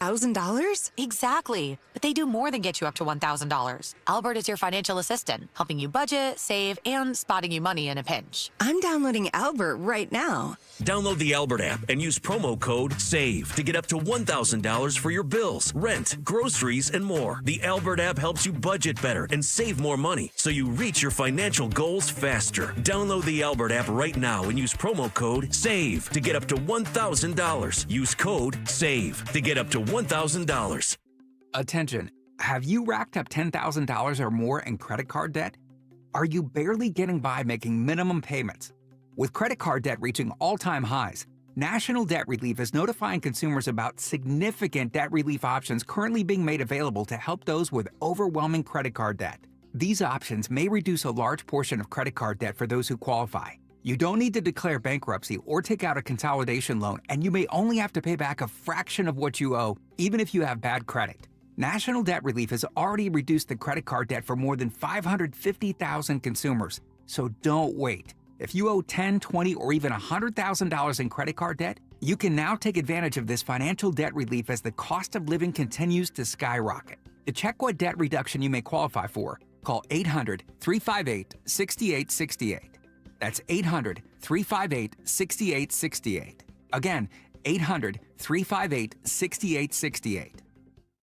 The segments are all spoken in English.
$1,000? Exactly. But they do more than get you up to $1,000. Albert is your financial assistant, helping you budget, save, and spotting you money in a pinch. I'm downloading Albert right now. Download the Albert app and use promo code SAVE to get up to $1,000 for your bills, rent, groceries, and more. The Albert app helps you budget better and save more money so you reach your financial goals faster. Download the Albert app right now and use promo code SAVE to get up to $1,000. Use code SAVE to get up to $1,000. Attention, have you racked up $10,000 or more in credit card debt? Are you barely getting by making minimum payments? With credit card debt reaching all-time highs, National Debt Relief is notifying consumers about significant debt relief options currently being made available to help those with overwhelming credit card debt. These options may reduce a large portion of credit card debt for those who qualify. You don't need to declare bankruptcy or take out a consolidation loan, and you may only have to pay back a fraction of what you owe, even if you have bad credit. National Debt Relief has already reduced the credit card debt for more than 550,000 consumers, so don't wait. If you owe $10, $20, or even $100,000 in credit card debt, you can now take advantage of this financial debt relief as the cost of living continues to skyrocket. To check what debt reduction you may qualify for, call 800-358-6868. That's 800-358-6868. Again, 800-358-6868.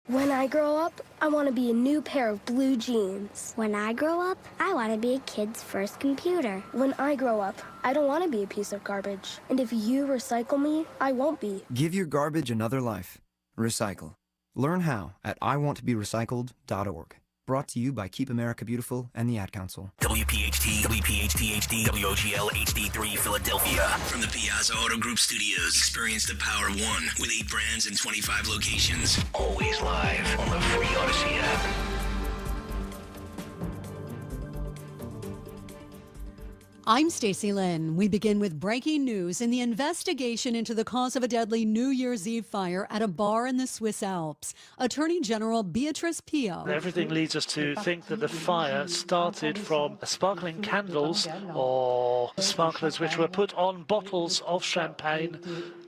When I grow up, I want to be a new pair of blue jeans. When I grow up, I want to be a kid's first computer. When I grow up, I don't want to be a piece of garbage. And if you recycle me, I won't be. Give your garbage another life. Recycle. Learn how at iwanttoberecycled.org. Brought to you by Keep America Beautiful and the Ad Council. WPHT, WPHT HD, WOGL HD3 Philadelphia. From the Piazza Auto Group Studios, experience the power of one with 8 brands and 25 locations. Always live on the free Odyssey app. I'm Stacey Lynn. We begin with breaking news in the investigation into the cause of a deadly New Year's Eve fire at a bar in the Swiss Alps. Attorney General Beatrice Pio. Everything leads us to think that the fire started from sparkling candles or sparklers which were put on bottles of champagne,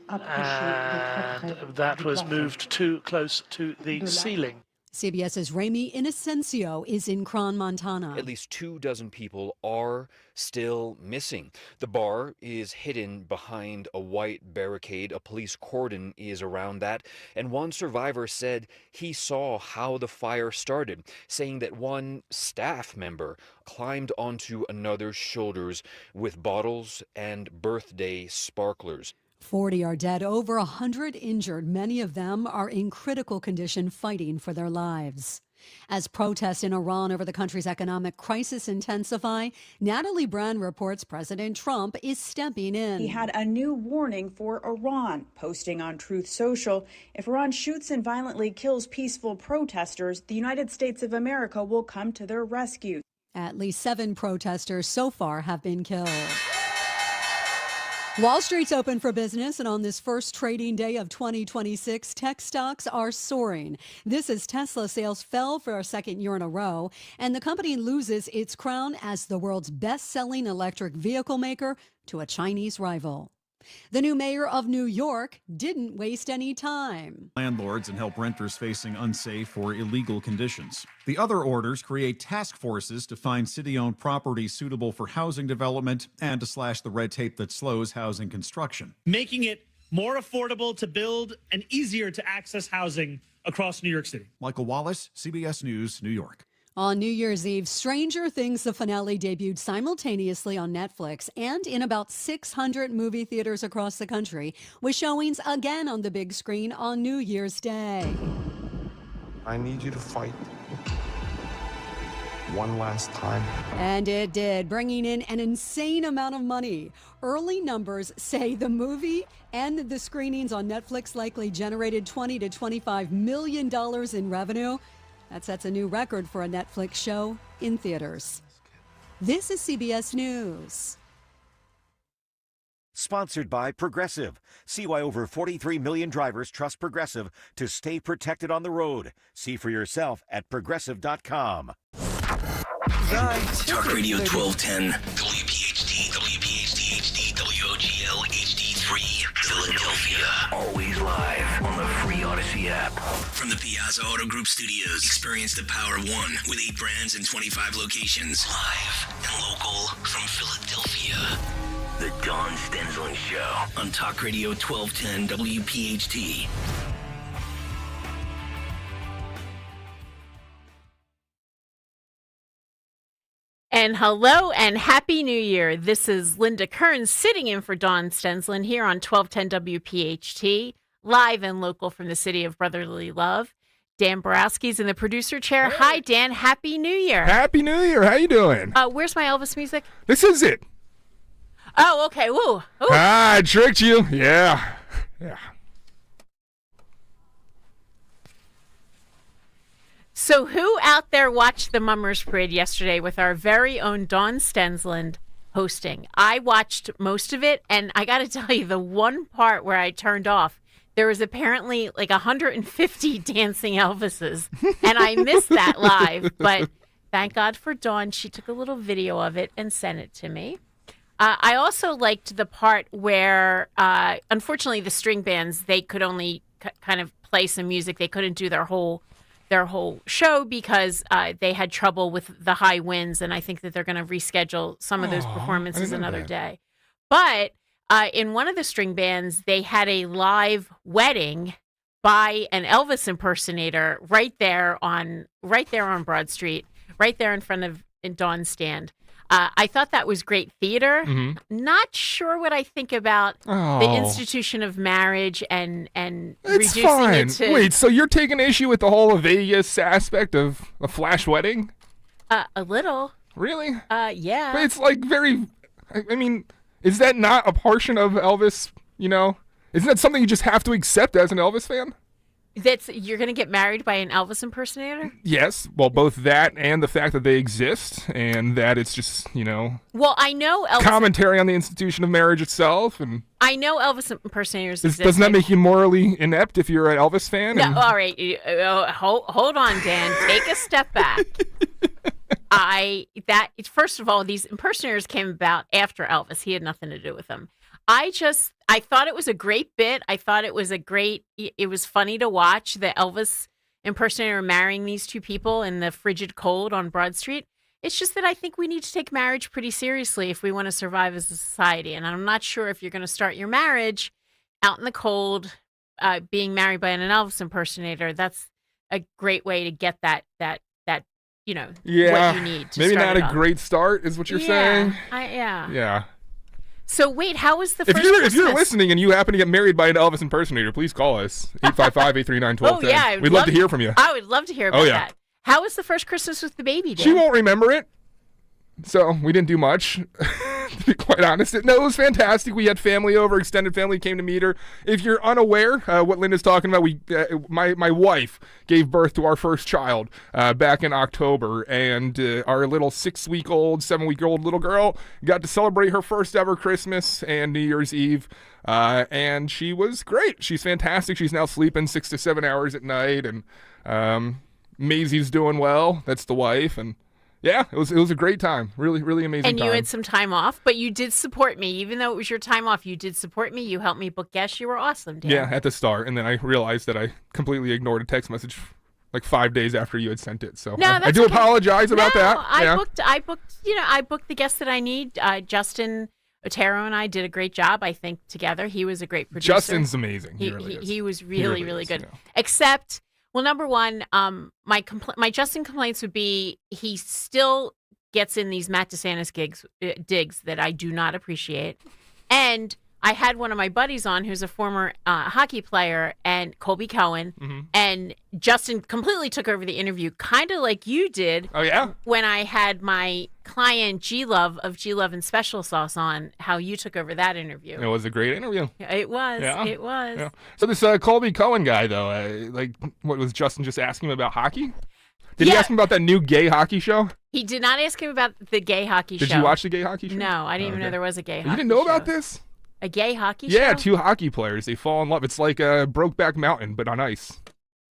and that was moved too close to the ceiling. CBS's Ramy Inocencio is in Cron, Montana. At least 24 people are still missing. The bar is hidden behind a white barricade. A police cordon is around that. And one survivor said he saw how the fire started, saying that one staff member climbed onto another's shoulders with bottles and birthday sparklers. 40 are dead, over 100 injured. Many of them are in critical condition fighting for their lives. As protests in Iran over the country's economic crisis intensify, Natalie Brand reports President Trump is stepping in. He had a new warning for Iran, posting on Truth Social, if Iran shoots and violently kills peaceful protesters, the United States of America will come to their rescue. At least 7 protesters so far have been killed. Wall Street's open for business, and on this first trading day of 2026, tech stocks are soaring. This as Tesla sales fell for a second year in a row, and the company loses its crown as the world's best-selling electric vehicle maker to a Chinese rival. The new mayor of New York didn't waste any time. Landlords and help renters facing unsafe or illegal conditions. The other orders create task forces to find city-owned property suitable for housing development and to slash the red tape that slows housing construction. Making it more affordable to build and easier to access housing across New York City. Michael Wallace, CBS News, New York. On New Year's Eve, Stranger Things, the finale, debuted simultaneously on Netflix and in about 600 movie theaters across the country, with showings again on the big screen on New Year's Day. I need you to fight one last time. And it did, bringing in an insane amount of money. Early numbers say the movie and the screenings on Netflix likely generated $20 to $25 million in revenue. That sets a new record for a Netflix show in theaters. This is CBS News. Sponsored by Progressive. See why over 43 million drivers trust Progressive to stay protected on the road. See for yourself at Progressive.com. Talk Radio 1210, WPHT, WPHT HD, WOGL HD3, Philadelphia. Always live on the free Odyssey. Odyssey app. From the Piazza Auto Group studios, experience the power of one with 8 brands and 25 locations. Live and local from Philadelphia. The Dawn Stenslin Show on Talk Radio 1210 WPHT. And hello and Happy New Year. This is Linda Kern sitting in for Dawn Stenslin here on 1210 WPHT, live and local from the city of brotherly love. Dan Borowski's in the producer chair. Hey. Hi, Dan. Happy New Year. Happy New Year. How you doing? Where's my Elvis music? This is it. Oh, okay. Woo. Ooh. I tricked you. Yeah. So who out there watched the Mummers Parade yesterday with our very own Dawn Stenslin hosting? I watched most of it, and I got to tell you, the one part where I turned off, there was apparently like 150 dancing Elvises, and I missed that live. But thank God for Dawn. She took a little video of it and sent it to me. I also liked the part where, unfortunately, the string bands, they could only kind of play some music. They couldn't do their whole show because they had trouble with the high winds, and I think that they're going to reschedule some of those performances another day. But in one of the string bands, they had a live wedding by an Elvis impersonator right there on Broad Street, right there in front of Dawn's stand. I thought that was great theater. Mm-hmm. Not sure what I think about the institution of marriage and it's reducing fine. it to... Wait, so you're taking issue with the whole Vegas aspect of a flash wedding? A little. Really? Yeah. But it's like very... I mean, is that not a portion of Elvis, Isn't that something you just have to accept as an Elvis fan? You're going to get married by an Elvis impersonator? Yes. Well, both that and the fact that they exist and that it's just, Well, I know Elvis... commentary on the institution of marriage itself. And I know Elvis impersonators exist. Doesn't that make you morally inept if you're an Elvis fan? No, all right. Hold on, Dan. Take a step back. First of all, these impersonators came about after Elvis. He had nothing to do with them. I thought it was a great bit. I thought it was it was funny to watch the Elvis impersonator marrying these two people in the frigid cold on Broad Street. It's just that I think we need to take marriage pretty seriously if we want to survive as a society. And I'm not sure if you're going to start your marriage out in the cold, being married by an Elvis impersonator. That's a great way to get that what you need to maybe start not it a off. Great start is what you're saying. Yeah. So wait, how was the first If you're listening and you happen to get married by an Elvis impersonator, please call us, 855-839-1210. Oh, yeah. We'd love to hear from you. I would love to hear about that. How was the first Christmas with the baby, Dan? She won't remember it, so we didn't do much, to be quite honest. No, it was fantastic. We had family over, extended family came to meet her. If you're unaware what Linda's talking about, my wife gave birth to our first child back in October, and our little 6-week-old, 7-week-old little girl got to celebrate her first ever Christmas and New Year's Eve, and she was great. She's fantastic. She's now sleeping 6 to 7 hours at night, and Maisie's doing well. That's the wife, and yeah, it was a great time. Really, really amazing time. And you had some time off, but you did support me. Even though it was your time off, you did support me. You helped me book guests. You were awesome, Dan. Yeah, at the start. And then I realized that I completely ignored a text message like 5 days after you had sent it. So I do apologize about that. I booked the guests that I need. Justin Otero and I did a great job, I think, together. He was a great producer. Justin's amazing. He really is. He was really, really good. Yeah. Except... Well, number one, my Justin complaints would be he still gets in these Matt DeSantis digs that I do not appreciate. And I had one of my buddies on who's a former hockey player, and Colby Cohen, and Justin completely took over the interview, kind of like you did. Oh, yeah? When I had my client G-Love of G-Love and Special Sauce on, how you took over that interview. It was a great interview. It was. Yeah. It was. Yeah. So this Colby Cohen guy, though, what was Justin just asking him about hockey? Did he ask him about that new gay hockey show? He did not ask him about the gay hockey show. Did you watch the gay hockey show? No, I didn't even know there was a gay hockey show. You didn't know about this? A gay hockey show? Yeah, 2 hockey players. They fall in love. It's like Brokeback Mountain, but on ice.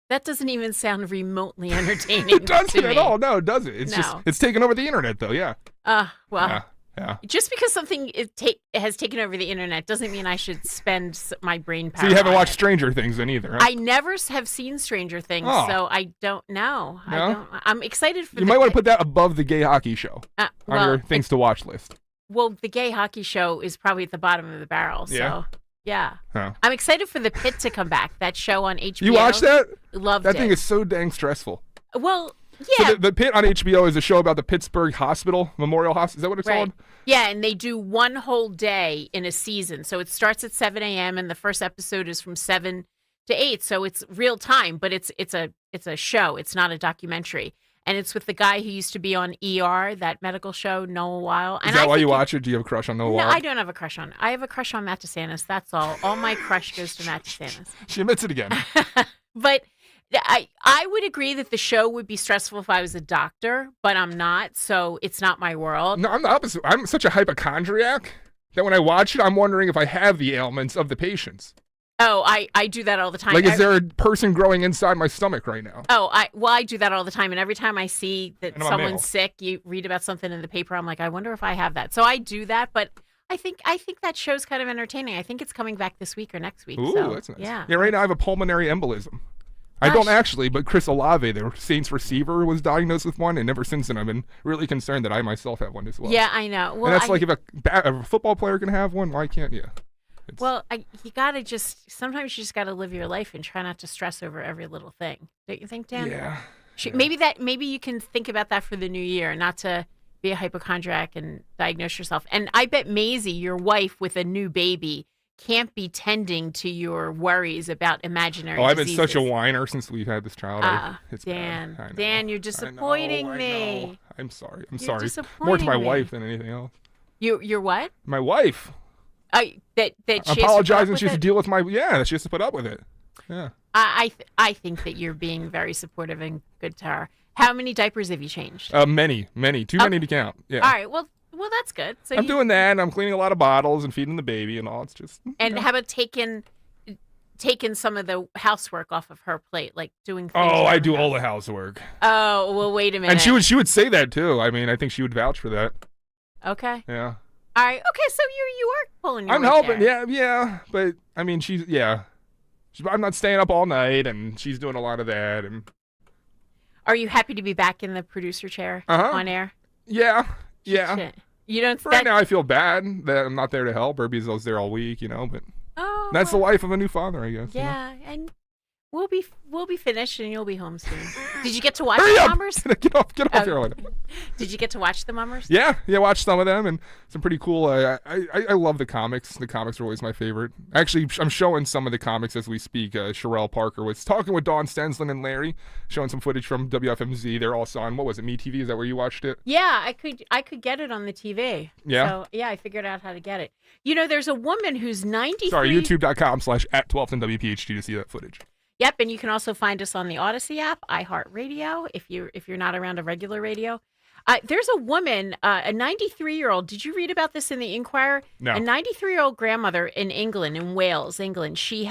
That doesn't even sound remotely entertaining. It doesn't to at me. all. No, it doesn't. It's just, it's taken over the internet, though, yeah. Well, Yeah. Just because something has taken over the internet doesn't mean I should spend my brain power. So you haven't on watched it. Stranger Things then either, huh? I never have seen Stranger Things, Oh. so I don't know. No? I'm excited for You might want to put that above the gay hockey show on well, your things to watch list. Well, the gay hockey show is probably at the bottom of the barrel, so Yeah? yeah. Oh. I'm excited for The Pit to come back. That show on HBO. You watched that? Loved That it. thing is so dang stressful. Well, yeah. So the Pit on HBO is a show about the Pittsburgh Hospital, Memorial Hospital. Is that what it's called? Yeah, and they do one whole day in a season. So it starts at 7 a.m. and the first episode is from 7 to 8. So it's real time, but it's a show. It's not a documentary. And it's with the guy who used to be on ER, that medical show, Noah Weil. Is that why you watch it? Do you have a crush on Noah No, Weil? I don't have a crush on. I have a crush on Matt DeSantis. That's all. All my crush goes to Matt DeSantis. She admits it again. But I would agree that the show would be stressful if I was a doctor, but I'm not, so it's not my world. No, I'm the opposite. I'm such a hypochondriac that when I watch it, I'm wondering if I have the ailments of the patients. Oh, I do that all the time. Like, is there a person growing inside my stomach right now? Oh, I do that all the time, and every time I see that And I'm a male. someone's sick, you read about something in the paper, I'm like, I wonder if I have that. So I do that, but I think that show's kind of entertaining. I think it's coming back this week or next week. Ooh, so, that's nice. Yeah. Yeah, right now I have a pulmonary embolism. I don't actually, but Chris Olave, the Saints receiver, was diagnosed with one, and ever since then I've been really concerned that I myself have one as well. Yeah, I know. Well, and that's like if a football player can have one, why can't you? Well, you gotta sometimes you just gotta live your life and try not to stress over every little thing. Don't you think, Dan? Yeah. Maybe you can think about that for the new year, not to be a hypochondriac and diagnose yourself. And I bet Maisie, your wife with a new baby, can't be tending to your worries about imaginary I've been diseases. such a whiner since we've had this child. It's Dan, bad. I know. Dan, you're disappointing me. I know. I'm sorry. I'm You're sorry. More to disappointing my me. wife than anything else. You're what? My wife. That she has to put up Apologizing. with She has to it? deal with that she has to put up with it. Yeah. I think that you're being very supportive and good to her. How many diapers have you changed? Many. Too many to count. Yeah. All right. Well, that's good. So I'm doing that, and I'm cleaning a lot of bottles and feeding the baby and all. It's just. And how about taking some of the housework off of her plate, like doing things Oh, I around do the all house? the housework. Oh, well, wait a minute. And she would say that too. I mean, I think she would vouch for that. Okay. Yeah. All right. Okay. So you are pulling your I'm weight helping. there. Yeah. But I mean, I'm not staying up all night, and she's doing a lot of that. And Are you happy to be back in the producer chair on air? Yeah. Shit. You don't. For right now, I feel bad that I'm not there to help her because I was there all week, but that's the life of a new father, I guess. Yeah, and we'll be finished, and you'll be home soon. Did you get to watch Hurry the up! Mummers? Get off here. Did you get to watch the Mummers? Yeah, watch some of them, and some pretty cool. I love the comics. The comics are always my favorite. Actually, I'm showing some of the comics as we speak. Sherelle Parker was talking with Dawn Stenslin and Larry, showing some footage from WFMZ. They're also on, what was it, MeTV? Is that where you watched it? Yeah, I could get it on the TV. Yeah? So, yeah, I figured out how to get it. There's a woman who's 93. Sorry, youtube.com/@12WPHT to see that footage. Yep, and you can also find us on the Odyssey app, iHeartRadio, if you're not around a regular radio. There's a woman, a 93-year-old. Did you read about this in the Inquirer? No. A 93-year-old grandmother in England, in Wales, England. She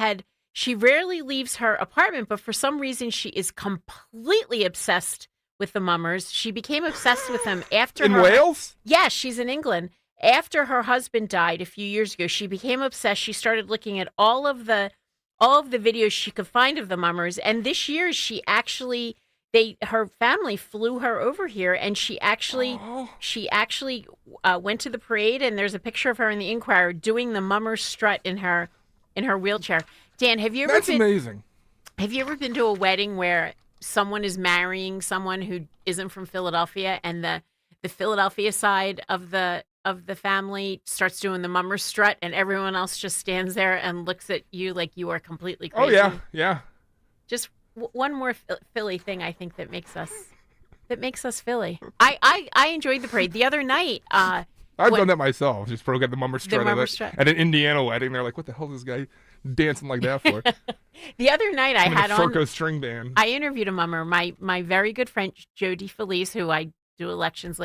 rarely leaves her apartment, but for some reason she is completely obsessed with the Mummers. She became obsessed with them after In Wales? Yes, she's in England. After her husband died a few years ago, she became obsessed. She started looking at all of the videos she could find of the Mummers, and this year her family flew her over here, and she actually went to the parade, and there's a picture of her in the Inquirer doing the Mummer strut in her wheelchair. Dan, have you ever That's amazing. Have you ever been to a wedding where someone is marrying someone who isn't from Philadelphia, and the Philadelphia side of the family starts doing the Mummer strut, and everyone else just stands there and looks at you like you are completely crazy? Oh yeah. Just one more Philly thing, I think, that makes us Philly. I enjoyed the parade the other night. I've done that myself. Just broke out the Mummer strut at an Indiana wedding. They're like, "What the hell is this guy dancing like that for?" The other night I had on Furco string band. I interviewed a Mummer, my very good friend Jody Felice, who I do elections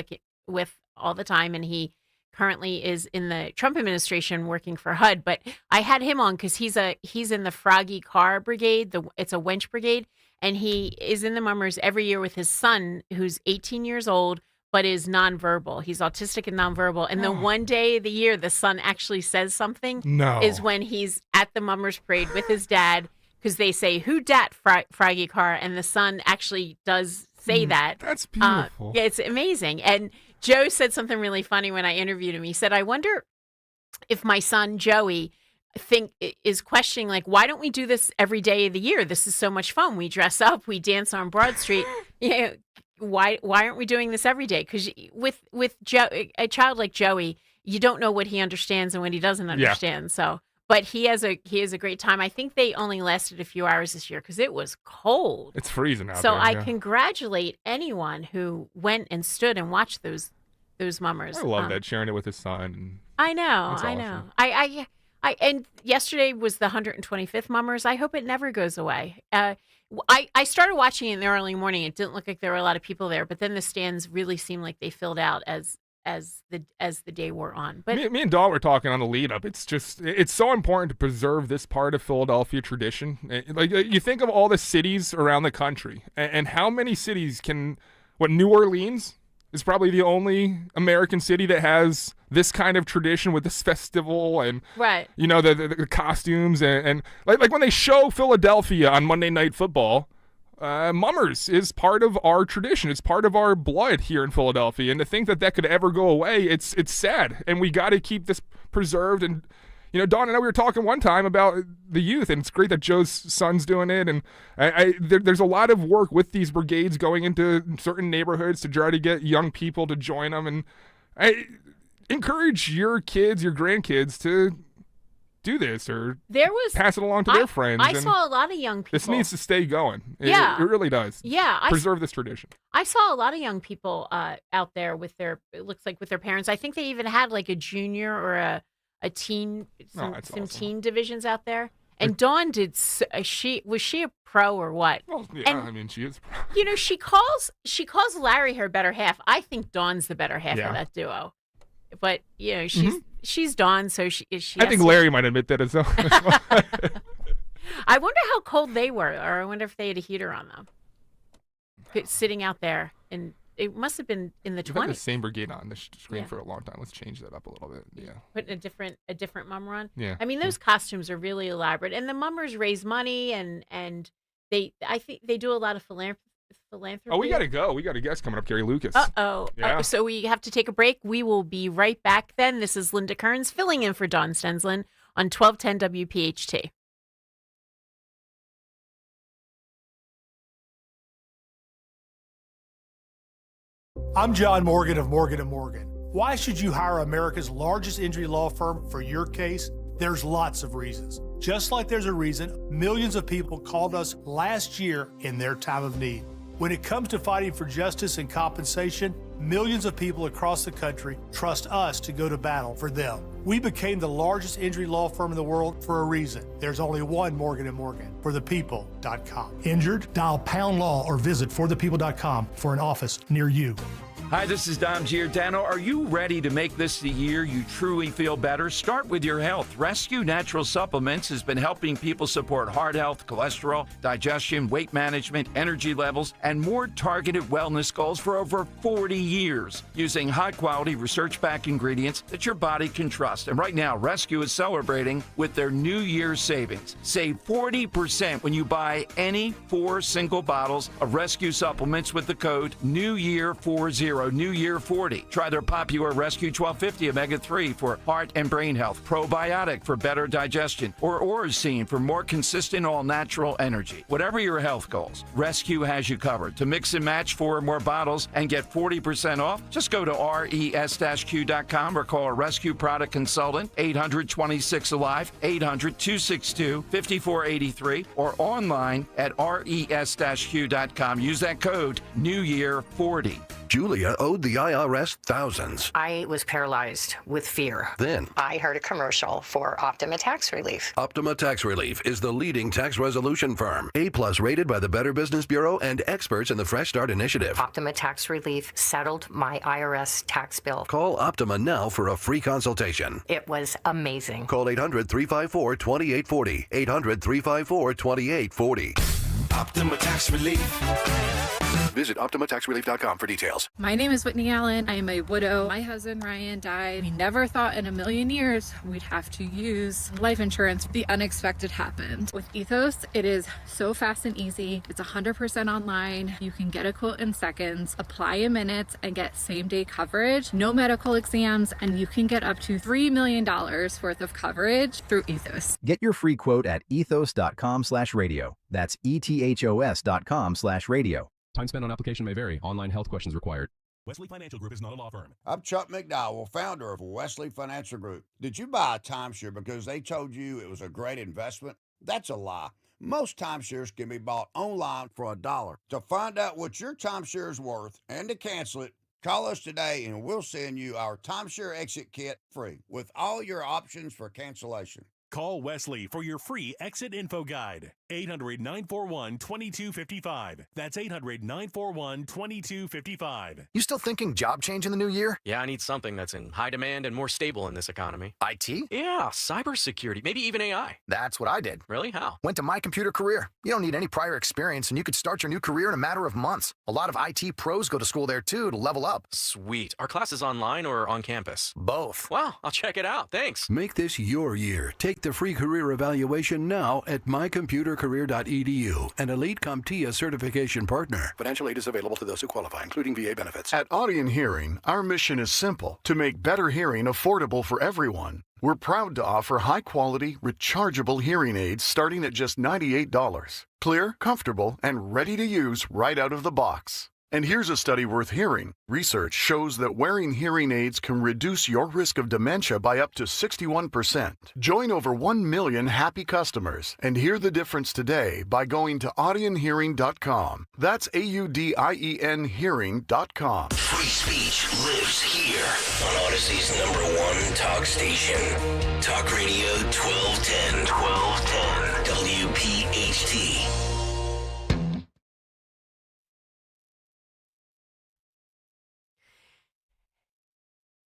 with all the time, and he currently is in the Trump administration working for HUD. But I had him on because he's in the Froggy Car Brigade. It's a wench brigade, and he is in the Mummers every year with his son, who's 18 years old, but is nonverbal. He's autistic and nonverbal. And the one day of the year the son actually says something is when he's at the Mummers Parade with his dad, because they say, "Who dat, Fraggy Car?" And the son actually does say that. That's beautiful. Yeah, it's amazing. And Joe said something really funny when I interviewed him. He said, "I wonder if my son Joey is questioning, like, why don't we do this every day of the year? This is so much fun. We dress up, we dance on Broad Street. Why aren't we doing this every day?" Because with a child like Joey, you don't know what he understands and what he doesn't understand. So, but he has a great time. I think they only lasted a few hours this year because it was cold. It's freezing out there. So I congratulate anyone who went and stood and watched those mummers. I love that, sharing it with his son. I know. That's awesome. And yesterday was the 125th Mummers. I hope it never goes away. I started watching it in the early morning. It didn't look like there were a lot of people there, but then the stands really seemed like they filled out as the day wore on. But me and Dawn were talking on the lead up. It's so important to preserve this part of Philadelphia tradition. Like you think of all the cities around the country, and how many cities New Orleans is probably the only American city that has this kind of tradition with this festival and the costumes and like when they show Philadelphia on Monday Night Football, Mummers is part of our tradition. It's part of our blood here in Philadelphia, and to think that could ever go away, it's sad, and we got to keep this preserved. And Dawn and I, we were talking one time about the youth, and it's great that Joe's son's doing it. And there's a lot of work with these brigades going into certain neighborhoods to try to get young people to join them. And I encourage your kids, your grandkids to do this or pass it along to their friends. I saw a lot of young people. This needs to stay going. It really does. Yeah. Preserve this tradition. I saw a lot of young people out there with their parents. I think they even had like a junior or a teen, some awesome. Teen divisions out there. And Dawn was she a pro or what? Well, yeah, and, she is. She calls Larry her better half. I think Dawn's the better half of that duo. But she's Dawn, so she. I think Larry might admit that as well. I wonder how cold they were, or I wonder if they had a heater on them, sitting out there, and it must have been in the 20s. We've had the same brigade on the screen for a long time. Let's change that up a little bit. Yeah, putting a different mummer on. Yeah, I mean those costumes are really elaborate, and the mummers raise money, and I think they do a lot of philanthropy. Oh, we gotta go. We got a guest coming up, Gary Lucas. Yeah. So we have to take a break. We will be right back then. This is Linda Kearns filling in for Dawn Stensland on 1210 WPHT. I'm John Morgan of Morgan & Morgan. Why should you hire America's largest injury law firm for your case? There's lots of reasons. Just like there's a reason millions of people called us last year in their time of need. When it comes to fighting for justice and compensation, millions of people across the country trust us to go to battle for them. We became the largest injury law firm in the world for a reason. There's only one Morgan & Morgan, forthepeople.com. Injured? Dial #law or visit forthepeople.com for an office near you. Hi, this is Dom Giordano. Are you ready to make this the year you truly feel better? Start with your health. Rescue Natural Supplements has been helping people support heart health, cholesterol, digestion, weight management, energy levels, and more targeted wellness goals for over 40 years, using high-quality, research-backed ingredients that your body can trust. And right now, Rescue is celebrating with their New Year's savings. Save 40% when you buy any 4 single bottles of Rescue supplements with the code NEWYEAR40. New Year 40. Try their popular Rescue 1250 Omega-3 for heart and brain health, probiotic for better digestion, or Orosine for more consistent all-natural energy. Whatever your health goals, Rescue has you covered. To mix and match 4 or more bottles and get 40% off, just go to res-q.com or call a Rescue product consultant, 800-26-ALIVE, 800-262-5483, or online at res-q.com. Use that code NEWYEAR40. Julia owed the IRS thousands. I was paralyzed with fear. Then I heard a commercial for Optima Tax Relief. Optima Tax Relief is the leading tax resolution firm. A+ rated by the Better Business Bureau and experts in the Fresh Start Initiative. Optima Tax Relief settled my IRS tax bill. Call Optima now for a free consultation. It was amazing. Call 800-354-2840. 800-354-2840. Optima Tax Relief. Visit OptimaTaxRelief.com for details. My name is Whitney Allen. I am a widow. My husband Ryan died. We never thought in a million years we'd have to use life insurance. The unexpected happened. With Ethos, it is so fast and easy. It's 100% online. You can get a quote in seconds, apply in minutes, and get same-day coverage. No medical exams, and you can get up to $3 million worth of coverage through Ethos. Get your free quote at ethos.com/radio. That's ethos.com/radio. Time spent on application may vary. Online health questions required. Wesley Financial Group is not a law firm. I'm Chuck McDowell, founder of Wesley Financial Group. Did you buy a timeshare because they told you it was a great investment? That's a lie. Most timeshares can be bought online for $1. To find out what your timeshare is worth and to cancel it, call us today and we'll send you our timeshare exit kit free with all your options for cancellation. Call Wesley for your free exit info guide. 800-941-2255. That's 800-941-2255. You still thinking job change in the new year? Yeah, I need something that's in high demand and more stable in this economy. IT? Yeah, cybersecurity, maybe even AI. That's what I did. Really? How? Went to My Computer Career. You don't need any prior experience, and you could start your new career in a matter of months. A lot of IT pros go to school there, too, to level up. Sweet. Are classes online or on campus? Both. Wow, I'll check it out. Thanks. Make this your year. Take the free career evaluation now at mycomputercareer.edu, an elite CompTIA certification partner. Financial aid is available to those who qualify, including VA benefits. At Audion Hearing, our mission is simple: to make better hearing affordable for everyone. We're proud to offer high-quality, rechargeable hearing aids starting at just $98. Clear, comfortable, and ready to use right out of the box. And here's a study worth hearing. Research shows that wearing hearing aids can reduce your risk of dementia by up to 61%. Join over 1 million happy customers and hear the difference today by going to audionhearing.com. That's AUDIEN hearing.com. Free speech lives here on Odyssey's #1 talk station. Talk Radio 1210. WPHT.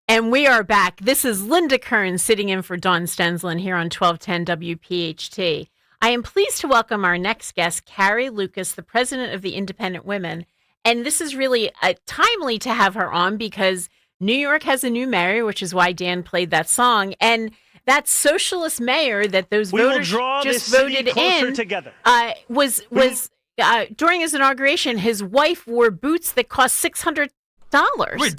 And we are back. This is Linda Kern sitting in for Dawn Stensland here on 1210 WPHT. I am pleased to welcome our next guest, Carrie Lucas, the president of the Independent Women. And this is really timely to have her on because New York has a new mayor, which is why Dan played that song. And that socialist mayor that those voters just voted in together. Was during his inauguration, his wife wore boots that cost $600. Wait,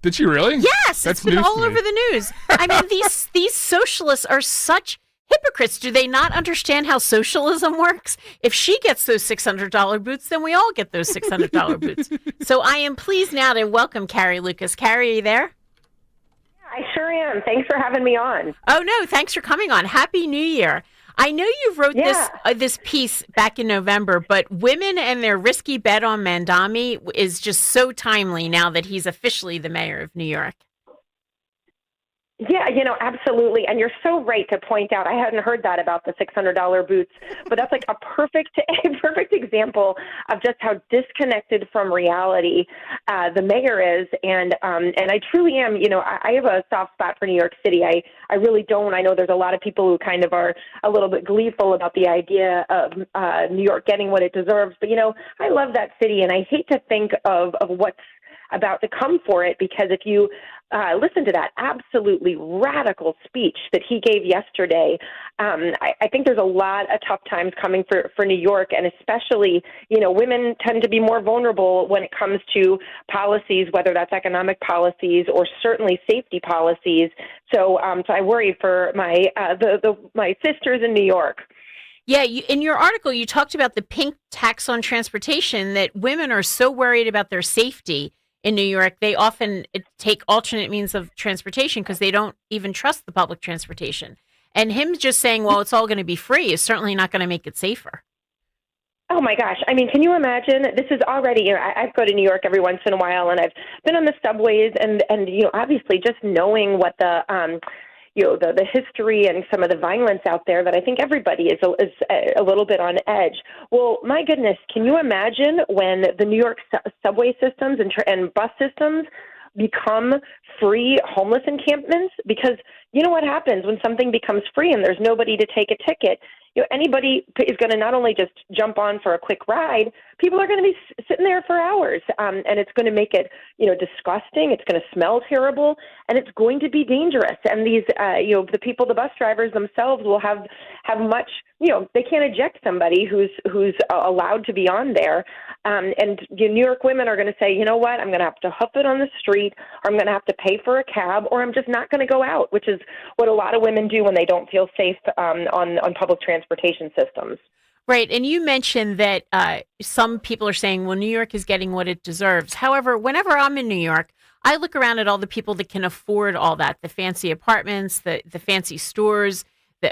did she really? Yes, That's it's been news all to over me. the news. I mean, these socialists are such hypocrites. Do they not understand how socialism works? If she gets those $600 boots, then we all get those $600 boots. So I am pleased now to welcome Carrie Lucas. Carrie, are you there? I sure am. Thanks for having me on. Oh, no, thanks for coming on. Happy New Year. I know you wrote this piece back in November, but women and their risky bet on Mandami is just so timely now that he's officially the mayor of New York. Yeah, absolutely. And you're so right to point out, I hadn't heard that about the $600 boots, but that's like a perfect example of just how disconnected from reality the mayor is. And I truly am, I have a soft spot for New York City. I really don't. I know there's a lot of people who kind of are a little bit gleeful about the idea of New York getting what it deserves. But, I love that city, and I hate to think of what's about to come for it, because if you listen to that absolutely radical speech that he gave yesterday, I think there's a lot of tough times coming for New York, and especially, women tend to be more vulnerable when it comes to policies, whether that's economic policies or certainly safety policies. So I worry for my sisters in New York. Yeah, in your article, you talked about the pink tax on transportation, that women are so worried about their safety in New York, they often take alternate means of transportation because they don't even trust the public transportation. And him just saying, well, it's all going to be free is certainly not going to make it safer. Oh, my gosh. I mean, can you imagine? This is already, I go to New York every once in a while, and I've been on the subways, and obviously just knowing what the history and some of the violence out there, that I think everybody is a little bit on edge. Well, my goodness, can you imagine when the New York subway systems and bus systems become free homeless encampments? Because, you know what happens when something becomes free and there's nobody to take a ticket? Anybody is going to not only just jump on for a quick ride, people are going to be sitting there for hours, and it's going to make it, disgusting. It's going to smell terrible, and it's going to be dangerous. And these, the people, the bus drivers themselves will have much, they can't eject somebody who's allowed to be on there. And New York women are going to say, you know what, I'm going to have to hoof it on the street, or I'm going to have to pay for a cab, or I'm just not going to go out, which is what a lot of women do when they don't feel safe on public transportation systems. Right. And you mentioned that some people are saying, well, New York is getting what it deserves. However, whenever I'm in New York, I look around at all the people that can afford all that, the fancy apartments, the fancy stores,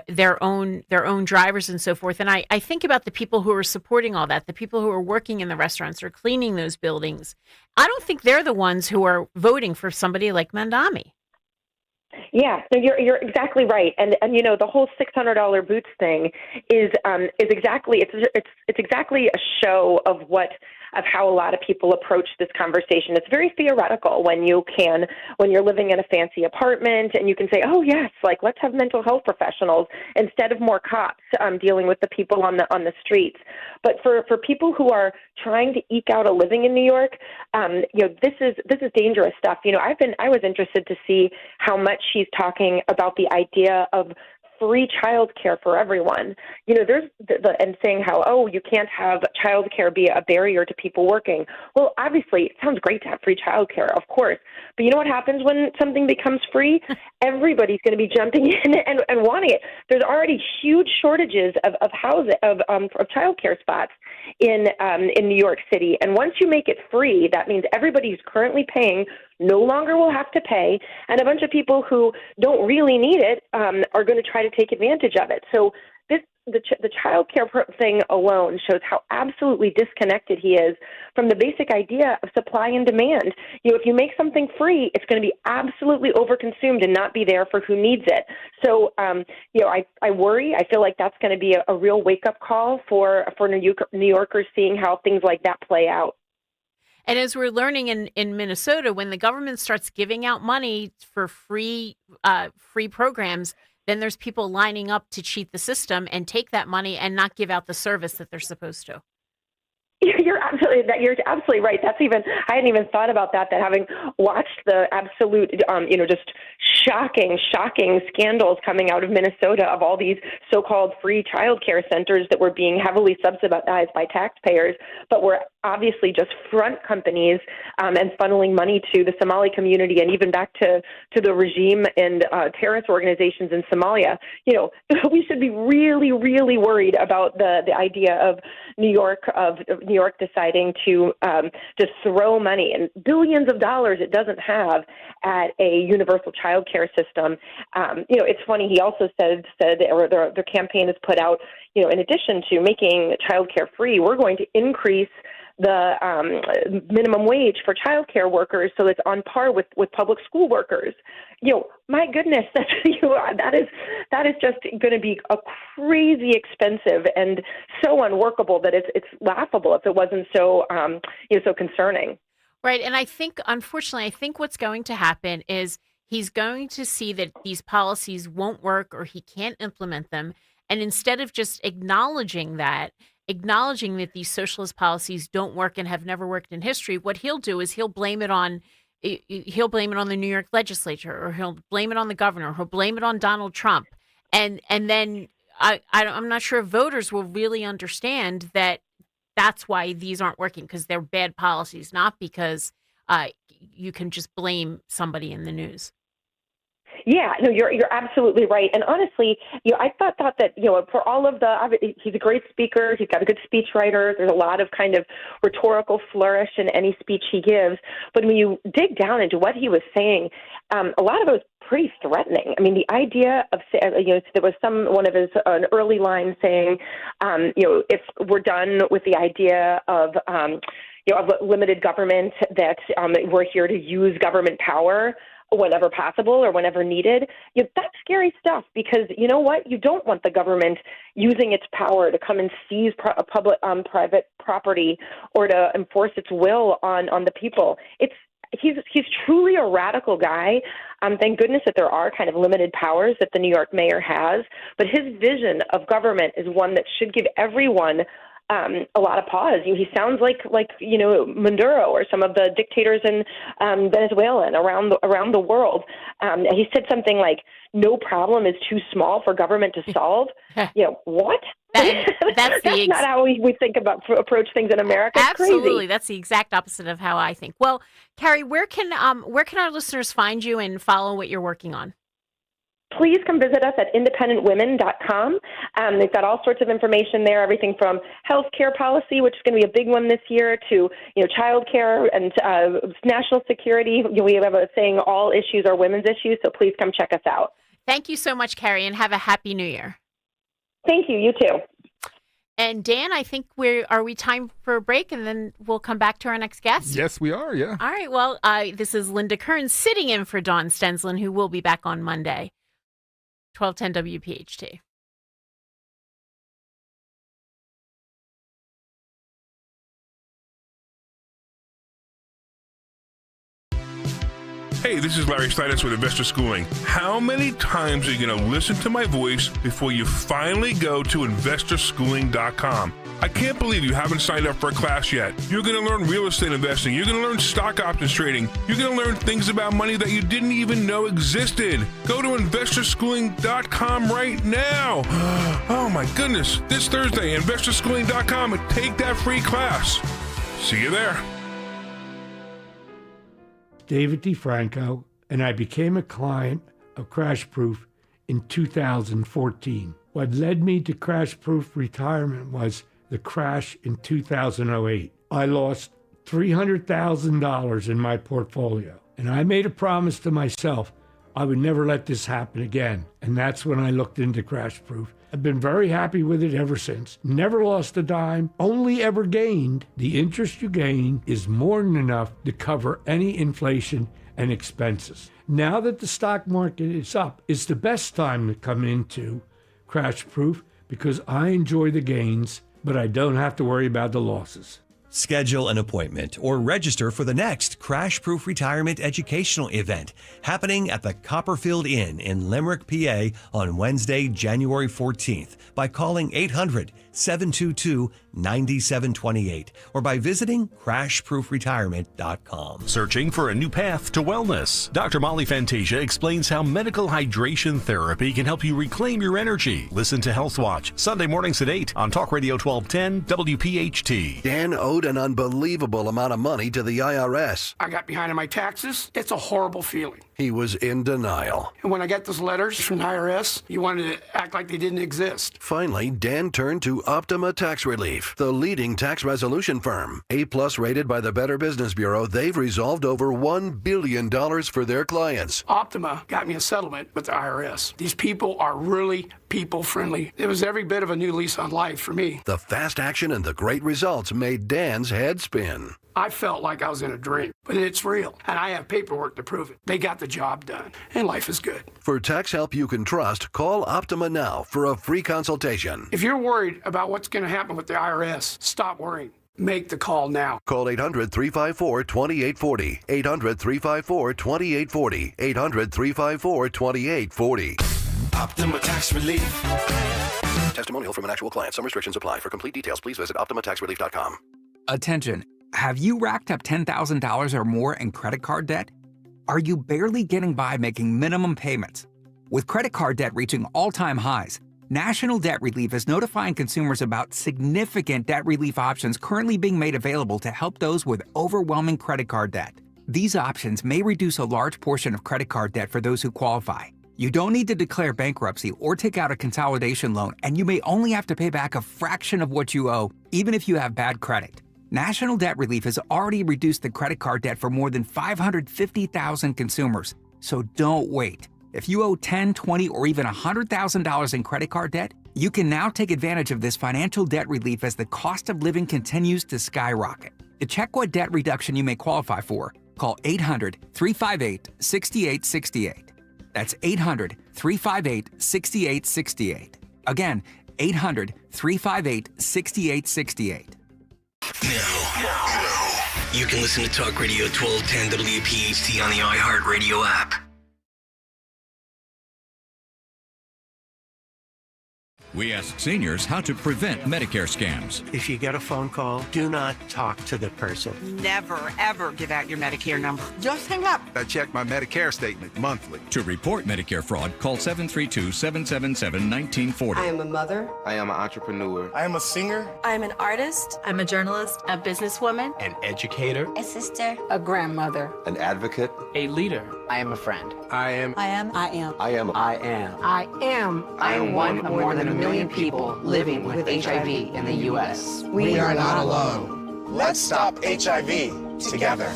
their own drivers and so forth. And I think about the people who are supporting all that, the people who are working in the restaurants or cleaning those buildings. I don't think they're the ones who are voting for somebody like Mandami. Yeah, no, you're exactly right, and the whole $600 boots thing is exactly it's exactly a show of how a lot of people approach this conversation. It's very theoretical when you're living in a fancy apartment and you can say, oh yes, like let's have mental health professionals instead of more cops dealing with the people on the streets. But for people who are trying to eke out a living in New York, this is dangerous stuff. I was interested to see how much she's talking about the idea of free childcare for everyone. There's and saying how, you can't have childcare be a barrier to people working. Well, obviously, it sounds great to have free childcare, of course. But you know what happens when something becomes free? Everybody's going to be jumping in and wanting it. There's already huge shortages of childcare spots in New York City. And once you make it free, that means everybody who's currently paying no longer will have to pay, and a bunch of people who don't really need it are going to try to take advantage of it. So the child care thing alone shows how absolutely disconnected he is from the basic idea of supply and demand. If you make something free, it's going to be absolutely overconsumed and not be there for who needs it. So, I worry. I feel like that's going to be a real wake-up call for New Yorkers seeing how things like that play out. And as we're learning in Minnesota, when the government starts giving out money for free programs, then there's people lining up to cheat the system and take that money and not give out the service that they're supposed to. You're absolutely right. I hadn't even thought about that having watched the absolute, just shocking scandals coming out of Minnesota of all these so-called free childcare centers that were being heavily subsidized by taxpayers, but were obviously just front companies and funneling money to the Somali community and even back to the regime and terrorist organizations in Somalia. We should be really, really worried about the idea of New York deciding to just throw money and billions of dollars it doesn't have at a universal child care system. It's funny. He also said or their campaign has put out, in addition to making child care free, we're going to increase the minimum wage for child care workers so it's on par with public school workers. My goodness, that is just going to be a crazy expensive and so unworkable that it's laughable if it wasn't so so concerning. Right, and unfortunately, I think what's going to happen is he's going to see that these policies won't work or he can't implement them, and instead of just acknowledging that these socialist policies don't work and have never worked in history, what he'll do is he'll blame it on the New York legislature, or he'll blame it on the governor, he'll blame it on Donald Trump. And then I'm not sure if voters will really understand that that's why these aren't working, because they're bad policies, not because you can just blame somebody in the news. Yeah, no, you're absolutely right. And honestly, I thought that, for all of he's a great speaker. He's got a good speechwriter. There's a lot of kind of rhetorical flourish in any speech he gives. But when you dig down into what he was saying, a lot of it was pretty threatening. I mean, the idea of, there was one of his an early line saying, if we're done with the idea of limited government, that we're here to use government power whenever possible or whenever needed. That's scary stuff, because you know what? You don't want the government using its power to come and seize private property or to enforce its will on the people. he's truly a radical guy. Thank goodness that there are kind of limited powers that the New York mayor has, but his vision of government is one that should give everyone a lot of pause. He sounds like Maduro or some of the dictators in Venezuela and around the world. He said something like, "No problem is too small for government to solve." What? That's not how we think about approach things in America. It's Absolutely, crazy. that's the exact opposite of how I think. Well, Carrie, where can our listeners find you and follow what you're working on? Please come visit us at independentwomen.com. They've got all sorts of information there, everything from healthcare policy, which is going to be a big one this year, to child care and national security. We have a saying, all issues are women's issues, so please come check us out. Thank you so much, Carrie, and have a happy New Year. Thank you. You too. And Dan, I think are we time for a break, and then we'll come back to our next guest? Yes, we are, yeah. All right, well, this is Linda Kern sitting in for Dawn Stensland, who will be back on Monday. 1210 WPHT. Hey, this is Larry Steinitz with Investor Schooling. How many times are you going to listen to my voice before you finally go to investorschooling.com? I can't believe you haven't signed up for a class yet. You're going to learn real estate investing. You're going to learn stock options trading. You're going to learn things about money that you didn't even know existed. Go to investorschooling.com right now. Oh my goodness. This Thursday, investorschooling.com, and take that free class. See you there. David DeFranco, and I became a client of Crash Proof in 2014. What led me to Crash Proof retirement was the crash in 2008. I lost $300,000 in my portfolio, and I made a promise to myself I would never let this happen again, and that's when I looked into Crash Proof. I've been very happy with it ever since. Never lost a dime, only ever gained. The interest you gain is more than enough to cover any inflation and expenses. Now that the stock market is up, it's the best time to come into Crash Proof because I enjoy the gains, but I don't have to worry about the losses. Schedule an appointment or register for the next Crash Proof Retirement Educational Event happening at the Copperfield Inn in Limerick, PA on Wednesday, January 14th by calling 800-722-9728 or by visiting crashproofretirement.com. Searching for a new path to wellness? Dr. Molly Fantasia explains how medical hydration therapy can help you reclaim your energy. Listen to Health Watch, Sunday mornings at 8 on Talk Radio 1210 WPHT. Dan owed an unbelievable amount of money to the IRS. I got behind on my taxes. It's a horrible feeling. He was in denial. And when I got those letters from the IRS, you wanted to act like they didn't exist. Finally, Dan turned to Optima Tax Relief, the leading tax resolution firm. A-plus rated by the Better Business Bureau, they've resolved over $1 billion for their clients. Optima got me a settlement with the IRS. These people are really people-friendly. It was every bit of a new lease on life for me. The fast action and the great results made Dan's head spin. I felt like I was in a dream, but it's real, and I have paperwork to prove it. They got the job done, and life is good. For tax help you can trust, call Optima now for a free consultation. If you're worried about what's going to happen with the IRS, stop worrying. Make the call now. Call 800-354-2840. 800-354-2840. 800-354-2840. Optima Tax Relief. Testimonial from an actual client. Some restrictions apply. For complete details, please visit OptimaTaxRelief.com. Attention. Have you racked up $10,000 or more in credit card debt? Are you barely getting by making minimum payments? With credit card debt reaching all-time highs, National Debt Relief is notifying consumers about significant debt relief options currently being made available to help those with overwhelming credit card debt. These options may reduce a large portion of credit card debt for those who qualify. You don't need to declare bankruptcy or take out a consolidation loan, and you may only have to pay back a fraction of what you owe, even if you have bad credit. National Debt Relief has already reduced the credit card debt for more than 550,000 consumers, so don't wait. If you owe $10,000, $20,000, or even $100,000 in credit card debt, you can now take advantage of this financial debt relief as the cost of living continues to skyrocket. To check what debt reduction you may qualify for, call 800-358-6868. That's 800-358-6868. Again, 800-358-6868. Now, You can listen to Talk Radio 1210 WPHT on the iHeartRadio app. We ask seniors how to prevent Medicare scams. If you get a phone call, do not talk to the person. Never, ever give out your Medicare number. Just hang up. I check my Medicare statement monthly. To report Medicare fraud, call 732-777-1940. I am a mother. I am an entrepreneur. I am a singer. I am an artist. I'm a journalist. A businesswoman. An educator. A sister. A grandmother. An advocate. A leader. I am a friend. I am. I am. I am. I am. I am. I am. I am one of more than a million people living with HIV in the U.S. We are not alone. Let's stop HIV together.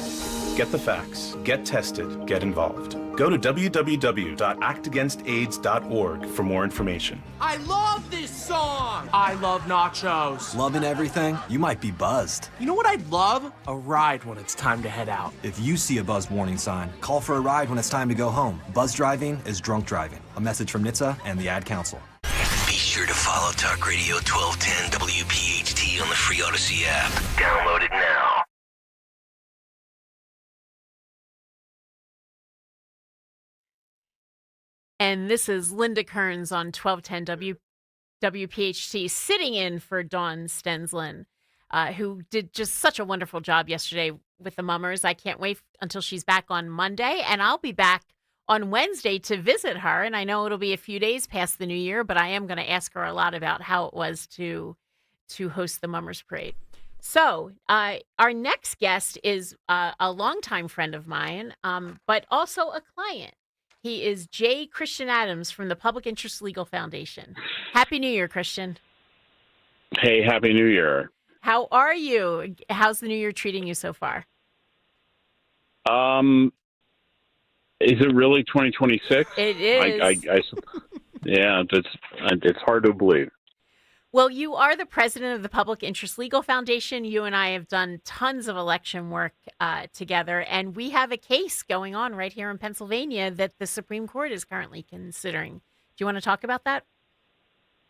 Get the facts. Get tested. Get involved. Go to www.actagainstaids.org for more information. I love this song! I love nachos. Loving everything? You might be buzzed. You know what I'd love? A ride when it's time to head out. If you see a buzz warning sign, call for a ride when it's time to go home. Buzz driving is drunk driving. A message from NHTSA and the Ad Council. Be sure to follow Talk Radio 1210 WPHT on the free Odyssey app. Download it now. And this is Linda Kearns on 1210 WPHT, sitting in for Dawn Stensland, who did just such a wonderful job yesterday with the Mummers. I can't wait until she's back on Monday, and I'll be back on Wednesday to visit her. And I know it'll be a few days past the new year, but I am going to ask her a lot about how it was to host the Mummers Parade. So our next guest is a longtime friend of mine, but also a client. He is J. Christian Adams from the Public Interest Legal Foundation. Happy New Year, Christian. Hey, Happy New Year. How are you? How's the new year treating you so far? Is it really 2026? It is. Yeah, it's hard to believe. Well, you are the president of the Public Interest Legal Foundation. You and I have done tons of election work together, and we have a case going on right here in Pennsylvania that the Supreme Court is currently considering. Do you want to talk about that?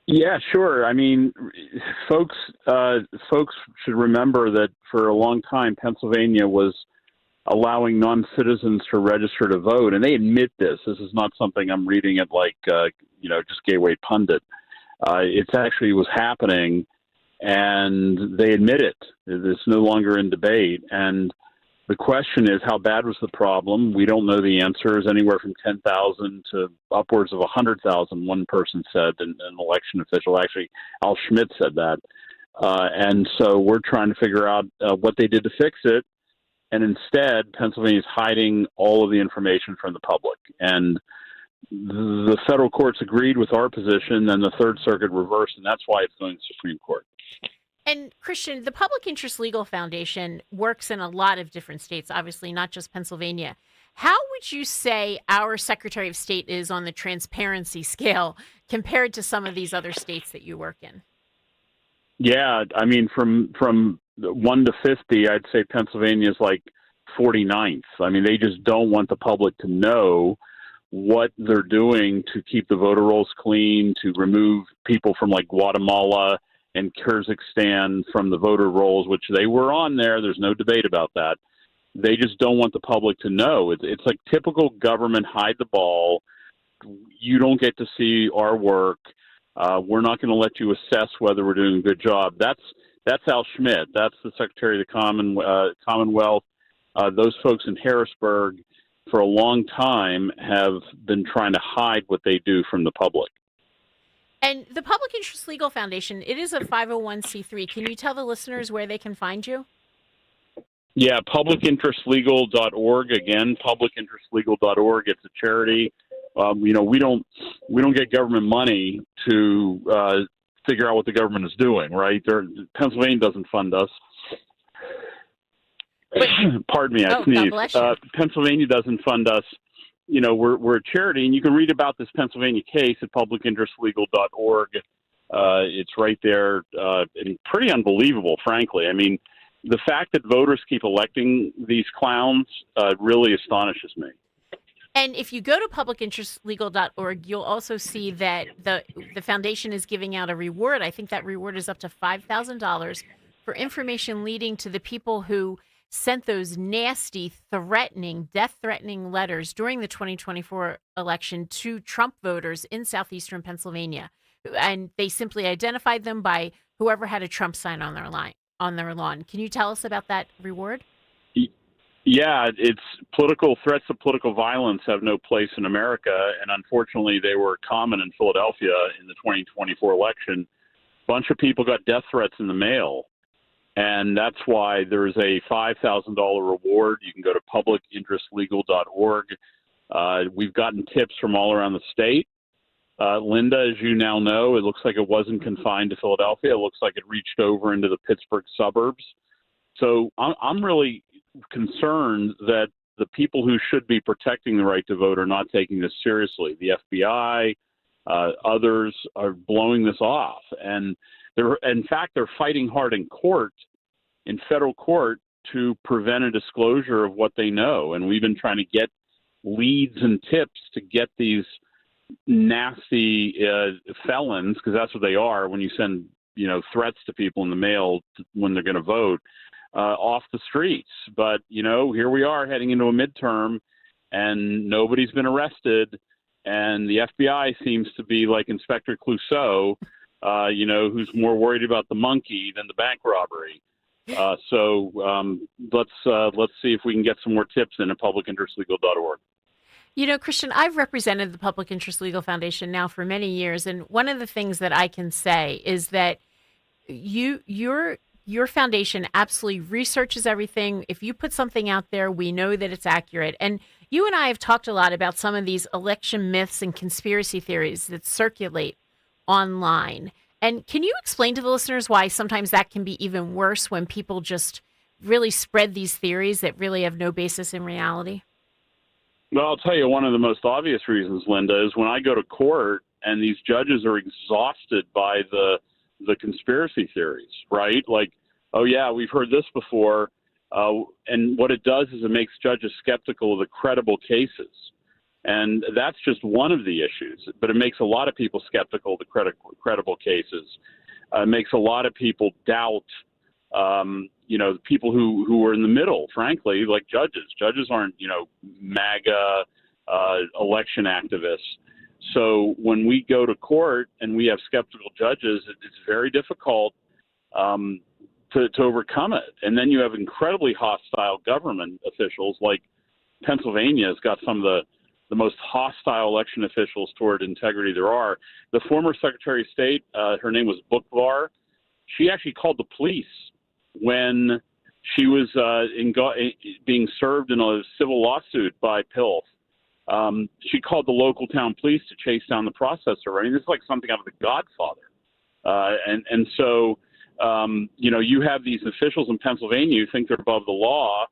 Yeah, sure. I mean, folks should remember that for a long time, Pennsylvania was allowing non-citizens to register to vote, and they admit this. This is not something I'm reading at just Gateway Pundit. It actually was happening, and they admit it. It's no longer in debate. And the question is, how bad was the problem? We don't know the answers. Anywhere from 10,000 to upwards of 100,000, one person said, an election official. Actually, Al Schmidt said that. And so we're trying to figure out what they did to fix it. And instead, Pennsylvania is hiding all of the information from the public. And the federal courts agreed with our position, and the Third Circuit reversed, and that's why it's going to the Supreme Court. And Christian, the Public Interest Legal Foundation works in a lot of different states, obviously not just Pennsylvania. How would you say our Secretary of State is on the transparency scale compared to some of these other states that you work in? Yeah, I mean, from 1 to 50, I'd say Pennsylvania is like 49th. I mean, they just don't want the public to know what they're doing to keep the voter rolls clean, to remove people from like Guatemala and Kyrgyzstan from the voter rolls, which they were on there. There's no debate about that. They just don't want the public to know. It's like typical government hide the ball. You don't get to see our work. We're not going to let you assess whether we're doing a good job. That's Al Schmidt. That's the Secretary of the Commonwealth. Those folks in Harrisburg for a long time have been trying to hide what they do from the public. And the Public Interest Legal Foundation, it is a 501c3. Can you tell the listeners where they can find you? Yeah, publicinterestlegal.org. Again, publicinterestlegal.org. It's a charity. We don't get government money to figure out what the government is doing, right? Pennsylvania doesn't fund us. Pardon me, I sneezed. Pennsylvania doesn't fund us. We're a charity, and you can read about this Pennsylvania case at publicinterestlegal.org. It's right there, and pretty unbelievable, frankly. I mean, the fact that voters keep electing these clowns really astonishes me. And if you go to publicinterestlegal.org, you'll also see that the foundation is giving out a reward. I think that reward is up to $5,000 for information leading to the people who sent those nasty, death-threatening letters during the 2024 election to Trump voters in southeastern Pennsylvania. And they simply identified them by whoever had a Trump sign on their lawn. Can you tell us about that reward? Yeah, it's political threats of political violence have no place in America, and unfortunately they were common in Philadelphia in the 2024 election. A bunch of people got death threats in the mail, and that's why there's a $5,000 reward. You can go to publicinterestlegal.org. We've gotten tips from all around the state. Linda, as you now know, it looks like it wasn't confined to Philadelphia. It looks like it reached over into the Pittsburgh suburbs. So I'm really concerned that the people who should be protecting the right to vote are not taking this seriously. The FBI, others are blowing this off. And in fact, they're fighting hard in federal court, to prevent a disclosure of what they know. And we've been trying to get leads and tips to get these nasty felons, because that's what they are when you send threats to people in the mail when they're going to vote, off the streets. But here we are heading into a midterm and nobody's been arrested, and the FBI seems to be like Inspector Clouseau, who's more worried about the monkey than the bank robbery. So let's see if we can get some more tips in at publicinterestlegal.org. Christian, I've represented the Public Interest Legal Foundation now for many years, and one of the things that I can say is that your foundation absolutely researches everything. If you put something out there, we know that it's accurate. And you and I have talked a lot about some of these election myths and conspiracy theories that circulate online. And can you explain to the listeners why sometimes that can be even worse when people just really spread these theories that really have no basis in reality? Well, I'll tell you one of the most obvious reasons, Linda, is when I go to court and these judges are exhausted by the conspiracy theories, right? Like, oh, yeah, we've heard this before. And what it does is it makes judges skeptical of the credible cases. And that's just one of the issues. But it makes a lot of people skeptical of the credible cases. It makes a lot of people doubt, people who are in the middle, frankly, like judges. Judges aren't, MAGA election activists. So when we go to court and we have skeptical judges, it's very difficult to overcome it. And then you have incredibly hostile government officials, like Pennsylvania has got some of the most hostile election officials toward integrity there are. The former Secretary of State, her name was Bookvar, she actually called the police when she was being served in a civil lawsuit by PILF. She called the local town police to chase down the processor. I mean, this is like something out of The Godfather. So you have these officials in Pennsylvania who think they're above the law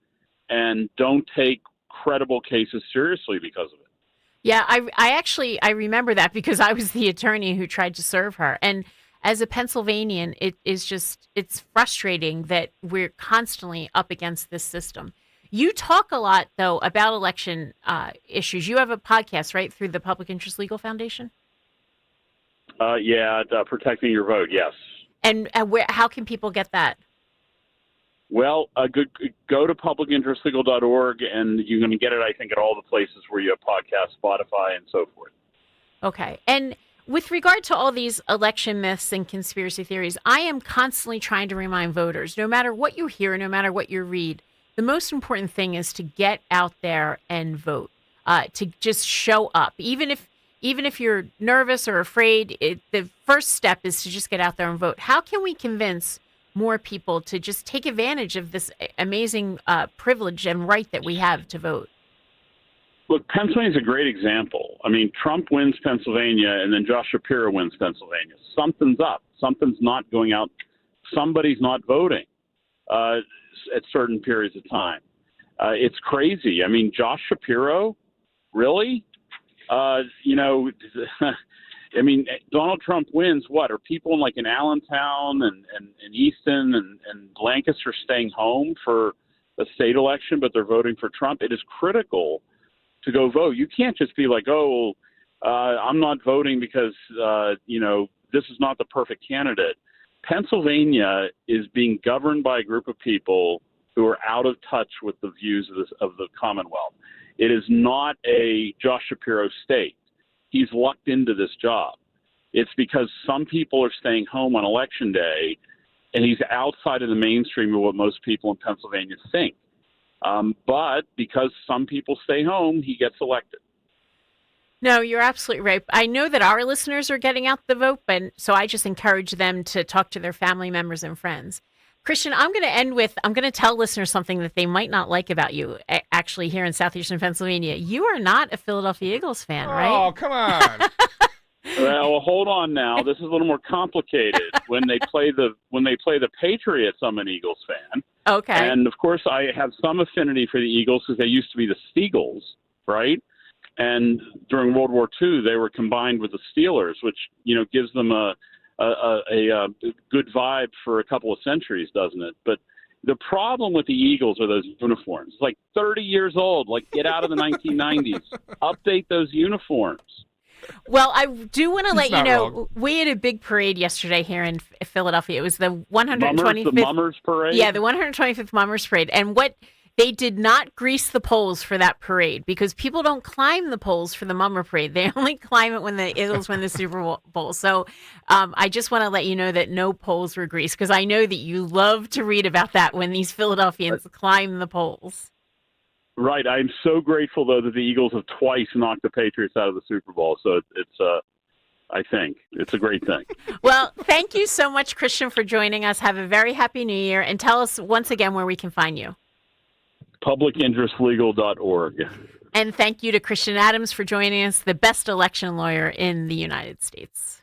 and don't take credible cases seriously because of it. Yeah, I remember that because I was the attorney who tried to serve her. And as a Pennsylvanian, it's frustrating that we're constantly up against this system. You talk a lot, though, about election issues. You have a podcast, right, through the Public Interest Legal Foundation? Protecting Your Vote, yes. And how can people get that? Well, go to publicinterestlegal.org, and you're going to get it, I think, at all the places where you have podcasts, Spotify, and so forth. Okay. And with regard to all these election myths and conspiracy theories, I am constantly trying to remind voters, no matter what you hear, no matter what you read, the most important thing is to get out there and vote, to just show up. Even if you're nervous or afraid, the first step is to just get out there and vote. How can we convince more people to just take advantage of this amazing privilege and right that we have to vote? Look, Pennsylvania's a great example. I mean, Trump wins Pennsylvania, and then Josh Shapiro wins Pennsylvania. Something's up. Something's not going out. Somebody's not voting at certain periods of time. It's crazy. I mean, Josh Shapiro, really? I mean, Donald Trump wins. What are people in Allentown and Easton and Lancaster staying home for a state election, but they're voting for Trump? It is critical to go vote. You can't just be like, I'm not voting because this is not the perfect candidate. Pennsylvania is being governed by a group of people who are out of touch with the views of the Commonwealth. It is not a Josh Shapiro state. He's lucked into this job. It's because some people are staying home on Election Day, and he's outside of the mainstream of what most people in Pennsylvania think. But because some people stay home, he gets elected. No, you're absolutely right. I know that our listeners are getting out the vote, but so I just encourage them to talk to their family members and friends. Christian, I'm going to tell listeners something that they might not like about you, actually, here in Southeastern Pennsylvania. You are not a Philadelphia Eagles fan, right? Oh, come on. Well, hold on now. This is a little more complicated. When they play the Patriots, I'm an Eagles fan. Okay. And of course, I have some affinity for the Eagles because they used to be the Steagles, right? And during World War II, they were combined with the Steelers, which gives them a good vibe for a couple of centuries, doesn't it? But the problem with the Eagles are those uniforms. It's like 30 years old. Like, get out of the 1990s. Update those uniforms. Well, I do want to let you know, wrong. we had a big parade yesterday here in Philadelphia. It was the 125th. The Mummers Parade? Yeah, the 125th Mummers Parade. And they did not grease the poles for that parade because people don't climb the poles for the Mummer Parade. They only climb it when the Eagles win the Super Bowl. So I just want to let you know that no poles were greased because I know that you love to read about that when these Philadelphians climb the poles. Right. I'm so grateful, though, that the Eagles have twice knocked the Patriots out of the Super Bowl. So I think it's a great thing. Well, thank you so much, Christian, for joining us. Have a very happy New Year. And tell us once again where we can find you. Publicinterestlegal.org. And thank you to Christian Adams for joining us, the best election lawyer in the United States.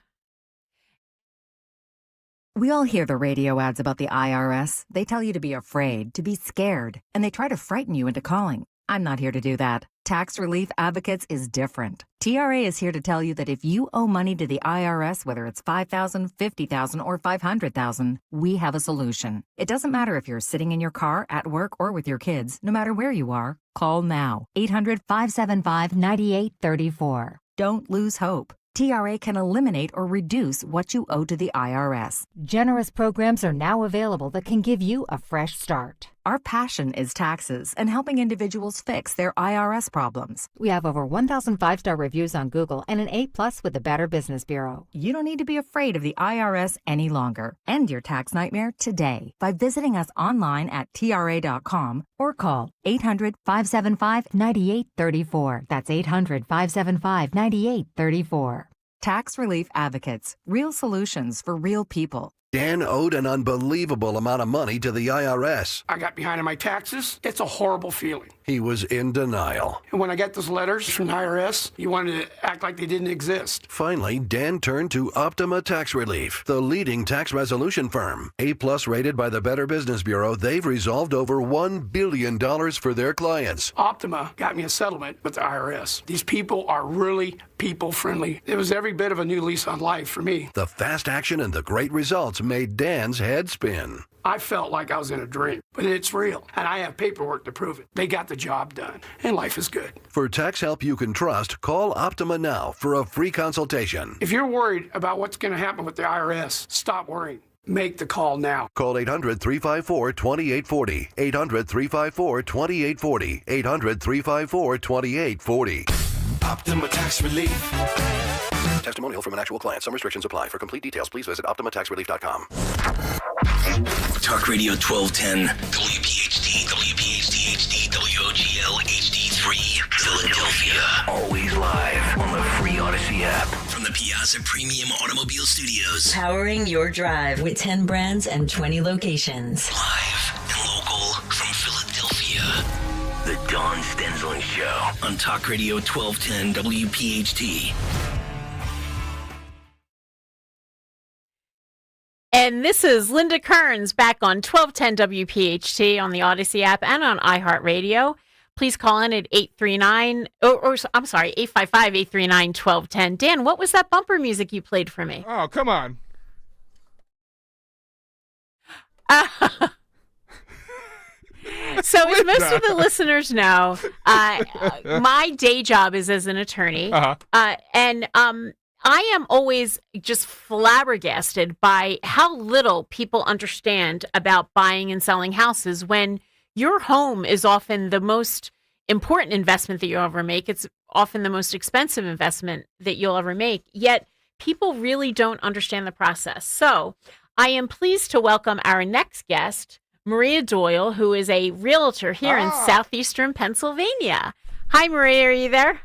We all hear the radio ads about the IRS. They tell you to be afraid, to be scared, and they try to frighten you into calling. I'm not here to do that. Tax Relief Advocates is different. TRA is here to tell you that if you owe money to the IRS, whether it's $5,000, $50,000, or $500,000, we have a solution. It doesn't matter if you're sitting in your car, at work, or with your kids. No matter where you are, call now. 800-575-9834. Don't lose hope. TRA can eliminate or reduce what you owe to the IRS. Generous programs are now available that can give you a fresh start. Our passion is taxes and helping individuals fix their IRS problems. We have over 1,000 5-star reviews on Google and an A+ with the Better Business Bureau. You don't need to be afraid of the IRS any longer. End your tax nightmare today by visiting us online at TRA.com or call 800-575-9834. That's 800-575-9834. Tax Relief Advocates. Real solutions for real people. Dan owed an unbelievable amount of money to the IRS. I got behind on my taxes. It's a horrible feeling. He was in denial. And when I got those letters from the IRS, you wanted to act like they didn't exist. Finally, Dan turned to Optima Tax Relief, the leading tax resolution firm. A+ rated by the Better Business Bureau, they've resolved over $1 billion for their clients. Optima got me a settlement with the IRS. These people are really people-friendly. It was every bit of a new lease on life for me. The fast action and the great results made Dan's head spin. I felt like I was in a dream, but it's real, and I have paperwork to prove it. They got the job done, and life is good. For tax help you can trust, call Optima now for a free consultation. If you're worried about what's going to happen with the IRS, stop worrying. Make the call now. Call 800-354-2840. 800-354-2840. 800-354-2840. Optima Tax Relief. Testimonial from an actual client. Some restrictions apply. For complete details, please visit OptimaTaxRelief.com. Talk Radio 1210, WPHT, WPHT HD, WOGL HD3, Philadelphia. Always live on the free Odyssey app. From the Piazza Premium Automobile Studios. Powering your drive with 10 brands and 20 locations. Live and local from Philadelphia. The Dawn Stensland Show on Talk Radio 1210 WPHT. And this is Linda Kearns back on 1210 WPHT on the Odyssey app and on iHeartRadio. Please call in at 855-839-1210. Dan, what was that bumper music you played for me? Oh, come on. So as most of the listeners know, my day job is as an attorney. And I am always just flabbergasted by how little people understand about buying and selling houses when your home is often the most important investment that you'll ever make. It's often the most expensive investment that you'll ever make, yet people really don't understand the process. So I am pleased to welcome our next guest, Maria Doyle, who is a realtor here in southeastern Pennsylvania. Hi, Maria, are you there?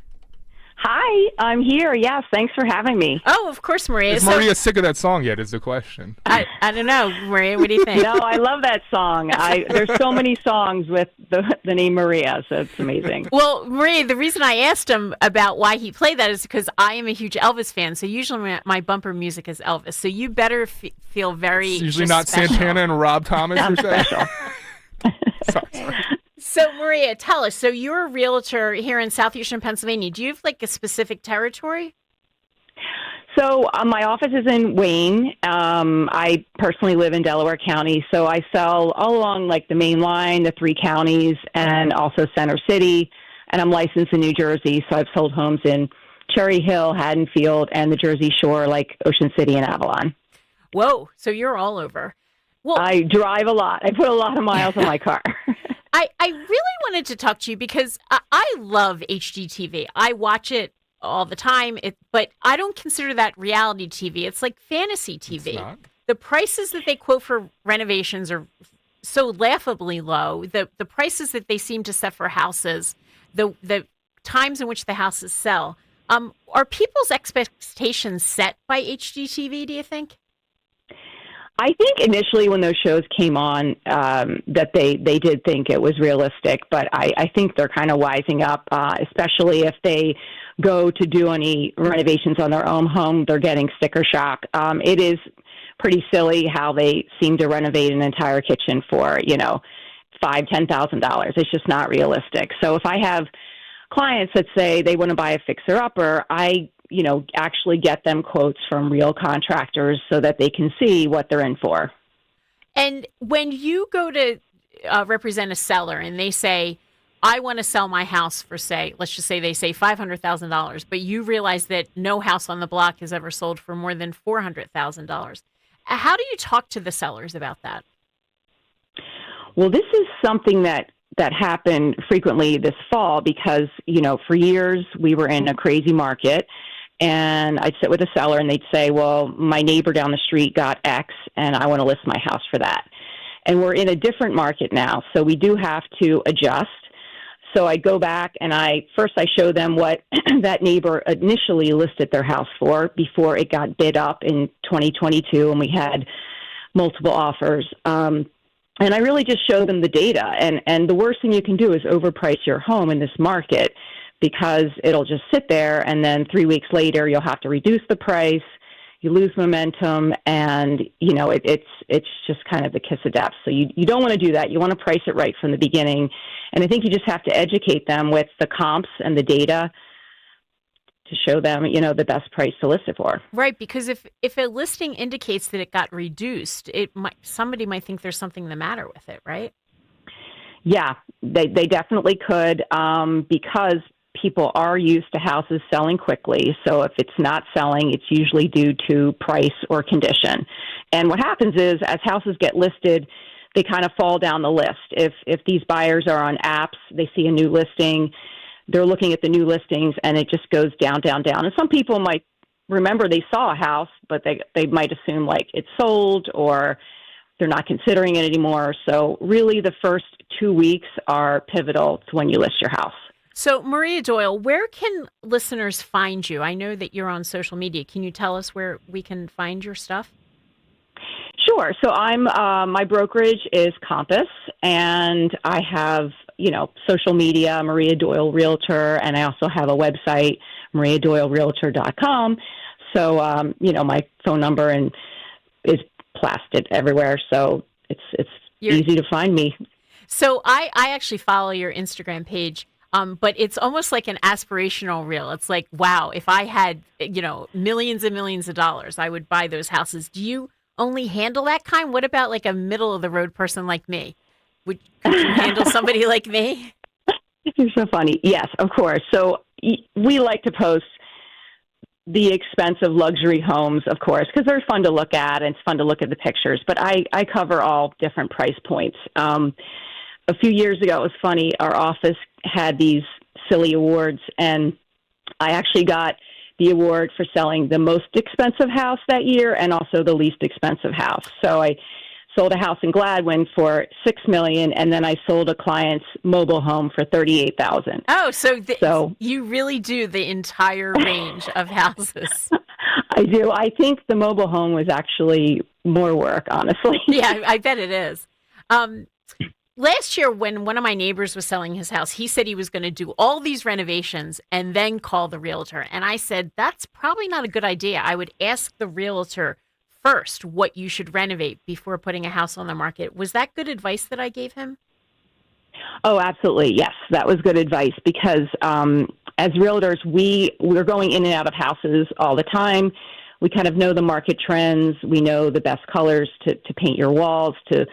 Hi, I'm here. Yes, thanks for having me. Oh, of course, Maria. Is Maria sick of that song yet is the question. I don't know, Maria. What do you think? No, I love that song. There's so many songs with the name Maria, so it's amazing. Well, Maria, the reason I asked him about why he played that is because I am a huge Elvis fan, so usually my bumper music is Elvis. So you better feel very It's usually not special. Santana and Rob Thomas, you're saying? Special. So, Maria, tell us. So, you're a realtor here in southeastern Pennsylvania. Do you have like a specific territory? So, my office is in Wayne. I personally live in Delaware County, so I sell all along like the main line, the 3 counties, and also Center City. And I'm licensed in New Jersey, so I've sold homes in Cherry Hill, Haddonfield, and the Jersey Shore, like Ocean City and Avalon. Whoa! So you're all over. Well, I drive a lot. I put a lot of miles on my car. I really wanted to talk to you because I love HGTV. I watch it all the time, but I don't consider that reality TV. It's like fantasy TV. It's not. The prices that they quote for renovations are so laughably low. The prices that they seem to set for houses, the times in which the houses sell. Are people's expectations set by HGTV, do you think? I think initially when those shows came on that they did think it was realistic, but I think they're kind of wising up, especially if they go to do any renovations on their own home, they're getting sticker shock. It is pretty silly how they seem to renovate an entire kitchen for, $5,000-$10,000. It's just not realistic. So if I have clients that say they want to buy a fixer-upper, I actually get them quotes from real contractors so that they can see what they're in for. And when you go to represent a seller and they say, I want to sell my house for, let's just say they say $500,000, but you realize that no house on the block has ever sold for more than $400,000. How do you talk to the sellers about that? Well, this is something that happened frequently this fall because, for years we were in a crazy market. And I'd sit with a seller and they'd say, well, my neighbor down the street got X and I want to list my house for that. And we're in a different market now, so we do have to adjust. So I go back and I show them what that neighbor initially listed their house for before it got bid up in 2022 and we had multiple offers. And I really just show them the data. And the worst thing you can do is overprice your home in this market, because it'll just sit there and then 3 weeks later you'll have to reduce the price, you lose momentum, and it's just kind of the kiss of death. So you don't want to do that. You want to price it right from the beginning. And I think you just have to educate them with the comps and the data to show them, the best price to list it for. Right, because if a listing indicates that it got reduced, somebody might think there's something the matter with it, right? Yeah, they definitely could, because people are used to houses selling quickly. So if it's not selling, it's usually due to price or condition. And what happens is, as houses get listed, they kind of fall down the list. If these buyers are on apps, they see a new listing, they're looking at the new listings, and it just goes down, down, down. And some people might remember they saw a house, but they might assume like it's sold or they're not considering it anymore. So really the first 2 weeks are pivotal to when you list your house. So, Maria Doyle, where can listeners find you? I know that you're on social media. Can you tell us where we can find your stuff? Sure. So my brokerage is Compass, and I have, social media, Maria Doyle Realtor, and I also have a website, mariadoylerealtor.com. So, my phone number is plastered everywhere, so it's easy to find me. So I actually follow your Instagram page. But it's almost like an aspirational reel. It's like, wow, if I had, millions and millions of dollars, I would buy those houses. Do you only handle that kind? What about like a middle of the road person like me? Could you handle somebody like me? You're so funny. Yes, of course. So we like to post the expensive luxury homes, of course, because they're fun to look at and it's fun to look at the pictures. But I cover all different price points. a few years ago, it was funny, our office had these silly awards, and I actually got the award for selling the most expensive house that year and also the least expensive house. So I sold a house in Gladwin for $6 million, and then I sold a client's mobile home for $38,000. Oh, so you really do the entire range of houses. I do. I think the mobile home was actually more work, honestly. Yeah, I bet it is. Last year, when one of my neighbors was selling his house, he said he was going to do all these renovations and then call the realtor. And I said, that's probably not a good idea. I would ask the realtor first what you should renovate before putting a house on the market. Was that good advice that I gave him? Oh, absolutely. Yes, that was good advice because as realtors, we're going in and out of houses all the time. We kind of know the market trends. We know the best colors to paint your walls, to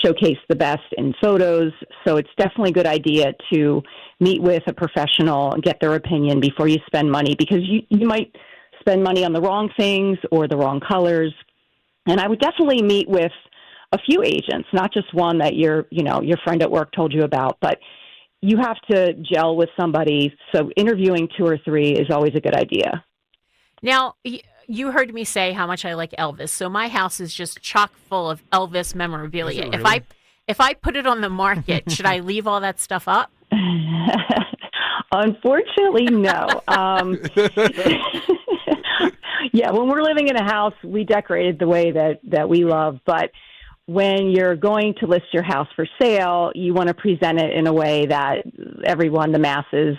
showcase the best in photos. So it's definitely a good idea to meet with a professional and get their opinion before you spend money, because you might spend money on the wrong things or the wrong colors. And I would definitely meet with a few agents, not just one that your friend at work told you about, but you have to gel with somebody. So interviewing 2 or 3 is always a good idea. Now, you heard me say how much I like Elvis. So my house is just chock full of Elvis memorabilia. Really? If I put it on the market, should I leave all that stuff up? Unfortunately, no. Yeah, when we're living in a house, we decorate it the way that we love. But when you're going to list your house for sale, you want to present it in a way that everyone, the masses,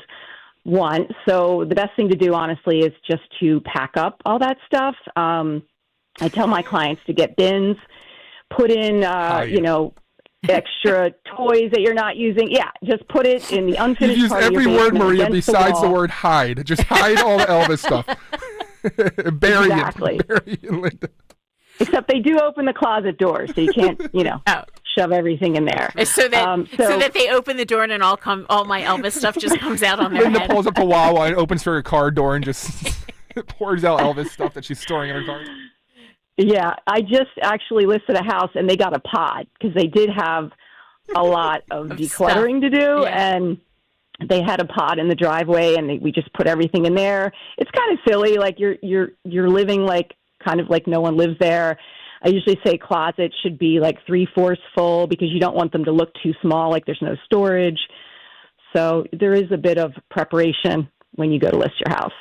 want. So the best thing to do, honestly, is just to pack up all that stuff. I tell my clients to get bins, put in, extra toys that you're not using. Yeah, just put it in the unfinished You use part of your every word, basement Maria, against besides the wall. word hide. Just hide all the Elvis stuff. Bury Exactly. it. Bury it, Linda. Except they do open the closet door, so you can't, shove everything in there. So that they open the door and all my Elvis stuff just comes out on their Linda head. pulls up to Wawa and opens her car door and just pours out Elvis stuff that she's storing in her car. Yeah, I just actually listed a house, and they got a pod because they did have a lot of decluttering to do, and they had a pod in the driveway, and we just put everything in there. It's kind of silly, like you're living like kind of like no one lives there. I usually say closets should be like 3/4 full because you don't want them to look too small, like there's no storage. So there is a bit of preparation when you go to list your house.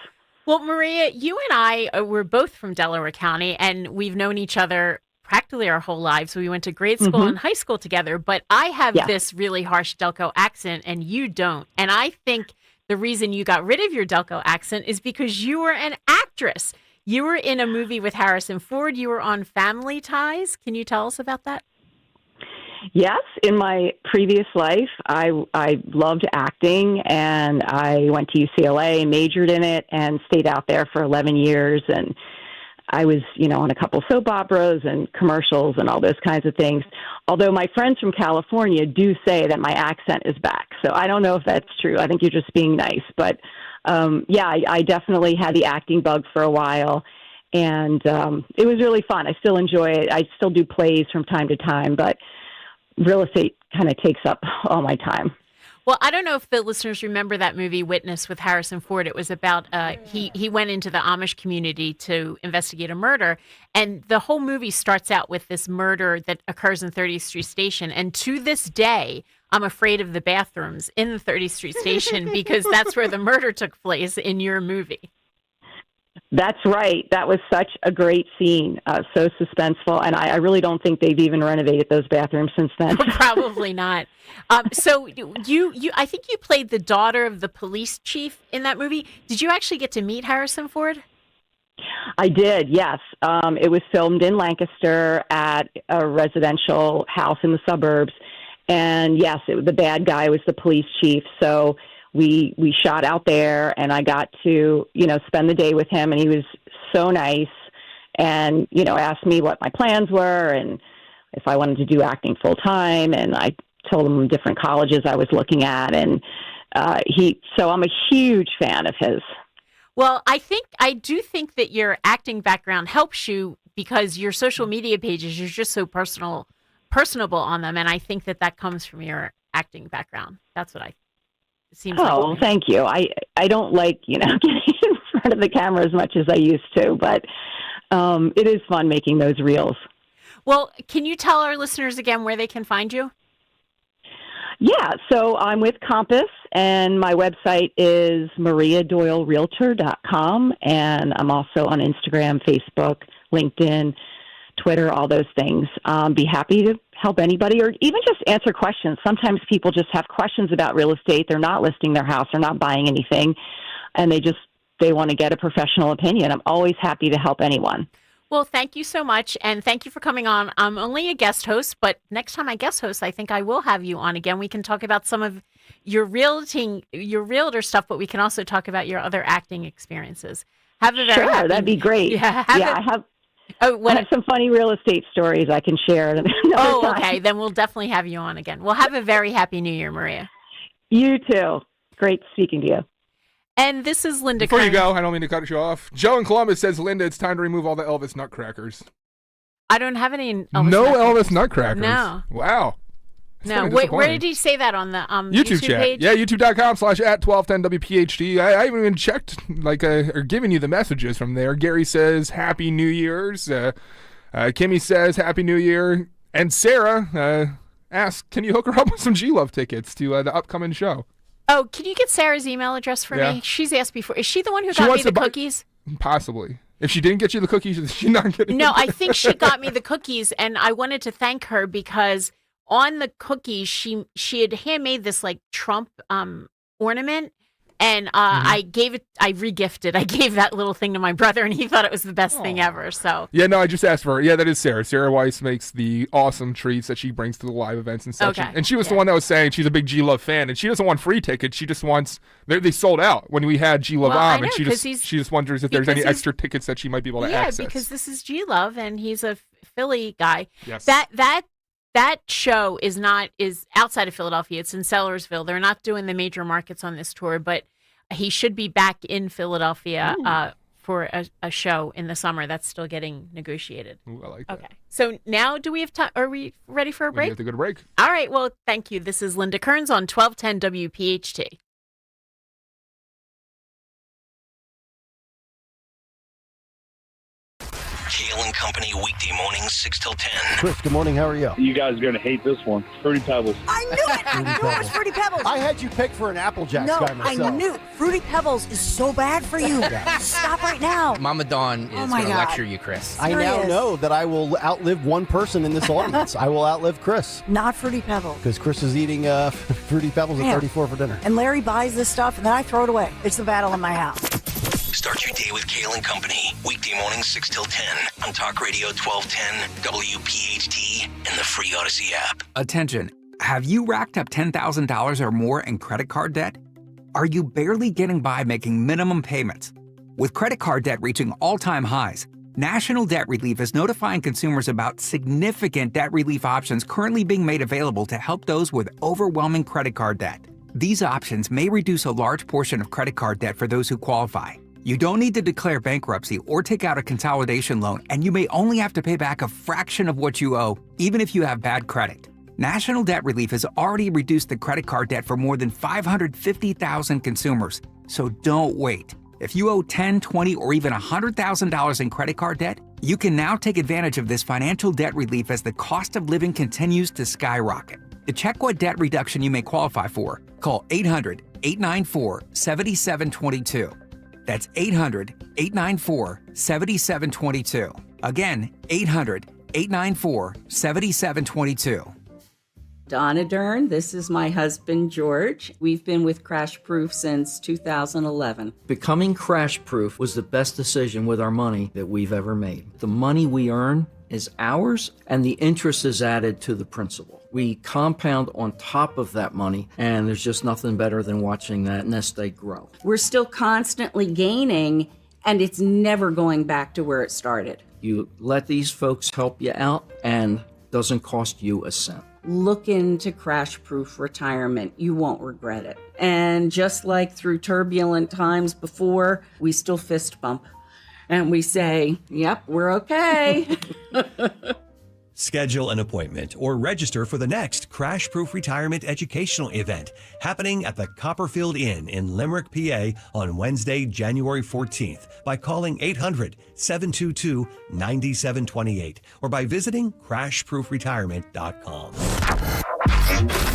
Well, Maria, you and I were both from Delaware County, and we've known each other practically our whole lives. We went to grade school and high school together, but I have this really harsh Delco accent, and you don't. And I think the reason you got rid of your Delco accent is because you were an actress. You were in a movie with Harrison Ford. You were on Family Ties. Can you tell us about that? Yes, in my previous life, I loved acting, and I went to UCLA, majored in it, and stayed out there for 11 years. And I was, on a couple soap operas and commercials and all those kinds of things. Although my friends from California do say that my accent is back. So I don't know if that's true. I think you're just being nice. But, I definitely had the acting bug for a while. And it was really fun. I still enjoy it. I still do plays from time to time, but real estate kind of takes up all my time. Well, I don't know if the listeners remember that movie Witness with Harrison Ford. It was about he went into the Amish community to investigate a murder, and the whole movie starts out with this murder that occurs in 30th Street Station. And to this day, I'm afraid of the bathrooms in the 30th Street Station because that's where the murder took place in your movie. That's right. That was such a great scene, so suspenseful, and I really don't think they've even renovated those bathrooms since then. Probably not. So you, I think you played the daughter of the police chief in that movie. Did you actually get to meet Harrison Ford? I did, yes. It was filmed in Lancaster at a residential house in the suburbs, and yes, the bad guy was the police chief, so we shot out there, and I got to, spend the day with him, and he was so nice and, asked me what my plans were and if I wanted to do acting full time. And I told him different colleges I was looking at. And so I'm a huge fan of his. Well, I do think that your acting background helps you because your social media pages are just so personal personable on them, and I think that comes from your acting background. That's what it seems like. Oh, thank you. I don't like, getting in front of the camera as much as I used to, but it is fun making those reels. Well, can you tell our listeners again where they can find you? Yeah, so I'm with Compass, and my website is mariadoylerealtor.com, and I'm also on Instagram, Facebook, LinkedIn, Twitter, all those things. Be happy to help anybody or even just answer questions. Sometimes people just have questions about real estate. They're not listing their house. They're not buying anything, and they want to get a professional opinion. I'm always happy to help anyone. Well, thank you so much, and thank you for coming on. I'm only a guest host, but next time I guest host, I think I will have you on again. We can talk about some of your realtor stuff, but we can also talk about your other acting experiences. Have a very happy, that'd be great. Yeah, I have. I have some funny real estate stories I can share. Okay. Then we'll definitely have you on again. We'll have a very happy New Year, Maria. You too. Great speaking to you. And this is Linda Before Kern. you go, I don't mean to cut you off. Joe in Columbus says, Linda, it's time to remove all the Elvis nutcrackers. I don't have any Elvis Elvis nutcrackers? No. Wow. No. Wait, where did he say that on the YouTube chat page? Yeah, youtube.com/@1210WPHT. I haven't even checked, or given you the messages from there. Gary says, Happy New Year's. Kimmy says, Happy New Year. And Sarah asks, can you hook her up with some G-Love tickets to the upcoming show? Oh, can you get Sarah's email address for me? She's asked before. Is she the one who got me the cookies? Possibly. If she didn't get you the cookies, is she not getting No, I think she got me the cookies, and I wanted to thank her because on the cookies, she had handmade this Trump ornament, and I regifted. I gave that little thing to my brother, and he thought it was the best thing ever. So yeah, no, I just asked for her. Yeah, that is Sarah. Sarah Weiss makes the awesome treats that she brings to the live events and such. Okay. And she was the one that was saying she's a big G-Love fan, and she doesn't want free tickets. She just wants they sold out when we had G-Love on, and she just wonders if there's any extra tickets that she might be able to access. Yeah, because this is G-Love, and he's a Philly guy. Yes. That show is outside of Philadelphia. It's in Sellersville. They're not doing the major markets on this tour, but he should be back in Philadelphia for a show in the summer. That's still getting negotiated. Ooh, I like that. Okay. So now do we have time? Are we ready for a break? We have to go to break. All right. Well, thank you. This is Linda Kearns on 1210 WPHT. Kale and Company, weekday mornings, 6 till 10. Chris, good morning. How are you? You guys are going to hate this one. Fruity Pebbles. I knew it. I knew it was Fruity Pebbles. I had you pick for an Apple Jacks guy myself. I knew Fruity Pebbles is so bad for you. Stop right now. Mama Dawn is going to lecture you, Chris. I now know that I will outlive one person in this audience. I will outlive Chris. Not Fruity Pebbles. Because Chris is eating Fruity Pebbles at 34 for dinner. And Larry buys this stuff, and then I throw it away. It's the battle in my house. Start your day with Kale and Company. Weekday mornings 6 till 10 on Talk Radio 1210, WPHT, and the free Odyssey app. Attention. Have you racked up $10,000 or more in credit card debt? Are you barely getting by making minimum payments? With credit card debt reaching all-time highs, National Debt Relief is notifying consumers about significant debt relief options currently being made available to help those with overwhelming credit card debt. These options may reduce a large portion of credit card debt for those who qualify. You don't need to declare bankruptcy or take out a consolidation loan, and you may only have to pay back a fraction of what you owe, even if you have bad credit. National Debt Relief has already reduced the credit card debt for more than 550,000 consumers, so don't wait. If you owe $10,000, $20,000, or even $100,000 in credit card debt, you can now take advantage of this financial debt relief as the cost of living continues to skyrocket. To check what debt reduction you may qualify for, call 800-894-7722. That's 800-894-7722. Again, 800-894-7722. Donna Dern, this is my husband, George. We've been with Crash Proof since 2011. Becoming Crash Proof was the best decision with our money that we've ever made. The money we earn is ours, and the interest is added to the principal. We compound on top of that money, and there's just nothing better than watching that nest egg grow. We're still constantly gaining, and it's never going back to where it started. You let these folks help you out, and doesn't cost you a cent. Look into Crash Proof Retirement. You won't regret it. And just like through turbulent times before, we still fist bump. And we say, yep, we're okay. Schedule an appointment or register for the next Crash Proof Retirement Educational Event happening at the Copperfield Inn in Limerick, PA on Wednesday, January 14th by calling 800-722-9728 or by visiting crashproofretirement.com.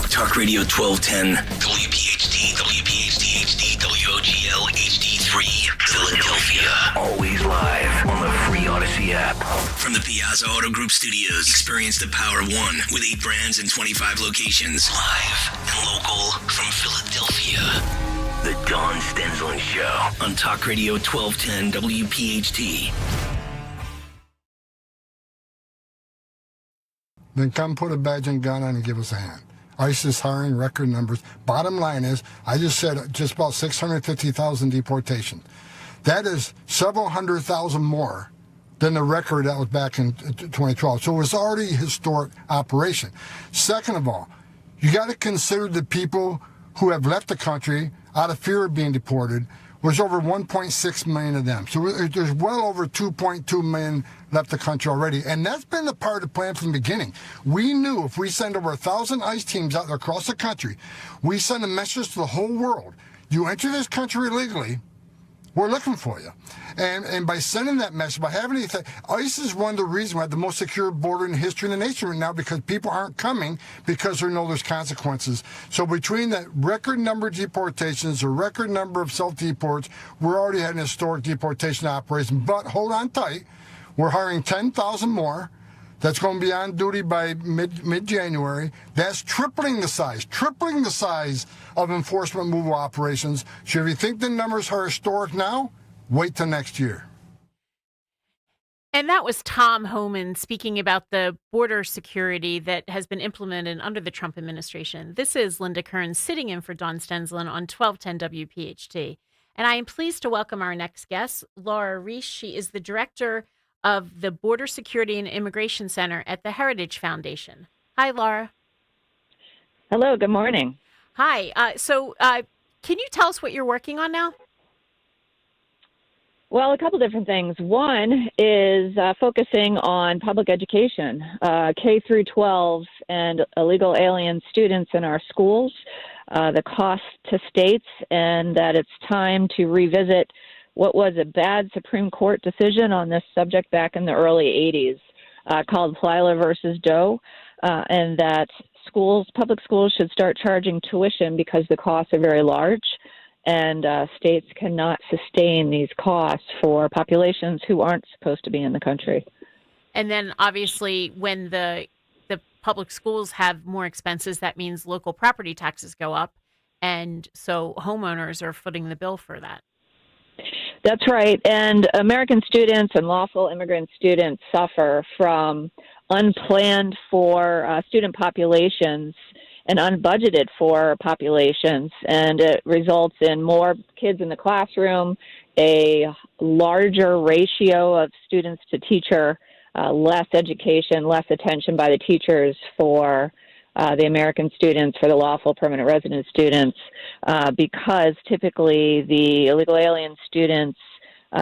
Talk Radio 1210, WPHT, WPHT HD, WOGL HD3, Philadelphia. Always live on the free Odyssey app. From the Piazza Auto Group Studios, experience the power of one with 8 brands and 25 locations. Live and local from Philadelphia. The Dawn Stensland Show on Talk Radio 1210 WPHT. Then come put a badge and gun on and give us a hand. ICE is hiring record numbers. Bottom line is, I just said just about 650,000 deportations. That is several 100,000 more than the record that was back in 2012. So it was already a historic operation. Second of all, you got to consider the people who have left the country out of fear of being deported. Was over 1.6 million of them. So there's well over 2.2 million left the country already. And that's been a part of the plan from the beginning. We knew if we send over 1,000 ICE teams out there across the country, we send a message to the whole world. You enter this country illegally, we're looking for you. And by sending that message, by having anything, ICE is one of the reasons we have the most secure border in the history of the nation right now, because people aren't coming because they know there's consequences. So between that record number of deportations, the record number of self-deports, we're already had an historic deportation operation. But hold on tight. We're hiring 10,000 more. That's going to be on duty by mid-January. That's tripling the size of enforcement removal operations. So if you think the numbers are historic now, wait till next year. And that was Tom Homan speaking about the border security that has been implemented under the Trump administration. This is Linda Kern sitting in for Dawn Stensland on 1210 WPHT. And I am pleased to welcome our next guest, Laura Reese. She is the director of the Border Security and Immigration Center at the Heritage Foundation. Hi, Laura. Hello, good morning. Hi. So can you tell us what you're working on now? Well, a couple different things. One is focusing on public education, K through 12 and illegal alien students in our schools, the cost to states, and that it's time to revisit what was a bad Supreme Court decision on this subject back in the early 80s called Plyler versus Doe, and that public schools should start charging tuition because the costs are very large, and states cannot sustain these costs for populations who aren't supposed to be in the country. And then obviously when the public schools have more expenses, that means local property taxes go up, and so homeowners are footing the bill for that. That's right. And American students and lawful immigrant students suffer from unplanned for student populations and unbudgeted for populations. And it results in more kids in the classroom, a larger ratio of students to teacher, less education, less attention by the teachers for the American students, for the lawful permanent resident students, because typically the illegal alien students,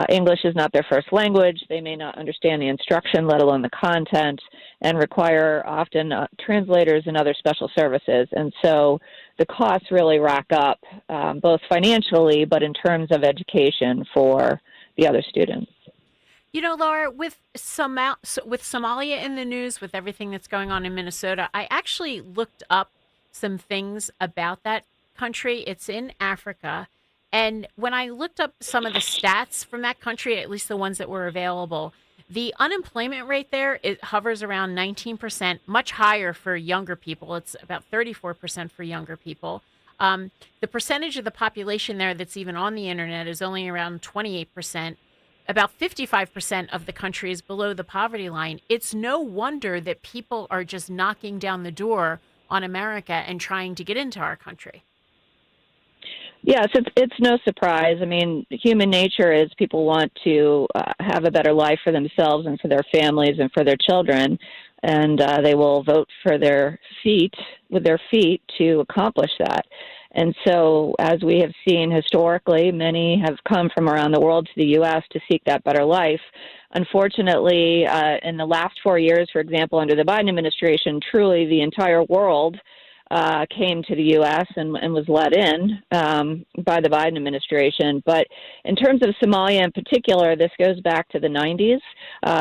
English is not their first language. They may not understand the instruction, let alone the content, and require often translators and other special services. And so the costs really rack up, both financially, but in terms of education for the other students. You know, Laura, with Somalia in the news, with everything that's going on in Minnesota, I actually looked up some things about that country. It's in Africa. And when I looked up some of the stats from that country, at least the ones that were available, the unemployment rate there, it hovers around 19%, much higher for younger people. It's about 34% for younger people. The percentage of the population there that's even on the internet is only around 28%. About 55% of the country is below the poverty line. It's no wonder that people are just knocking down the door on America and trying to get into our country. Yes, it's no surprise. I mean, human nature is people want to have a better life for themselves and for their families and for their children, and they will vote for with their feet to accomplish that. And so, as we have seen historically, many have come from around the world to the U.S. to seek that better life. Unfortunately, in the last 4 years, for example, under the Biden administration, truly the entire world came to the U.S. and was let in by the Biden administration. But in terms of Somalia in particular, this goes back to the 90s.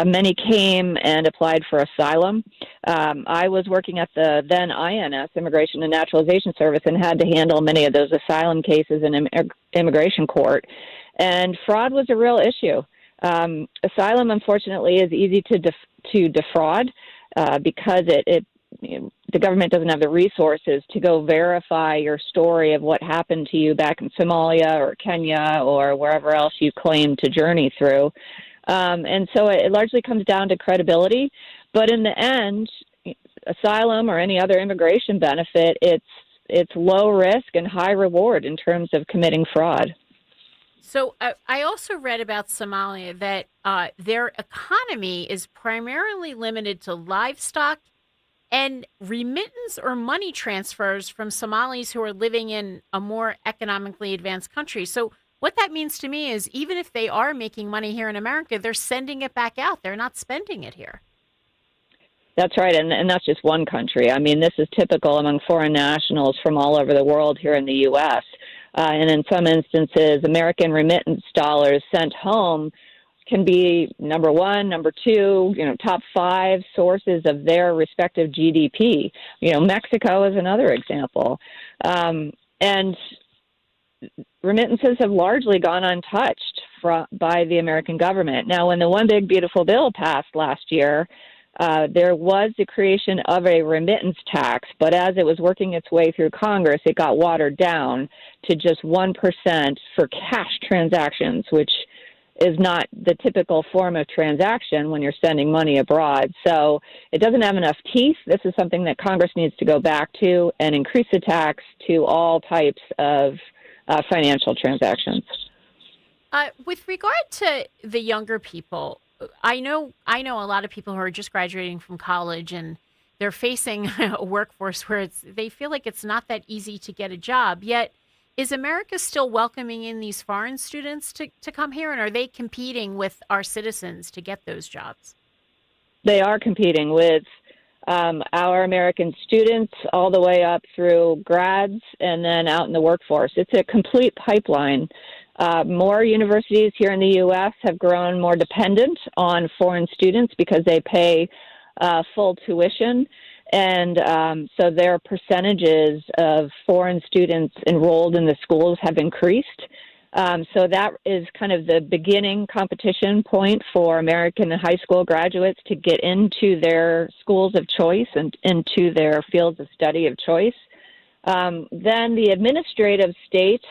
Many came and applied for asylum. I was working at the then INS, Immigration and Naturalization Service, and had to handle many of those asylum cases in immigration court. And fraud was a real issue. Asylum, unfortunately, is easy to defraud because the government doesn't have the resources to go verify your story of what happened to you back in Somalia or Kenya or wherever else you claim to journey through. And so it largely comes down to credibility. But in the end, asylum or any other immigration benefit, it's low risk and high reward in terms of committing fraud. So I also read about Somalia that their economy is primarily limited to livestock and remittance or money transfers from Somalis who are living in a more economically advanced country. So what that means to me is even if they are making money here in America, they're sending it back out. They're not spending it here. That's right, and that's just one country. I mean, this is typical among foreign nationals from all over the world here in the U.S., and in some instances, American remittance dollars sent home can be number one, number two, top five sources of their respective GDP. Mexico is another example. And remittances have largely gone untouched by the American government. Now, when the One Big Beautiful Bill passed last year, there was the creation of a remittance tax, but as it was working its way through Congress, it got watered down to just 1% for cash transactions, which is not the typical form of transaction when you're sending money abroad. So it doesn't have enough teeth. This is something that Congress needs to go back to and increase the tax to all types of financial transactions. With regard to the younger people, I know a lot of people who are just graduating from college and they're facing a workforce where they feel like it's not that easy to get a job. Yet, is America still welcoming in these foreign students to come here, and are they competing with our citizens to get those jobs? They are competing with our American students all the way up through grads and then out in the workforce. It's a complete pipeline. More universities here in the U.S. have grown more dependent on foreign students because they pay full tuition. And so their percentages of foreign students enrolled in the schools have increased. So that is kind of the beginning competition point for American high school graduates to get into their schools of choice and into their fields of study of choice. Then the administrative state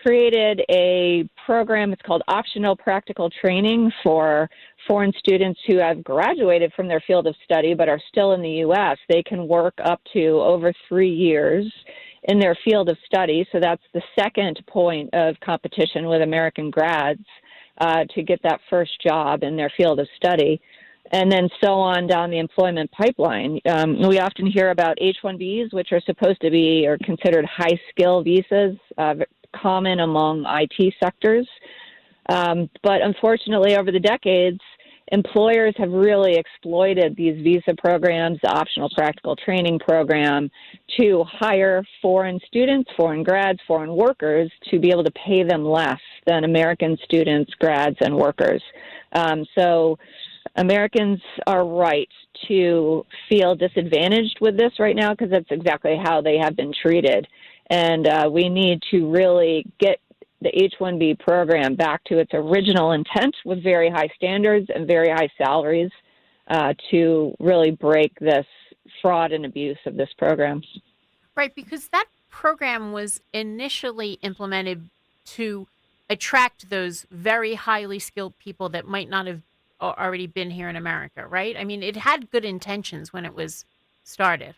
created a program. It's called Optional Practical Training for foreign students who have graduated from their field of study but are still in the U.S. They can work up to over 3 years in their field of study. So that's the second point of competition with American grads to get that first job in their field of study. And then so on down the employment pipeline. We often hear about H-1Bs, which are supposed to be or considered high-skill visas, common among IT sectors. But unfortunately, over the decades, employers have really exploited these visa programs, the optional practical training program, to hire foreign students, foreign grads, foreign workers to be able to pay them less than American students, grads, and workers. So Americans are right to feel disadvantaged with this right now because that's exactly how they have been treated. And we need to really get the H-1B program back to its original intent with very high standards and very high salaries to really break this fraud and abuse of this program. Right, because that program was initially implemented to attract those very highly skilled people that might not have already been here in America, right? I mean, it had good intentions when it was started.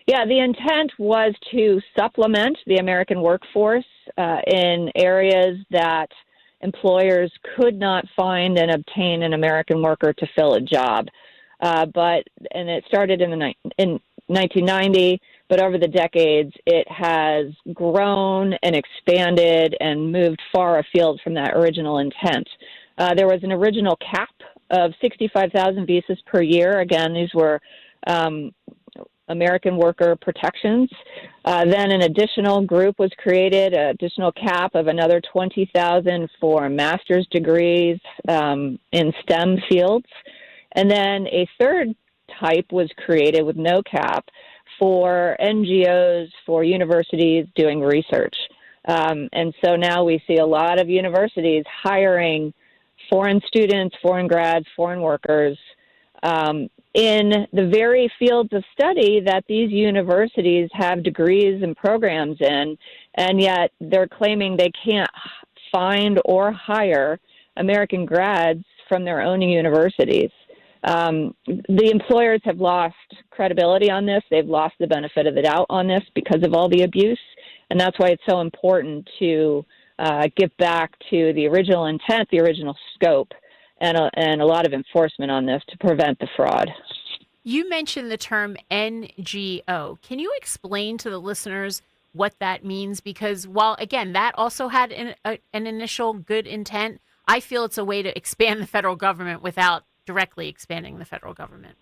Yeah, the intent was to supplement the American workforce in areas that employers could not find and obtain an American worker to fill a job. And it started in 1990, but over the decades, it has grown and expanded and moved far afield from that original intent. There was an original cap of 65,000 visas per year. Again, these were American worker protections. Then an additional group was created, an additional cap of another 20,000 for master's degrees in STEM fields. And then a third type was created with no cap for NGOs, for universities doing research. And so now we see a lot of universities hiring foreign students, foreign grads, foreign workers in the very fields of study that these universities have degrees and programs in, and yet they're claiming they can't find or hire American grads from their own universities. The employers have lost credibility on this. They've lost the benefit of the doubt on this because of all the abuse, and that's why it's so important to get back to the original intent, the original scope, and a lot of enforcement on this to prevent the fraud. You mentioned the term NGO. Can you explain to the listeners what that means? Because while, again, that also had an initial good intent, I feel it's a way to expand the federal government without directly expanding the federal government.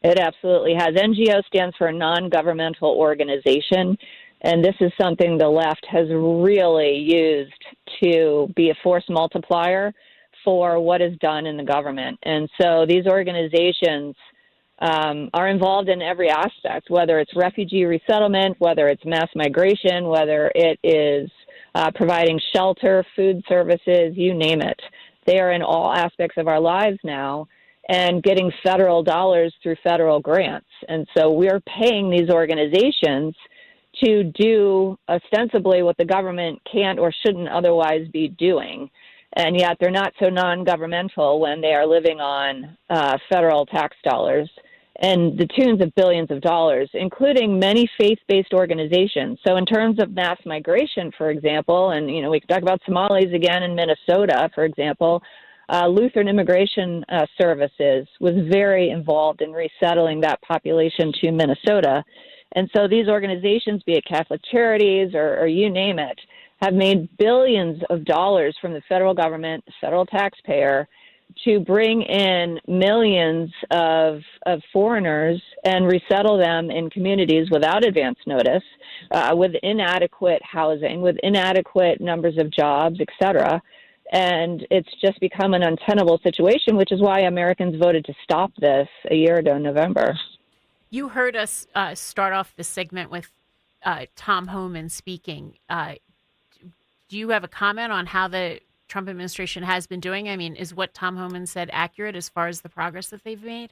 It absolutely has. NGO stands for a non-governmental organization. And this is something the left has really used to be a force multiplier for what is done in the government. And so these organizations are involved in every aspect, whether it's refugee resettlement, whether it's mass migration, whether it is providing shelter, food services, you name it. They are in all aspects of our lives now and getting federal dollars through federal grants. And so we're paying these organizations to do ostensibly what the government can't or shouldn't otherwise be doing. And yet they're not so non-governmental when they are living on federal tax dollars and the tunes of billions of dollars, including many faith-based organizations. So in terms of mass migration, for example, and, we could talk about Somalis again in Minnesota, for example, Lutheran Immigration Services was very involved in resettling that population to Minnesota. And so these organizations, be it Catholic Charities or you name it, have made billions of dollars from the federal government, federal taxpayer, to bring in millions of foreigners and resettle them in communities without advance notice, with inadequate housing, with inadequate numbers of jobs, et cetera. And it's just become an untenable situation, which is why Americans voted to stop this a year ago in November. You heard us start off the segment with Tom Homan speaking. Do you have a comment on how the Trump administration has been doing? I mean, is what Tom Homan said accurate as far as the progress that they've made?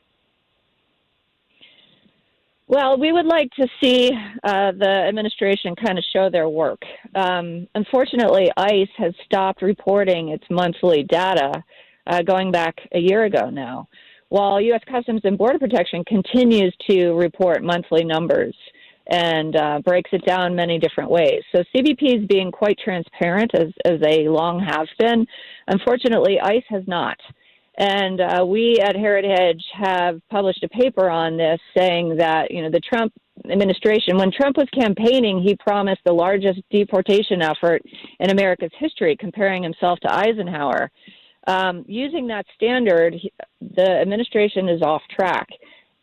Well, we would like to see the administration kind of show their work. Unfortunately, ICE has stopped reporting its monthly data going back a year ago now, while U.S. Customs and Border Protection continues to report monthly numbers and breaks it down many different ways. So CBP is being quite transparent, as they long have been. Unfortunately, ICE has not. And we at Heritage have published a paper on this saying that, the Trump administration, when Trump was campaigning, he promised the largest deportation effort in America's history, comparing himself to Eisenhower. Using that standard, the administration is off track.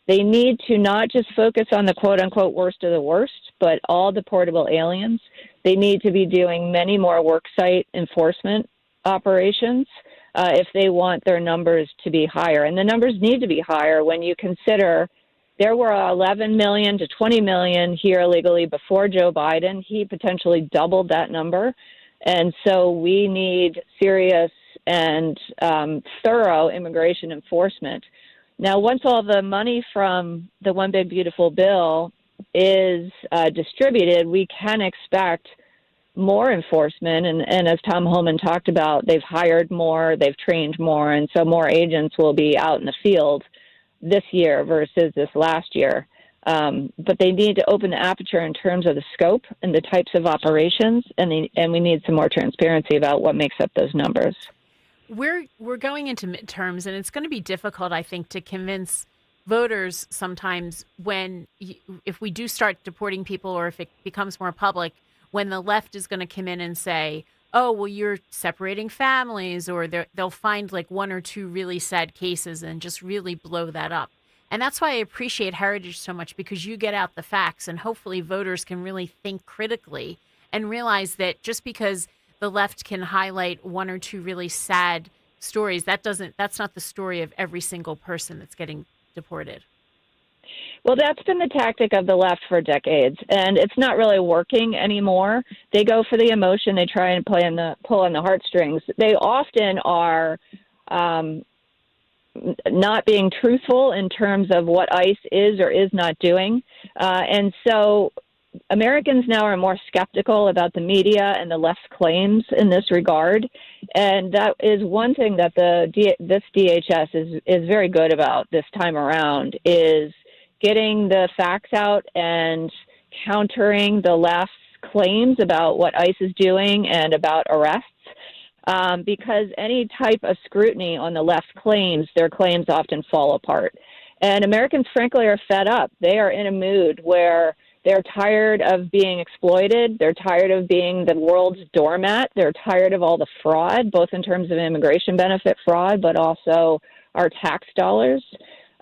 They need to not just focus on the quote-unquote worst of the worst, but all deportable aliens. They need to be doing many more worksite enforcement operations if they want their numbers to be higher. And the numbers need to be higher when you consider there were 11 million to 20 million here illegally before Joe Biden. He potentially doubled that number. And so we need serious and thorough immigration enforcement. Now, once all the money from the One Big Beautiful Bill is distributed, we can expect more enforcement. And as Tom Homan talked about, they've hired more, they've trained more, and so more agents will be out in the field this year versus this last year. But they need to open the aperture in terms of the scope and the types of operations, and we need some more transparency about what makes up those numbers. We're going into midterms, and it's going to be difficult, I think, to convince voters sometimes if we do start deporting people, or if it becomes more public, when the left is going to come in and say, oh, well, you're separating families, or they'll find like one or two really sad cases and just really blow that up. And that's why I appreciate Heritage so much, because you get out the facts, and hopefully voters can really think critically and realize that just because the left can highlight one or two really sad stories, that's not the story of every single person that's getting deported. Well, that's been the tactic of the left for decades, and it's not really working anymore. They go for the emotion. They try and pull on the heartstrings. They often are not being truthful in terms of what ICE is or is not doing. And so Americans now are more skeptical about the media and the left's claims in this regard. And that is one thing that this DHS is very good about this time around, is getting the facts out and countering the left's claims about what ICE is doing and about arrests. Because any type of scrutiny on the left's claims, their claims often fall apart. And Americans, frankly, are fed up. They are in a mood where they're tired of being exploited. They're tired of being the world's doormat. They're tired of all the fraud, both in terms of immigration benefit fraud, but also our tax dollars.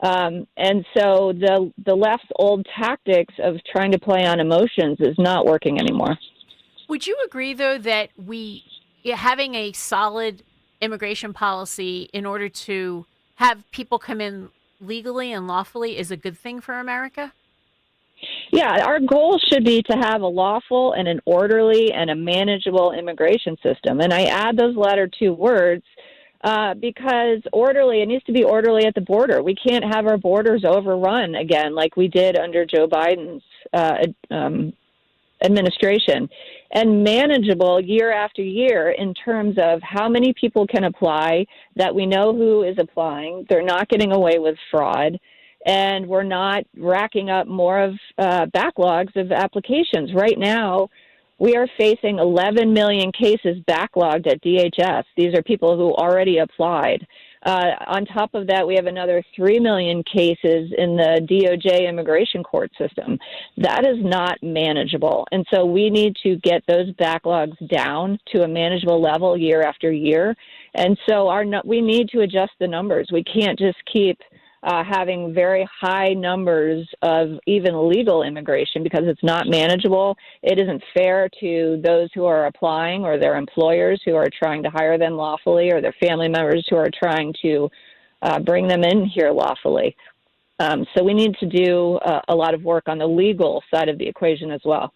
And so the left's old tactics of trying to play on emotions is not working anymore. Would you agree, though, that having a solid immigration policy in order to have people come in legally and lawfully is a good thing for America? Yeah, our goal should be to have a lawful and an orderly and a manageable immigration system. And I add those latter two words because it needs to be orderly at the border. We can't have our borders overrun again like we did under Joe Biden's administration, and manageable year after year in terms of how many people can apply, that we know who is applying, they're not getting away with fraud, and we're not racking up more of backlogs of applications. Right now, we are facing 11 million cases backlogged at DHS. These are people who already applied. On top of that, we have another 3 million cases in the DOJ immigration court system. That is not manageable. And so we need to get those backlogs down to a manageable level year after year. And so we need to adjust the numbers. We can't just keep having very high numbers of even legal immigration because it's not manageable. It isn't fair to those who are applying, or their employers who are trying to hire them lawfully, or their family members who are trying to bring them in here lawfully. So we need to do a lot of work on the legal side of the equation as well.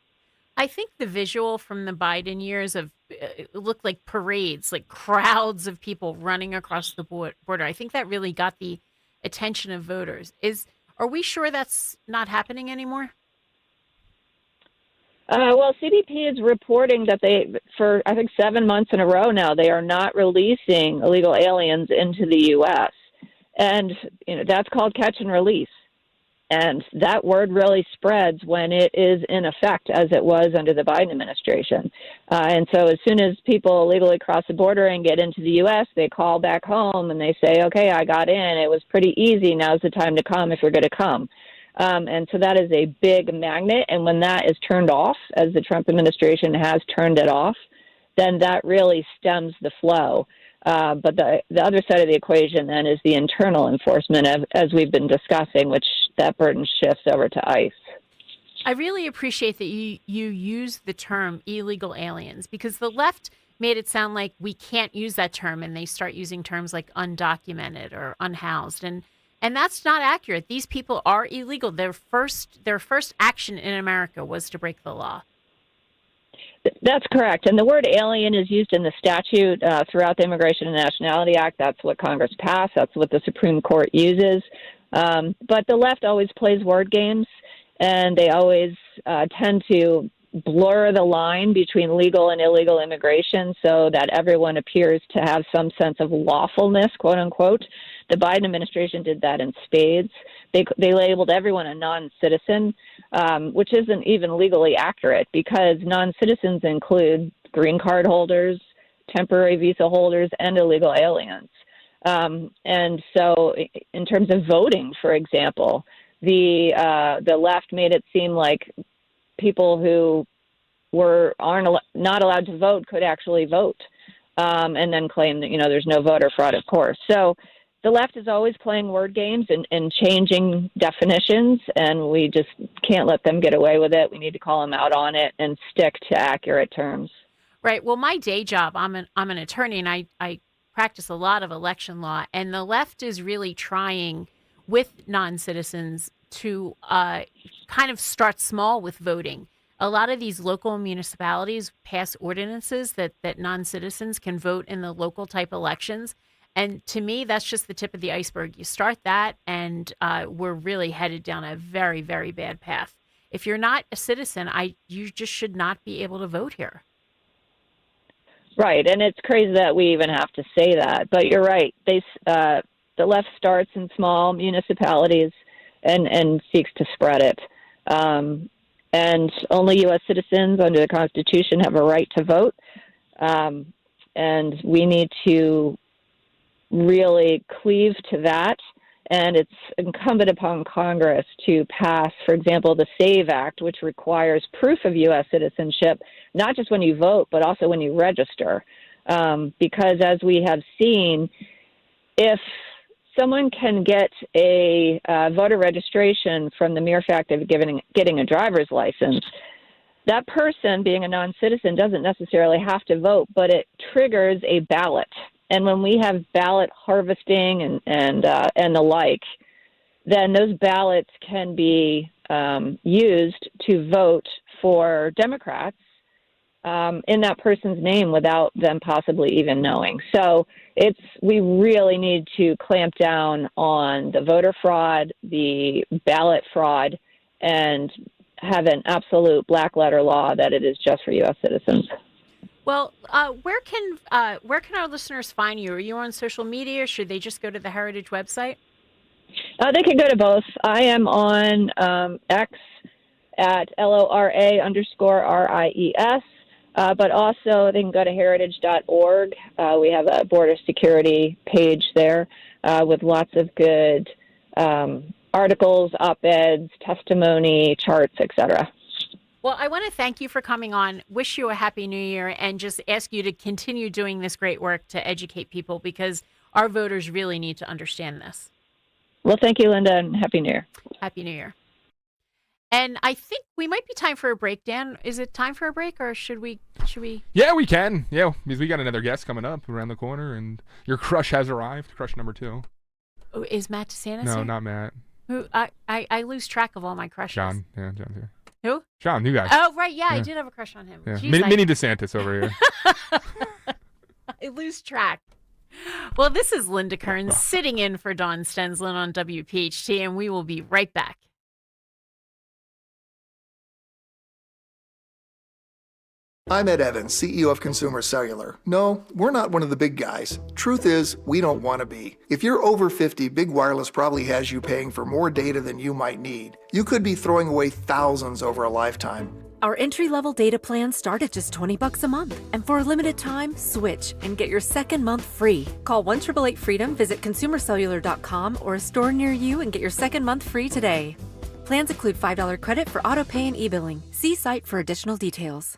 I think the visual from the Biden years of it looked like parades, like crowds of people running across the border. I think that really got the attention of voters. Are we sure that's not happening anymore? Well, CBP is reporting that for I think 7 months in a row now, they are not releasing illegal aliens into the U.S. And that's called catch and release. And that word really spreads when it is in effect, as it was under the Biden administration. And so as soon as people illegally cross the border and get into the U.S., they call back home and they say, okay, I got in. It was pretty easy. Now's the time to come if you're going to come. And so that is a big magnet. And when that is turned off, as the Trump administration has turned it off, then that really stems the flow. But the other side of the equation then is the internal enforcement, as we've been discussing, which that burden shifts over to ICE. I really appreciate that you use the term illegal aliens, because the left made it sound like we can't use that term, and they start using terms like undocumented or unhoused. And that's not accurate. These people are illegal. Their first action in America was to break the law. That's correct. And the word alien is used in the statute throughout the Immigration and Nationality Act. That's what Congress passed. That's what the Supreme Court uses. But the left always plays word games, and they always tend to blur the line between legal and illegal immigration so that everyone appears to have some sense of lawfulness, quote unquote. The Biden administration did that in spades. They labeled everyone a non-citizen, which isn't even legally accurate, because non-citizens include green card holders, temporary visa holders, and illegal aliens. And so in terms of voting, for example, the left made it seem like people who aren't not allowed to vote could actually vote, and then claim that, there's no voter fraud, of course. So the left is always playing word games and changing definitions, and we just can't let them get away with it. We need to call them out on it and stick to accurate terms. Right. Well, my day job, I'm an attorney, and I practice a lot of election law, and the left is really trying with non-citizens to kind of start small with voting. A lot of these local municipalities pass ordinances that non-citizens can vote in the local type elections. And to me, that's just the tip of the iceberg. You start that, and we're really headed down a very, very bad path. If you're not a citizen, you just should not be able to vote here. Right, and it's crazy that we even have to say that. But you're right. The left starts in small municipalities and seeks to spread it. And only U.S. citizens under the Constitution have a right to vote. And we need to really cleave to that. And it's incumbent upon Congress to pass, for example, the SAVE Act, which requires proof of U.S. citizenship, not just when you vote, but also when you register. Because as we have seen, if someone can get a voter registration from the mere fact of getting a driver's license, that person, being a non-citizen, doesn't necessarily have to vote, but it triggers a ballot. And when we have ballot harvesting and the like, then those ballots can be used to vote for Democrats in that person's name without them possibly even knowing. So we really need to clamp down on the voter fraud, the ballot fraud, and have an absolute black letter law that it is just for U.S. citizens. Well, where can our listeners find you? Are you on social media? Or should they just go to the Heritage website? They can go to both. I am on X at LORA_RIES, but also they can go to heritage.org. We have a border security page there with lots of good articles, op-eds, testimony, charts, etc. Well, I want to thank you for coming on, wish you a Happy New Year, and just ask you to continue doing this great work to educate people because our voters really need to understand this. Well, thank you, Linda, and Happy New Year. Happy New Year. And I think we might be time for a break, Dan. Is it time for a break, or should we? Yeah, we can. Yeah, because we got another guest coming up around the corner, and your crush has arrived, crush number 2. Oh, is Matt DeSantis No, here? not Matt. Who? I lose track of all my crushes. John. Yeah, John's here. Who? John, you guys. Oh, right. Yeah, I did have a crush on him. Yeah. Jeez, Mini DeSantis over here. I lose track. Well, this is Linda Kearns sitting in for Dawn Stensland on WPHT, and we will be right back. I'm Ed Evans, CEO of Consumer Cellular. No, we're not one of the big guys. Truth is, we don't want to be. If you're over 50, Big Wireless probably has you paying for more data than you might need. You could be throwing away thousands over a lifetime. Our entry-level data plans start at just $20 a month. And for a limited time, switch and get your second month free. Call 1-888-FREEDOM, visit consumercellular.com or a store near you and get your second month free today. Plans include $5 credit for auto pay and e-billing. See site for additional details.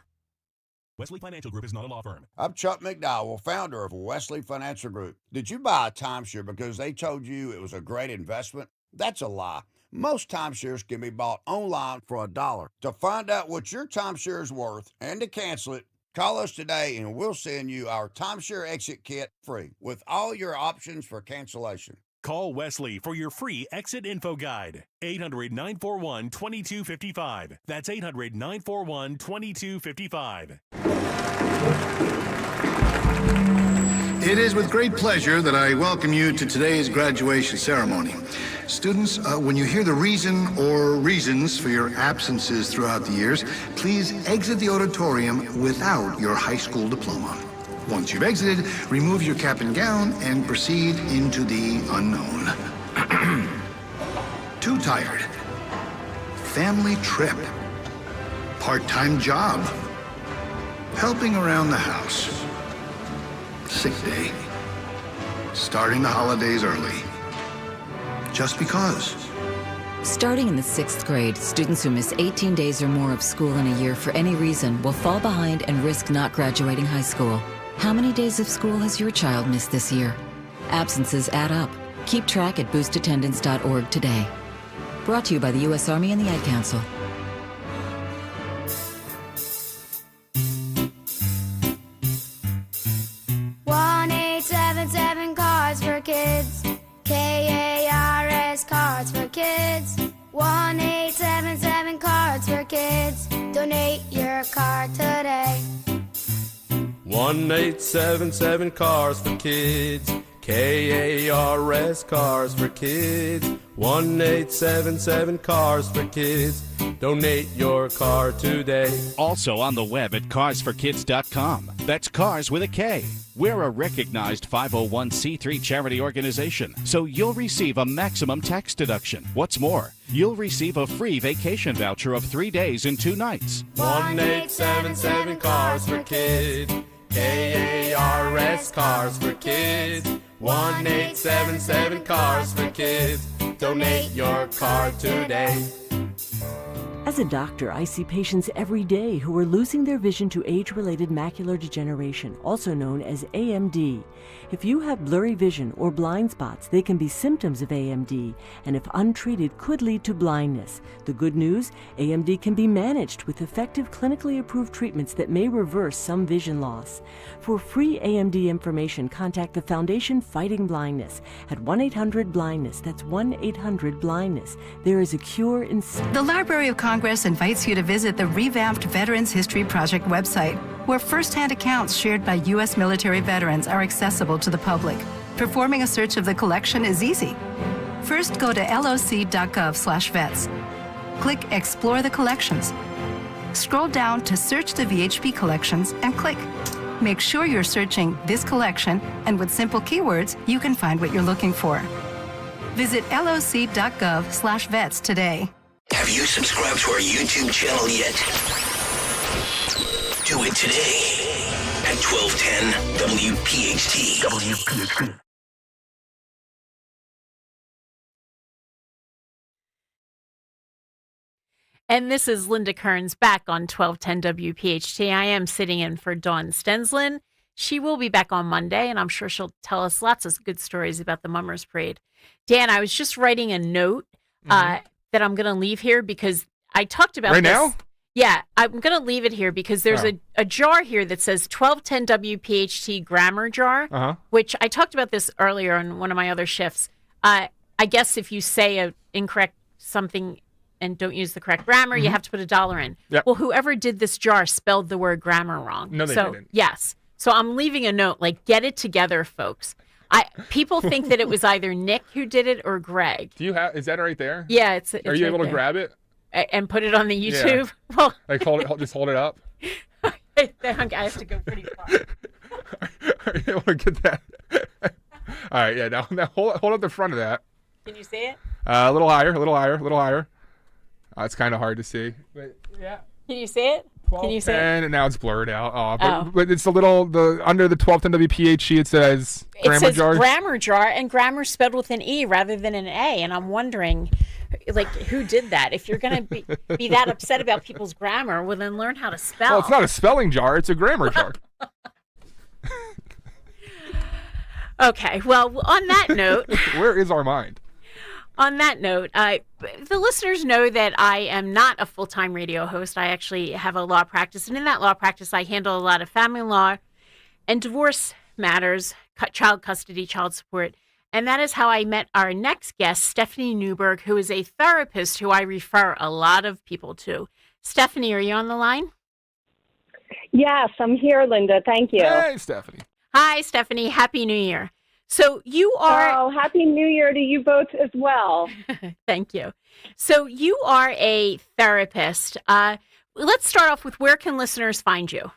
Wesley Financial Group is not a law firm. I'm Chuck McDowell, founder of Wesley Financial Group. Did you buy a timeshare because they told you it was a great investment? That's a lie. Most timeshares can be bought online for $1. To find out what your timeshare is worth and to cancel it, call us today and we'll send you our timeshare exit kit free with all your options for cancellation. Call Wesley for your free exit info guide. 800-941-2255. That's 800-941-2255. It is with great pleasure that I welcome you to today's graduation ceremony. Students, when you hear the reason or reasons for your absences throughout the years, please exit the auditorium without your high school diploma. Once you've exited, remove your cap and gown and proceed into the unknown. Too tired. Family trip. Part-time job. Helping around the house. Sick day. starting the holidays early. Just because. Starting in the 6th grade, students who miss 18 days or more of school in a year for any reason will fall behind and risk not graduating high school. How many days of school has your child missed this year? Absences add up. Keep track at boostattendance.org today. Brought to you by the U.S. Army and the Ad Council. Cards for Kids. KARS Cards for Kids. 1-877 Cards for Kids. Donate your card today. 1-877 Cars for Kids. KARS Cars for Kids. 1-877 Cars for Kids. Donate your car today. Also on the web at carsforkids.com. That's Cars with a K. We're a recognized 501c3 charity organization, so you'll receive a maximum tax deduction. What's more, you'll receive a free vacation voucher of 3 days and 2 nights. 1-877 Cars for Kids. KARS Cars for Kids. 1-877 Cars for Kids. Donate your car today. As a doctor, I see patients every day who are losing their vision to age-related macular degeneration, also known as AMD. If you have blurry vision or blind spots, they can be symptoms of AMD, and if untreated, could lead to blindness. The good news, AMD can be managed with effective clinically approved treatments that may reverse some vision loss. For free AMD information, contact the Foundation Fighting Blindness at 1-800-BLINDNESS. That's 1-800-BLINDNESS. There is a cure in sight. The Library of Congress invites you to visit the revamped Veterans History Project website, where first-hand accounts shared by U.S. military veterans are accessible to the public. Performing a search of the collection is easy. First, go to loc.gov/vets. Click Explore the Collections. Scroll down to Search the VHP Collections and click. Make sure you're searching this collection, and with simple keywords, you can find what you're looking for. Visit loc.gov/vets today. Have you subscribed to our YouTube channel yet? Do it today at 1210 WPHT. WPHT. And this is Linda Kearns back on 1210 WPHT. I am sitting in for Dawn Stenslin. She will be back on Monday, and I'm sure she'll tell us lots of good stories about the Mummers Parade. Dan, I was just writing a note that I'm going to leave here because I talked about right this. now? Yeah, I'm going to leave it here because there's a jar here that says 1210 WPHT grammar jar, which I talked about this earlier on one of my other shifts. I guess if you say a incorrect something and don't use the correct grammar, you have to put $1 in. Yep. Well, whoever did this jar spelled the word grammar wrong. No, they didn't. Yes. So I'm leaving a note, like, get it together, folks. People think that it was either Nick who did it or Greg. Do you have? Is that right there? Yeah, it's Are you able to grab it and put it on the YouTube? Yeah. Well, like just hold it up. I have to go pretty far. Are you able to get that? All right, yeah. Now hold up the front of that. Can you see it? A little higher, a little higher, a little higher. It's kind of hard to see. But, yeah. Can you see it? Can you see it? And now it's blurred out. But it's under the 1210 WPHT, it says grammar jar. Grammar jar, and grammar spelled with an E rather than an A. And I'm wondering, like, who did that? If you're going to be that upset about people's grammar, well, then learn how to spell. Well, it's not a spelling jar. It's a grammar jar. Okay. Well, on that note. Where is our mind? On that note, the listeners know that I am not a full-time radio host. I actually have a law practice, and in that law practice, I handle a lot of family law and divorce matters, child custody, child support, and that is how I met our next guest, Stephanie Newberg, who is a therapist who I refer a lot of people to. Stephanie, are you on the line? Yes, I'm here, Linda. Thank you. Hey, Stephanie. Hi, Stephanie. Happy New Year. So you are... Oh, Happy New Year to you both as well. Thank you. So you are a therapist. Let's start off with where can listeners find you?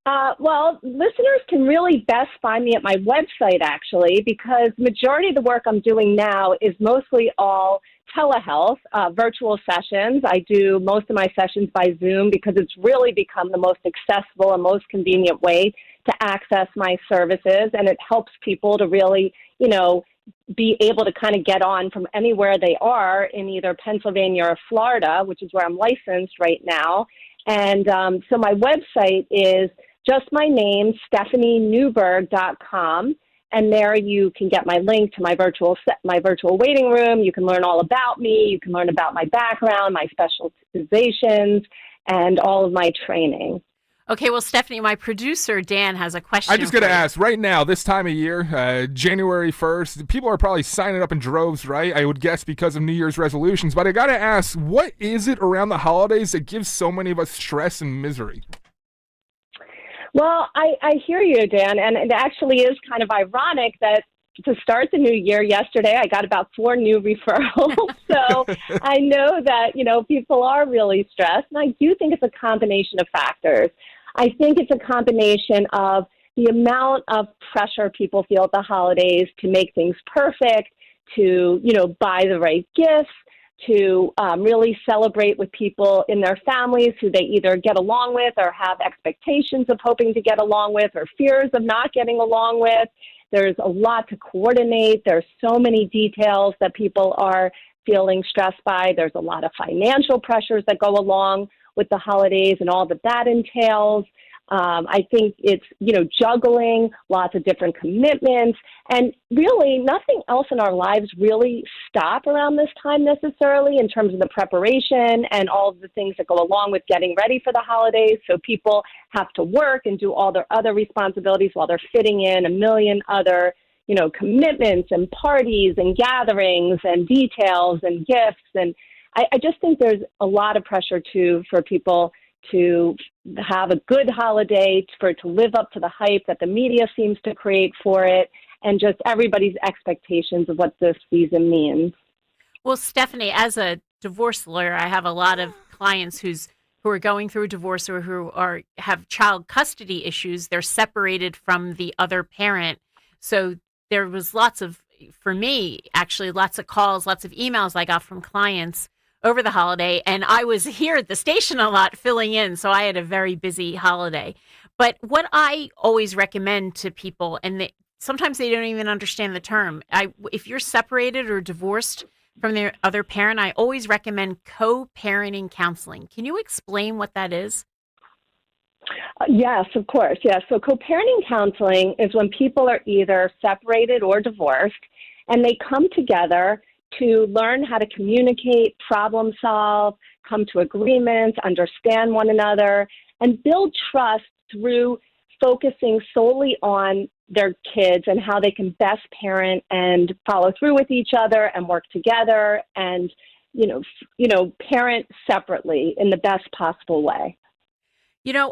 Well, listeners can really best find me at my website, actually, because majority of the work I'm doing now is mostly all telehealth, virtual sessions. I do most of my sessions by Zoom because it's really become the most accessible and most convenient way to access my services. And it helps people to really, be able to kind of get on from anywhere they are in either Pennsylvania or Florida, which is where I'm licensed right now. And so my website is just my name, StephanieNewberg.com. And there you can get my link to my virtual waiting room. You can learn all about me. You can learn about my background, my specializations, and all of my training. Okay, well, Stephanie, my producer, Dan, has a question. I just got to ask, right now, this time of year, January 1st, people are probably signing up in droves, right? I would guess because of New Year's resolutions. But I got to ask, what is it around the holidays that gives so many of us stress and misery? Well, I hear you, Dan, and it actually is kind of ironic that to start the new year yesterday, I got about 4 new referrals. So I know that, people are really stressed, and I do think it's a combination of factors. I think it's a combination of the amount of pressure people feel at the holidays to make things perfect, to, buy the right gifts, to really celebrate with people in their families who they either get along with or have expectations of hoping to get along with or fears of not getting along with. There's a lot to coordinate. There's so many details that people are feeling stressed by. There's a lot of financial pressures that go along with the holidays and all that entails. I think it's, juggling lots of different commitments, and really nothing else in our lives really stop around this time necessarily in terms of the preparation and all of the things that go along with getting ready for the holidays. So people have to work and do all their other responsibilities while they're fitting in a million other, commitments and parties and gatherings and details and gifts. And I just think there's a lot of pressure for people to have a good holiday, for it to live up to the hype that the media seems to create for it, and just everybody's expectations of what this season means. Well, Stephanie, as a divorce lawyer, I have a lot of clients who are going through a divorce or who have child custody issues. They're separated from the other parent. So there was for me, actually, lots of calls, lots of emails I got from clients over the holiday, and I was here at the station a lot filling in, so I had a very busy holiday. But what I always recommend to people, and sometimes they don't even understand the term, if you're separated or divorced from their other parent, I always recommend co-parenting counseling. Can you explain what that is? Yes, of course. Yes. So co-parenting counseling is when people are either separated or divorced, and they come together to learn how to communicate, problem solve, come to agreements, understand one another, and build trust through focusing solely on their kids and how they can best parent and follow through with each other and work together and, parent separately in the best possible way.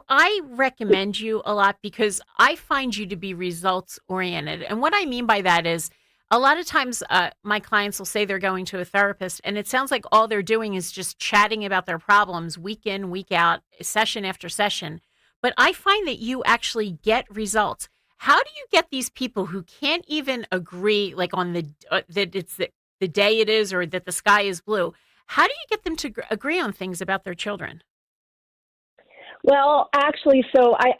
I recommend you a lot because I find you to be results oriented. And what I mean by that is, a lot of times my clients will say they're going to a therapist, and it sounds like all they're doing is just chatting about their problems week in, week out, session after session. But I find that you actually get results. How do you get these people who can't even agree, like on that it's the day it is or that the sky is blue? How do you get them to agree on things about their children? Well, actually, I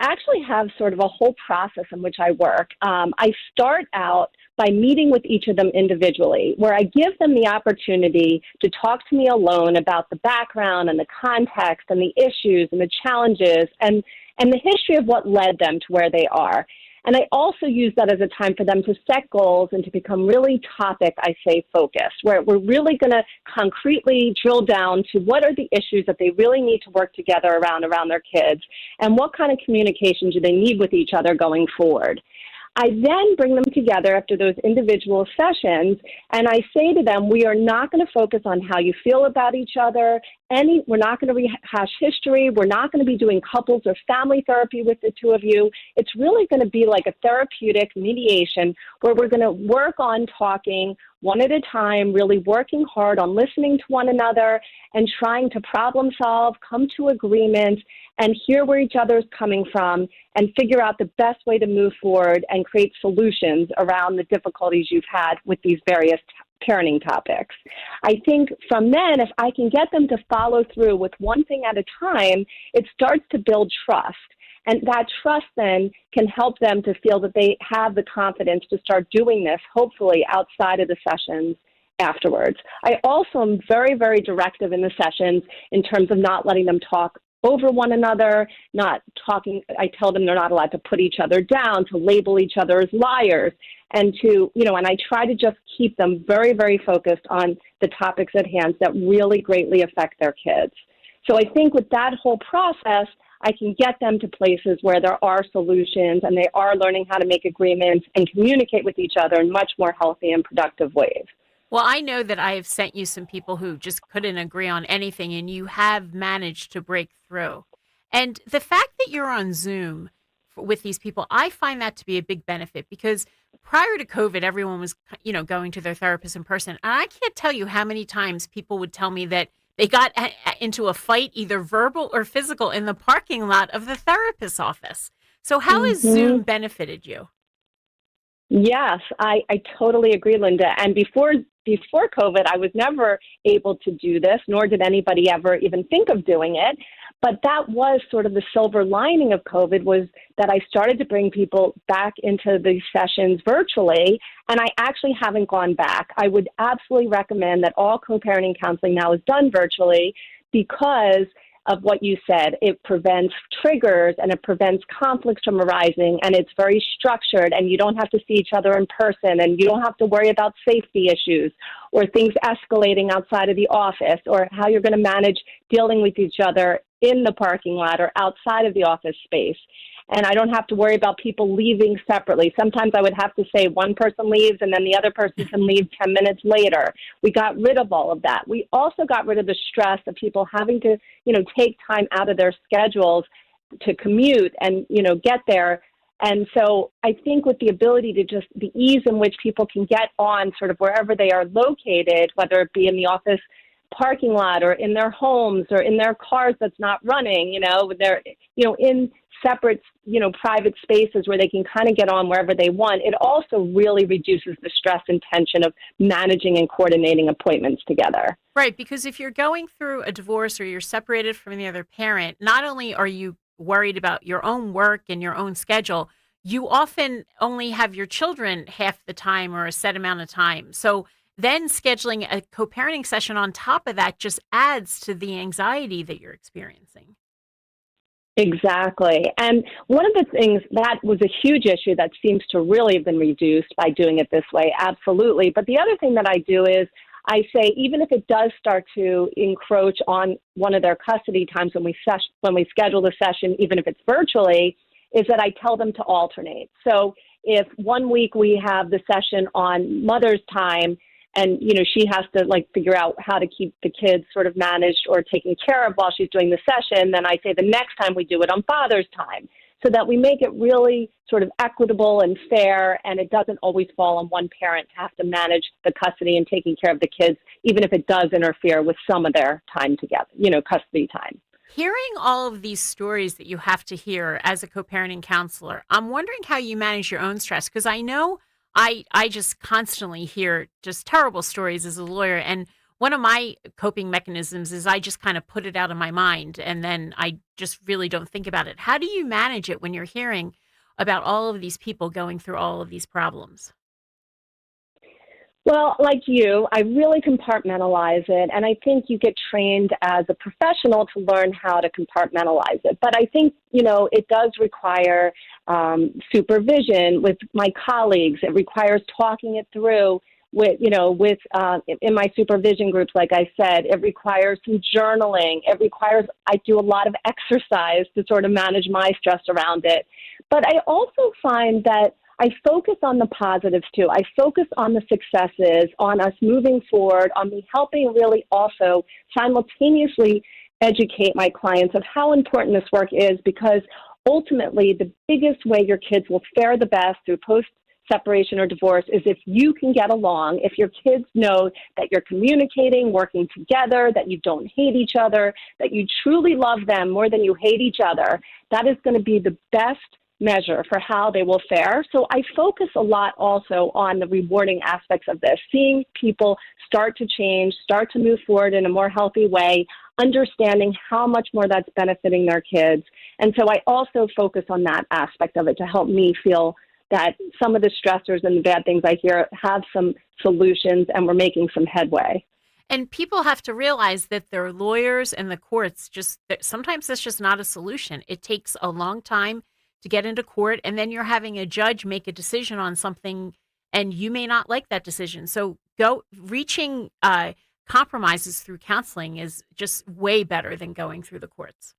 have sort of a whole process in which I work. I start out by meeting with each of them individually, where I give them the opportunity to talk to me alone about the background and the context and the issues and the challenges and the history of what led them to where they are. And I also use that as a time for them to set goals and to become really focused, where we're really going to concretely drill down to what are the issues that they really need to work together around their kids, and what kind of communication do they need with each other going forward. I then bring them together after those individual sessions, and I say to them, we are not going to focus on how you feel about each other. We're not going to rehash history. We're not going to be doing couples or family therapy with the two of you. It's really going to be like a therapeutic mediation where we're going to work on talking one at a time, really working hard on listening to one another and trying to problem solve, come to agreement, and hear where each other is coming from and figure out the best way to move forward and create solutions around the difficulties you've had with these various parenting topics. I think from then, if I can get them to follow through with one thing at a time, it starts to build trust. And that trust then can help them to feel that they have the confidence to start doing this, hopefully outside of the sessions afterwards. I also am very, very directive in the sessions in terms of not letting them talk over one another, not talking. I tell them they're not allowed to put each other down, to label each other as liars, and and I try to just keep them very, very focused on the topics at hand that really greatly affect their kids. So I think with that whole process, I can get them to places where there are solutions and they are learning how to make agreements and communicate with each other in much more healthy and productive ways. Well, I know that I have sent you some people who just couldn't agree on anything, and you have managed to break through. And the fact that you're on Zoom with these people, I find that to be a big benefit, because prior to COVID, everyone was, going to their therapist in person. And I can't tell you how many times people would tell me that they got into a fight, either verbal or physical, in the parking lot of the therapist's office. So how has Zoom benefited you? Yes, I totally agree, Linda. And before COVID, I was never able to do this, nor did anybody ever even think of doing it. But that was sort of the silver lining of COVID, was that I started to bring people back into these sessions virtually, and I actually haven't gone back. I would absolutely recommend that all co-parenting counseling now is done virtually, because of what you said. It prevents triggers and it prevents conflicts from arising, and it's very structured, and you don't have to see each other in person, and you don't have to worry about safety issues or things escalating outside of the office, or how you're going to manage dealing with each other in the parking lot or outside of the office space. And I don't have to worry about people leaving separately. Sometimes I would have to say one person leaves and then the other person can leave 10 minutes later. We got rid of all of that. We also got rid of the stress of people having to, take time out of their schedules to commute and, get there. And so I think with the ability to just the ease in which people can get on sort of wherever they are located, whether it be in the office parking lot or in their homes or in their cars that's not running, they're, in separate, private spaces where they can kind of get on wherever they want. It also really reduces the stress and tension of managing and coordinating appointments together. Right, because if you're going through a divorce or you're separated from the other parent, not only are you worried about your own work and your own schedule, you often only have your children half the time or a set amount of time. So then scheduling a co-parenting session on top of that just adds to the anxiety that you're experiencing. Exactly. And one of the things that was a huge issue that seems to really have been reduced by doing it this way, absolutely. But the other thing that I do is I say, even if it does start to encroach on one of their custody times when we schedule the session, even if it's virtually, is that I tell them to alternate. So if one week we have the session on Mother's Time, and, she has to figure out how to keep the kids sort of managed or taken care of while she's doing the session, then I say the next time we do it on Father's Time, so that we make it really sort of equitable and fair, and it doesn't always fall on one parent to have to manage the custody and taking care of the kids, even if it does interfere with some of their time together, custody time. Hearing all of these stories that you have to hear as a co-parenting counselor, I'm wondering how you manage your own stress, because I know I just constantly hear just terrible stories as a lawyer. And one of my coping mechanisms is I just kind of put it out of my mind, and then I just really don't think about it. How do you manage it when you're hearing about all of these people going through all of these problems? Well, like you, I really compartmentalize it, and I think you get trained as a professional to learn how to compartmentalize it. But I think, it does require supervision with my colleagues. It requires talking it through in my supervision groups, like I said. It requires some journaling. I do a lot of exercise to sort of manage my stress around it. But I also find that I focus on the positives too. I focus on the successes, on us moving forward, on me helping really also simultaneously educate my clients of how important this work is, because ultimately the biggest way your kids will fare the best through post-separation or divorce is if you can get along, if your kids know that you're communicating, working together, that you don't hate each other, that you truly love them more than you hate each other. That is going to be the best measure for how they will fare. So I focus a lot also on the rewarding aspects of this, seeing people start to change, start to move forward in a more healthy way, understanding how much more that's benefiting their kids. And so I also focus on that aspect of it to help me feel that some of the stressors and the bad things I hear have some solutions and we're making some headway. And people have to realize that their lawyers and the courts sometimes that's just not a solution. It takes a long time to get into court, and then you're having a judge make a decision on something, and you may not like that decision. So reaching compromises through counseling is just way better than going through the courts.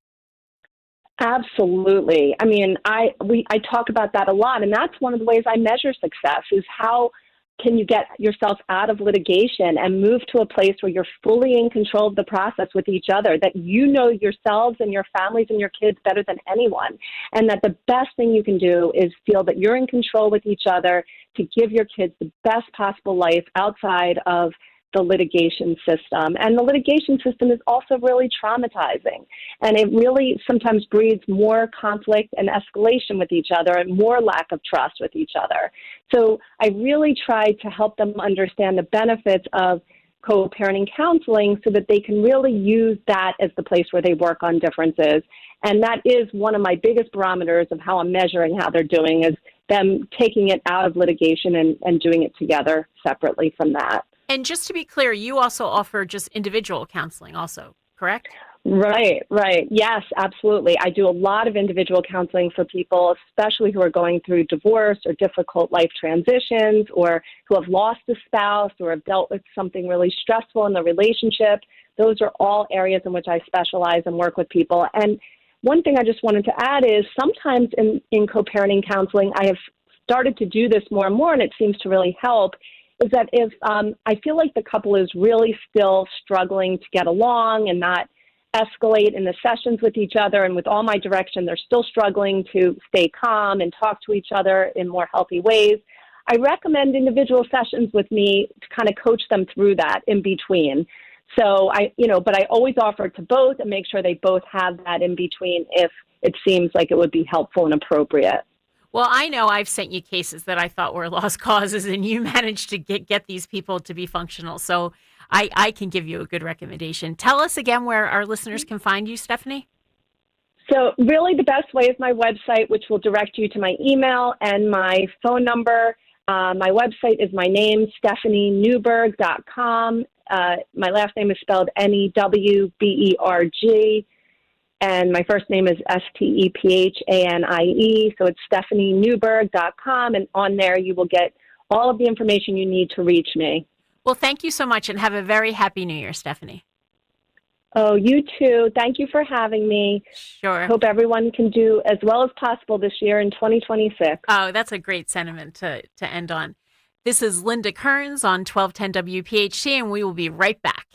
Absolutely. I mean, I talk about that a lot, and that's one of the ways I measure success is how can you get yourself out of litigation and move to a place where you're fully in control of the process with each other, that you know yourselves and your families and your kids better than anyone, and that the best thing you can do is feel that you're in control with each other to give your kids the best possible life outside of the litigation system. And the litigation system is also really traumatizing. And it really sometimes breeds more conflict and escalation with each other and more lack of trust with each other. So I really try to help them understand the benefits of co-parenting counseling so that they can really use that as the place where they work on differences. And that is one of my biggest barometers of how I'm measuring how they're doing, is them taking it out of litigation and doing it together separately from that. And just to be clear, you also offer just individual counseling also, correct? Right. Yes, absolutely. I do a lot of individual counseling for people, especially who are going through divorce or difficult life transitions, or who have lost a spouse or have dealt with something really stressful in the relationship. Those are all areas in which I specialize and work with people. And one thing I just wanted to add is sometimes in co-parenting counseling, I have started to do this more and more, and it seems to really help, is that if I feel like the couple is really still struggling to get along and not escalate in the sessions with each other, and with all my direction, they're still struggling to stay calm and talk to each other in more healthy ways, I recommend individual sessions with me to kind of coach them through that in between. So but I always offer it to both and make sure they both have that in between if it seems like it would be helpful and appropriate. Well, I know I've sent you cases that I thought were lost causes, and you managed to get these people to be functional. So I can give you a good recommendation. Tell us again where our listeners can find you, Stephanie. So really the best way is my website, which will direct you to my email and my phone number. My website is my name, StephanieNewberg.com. My last name is spelled Newberg. And my first name is Stephanie. So it's StephanieNewberg.com. And on there, you will get all of the information you need to reach me. Well, thank you so much, and have a very happy New Year, Stephanie. Oh, you too. Thank you for having me. Sure. Hope everyone can do as well as possible this year in 2026. Oh, that's a great sentiment to end on. This is Linda Kearns on 1210 WPHT, and we will be right back.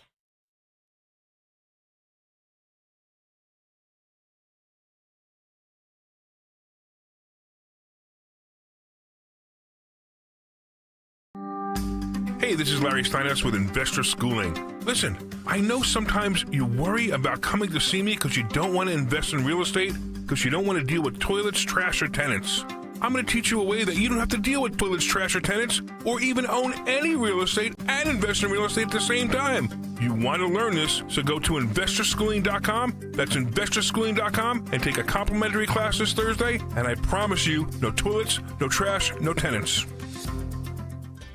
Hey, this is Larry Steinhaus with Investor Schooling. Listen, I know sometimes you worry about coming to see me because you don't want to invest in real estate, because you don't want to deal with toilets, trash, or tenants. I'm going to teach you a way that you don't have to deal with toilets, trash, or tenants, or even own any real estate and invest in real estate at the same time. You want to learn this, so go to investorschooling.com. That's investorschooling.com, and take a complimentary class this Thursday, and I promise you, no toilets, no trash, no tenants.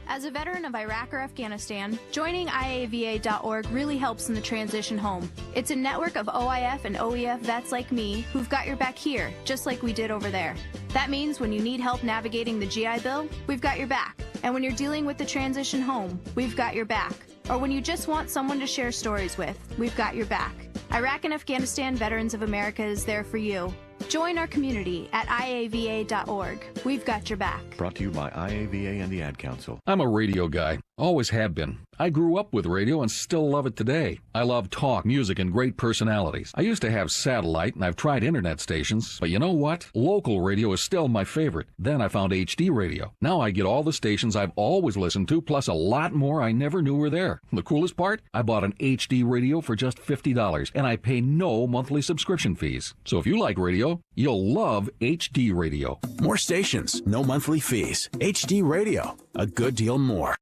As a veteran of Iraq or Afghanistan, joining IAVA.org really helps in the transition home. It's a network of OIF and OEF vets like me who've got your back here, just like we did over there. That means when you need help navigating the GI Bill, we've got your back. And when you're dealing with the transition home, we've got your back. Or when you just want someone to share stories with, we've got your back. Iraq and Afghanistan Veterans of America is there for you. Join our community at IAVA.org. We've got your back. Brought to you by IAVA and the Ad Council. I'm a radio guy. Always have been. I grew up with radio and still love it today. I love talk, music, and great personalities. I used to have satellite, and I've tried internet stations, but you know what? Local radio is still my favorite. Then I found HD radio. Now I get all the stations I've always listened to, plus a lot more I never knew were there. The coolest part? I bought an HD radio for just $50, and I pay no monthly subscription fees. So if you like radio, you'll love HD radio. More stations, no monthly fees. HD radio, a good deal more.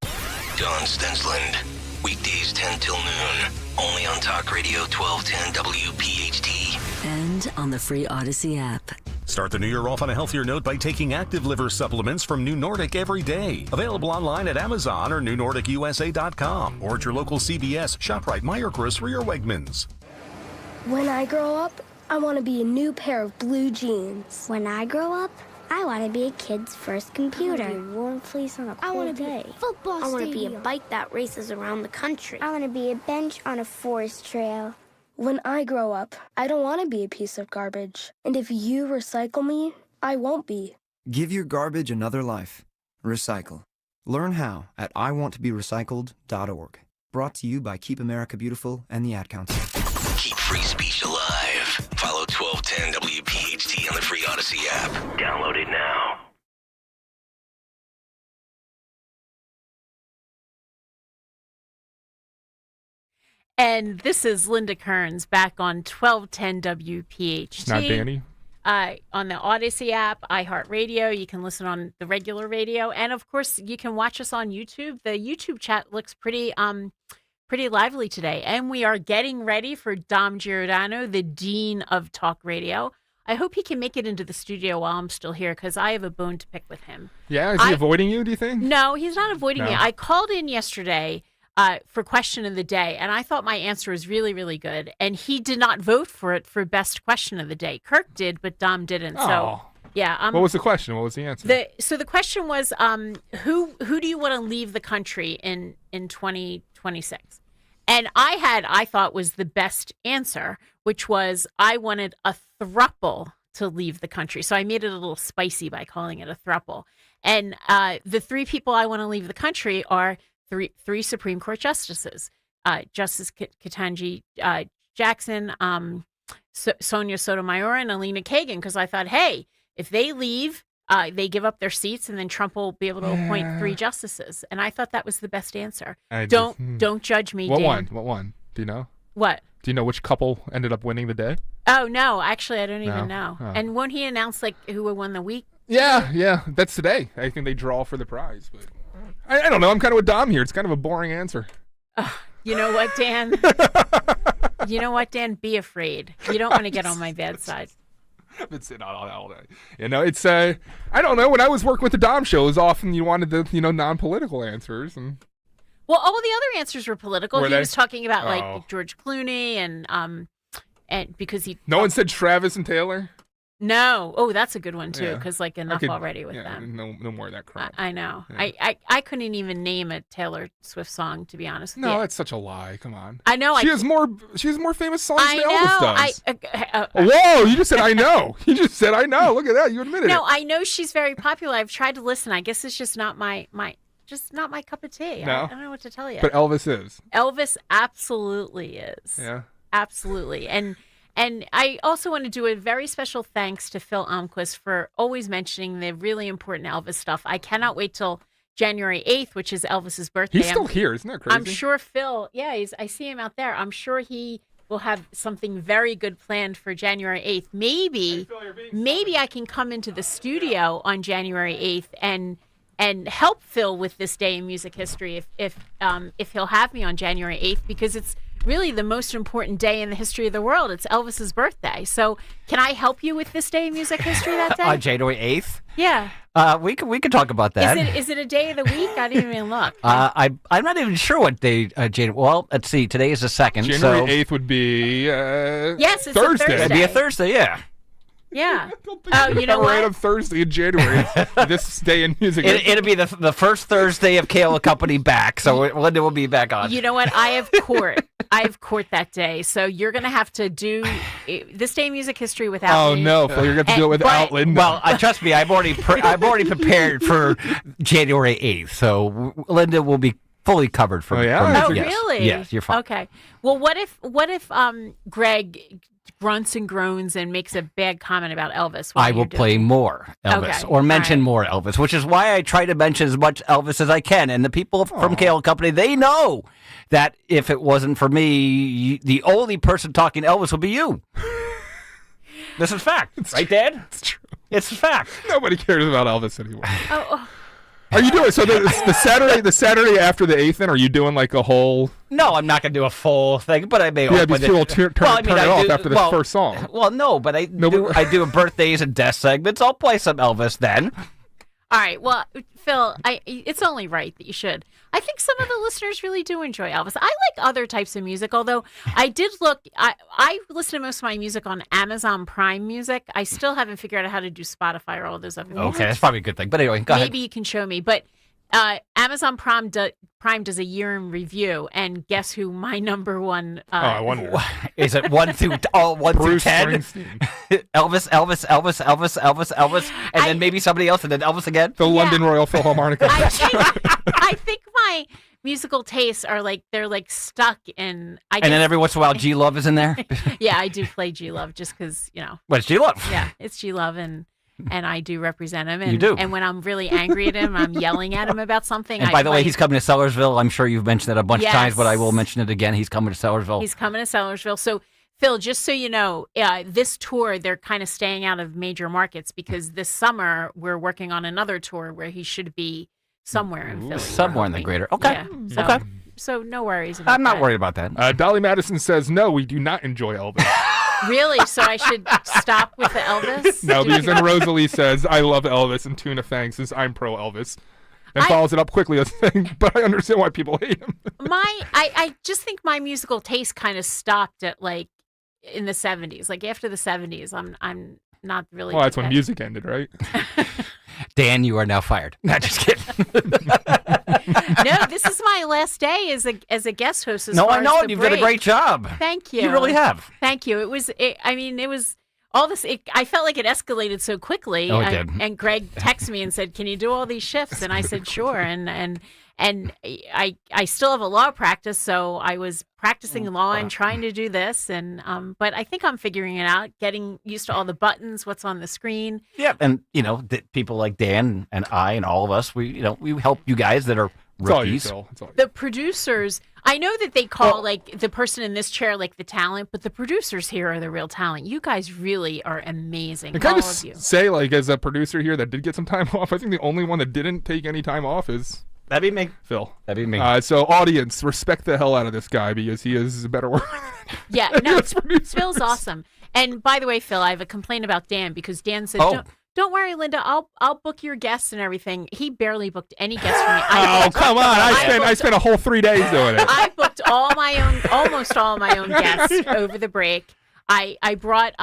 Don Stensland, weekdays 10 till noon, only on Talk Radio 1210 WPHT. And on the free Odyssey app. Start the new year off on a healthier note by taking Active Liver supplements from New Nordic every day. Available online at Amazon or NewNordicUSA.com or at your local CVS, ShopRite, Meijer Grocery, or Wegmans. When I grow up, I want to be a new pair of blue jeans. When I grow up, I want to be a kid's first computer. I want to be a warm fleece on a I cold want to be day. a football I want to be a stadium. bike that races around the country. I want to be a bench on a forest trail. When I grow up, I don't want to be a piece of garbage. And if you recycle me, I won't be. Give your garbage another life. Recycle. Learn how at iwanttoberecycled.org. Brought to you by Keep America Beautiful and the Ad Council. Keep free speech alive. Follow 1210 WPHT on the free Odyssey app. Download it now. And this is Linda Kearns back on 1210 WPHT. Not Danny. On the Odyssey app, iHeartRadio. You can listen on the regular radio. And, of course, you can watch us on YouTube. The YouTube chat looks pretty lively today. And we are getting ready for Dom Giordano, the Dean of Talk Radio. I hope he can make it into the studio while I'm still here because I have a bone to pick with him. Yeah, is he avoiding you, do you think? No, he's not avoiding No. me. I called in yesterday for question of the day, and I thought my answer was really, really good. And he did not vote for it for best question of the day. Kirk did, but Dom didn't. So, Oh. yeah. What was the question? What was the answer? So the question was, who do you want to leave the country in 2026? And I thought was the best answer, which was I wanted a throuple to leave the country. So I made it a little spicy by calling it a throuple. And the three people I want to leave the country are three Supreme Court justices, Justice Ketanji Jackson, Sonia Sotomayor, and Alina Kagan, because I thought, hey, if they leave, they give up their seats, and then Trump will be able to appoint three justices. And I thought that was the best answer. Don't judge me, What Dan. one? What one? Do you know? What? Do you know which couple ended up winning the day? Oh, no, actually, I don't even No? know. Oh. And won't he announce, who won the week? Yeah, that's today. I think they draw for the prize, but I don't know. I'm kind of with Dom here. It's kind of a boring answer. You know what, Dan? Be afraid. You don't want to get on my bad side. I've been sitting on all day. It's I don't know. When I was working with the Dom shows, often you wanted the non-political answers, and Well, all the other answers were political. Were He they? was talking about Oh. George Clooney and because he no one said Travis and Taylor. No. Oh, that's a good one too. Yeah. Because enough I could- already with yeah, them. No more of that crap. I know. Yeah. I couldn't even name a Taylor Swift song, to be honest with No, you. that's such a lie. Come on. I know. She has more famous songs I than know. Elvis does. Whoa! You just said I know. You just said I know. Look at that. You admitted No, it. I know she's very popular. I've tried to listen. I guess it's just not my cup of tea. No? I don't know what to tell you. But Elvis is. Elvis absolutely is. Yeah. Absolutely. And I also want to do a very special thanks to Phil Almquist for always mentioning the really important Elvis stuff. I cannot wait till January 8th, which is Elvis's birthday. He's still here. Isn't that crazy? I'm sure Phil, I see him out there. I'm sure he will have something very good planned for January 8th. Maybe I can come into the studio on January 8th and help Phil with this day in music history if he'll have me on January 8th, because it's really the most important day in the history of the world. It's Elvis's birthday. So can I help you with this day in music history that day? On January 8th? Yeah. We could talk about that. Is it a day of the week? I didn't even look. I'm not even sure what day, January. Well, let's see. Today is the 2nd. January 8th would be yes, it's Thursday. A Thursday. It'd be a Thursday, yeah. Yeah. Oh, you know what? Random Thursday in January. This day in music. It'll be the first Thursday of Kayla Company back, so Linda will be back on. You know what? I have court. that day, so you're going to have to do this day in music history without me. Oh no, Phil, you're going to have to do it without Linda. Well, trust me, I've already prepared for January 8th, so Linda will be fully covered for. Oh, yeah? For Oh, yes. really? Yes, you're fine. Okay. Well, what if Greg grunts and groans and makes a bad comment about Elvis? I will play more Elvis Okay. or mention All more Elvis, which is why I try to mention as much Elvis as I can. And the people from Kale Company, they know that if it wasn't for me, the only person talking Elvis would be you. This is fact, right, Dad? It's true. It's a fact. Nobody cares about Elvis anymore. Oh. Are you doing so? The Saturday after the 8th, then are you doing like a whole? No, I'm not going to do a full thing, but I may. Yeah, open because people will turn it off after the first song. Well, no, but I do a birthdays and death segments. I'll play some Elvis then. All right. Well, Phil, it's only right that you should. I think some of the listeners really do enjoy Elvis. I like other types of music, although I did look. I listen to most of my music on Amazon Prime Music. I still haven't figured out how to do Spotify or all those other things. Okay, that's probably a good thing. But anyway, go ahead. Maybe you can show me. But Amazon Prime does a year in review, and guess who my number one? I wonder. Is it 1 through 10? Elvis, and then maybe somebody else, and then Elvis again. The London Royal Philharmonic. I think my musical tastes are they're stuck in. And then every once in a while, G Love is in there. Yeah, I do play G Love just because What's G Love? Yeah, it's G Love, and I do represent him. And, You do. And when I'm really angry at him, I'm yelling at him about something. And by the way, he's coming to Sellersville. I'm sure you've mentioned that a bunch of times, but I will mention it again. He's coming to Sellersville. He's coming to Sellersville. So, Phil, just so you know, this tour, they're kind of staying out of major markets because this summer we're working on another tour where he should be somewhere in Philly. Somewhere in the greater. Okay. Yeah. Okay. So no worries about I'm not that. worried about that. Dolly Madison says, no, we do not enjoy Elvis. Really? So I should stop with the Elvis? No, because then Rosalie says, I love Elvis, and Tuna Fang says, I'm pro Elvis. And follows it up quickly with saying, but I understand why people hate him. I just think my musical taste kind of stopped at in the 70s. After the 70s, I'm not really. Well, that's when music ended, right? Dan, you are now fired. Not just kidding. No, this is my last day as a guest host. No, I know. You've done a great job. Thank you. You really have. Thank you. It was all this. I felt like it escalated so quickly. Oh, it did. And Greg texted me and said, "Can you do all these shifts?" And I said, "Sure." And I still have a law practice, so I was practicing law and trying to do this. And but I think I'm figuring it out, getting used to all the buttons, what's on the screen. Yeah, and people like Dan and I and all of us, we help you guys that are rookies. The producers, I know that they call the person in this chair the talent, but the producers here are the real talent. You guys really are amazing. And can I all just of you. say, as a producer here that did get some time off, I think the only one that didn't take any time off is that'd be me, Phil. That'd be me. So audience, respect the hell out of this guy because he is a better worker. Yeah, no, Phil's awesome. And by the way, Phil, I have a complaint about Dan because Dan said, Don't worry, Linda. I'll book your guests and everything. He barely booked any guests for me. Come on! I spent a whole 3 days doing it. I booked almost all my own guests over the break. I brought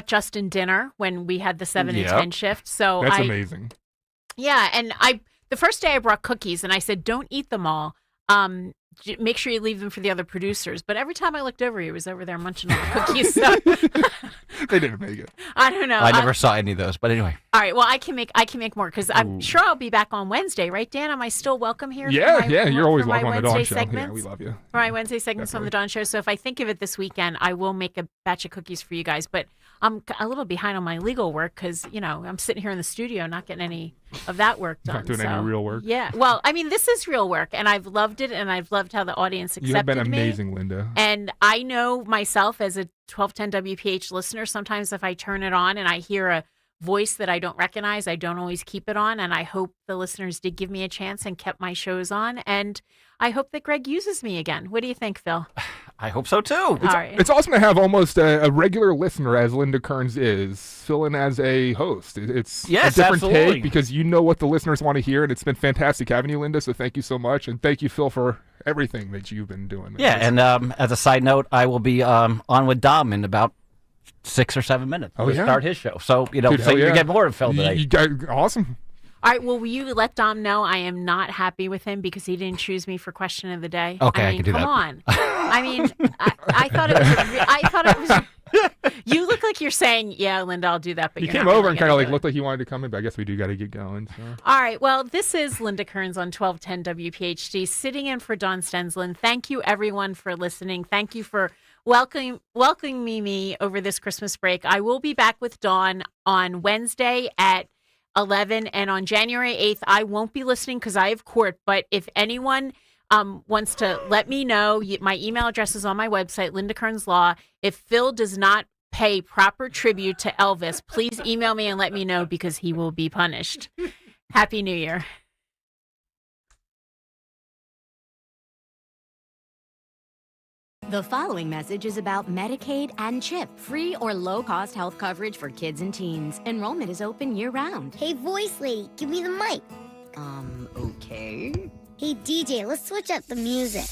Justin dinner when we had the 7 to 10 shift. So that's amazing. Yeah, and the first day I brought cookies and I said, don't eat them all. Make sure you leave them for the other producers. But every time I looked over, he was over there munching on the cookies. So. They didn't make it. I don't know. I never saw any of those, but anyway. All right. Well, I can make more because I'm sure I'll be back on Wednesday, right, Dan? Am I still welcome here? Yeah, you're always welcome on the Dawn Show. Segments? Yeah, we love you. For my Wednesday segments on the Dawn Show. So if I think of it this weekend, I will make a batch of cookies for you guys. But I'm a little behind on my legal work because I'm sitting here in the studio not getting any of that work done. Not doing any real work. Yeah. Well, I mean, this is real work, and I've loved it, and I've loved how the audience accepted me. You've been amazing, Linda. And I know myself as a 1210 WPH listener, sometimes if I turn it on and I hear a voice that I don't recognize, I don't always keep it on. And I hope the listeners did give me a chance and kept my shows on. And I hope that Greg uses me again. What do you think, Phil? I hope so, too. It's awesome to have almost a regular listener, as Linda Kearns is, fill in as a host. It's a different take because you know what the listeners want to hear, and it's been fantastic having you, Linda, so thank you so much. And thank you, Phil, for everything that you've been doing. Yeah, and as a side note, I will be on with Dom in about 6 or 7 minutes to start his show. So, Dude, you get more of Phil today. Awesome. All right, well, will you let Dom know I am not happy with him because he didn't choose me for question of the day? Okay, I can do that. Come on. I mean, I thought it was. You look like you're saying, yeah, Linda, I'll do that, but He you're came not over really and kind of gonna like do it. looked like he wanted to come in, but I guess we do got to get going. So. All right. Well, this is Linda Kearns on 1210 WPHT, sitting in for Dawn Stensland. Thank you, everyone, for listening. Thank you for welcoming me over this Christmas break. I will be back with Dawn on Wednesday at 11, and on January 8th, I won't be listening because I have court. But if anyone wants to let me know, my email address is on my website, Linda Kearns Law. If Phil does not pay proper tribute to Elvis, please email me and let me know because he will be punished. Happy New Year. The following message is about Medicaid and CHIP, free or low-cost health coverage for kids and teens. Enrollment is open year-round. Hey, voice lady, give me the mic. Okay. Hey, DJ, let's switch up the music.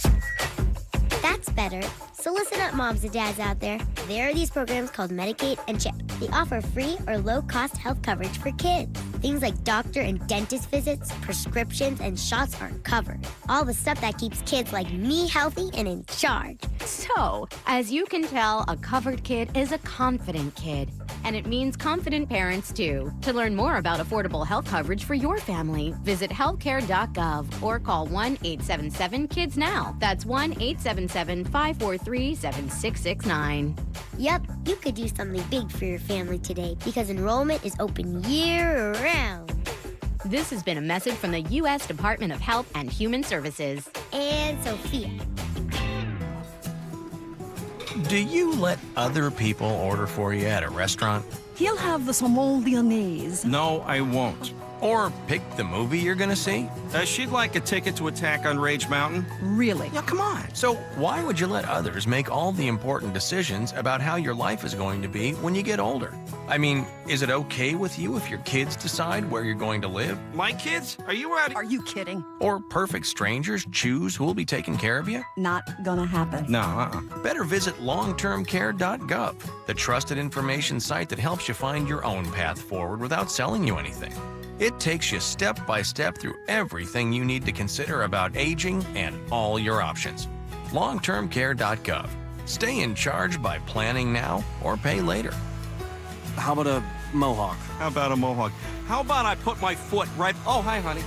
That's better. So listen up, moms and dads out there. There are these programs called Medicaid and CHIP. They offer free or low-cost health coverage for kids. Things like doctor and dentist visits, prescriptions, and shots are covered. All the stuff that keeps kids like me healthy and in charge. So, as you can tell, a covered kid is a confident kid. And it means confident parents, too. To learn more about affordable health coverage for your family, visit healthcare.gov or call 1-877-KIDS-NOW. That's 1-877-543-7669. Yep, you could do something big for your family today because enrollment is open year-round. This has been a message from the U.S. Department of Health and Human Services. And Sophia. Do you let other people order for you at a restaurant? He'll have the saumon lyonnaise. No, I won't. Or pick the movie you're gonna see? She'd like a ticket to Attack on Rage Mountain. Really? Yeah, come on. So why would you let others make all the important decisions about how your life is going to be when you get older? I mean, is it okay with you if your kids decide where you're going to live? My kids? Are you out? Are you kidding? Or perfect strangers choose who'll be taking care of you? Not gonna happen. No, Better visit longtermcare.gov, the trusted information site that helps you find your own path forward without selling you anything. It takes you step by step through everything you need to consider about aging and all your options. Longtermcare.gov. Stay in charge by planning now or pay later. How about a mohawk? How about a mohawk? How about I put my foot right... Oh, hi, honey.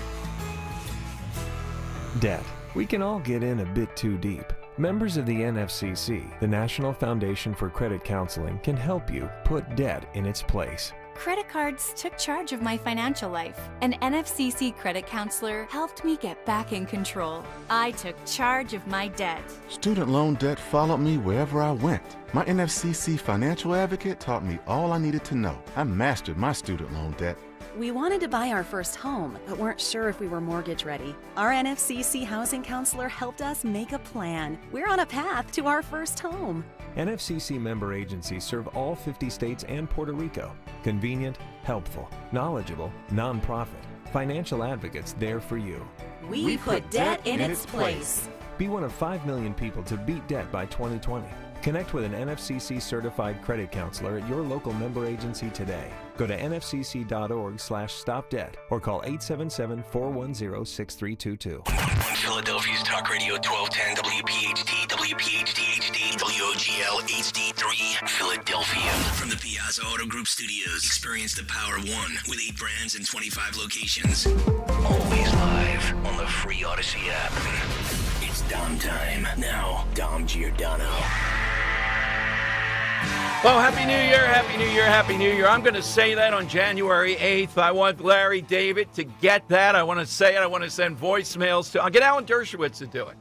Debt. We can all get in a bit too deep. Members of the NFCC, the National Foundation for Credit Counseling, can help you put debt in its place. Credit cards took charge of my financial life. An NFCC credit counselor helped me get back in control. I took charge of my debt. Student loan debt followed me wherever I went. My NFCC financial advocate taught me all I needed to know. I mastered my student loan debt. We wanted to buy our first home, but weren't sure if we were mortgage ready. Our NFCC housing counselor helped us make a plan. We're on a path to our first home. NFCC member agencies serve all 50 states and Puerto Rico. Convenient, helpful, knowledgeable, nonprofit. Financial advocates there for you. We put debt in its place. Be one of 5 million people to beat debt by 2020. Connect with an NFCC certified credit counselor at your local member agency today. Go to nfcc.org/stopdebt or call 877-410-6322. Philadelphia's Talk Radio 1210 WPHT, WPHT HD, WOGL HD3, Philadelphia. From the Piazza Auto Group Studios, experience the power of one with 8 brands and 25 locations. Always live on the free Odyssey app. It's Dom time. Now, Dom Giordano. Well, Happy New Year, Happy New Year, Happy New Year. I'm going to say that on January 8th. I want Larry David to get that. I want to say it. I want to send voicemails to... I'll get Alan Dershowitz to do it.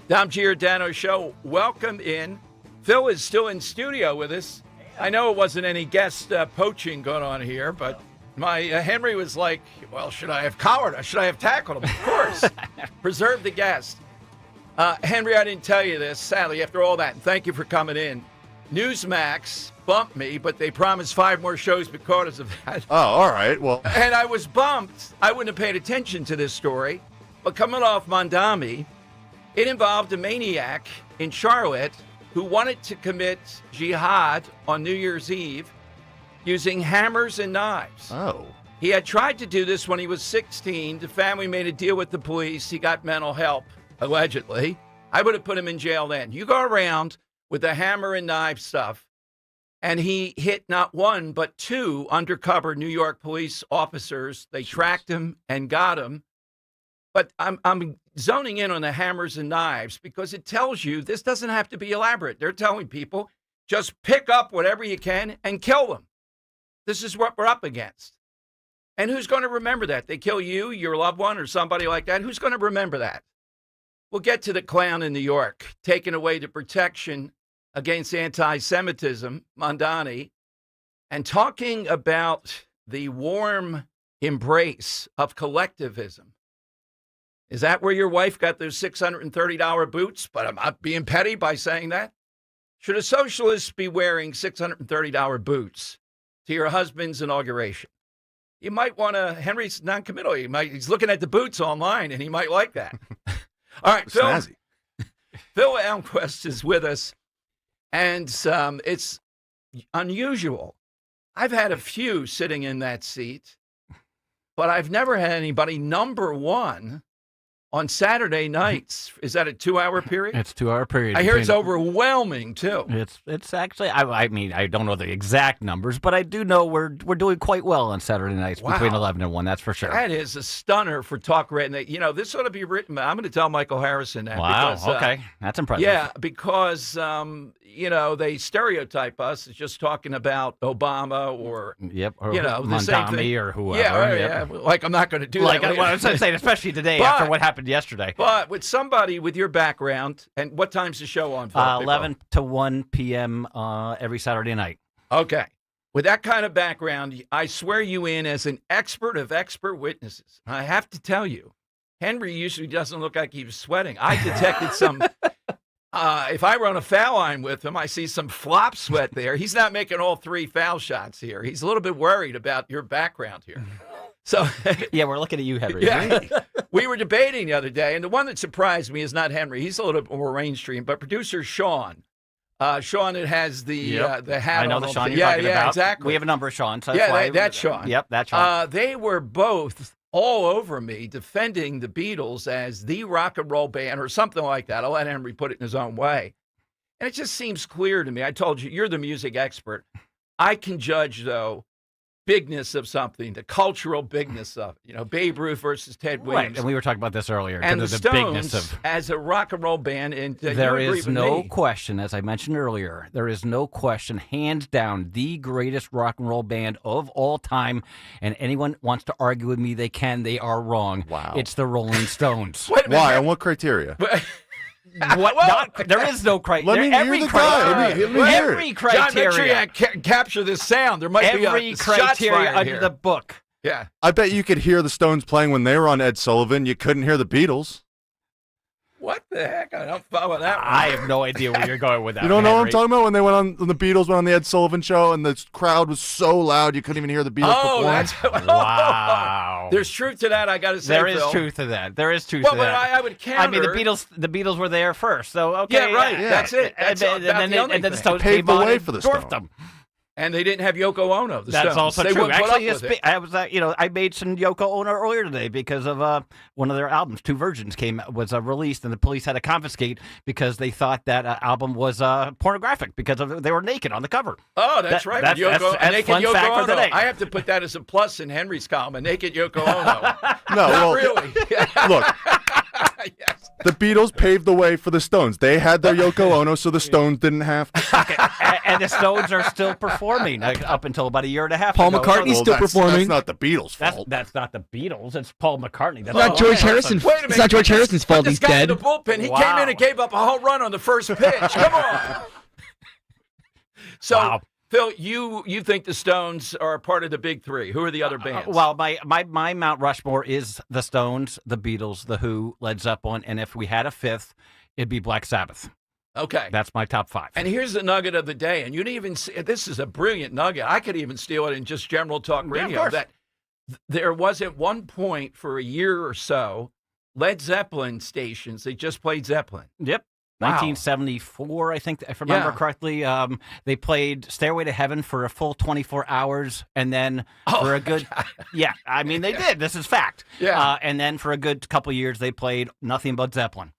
Dom Giordano Show, welcome in. Phil is still in studio with us. I know it wasn't any guest poaching going on here, but my Henry was like, well, should I have collared him? Should I have tackled him? Of course. Preserve the guest. Henry, I didn't tell you this, sadly, after all that, and thank you for coming in. Newsmax bumped me, but they promised 5 more shows because of that. Oh, all right. Well, and I was bumped. I wouldn't have paid attention to this story, but coming off Mondami, it involved a maniac in Charlotte who wanted to commit jihad on New Year's Eve using hammers and knives. Oh. He had tried to do this when he was 16. The family made a deal with the police. He got mental help, allegedly. I would have put him in jail then. You go around with the hammer and knife stuff, And he hit not one, but two undercover New York police officers. They tracked him and got him. But I'm zoning in on the hammers and knives because it tells you this doesn't have to be elaborate. They're telling people, just pick up whatever you can and kill them. This is what we're up against. And who's going to remember that? They kill you, your loved one, or somebody like that. Who's going to remember that? We'll get to the clown in New York, taking away the protection against anti-Semitism, Mondani, and talking about the warm embrace of collectivism. Is that where your wife got those $630 boots? But I'm not being petty by saying that. Should a socialist be wearing $630 boots to your husband's inauguration? You might want to, Henry's non-committal. He's looking at the boots online, and he might like that. All right, Phil Almquist is with us, and it's unusual. I've had a few sitting in that seat, but I've never had anybody number one on Saturday nights. Is that a 2-hour period? It's a 2-hour period. I hear it's overwhelming, too. It's actually, I mean, I don't know the exact numbers, but I do know we're doing quite well on Saturday nights between 11 and 1, that's for sure. That is a stunner for talk radio. You know, this ought to be written. I'm going to tell Michael Harrison that. Wow, because, okay. That's impressive. Yeah, because, you know, they stereotype us as just talking about Obama or, or you know, the same thing. Mondani or whoever. Yeah, like I'm not going to do like, that. Well, I was saying, especially today after what happened yesterday. But with somebody with your background, and what time's the show on? 11 to 1 p.m. Every Saturday night. Okay. With that kind of background, I swear you in as an expert of expert witnesses. I have to tell you, Henry usually doesn't look like he was sweating. I detected some, if I run a foul line with him, I see some flop sweat there. He's not making all 3 foul shots here. He's a little bit worried about your background here. So yeah, we're looking at you, Henry. Yeah. We were debating the other day, and the one that surprised me is not Henry. He's a little bit more mainstream, but producer Sean. Sean, it has the hat. I know on the Sean you're yeah, talking yeah, about. exactly. We have a number of Sean. So that's Sean. Yep, that's Sean. They were both all over me defending the Beatles as the rock and roll band or something like that. I'll let Henry put it in his own way. And it just seems clear to me. I told you, you're the music expert. I can judge, though, bigness of something, the cultural bigness of it. You know, Babe Ruth versus Ted Williams. Right, and we were talking about this earlier. And the Stones, bigness of as a rock and roll band. And there is no question, as I mentioned earlier, there is no question, hands down, the greatest rock and roll band of all time. And anyone wants to argue with me, they can. They are wrong. Wow. It's the Rolling Stones. Why? On what criteria? There is no criteria. Let me hear the guy. Every criteria. John, make sure you capture this sound. There might be every a criteria under here. the book. Yeah. I bet you could hear the Stones playing when they were on Ed Sullivan. You couldn't hear the Beatles. What the heck? I don't follow that one. I have no idea where you're going with that. You don't know what I'm talking about? When they went on, when the Beatles went on the Ed Sullivan show, and the crowd was so loud you couldn't even hear the Beatles perform. Wow. There's truth to that. I got to say, there is Phil. truth to that. There is truth well, to that. But I would counter. I mean, the Beatles were there first, so okay. Yeah, right. Yeah. That's it. That's and then the Stones paved came the way on for the dwarfed Stones. them. And they didn't have Yoko Ono. The That's Stones. also they true. Actually, I was I made some Yoko Ono earlier today because of one of their albums. 2 Virgins was released, and the police had to confiscate because they thought that album was pornographic because they were naked on the cover. Oh, that's right. That's naked fun Yoko fact Ono. for today. I have to put that as a plus in Henry's column. A naked Yoko Ono. No, Not well, really. Look. Yes. The Beatles paved the way for the Stones. They had their Yoko Ono, so the Stones didn't have to. And the Stones are still performing up until about a year and a half Paul ago. McCartney's still performing. That's not the Beatles' fault. That's not the Beatles. It's Paul McCartney. That's not George Harrison. Wait a minute. It's not George Harrison's fault. This He's guy dead. in the bullpen. He came in and gave up a home run on the first pitch. Come on. So, wow. Phil, you think the Stones are a part of the big 3? Who are the other bands? Well, my Mount Rushmore is the Stones, the Beatles, the Who, Led Zeppelin, and if we had a 5th, it'd be Black Sabbath. Okay. That's my top 5. And here's the nugget of the day. And you didn't even see, this is a brilliant nugget. I could even steal it in just general talk radio. Yeah, that there was at one point for a year or so, Led Zeppelin stations, they just played Zeppelin. Yep. Wow. 1974, I think, if I remember correctly. They played Stairway to Heaven for a full 24 hours, and then for a good, yeah, I mean, they did. This is fact. Yeah. And then for a good couple years, they played nothing but Zeppelin.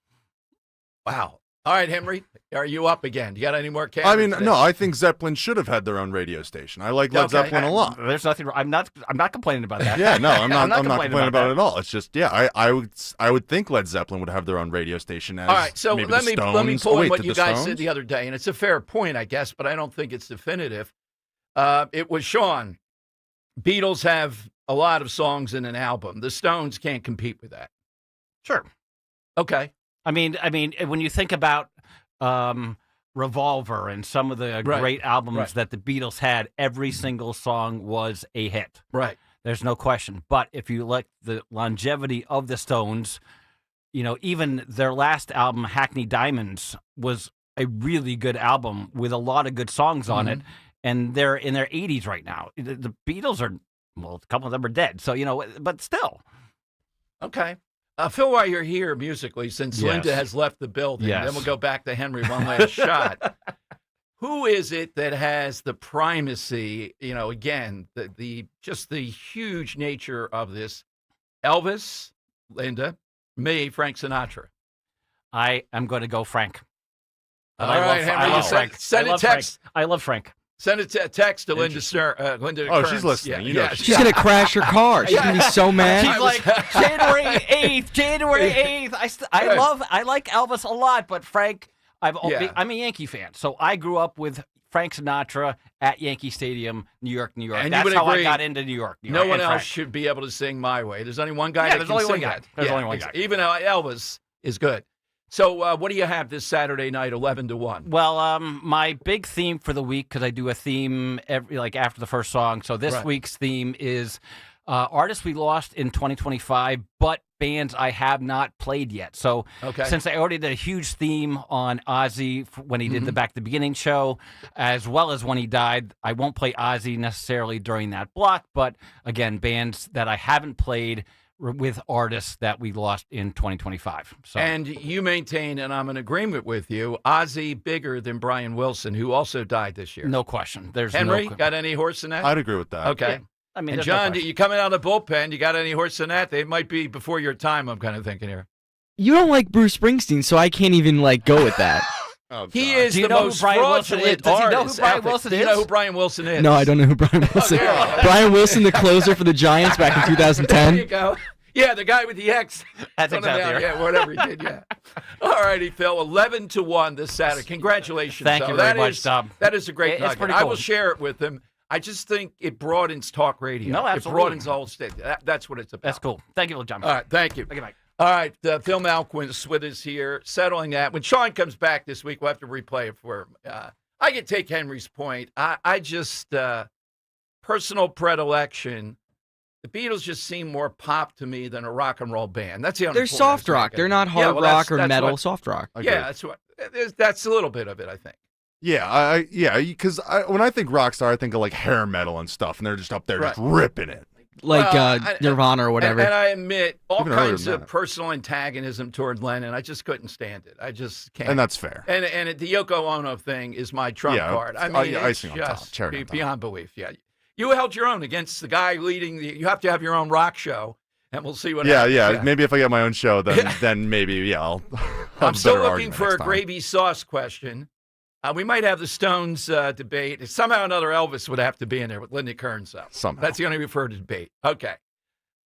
Wow. All right, Henry, are you up again? You got any more I mean, candidates? no, I think Zeppelin should have had their own radio station. I like Led Zeppelin a lot. There's nothing. I'm not complaining about that. Yeah, no, I'm not complaining about that. it at all. It's just, yeah, I would think Led Zeppelin would have their own radio station. As All right, so maybe let the me Stones. pull Oh, in wait, what did you the guys Stones? said the other day, and it's a fair point, I guess, but I don't think it's definitive. It was Sean. Beatles have a lot of songs in an album. The Stones can't compete with that. Sure. Okay. I mean, when you think about Revolver and some of the great albums that the Beatles had, every single song was a hit. Right. There's no question. But if you look the longevity of the Stones, even their last album, Hackney Diamonds, was a really good album with a lot of good songs on it. And they're in their 80s right now. The Beatles are, well, a couple of them are dead. So, but still. Okay. Phil, while you're here musically, since Linda has left the building, then we'll go back to Henry one last shot. Who is it that has the primacy? Again, the huge nature of this. Elvis, Linda, me, Frank Sinatra. I am going to go Frank. All right, Henry, I love Frank. Send a text. I love Frank. Send a text to Linda Stern. Linda Oh, Kearns. she's listening. Yeah, She's going to crash your car. She's going to be so mad. She's like, January 8th. I like Elvis a lot, but Frank, I'm a Yankee fan. So I grew up with Frank Sinatra at Yankee Stadium, New York, New York. And that's how agree, I got into New York. No one else should be able to sing My Way. There's only one guy that there's can only sing one guy. that. There's only one guy. Even Elvis is good. So what do you have this Saturday night, 11 to 1? Well, my big theme for the week, because I do a theme after the first song. So this week's theme is artists we lost in 2025, but bands I have not played yet. So since I already did a huge theme on Ozzy when he did the Back to the Beginning show, as well as when he died, I won't play Ozzy necessarily during that block. But again, bands that I haven't played with artists that we lost in 2025. So. And you maintain, and I'm in agreement with you, Ozzy bigger than Brian Wilson, who also died this year. No question. There's Henry, got any horse in that? I'd agree with that. Okay. Yeah. I mean, and John, you coming out of the bullpen, you got any horse in that? They might be before your time, I'm kind of thinking here. You don't like Bruce Springsteen, so I can't even go with that. He is the most fraudulent artist. Do you know who Brian Wilson is? No, I don't know who Brian Wilson is. Brian Wilson, the closer for the Giants back in 2010. There you go. Yeah, the guy with the X. That's exactly right. Yeah, whatever he did, yeah. All righty, Phil, 11 to 1 this Saturday. Congratulations. Thank you very much, Tom. That is a great It's nugget. pretty I cool. will share it with him. I just think it broadens talk radio. No, absolutely. It broadens the whole state. That's what it's about. That's cool. Thank you, John. All right, thank you. Thank you, Mike. All right, Phil Malquist with us here, settling that. When Sean comes back this week, we'll have to replay it for him. I can take Henry's point. I just, personal predilection, the Beatles just seem more pop to me than a rock and roll band. That's the only They're point soft I was rock. making. They're not hard well, rock or that's metal. what- Soft rock. Yeah, that's a little bit of it, I think. Yeah, because when I think rock star, I think of hair metal and stuff, and they're just up there just ripping it. Nirvana or whatever. And I admit, all Even earlier kinds than of that. personal antagonism toward Lennon. I just couldn't stand it. I just can't. And that's fair. And the Yoko Ono thing is my trump card. I mean, it's icing on top, just cherry on top. beyond belief. Yeah, you held your own against the guy leading the. You have to have your own rock show, and we'll see what happens. Yeah. Maybe if I get my own show, then maybe I'll. I'm still looking for a gravy sauce question. We might have the Stones debate. Somehow or another, Elvis would have to be in there with Linda Kearns. Somehow. That's the only referred to debate. Okay.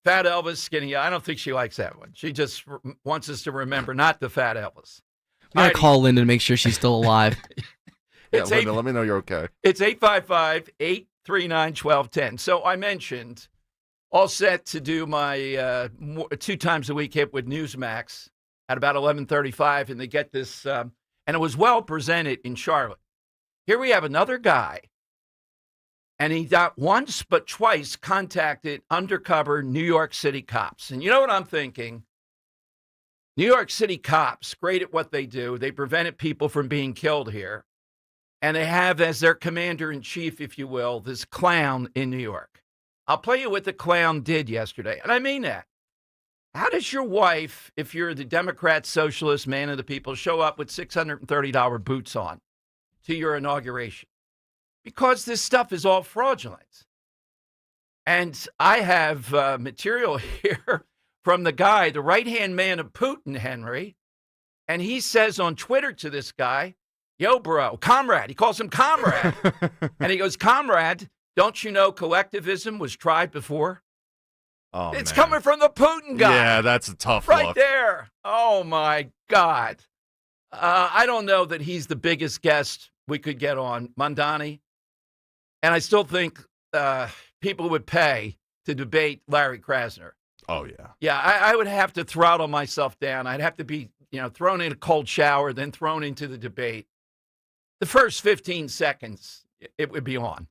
Fat Elvis, skinny. I don't think she likes that one. She just wants us to remember not the fat Elvis. I'm going to call Linda to make sure she's still alive. Linda, let me know you're okay. It's 855-839-1210. So I mentioned all set to do my 2 times a week hit with Newsmax at about 11:35, and they get this, and it was well presented in Charlotte. Here we have another guy, and he not once but twice contacted undercover New York City cops. And you know what I'm thinking? New York City cops, great at what they do. They prevented people from being killed here. And they have as their commander-in-chief, if you will, this clown in New York. I'll play you what the clown did yesterday. And I mean that. How does your wife, if you're the Democrat, socialist, man of the people, show up with $630 boots on to your inauguration? Because this stuff is all fraudulent. And I have material here from the guy, the right-hand man of Putin, Henry. And he says on Twitter to this guy, yo, bro, comrade. He calls him comrade. And he goes, comrade, don't you know collectivism was tried before? Oh, It's man. coming from the Putin guy. Yeah, that's a tough right look. there. Oh, my God. I don't know that he's the biggest guest we could get on, Mondani. And I still think people would pay to debate Larry Krasner. Oh, yeah. Yeah, I would have to throttle myself down. I'd have to be, thrown in a cold shower, then thrown into the debate. The first 15 seconds, it would be on.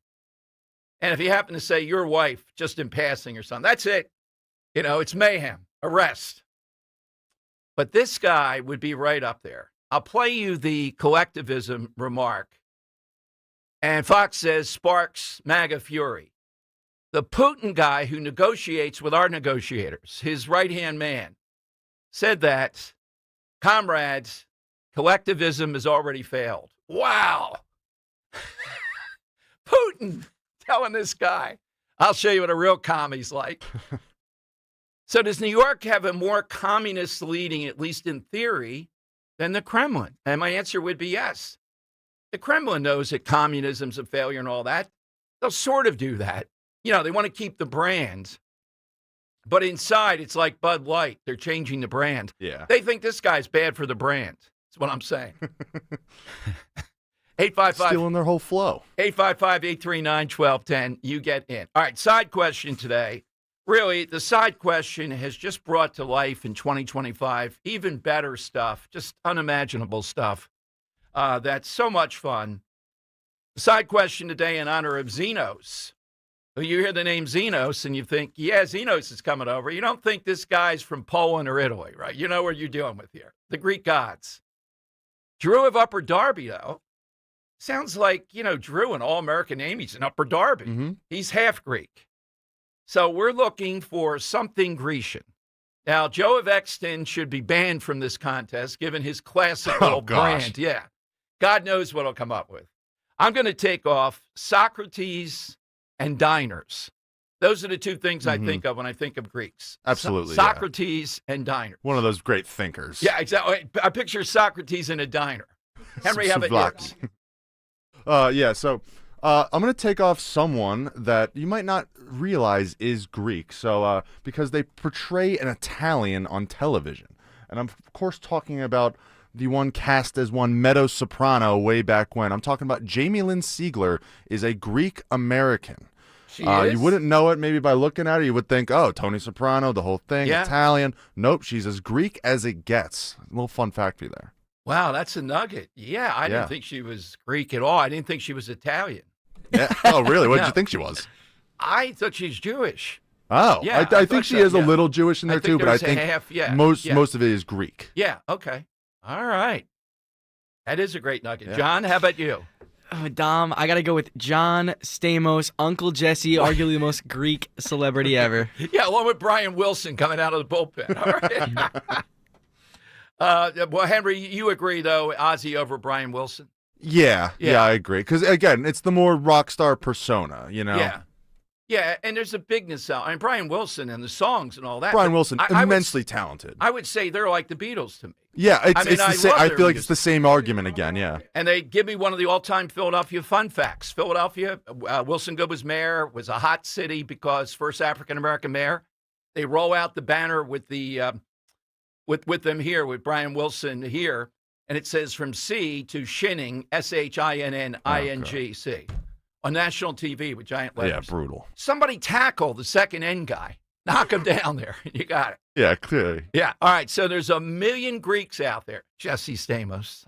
And if you happen to say your wife just in passing or something, that's it. It's mayhem, arrest. But this guy would be right up there. I'll play you the collectivism remark. And Fox says, sparks MAGA fury. The Putin guy who negotiates with our negotiators, his right-hand man, said that, comrades, collectivism has already failed. Wow. Putin telling this guy, I'll show you what a real commie's like. So does New York have a more communist leading, at least in theory, than the Kremlin? And my answer would be yes. The Kremlin knows that communism's a failure and all that. They'll sort of do that. They want to keep the brand. But inside, it's like Bud Light. They're changing the brand. Yeah. They think this guy's bad for the brand. That's what I'm saying. 855 Stealing their whole flow. 855-839-1210. You get in. All right, side question today. Really, the side question has just brought to life in 2025 even better stuff, just unimaginable stuff. That's so much fun. The side question today in honor of Xenos. You hear the name Xenos and you think, yeah, Xenos is coming over. You don't think this guy's from Poland or Italy, right? You know what you're dealing with here. The Greek gods. Drew of Upper Darby, though, sounds like, Drew, an all-American name. He's in Upper Darby. Mm-hmm. He's half Greek. So we're looking for something Grecian. Now, Joe of Exton should be banned from this contest, given his classical brand. Yeah. God knows what he'll come up with. I'm going to take off Socrates and diners. Those are the two things I think of when I think of Greeks. Absolutely. Socrates and diners. One of those great thinkers. Yeah, exactly. I picture Socrates in a diner. Henry, how about you? So I'm going to take off someone that you might not realize is Greek. So because they portray an Italian on television. And I'm, of course, talking about the one cast as one mezzo-soprano way back when. I'm talking about Jamie Lynn Sigler is a Greek-American. She is? You wouldn't know it maybe by looking at her. You would think, oh, Tony Soprano, the whole thing, Yeah. Italian. Nope, she's as Greek as it gets. A little fun fact for you there. Wow, that's a nugget. Yeah, I didn't think she was Greek at all. I didn't think she was Italian. Yeah. Oh, really? What did No. you think she was? I thought she's Jewish. Oh, Yeah, I think she is a little Jewish in there too, but I there's a think half, yeah, most yeah. most of it is Greek. Yeah, okay. All right. That is a great nugget. Yeah. John, how about you? Oh, Dom, I got to go with John Stamos, Uncle Jesse, arguably the most Greek celebrity ever. Yeah, along with Brian Wilson coming out of the bullpen. All right. Well, Henry, you agree, though, Ozzy over Brian Wilson? Yeah, I agree. Because again, it's the more rock star persona, Yeah. Yeah, and there's a bigness out. I mean, Brian Wilson and the songs and all that. Brian but Wilson, I immensely talented. I would say they're like the Beatles to me. Yeah, it's the same. love I their feel like music. it's the same argument again. Yeah. And they give me one of the all-time Philadelphia fun facts. Philadelphia, Wilson Goode was mayor, was a hot city because first African-American mayor. They roll out the banner with the with them here, with Brian Wilson here, and it says from C to Shinning, SHINNING, on national TV with giant letters. Yeah, brutal. Somebody tackle the second N guy. Knock him down there. You got it. Yeah, clearly. Yeah. All right. So there's a million Greeks out there. Jesse Stamos.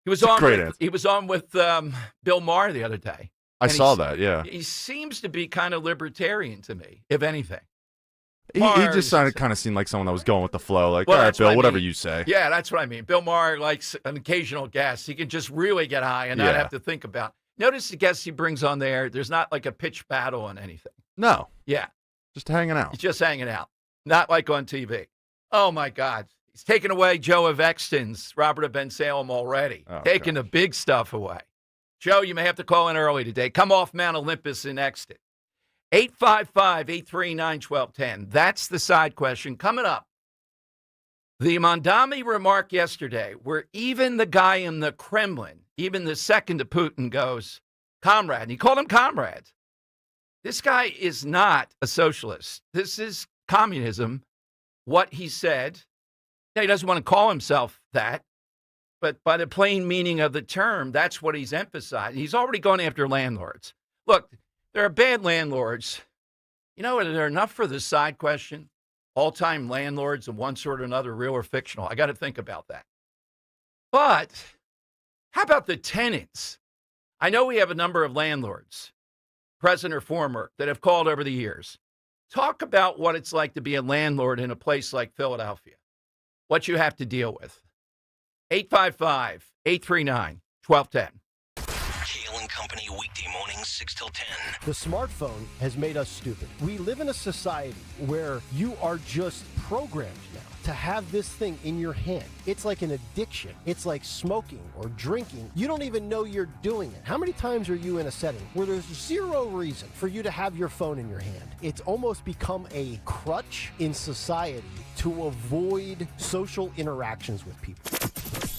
He was on. Great With, answer. he was on with Bill Maher the other day. I And saw he's- that. Yeah. He seems to be kind of libertarian to me, if anything. He just kind of seemed like someone that was going with the flow. Like, Well, all right, that's what Bill, I whatever mean. you say. Yeah, that's what I mean. Bill Maher likes an occasional guest. He can just really get high and not Yeah. have to think about. Notice the guests he brings on there. There's not like a pitch battle on anything. No. Yeah. Just hanging out. He's just hanging out. Not like on TV. Oh, my God. He's taken away Joe of Exton's Robert of Ben Salem already. Taking the big stuff away. Joe, you may have to call in early today. Come off Mount Olympus in Exton. 855-839-1210. That's the side question. Coming up, The Mondami remark yesterday, where even the guy in the Kremlin, even the second to Putin, goes, comrade. And he called him comrades. This guy is not a socialist. This is communism, what he said. Now, he doesn't want to call himself that, but by the plain meaning of the term, that's what he's emphasizing. He's already gone after landlords. Look, there are bad landlords. You know, they're enough for the side question. All-time landlords of one sort or another, real or fictional. I got to think about that. But how about the tenants? I know we have a number of landlords, present or former, that have called over the years. Talk about what it's like to be a landlord in a place like Philadelphia, what you have to deal with. 855-839-1210. Kale and Company, weekday mornings, 6 till 10. The smartphone has made us stupid. We live in a society where you are just programmed now to have this thing in your hand. It's like an addiction. It's like smoking or drinking. You don't even know you're doing it. How many times are you in a setting where there's zero reason for you to have your phone in your hand? It's almost become a crutch in society to avoid social interactions with people.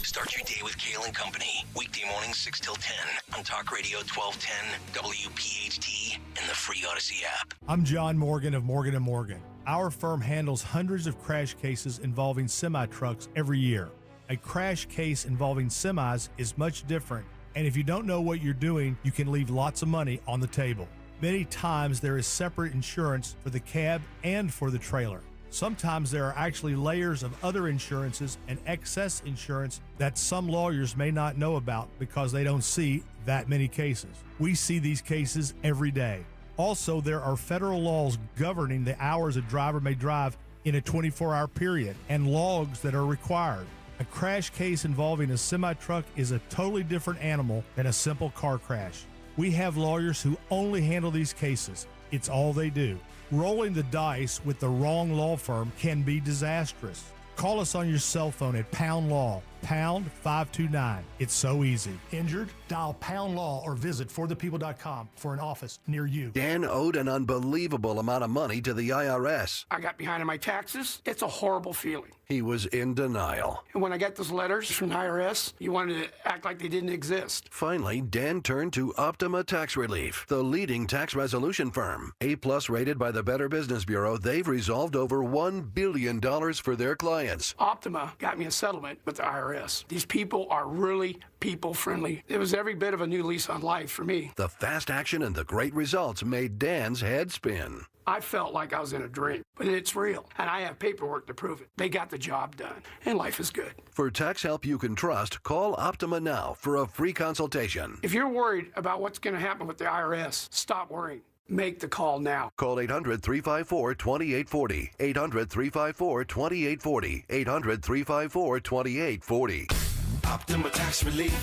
Start your day with Kale and Company, weekday mornings 6 till 10 on Talk Radio 1210, WPHT, and the free Odyssey app. I'm John Morgan of Morgan & Morgan. Our firm handles hundreds of crash cases involving semi-trucks every year. A crash case involving semis is much different, and if you don't know what you're doing, you can leave lots of money on the table. Many times there is separate insurance for the cab and for the trailer. Sometimes there are actually layers of other insurances and excess insurance that some lawyers may not know about because they don't see that many cases. We see these cases every day. Also, there are federal laws governing the hours a driver may drive in a 24-hour period and logs that are required. A crash case involving a semi-truck is a totally different animal than a simple car crash. We have lawyers who only handle these cases. It's all they do. Rolling the dice with the wrong law firm can be disastrous. Call us on your cell phone at Pound Law, pound 529. It's so easy. Injured? Dial Pound Law or visit forthepeople.com for an office near you. Dan owed an unbelievable amount of money to the IRS. I got behind on my taxes. It's a horrible feeling. He was in denial. And when I got those letters from the IRS, you wanted to act like they didn't exist. Finally, Dan turned to Optima Tax Relief, the leading tax resolution firm. A-plus rated by the Better Business Bureau, they've resolved over $1 billion for their clients. Optima got me a settlement with the IRS. These people are really people-friendly. It was every bit of a new lease on life for me. The fast action and the great results made Dan's head spin. I felt like I was in a dream, but it's real, and I have paperwork to prove it. They got the job done, and life is good. For tax help you can trust, call Optima now for a free consultation. If you're worried about what's going to happen with the IRS, stop worrying. Make the call now. Call 800-354-2840. 800-354-2840. 800-354-2840. Optima Tax Relief.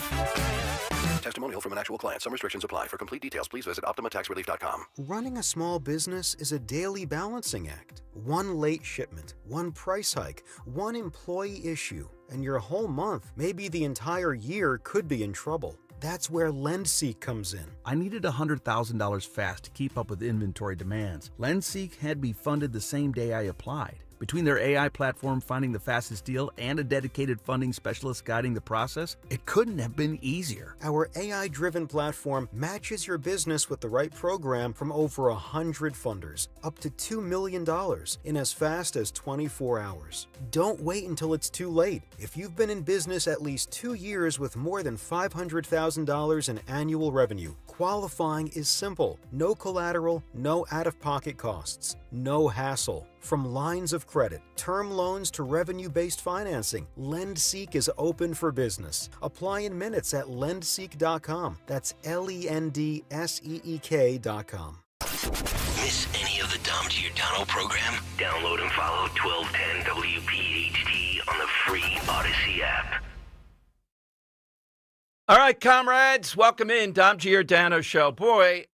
Testimonial from an actual client. Some restrictions apply. For complete details, please visit OptimaTaxRelief.com. Running a small business is a daily balancing act. One late shipment, one price hike, one employee issue, and your whole month, maybe the entire year, could be in trouble. That's where LendSeek comes in. I needed $100,000 fast to keep up with inventory demands. LendSeek had me funded the same day I applied. Between their AI platform finding the fastest deal and a dedicated funding specialist guiding the process, it couldn't have been easier. Our AI-driven platform matches your business with the right program from over 100 funders, up to $2 million in as fast as 24 hours. Don't wait until it's too late. If you've been in business at least 2 years with more than $500,000 in annual revenue, qualifying is simple. No collateral, no out-of-pocket costs, no hassle. From lines of credit, term loans to revenue-based financing, LendSeek is open for business. Apply in minutes at lendseek.com. That's LENDSEEK.com. Miss any of the Dom Giordano program? Download and follow 1210 WPHT on the free Odyssey app. All right, comrades, welcome in. Dom Giordano Show. Boy,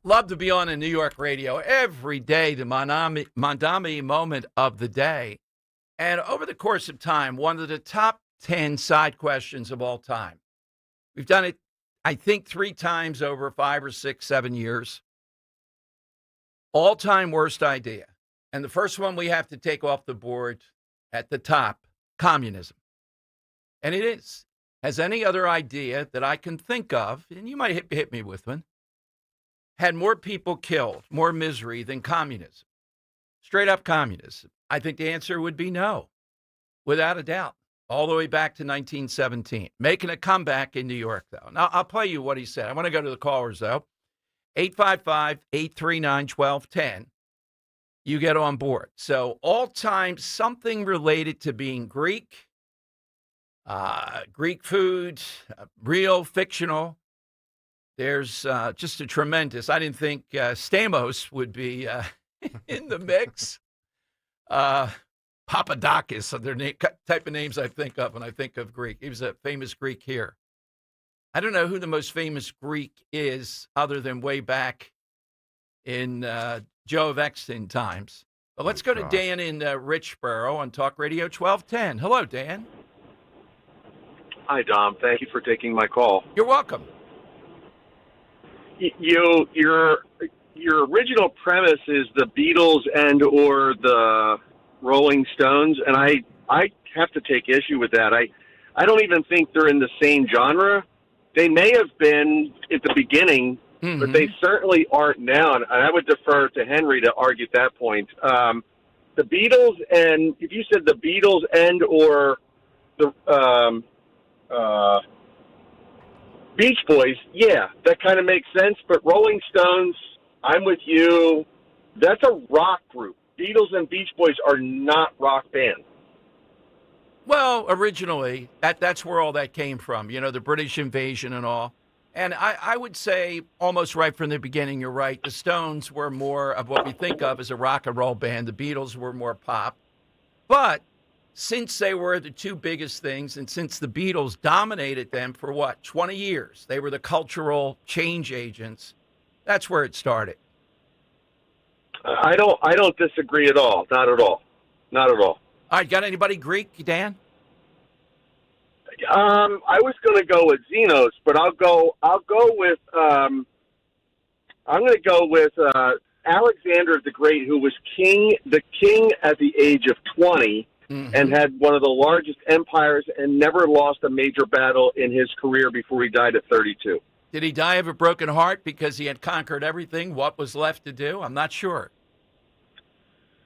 love to be on a New York radio every day, the Mondami moment of the day. And over the course of time, one of the top 10 side questions of all time. We've done it, I think, 3 times over 5 or 6, 7 years. All-time worst idea. And the first one we have to take off the board, at the top, communism. And it is. Has any other idea that I can think of, and you might hit me with one, had more people killed, more misery than communism? Straight up communism. I think the answer would be no, without a doubt, all the way back to 1917. Making a comeback in New York, though. Now, I'll play you what he said. I want to go to the callers, though. 855-839-1210. You get on board. So all time, something related to being Greek, Greek food, real, fictional. There's just a tremendous, I didn't think Stamos would be in the mix. Papadakis are their type of names I think of when I think of Greek. He was a famous Greek here. I don't know who the most famous Greek is other than way back in Joe of Exton times. But let's go to Dan in Richboro on Talk Radio 1210. Hello, Dan. Hi, Dom. Thank you for taking my call. You're welcome. Your original premise is the Beatles and or the Rolling Stones, and I have to take issue with that. I don't even think they're in the same genre. They may have been at the beginning, but they certainly aren't now, and I would defer to Henry to argue that point. The Beatles, and if you said the Beatles and or the Beach Boys, yeah, that kind of makes sense, but Rolling Stones, I'm with you, that's a rock group. Beatles and Beach Boys are not rock bands. Well, originally, that's where all that came from, the British invasion and all. And I would say almost right from the beginning, you're right. The Stones were more of what we think of as a rock and roll band. The Beatles were more pop. But since they were the two biggest things, and since the Beatles dominated them for 20 years, they were the cultural change agents, that's where it started. I don't disagree at all. Not at all. Not at all. All right, got anybody Greek, Dan? I was going to go with Xenos, but I'll go with I'm going to go with Alexander the Great, who was the king at the age of 20 and had one of the largest empires and never lost a major battle in his career before he died at 32. Did he die of a broken heart because he had conquered everything? What was left to do? I'm not sure.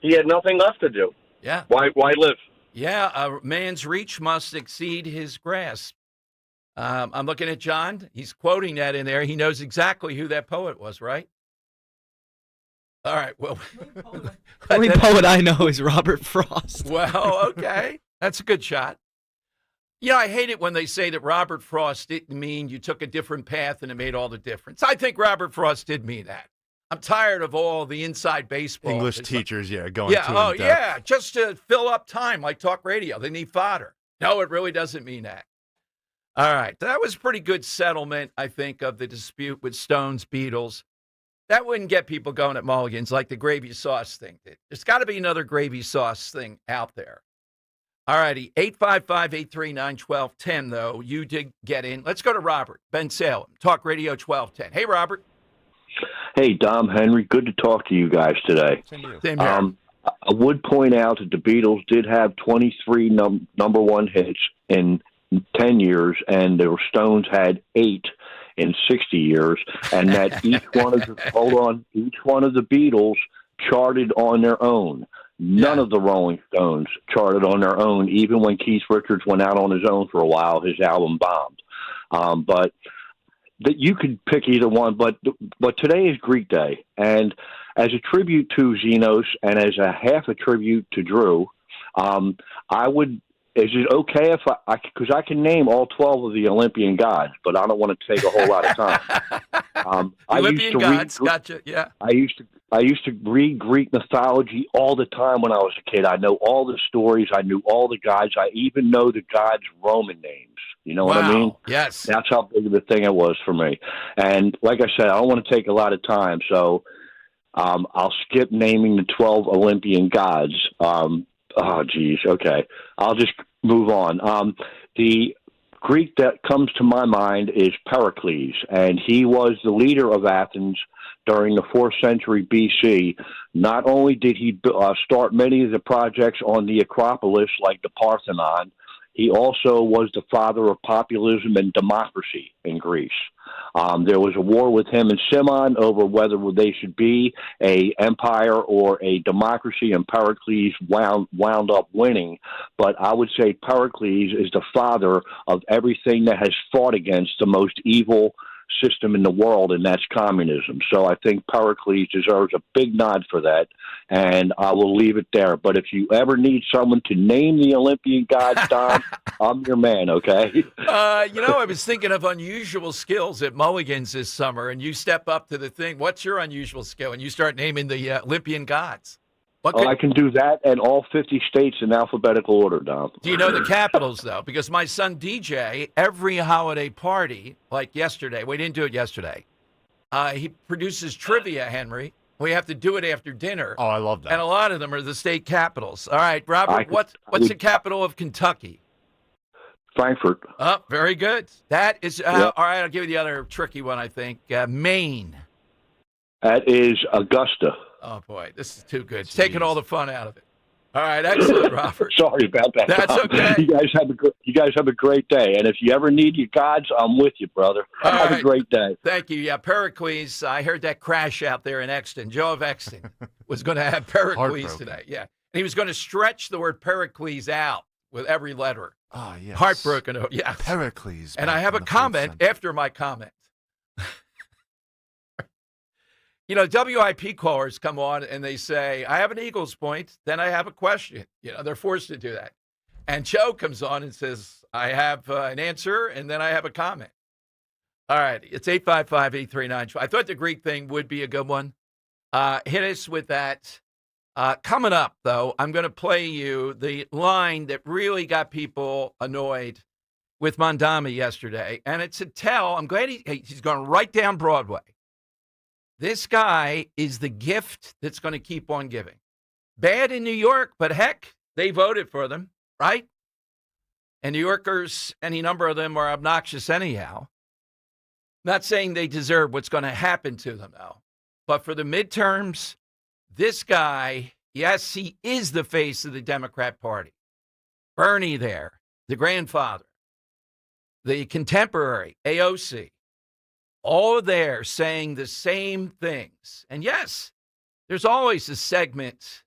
He had nothing left to do. Yeah. Why live? Yeah, a man's reach must exceed his grasp. I'm looking at John. He's quoting that in there. He knows exactly who that poet was, right? All right, well. The only poet I know is Robert Frost. Well, okay. That's a good shot. I hate it when they say that Robert Frost didn't mean you took a different path and it made all the difference. I think Robert Frost did mean that. I'm tired of all the inside baseball. English teachers, going too in depth. Just to fill up time like talk radio. They need fodder. No, it really doesn't mean that. All right. That was pretty good settlement, I think, of the dispute with Stones, Beatles. That wouldn't get people going at Mulligan's like the gravy sauce thing did. There's got to be another gravy sauce thing out there. All righty. 855-839-1210, though. You did get in. Let's go to Robert, Ben Salem, Talk Radio 1210. Hey, Robert. Hey, Dom, Henry, good to talk to you guys today. Same here. I would point out that the Beatles did have 23 number one hits in 10 years, and the Stones had 8 in 60 years, and that each one of the Beatles charted on their own. None of the Rolling Stones charted on their own, even when Keith Richards went out on his own for a while, his album bombed. But that you could pick either one, but today is Greek Day, and as a tribute to Xenos and as a half a tribute to Drew, I would. Is it okay if because I can name all 12 of the Olympian gods, but I don't want to take a whole lot of time. Olympian gods, gotcha. Yeah. I used to read Greek mythology all the time when I was a kid. I know all the stories. I knew all the gods. I even know the gods' Roman names. You know what I mean? Yes. That's how big of a thing it was for me. And like I said, I don't want to take a lot of time, so I'll skip naming the 12 Olympian gods. Oh, geez. Okay. I'll just move on. The Greek that comes to my mind is Pericles, and he was the leader of Athens during the 4th century BC. Not only did he start many of the projects on the Acropolis, like the Parthenon, he also was the father of populism and democracy in Greece. There was a war with him and Cimon over whether they should be a empire or a democracy, and Pericles wound up winning. But I would say Pericles is the father of everything that has fought against the most evil system in the world, and that's communism. So I think Pericles deserves a big nod for that, and I will leave it there. But if you ever need someone to name the Olympian gods, Don, I'm your man, okay? I was thinking of unusual skills at Mulligan's this summer, and you step up to the thing. What's your unusual skill? And you start naming the Olympian gods. I can do that and all 50 states in alphabetical order, Don. Do you know the capitals, though? Because my son DJ, every holiday party, like yesterday, we didn't do it yesterday, he produces trivia, Henry. We have to do it after dinner. Oh, I love that. And a lot of them are the state capitals. All right, Robert, what's the capital of Kentucky? Frankfurt. Oh, very good. That is, all right, I'll give you the other tricky one, I think. Maine. That is Augusta. Oh, boy, this is too good. It's taking all the fun out of it. All right, excellent, Robert. Sorry about that. That's okay. You guys have a great day, and if you ever need your gods, I'm with you, brother. Have a great day. Thank you. Yeah, Pericles. I heard that crash out there in Exton. Joe of Exton was going to have Pericles today. Yeah, and he was going to stretch the word Pericles out with every letter. Oh, yes. Heartbroken. Yeah, Pericles. And I have a comment after my comment. WIP callers come on and they say, I have an Eagles point, then I have a question. They're forced to do that. And Joe comes on and says, I have an answer, and then I have a comment. All right, it's 855-839. I thought the Greek thing would be a good one. Hit us with that. Coming up, though, I'm going to play you the line that really got people annoyed with Mondami yesterday. And it's a tell. I'm glad he's going right down Broadway. This guy is the gift that's going to keep on giving. Bad in New York, but heck, they voted for them, right? And New Yorkers, any number of them, are obnoxious anyhow. Not saying they deserve what's going to happen to them, though. But for the midterms, this guy, yes, he is the face of the Democrat Party. Bernie there, the grandfather, the contemporary, AOC. All there saying the same things. And yes, there's always a segment.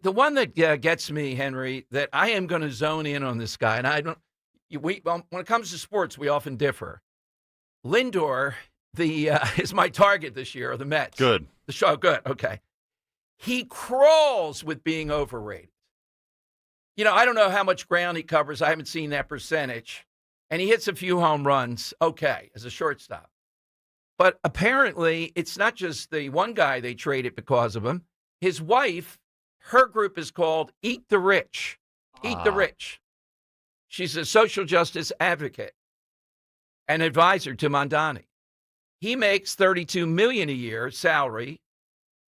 The one that gets me, Henry, that I am going to zone in on this guy. And when it comes to sports, we often differ. Lindor, is my target this year, of the Mets. Good. The show, good. Okay. He crawls with being overrated. I don't know how much ground he covers. I haven't seen that percentage. And he hits a few home runs, okay, as a shortstop. But apparently, it's not just the one guy they traded because of him. His wife, her group is called Eat the Rich. Eat the Rich. She's a social justice advocate and advisor to Mondani. He makes $32 million a year salary.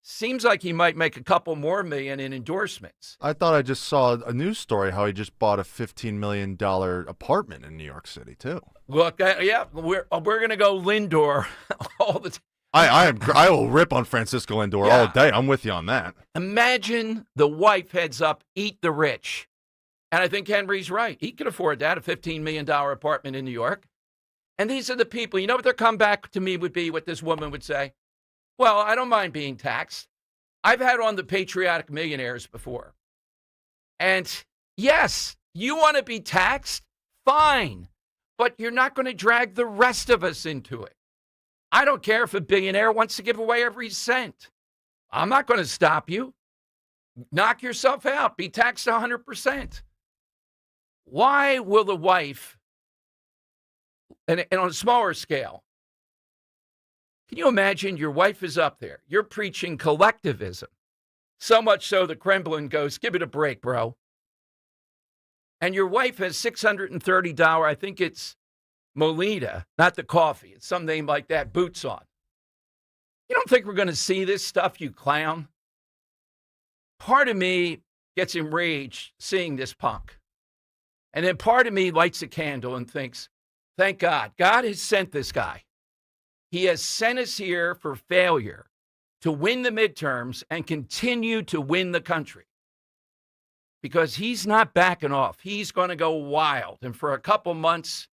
Seems like he might make a couple more million in endorsements. I thought I just saw a news story how he just bought a $15 million apartment in New York City, too. Look, we're going to go Lindor all the time. I will rip on Francisco Lindor all day. I'm with you on that. Imagine the wife heads up, Eat the Rich. And I think Henry's right. He could afford that, a $15 million apartment in New York. And these are the people, you know what their comeback to me would be, what this woman would say? Well, I don't mind being taxed. I've had on the patriotic millionaires before. And yes, you want to be taxed? Fine. But you're not going to drag the rest of us into it. I don't care if a billionaire wants to give away every cent. I'm not going to stop you. Knock yourself out. Be taxed 100%. Why will the wife, and on a smaller scale, can you imagine your wife is up there? You're preaching collectivism. So much so the Kremlin goes, give it a break, bro. And your wife has $630, I think it's Molina, not the coffee. It's some name like that, boots on. You don't think we're going to see this stuff, you clown? Part of me gets enraged seeing this punk. And then part of me lights a candle and thinks, thank God. God has sent this guy. He has sent us here for failure to win the midterms and continue to win the country. Because he's not backing off. He's going to go wild. And for a couple months,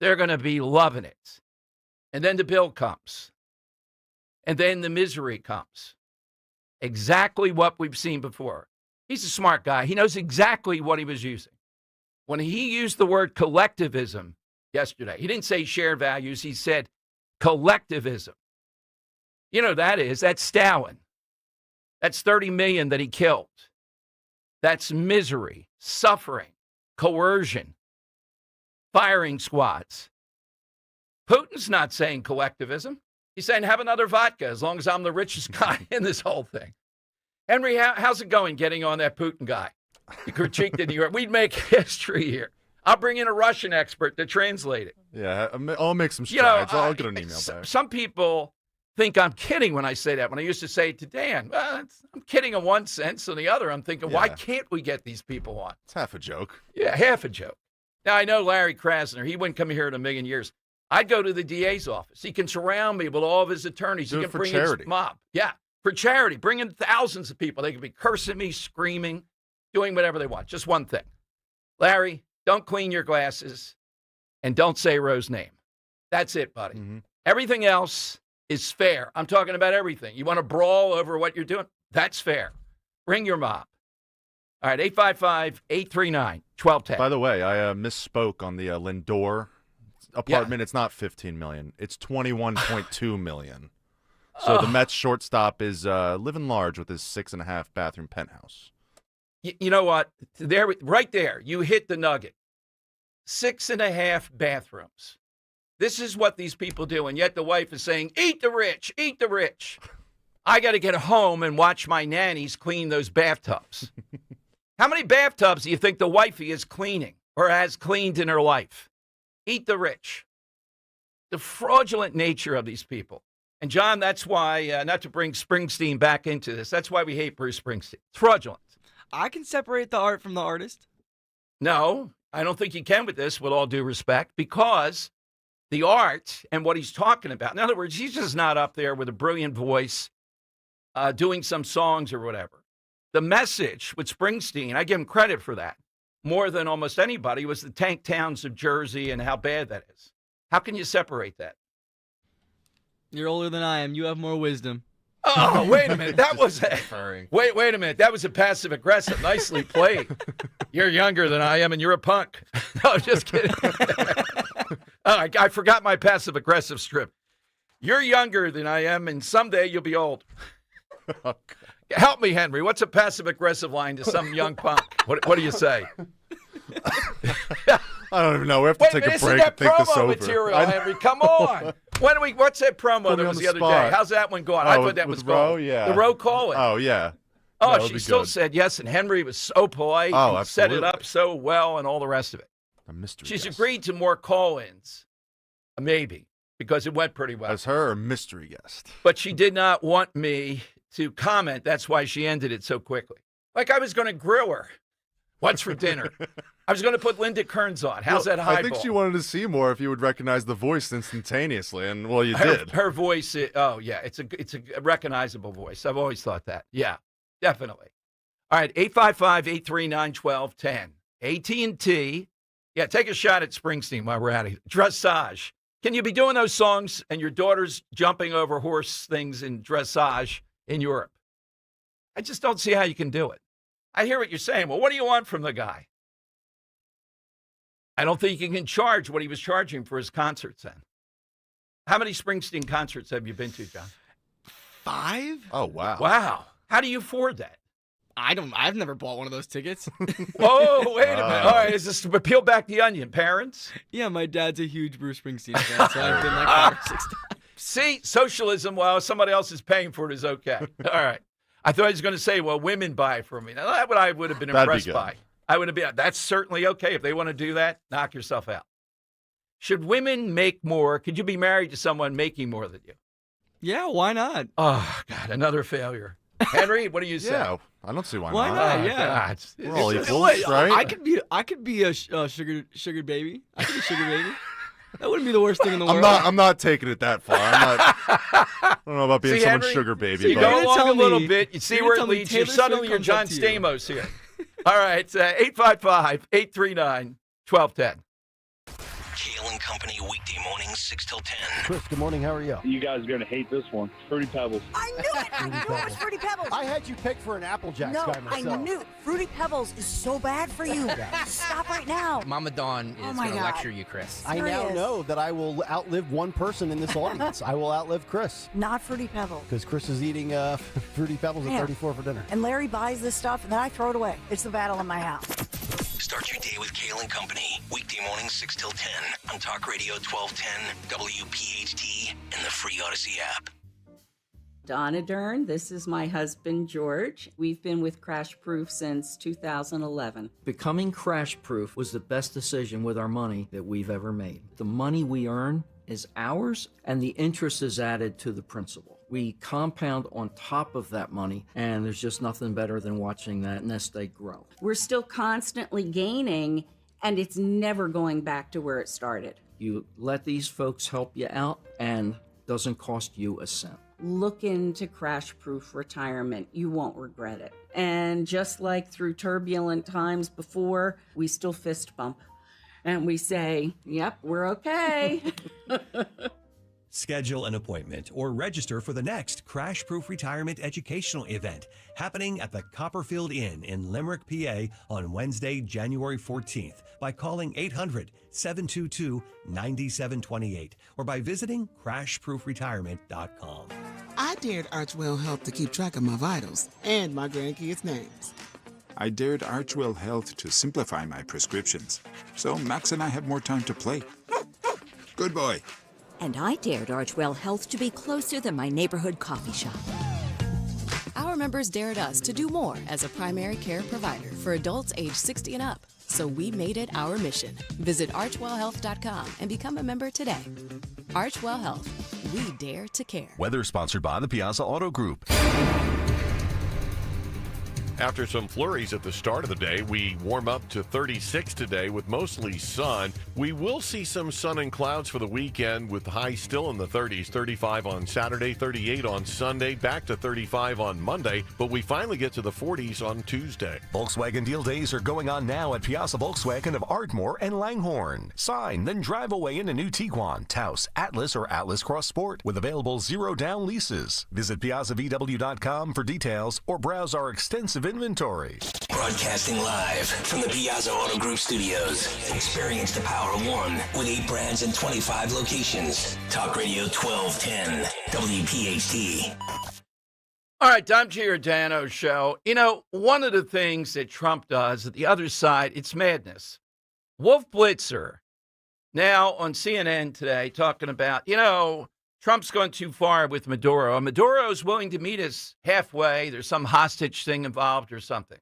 they're going to be loving it. And then the bill comes. And then the misery comes. Exactly what we've seen before. He's a smart guy. He knows exactly what he was using. When he used the word collectivism yesterday, he didn't say shared values. He said collectivism. You know that is. That's Stalin. That's 30 million that he killed. That's misery, suffering, coercion, firing squads. Putin's not saying collectivism. He's saying have another vodka as long as I'm the richest guy in this whole thing. Henry, how's it going getting on that Putin guy? You critiqued it. We'd make history here. I'll bring in a Russian expert to translate it. Yeah, I'll make some strides. I'll get an email back. Some people think I'm kidding when I say that. When I used to say it to Dan, I'm kidding in one sense. In the other, I'm thinking, why can't we get these people on? It's half a joke. Yeah, half a joke. Now, I know Larry Krasner. He wouldn't come here in a million years. I'd go to the DA's office. He can surround me with all of his attorneys. Do he it can for bring charity. his mob. Yeah, for charity. Bring in thousands of people. They could be cursing me, screaming, doing whatever they want. Just one thing. Larry, don't clean your glasses and don't say Rose's name. That's it, buddy. Mm-hmm. Everything else is fair. I'm talking about everything. You want to brawl over what you're doing? That's fair. Bring your mob. All right, 855-839-1210. By the way, I misspoke on the Lindor apartment. It's not 15 million. It's 21.2 million. So the Mets shortstop is living large with his 6.5 bathroom penthouse. You know what? Right there, you hit the nugget. 6.5 bathrooms. This is what these people do, and yet the wife is saying, eat the rich, eat the rich. I got to get home and watch my nannies clean those bathtubs. How many bathtubs do you think the wifey is cleaning or has cleaned in her life? Eat the rich. The fraudulent nature of these people. And, John, that's why, not to bring Springsteen back into this, that's why we hate Bruce Springsteen. It's fraudulent. I can separate the art from the artist. No, I don't think you can with this, with all due respect, because the art and what he's talking about, in other words, he's just not up there with a brilliant voice doing some songs or whatever. The message with Springsteen, I give him credit for that, more than almost anybody, was the tank towns of Jersey and how bad that is. How can you separate that? You're older than I am. You have more wisdom. Oh, wait a minute. That was wait a minute. That was a passive aggressive. Nicely played. You're younger than I am, and you're a punk. No, just kidding. I forgot my passive aggressive strip. You're younger than I am, and someday you'll be old. Help me, Henry. What's a passive aggressive line to some young punk? What do you say? I don't even know. We have to take a break and think this over. Material, Henry. Come on. What's that promo that was the other day? How's that one going? I thought that was Roe, yeah. The Roe calling. Oh, yeah. Oh, she still said yes, and Henry was so polite. Oh, and set it up so well and all the rest of it. A mystery She's guest. agreed to more call-ins, maybe, because it went pretty well. As her mystery guest. But she did not want me to comment. That's why she ended it so quickly. Like I was going to grill her. What's for dinner? I was going to put Linda Kearns on. How's that highball? I think she wanted to see more if you would recognize the voice instantaneously, and well, you did. Her voice, it's a recognizable voice. I've always thought that. Yeah, definitely. All right, 855-839-1210. AT&T. Yeah, take a shot at Springsteen while we're at it. Dressage. Can you be doing those songs and your daughter's jumping over horse things in dressage in Europe? I just don't see how you can do it. I hear what you're saying. Well, what do you want from the guy? I don't think you can charge what he was charging for his concerts then. How many Springsteen concerts have you been to, John? 5? Oh, wow. Wow. How do you afford that? I've never bought one of those tickets. Oh, wait a minute. All right, is this peel back the onion? Parents? Yeah, my dad's a huge Bruce Springsteen fan, so I've been like 5 or 6 times. See, socialism while somebody else is paying for it is okay. All right. I thought he was going to say, well, women buy for me. Now, that's what I would have been impressed by. I would have been, that's certainly okay. If they want to do that, knock yourself out. Should women make more? Could you be married to someone making more than you? Yeah, why not? Oh, God, another failure. Henry, what do you say? Yeah, I don't see why not. Why not? Yeah. God. We're all equals, right? I could be a sugar baby. I could be sugar baby. That wouldn't be the worst thing in the world. I'm not taking it that far. I don't know about being someone's Henry, sugar baby. So you but go along a little bit. You see where it tell me leads you. Taylor Suddenly Swift you're comes John up to you. Stamos here. All right, 855-839-1210. Kale and Company weekday mornings 6 till 10. Chris, good morning. How are you? You guys are going to hate this one. Fruity Pebbles. I knew it! I knew it was Fruity Pebbles! I had you picked for an Apple Jacks No, guy myself. I knew it. Fruity Pebbles is so bad for you. Stop right now. Mama Dawn Oh is my going to God. lecture you, Chris. I Sure now is. know that I will outlive one person in this audience. I will outlive Chris. Not Fruity Pebbles. Because Chris is eating Fruity Pebbles at Yeah. 34 for dinner. And Larry buys this stuff, and then I throw it away. It's the battle in my house. Start your day with Kale and Company. Weekday mornings 6 till 10 on Talk Radio 1210, WPHT, and the free Odyssey app. Donna Dern, this is my husband, George. We've been with Crash Proof since 2011. Becoming crash proof was the best decision with our money that we've ever made. The money we earn is ours, and the interest is added to the principal. We compound on top of that money, and there's just nothing better than watching that nest egg grow. We're still constantly gaining, and it's never going back to where it started. You let these folks help you out, and doesn't cost you a cent. Look into Crash Proof Retirement. You won't regret it. And just like through turbulent times before, we still fist bump. And we say, yep, we're okay. Schedule an appointment or register for the next Crash Proof Retirement Educational Event happening at the Copperfield Inn in Limerick, PA on Wednesday, January 14th by calling 800-722-9728 or by visiting crashproofretirement.com. I dared Archwell Health to keep track of my vitals and my grandkids' names. I dared Archwell Health to simplify my prescriptions, so Max and I have more time to play. Good boy. And I dared Archwell Health to be closer than my neighborhood coffee shop. Our members dared us to do more as a primary care provider for adults age 60 and up. So we made it our mission. Visit archwellhealth.com and become a member today. Archwell Health. We dare to care. Weather sponsored by the Piazza Auto Group. After some flurries at the start of the day, we warm up to 36 today with mostly sun. We will see some sun and clouds for the weekend with highs still in the 30s, 35 on Saturday, 38 on Sunday, back to 35 on Monday, but we finally get to the 40s on Tuesday. Volkswagen deal days are going on now at Piazza Volkswagen of Ardmore and Langhorne. Sign, then drive away in a new Tiguan, Taos, Atlas, or Atlas Cross Sport with available zero-down leases. Visit PiazzaVW.com for details or browse our extensive inventory. Broadcasting live from the Piazza Auto Group studios. Experience the power of one with 8 brands and 25 locations. Talk Radio 1210, WPHT. All right, Dom Giordano show. You know, one of the things that Trump does at the other side, it's madness. Wolf Blitzer, now on CNN today, talking about, Trump's gone too far with Maduro. Maduro's willing to meet us halfway. There's some hostage thing involved or something.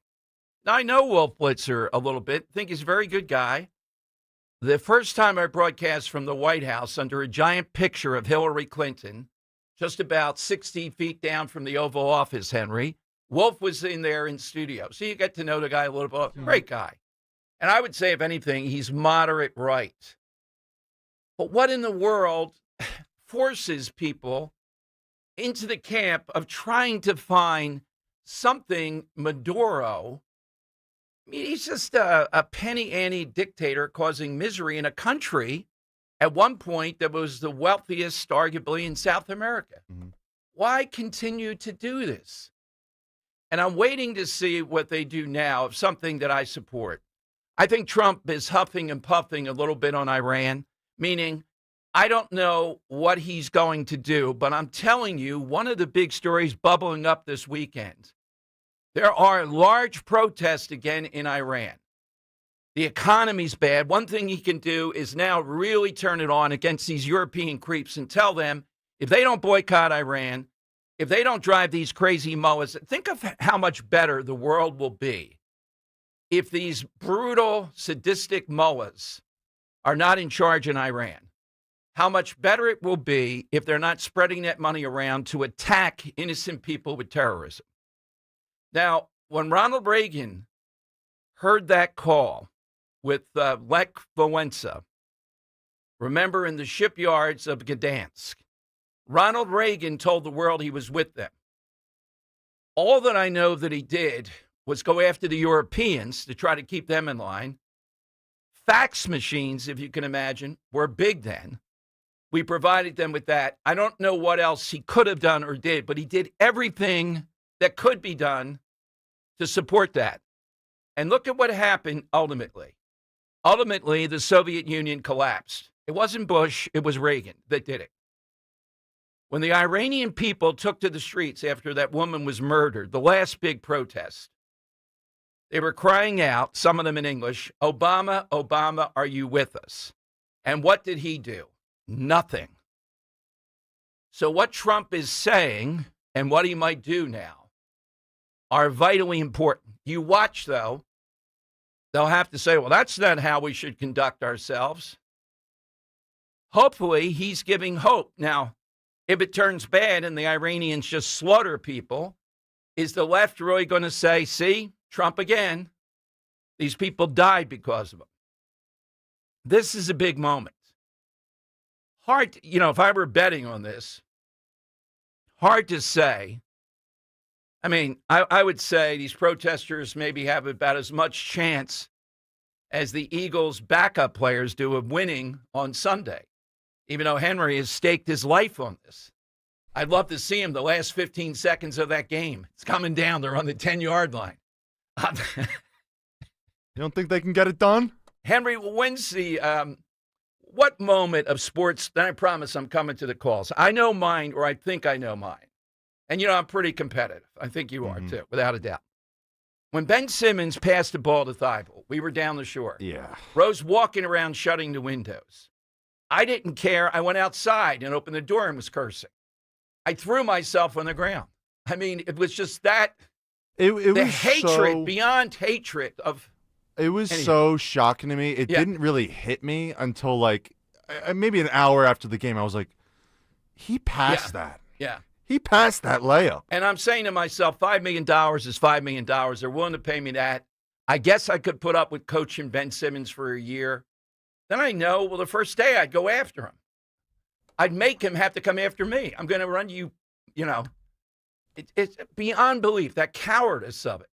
Now, I know Wolf Blitzer a little bit. Think he's a very good guy. The first time I broadcast from the White House under a giant picture of Hillary Clinton, just about 60 feet down from the Oval Office, Henry, Wolf was in there in studio. So you get to know the guy a little bit. Great guy. And I would say, if anything, he's moderate right. But what in the world forces people into the camp of trying to find something Maduro? I mean, he's just a penny-ante dictator causing misery in a country at one point that was the wealthiest, arguably, in South America. Mm-hmm. Why continue to do this? And I'm waiting to see what they do now of something that I support. I think Trump is huffing and puffing a little bit on Iran, meaning I don't know what he's going to do, but I'm telling you, one of the big stories bubbling up this weekend, there are large protests again in Iran. The economy's bad. One thing he can do is now really turn it on against these European creeps and tell them, if they don't boycott Iran, if they don't drive these crazy mullahs, think of how much better the world will be if these brutal, sadistic mullahs are not in charge in Iran. How much better it will be if they're not spreading that money around to attack innocent people with terrorism. Now, when Ronald Reagan heard that call with Lech Walesa, Remember, in the shipyards of Gdansk, Ronald Reagan told the world he was with them. All that I know that he did was go after the Europeans to try to keep them in line. Fax machines, if you can imagine, were big then. We provided them with that. I don't know what else he could have done or did, but he did everything that could be done to support that. And look at what happened ultimately. Ultimately, the Soviet Union collapsed. It wasn't Bush, it was Reagan that did it. When the Iranian people took to the streets after that woman was murdered, the last big protest, they were crying out, some of them in English, "Obama, Obama, are you with us?" And what did he do? Nothing. So what Trump is saying and what he might do now are vitally important. You watch, though, they'll have to say, well, that's not how we should conduct ourselves. Hopefully, he's giving hope. Now, if it turns bad and the Iranians just slaughter people, is the left really going to say, see, Trump again? These people died because of him. This is a big moment. Hard, if I were betting on this, hard to say. I mean, I would say these protesters maybe have about as much chance as the Eagles' backup players do of winning on Sunday, even though Henry has staked his life on this. I'd love to see him the last 15 seconds of that game. It's coming down. They're on the 10-yard line. You don't think they can get it done? Henry, when's the what moment of sports? Then I promise I'm coming to the calls. I know mine, or I think I know mine. And, I'm pretty competitive. I think you are, too, without a doubt. When Ben Simmons passed the ball to Thibault, we were down the shore. Yeah. Rose walking around shutting the windows. I didn't care. I went outside and opened the door and was cursing. I threw myself on the ground. I mean, it was just that. It the was hatred, beyond hatred of. It was so shocking to me. It didn't really hit me until maybe an hour after the game. I was like, he passed that. Yeah. He passed that layup. And I'm saying to myself, $5 million is $5 million. They're willing to pay me that. I guess I could put up with coaching Ben Simmons for a year. Then I know, the first day I'd go after him. I'd make him have to come after me. I'm going to run you, it's beyond belief, that cowardice of it.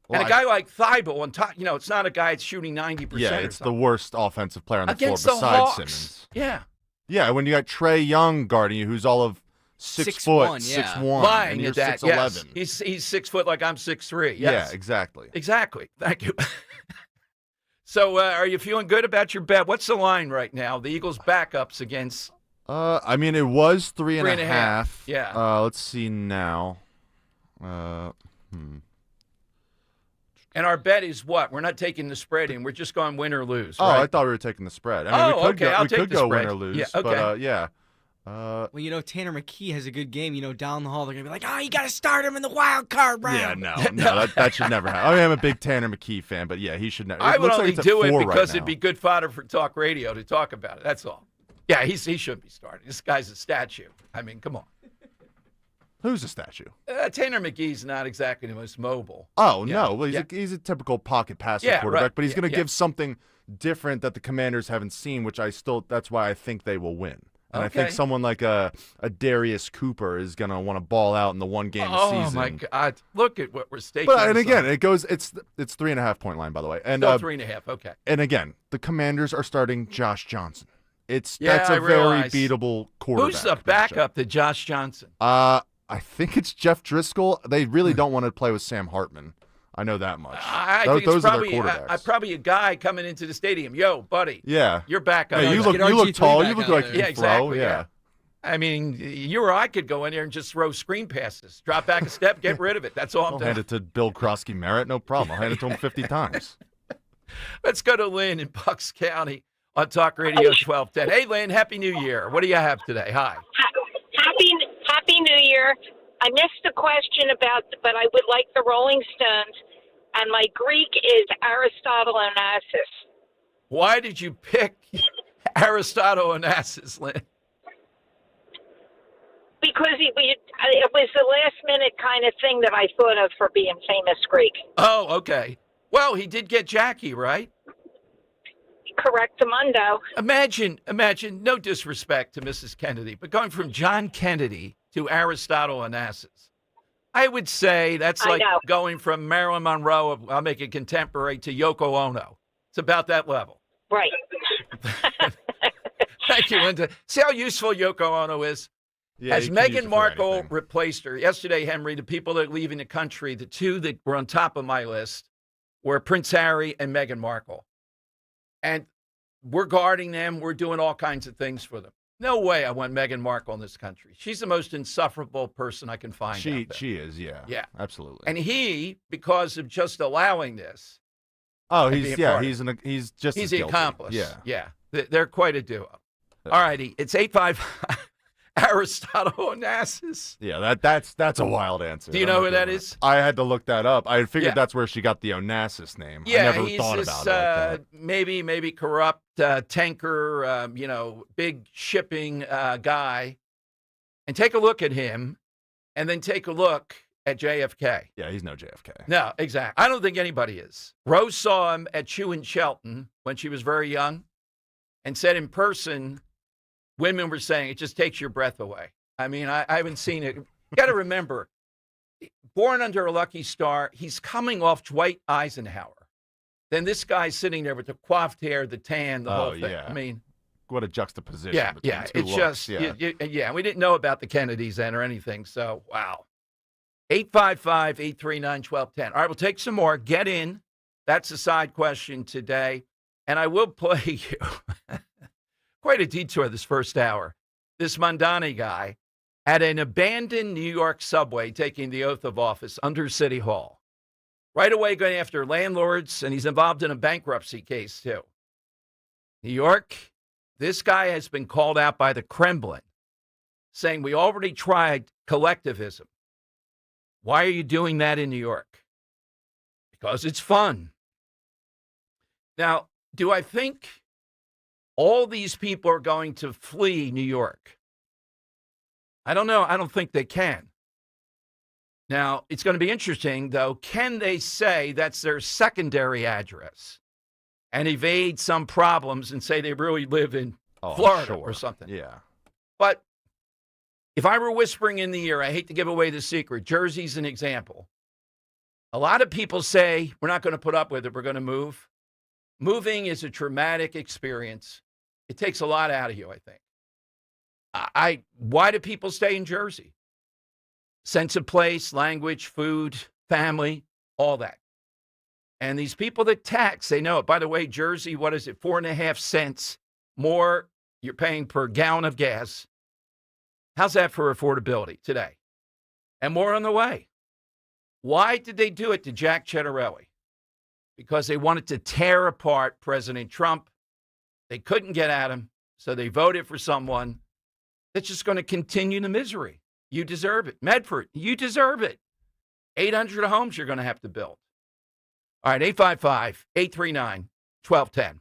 Well, and a guy like Thibault on top, it's not a guy that's shooting 90%. Yeah, it's the worst offensive player on the against floor besides Hawks. Simmons. Yeah. Yeah, when you got Trae Young guarding you, who's all of 6 foot, 6'1", lying and you're at that. 6'11". Yes. He's 6 foot like I'm 6'3". Yes. Yeah, exactly. Exactly. Thank you. So, are you feeling good about your bet? What's the line right now? The Eagles' backups against. I mean, it was 3.5. Yeah. Let's see now. And our bet is what? We're not taking the spread in. We're just going win or lose. Oh, right? I thought we were taking the spread. I mean, okay. I'll take could the go spread. win or lose. Yeah, okay. But yeah. Well, Tanner McKee has a good game. Down the hall, they're going to be like, oh, you got to start him in the wild card round. Yeah, no, that should never happen. I mean, I'm a big Tanner McKee fan, but yeah, he should never. I would only do it because right it'd be good fodder for talk radio to talk about it. That's all. Yeah, he shouldn't be starting. This guy's a statue. I mean, come on. Who's a statue? Tanner McGee's not exactly the most mobile. Oh, no. Well, he's a typical pocket passer quarterback, right. but he's going to give something different that the Commanders haven't seen, which that's why I think they will win. And I think someone like a Darius Cooper is going to want to ball out in the one game season. Oh, my God. Look at what we're staking. But, and again, it's 3.5 point line, by the way. And still 3.5, okay. And again, the Commanders are starting Josh Johnson. That's I a very beatable quarterback. Who's the backup to Josh Johnson? I think it's Jeff Driscoll. They really don't want to play with Sam Hartman. I know that much. I think those it's probably, are their quarterbacks. Probably a guy coming into the stadium. Yo, buddy. Yeah. You're back up. Yeah, you look tall. You look like you can throw. Exactly, Yeah. I mean, you or I could go in there and just throw screen passes. Drop back a step, get rid of it. That's all I'm I'll doing. hand it to Bill Krosky-Merritt. No problem. I'll hand it to him 50 times. Let's go to Lynn in Bucks County on Talk Radio 1210. Hey, Lynn, Happy New Year. What do you have today? Hi. Happy New Year. I missed the question but I would like the Rolling Stones, and my Greek is Aristotle Onassis. Why did you pick Aristotle Onassis, Lynn? Because it was the last minute kind of thing that I thought of for being famous Greek. Oh, okay. Well, he did get Jackie, right? correctamundo. Imagine, no disrespect to Mrs. Kennedy, but going from John Kennedy to Aristotle Onassis. I would say that's like going from Marilyn Monroe, I'll make it contemporary, to Yoko Ono. It's about that level. Right. Thank you, Linda. See how useful Yoko Ono is? Yeah, Has you can use Meghan it for Markle anything. replaced her? Yesterday, Henry, the people that are leaving the country, the two that were on top of my list were Prince Harry and Meghan Markle. And we're guarding them. We're doing all kinds of things for them. No way I want Meghan Markle in this country. She's the most insufferable person I can find. She is, yeah. Yeah. Absolutely. And he, because of just allowing this. Oh, and he's being part of it, he's just he's as the guilty. accomplice. Yeah. Yeah. They're quite a duo. All righty. It's 855 Aristotle Onassis. Yeah, that's a wild answer. Do you know who that is? I had to look that up. I figured Yeah. that's where she got the Onassis name. Yeah, I never he's thought this, about it like that. maybe corrupt tanker, big shipping guy. And take a look at him, and then take a look at JFK. Yeah, he's no JFK. No, exactly. I don't think anybody is. Rose saw him at Chew and Shelton when she was very young and said in person, women were saying, it just takes your breath away. I mean, I haven't seen it. You got to remember, born under a lucky star, he's coming off Dwight Eisenhower. Then this guy's sitting there with the coiffed hair, the tan, the whole thing. Yeah. I mean, what a juxtaposition. yeah, between yeah. two It's looks. just, yeah. we didn't know about the Kennedys then or anything. So, wow. 855-839-1210. All right, we'll take some more. Get in. That's the side question today. And I will play you quite a detour this first hour. This Mondani guy at an abandoned New York subway taking the oath of office under City Hall. Right away going after landlords, and he's involved in a bankruptcy case, too. New York, this guy has been called out by the Kremlin, saying we already tried collectivism. Why are you doing that in New York? Because it's fun. Now, do I think all these people are going to flee New York? I don't know. I don't think they can. Now, it's going to be interesting, though. Can they say that's their secondary address and evade some problems and say they really live in Florida or something? Yeah. But if I were whispering in the ear, I hate to give away the secret. Jersey's an example. A lot of people say, we're not going to put up with it. We're going to move. Moving is a traumatic experience. It takes a lot out of you, I think. Why do people stay in Jersey? Sense of place, language, food, family, all that. And these people that tax, they know it. By the way, Jersey, what is it? 4.5 cents more you're paying per gallon of gas. How's that for affordability today? And more on the way. Why did they do it to Jack Ciattarelli? Because they wanted to tear apart President Trump. They couldn't get at him, so they voted for someone that's just going to continue the misery. You deserve it. Medford, you deserve it. 800 homes you're going to have to build. All right, 855-839-1210.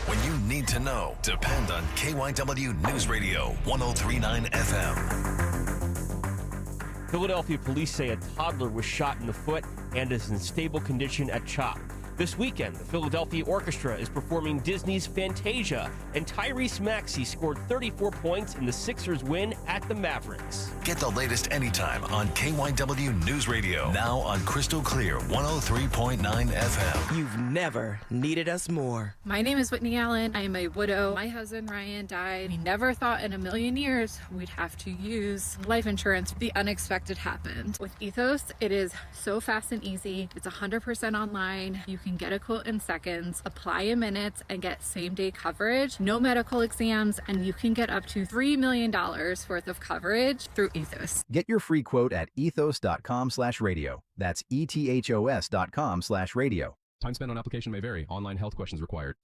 When you need to know, depend on KYW News Radio 103.9 FM. Philadelphia police say a toddler was shot in the foot and is in stable condition at CHOP. This weekend, the Philadelphia Orchestra is performing Disney's Fantasia, and Tyrese Maxey scored 34 points in the Sixers' win at the Mavericks. Get the latest anytime on KYW News Radio. Now on Crystal Clear 103.9 FM. You've never needed us more. My name is Whitney Allen. I am a widow. My husband Ryan died. We never thought in a million years we'd have to use life insurance. The unexpected happened. With Ethos, it is so fast and easy. It's 100% online. You can get a quote in seconds, apply in minutes, and get same-day coverage. No medical exams, and you can get up to $3 million worth of coverage through Ethos. Get your free quote at ethos.com/radio. That's ethos.com/radio. Time spent on application may vary. Online health questions required.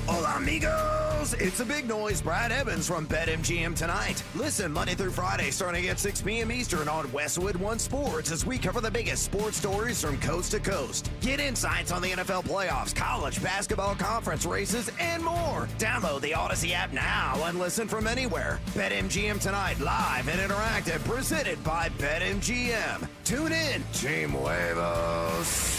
Hola, amigos! It's a big noise. Brad Evans from BetMGM tonight. Listen Monday through Friday starting at 6 p.m. Eastern on Westwood One Sports as we cover the biggest sports stories from coast to coast. Get insights on the NFL playoffs, college basketball conference races, and more. Download the Odyssey app now and listen from anywhere. BetMGM tonight, live and interactive, presented by BetMGM. Tune in. Team Huevos.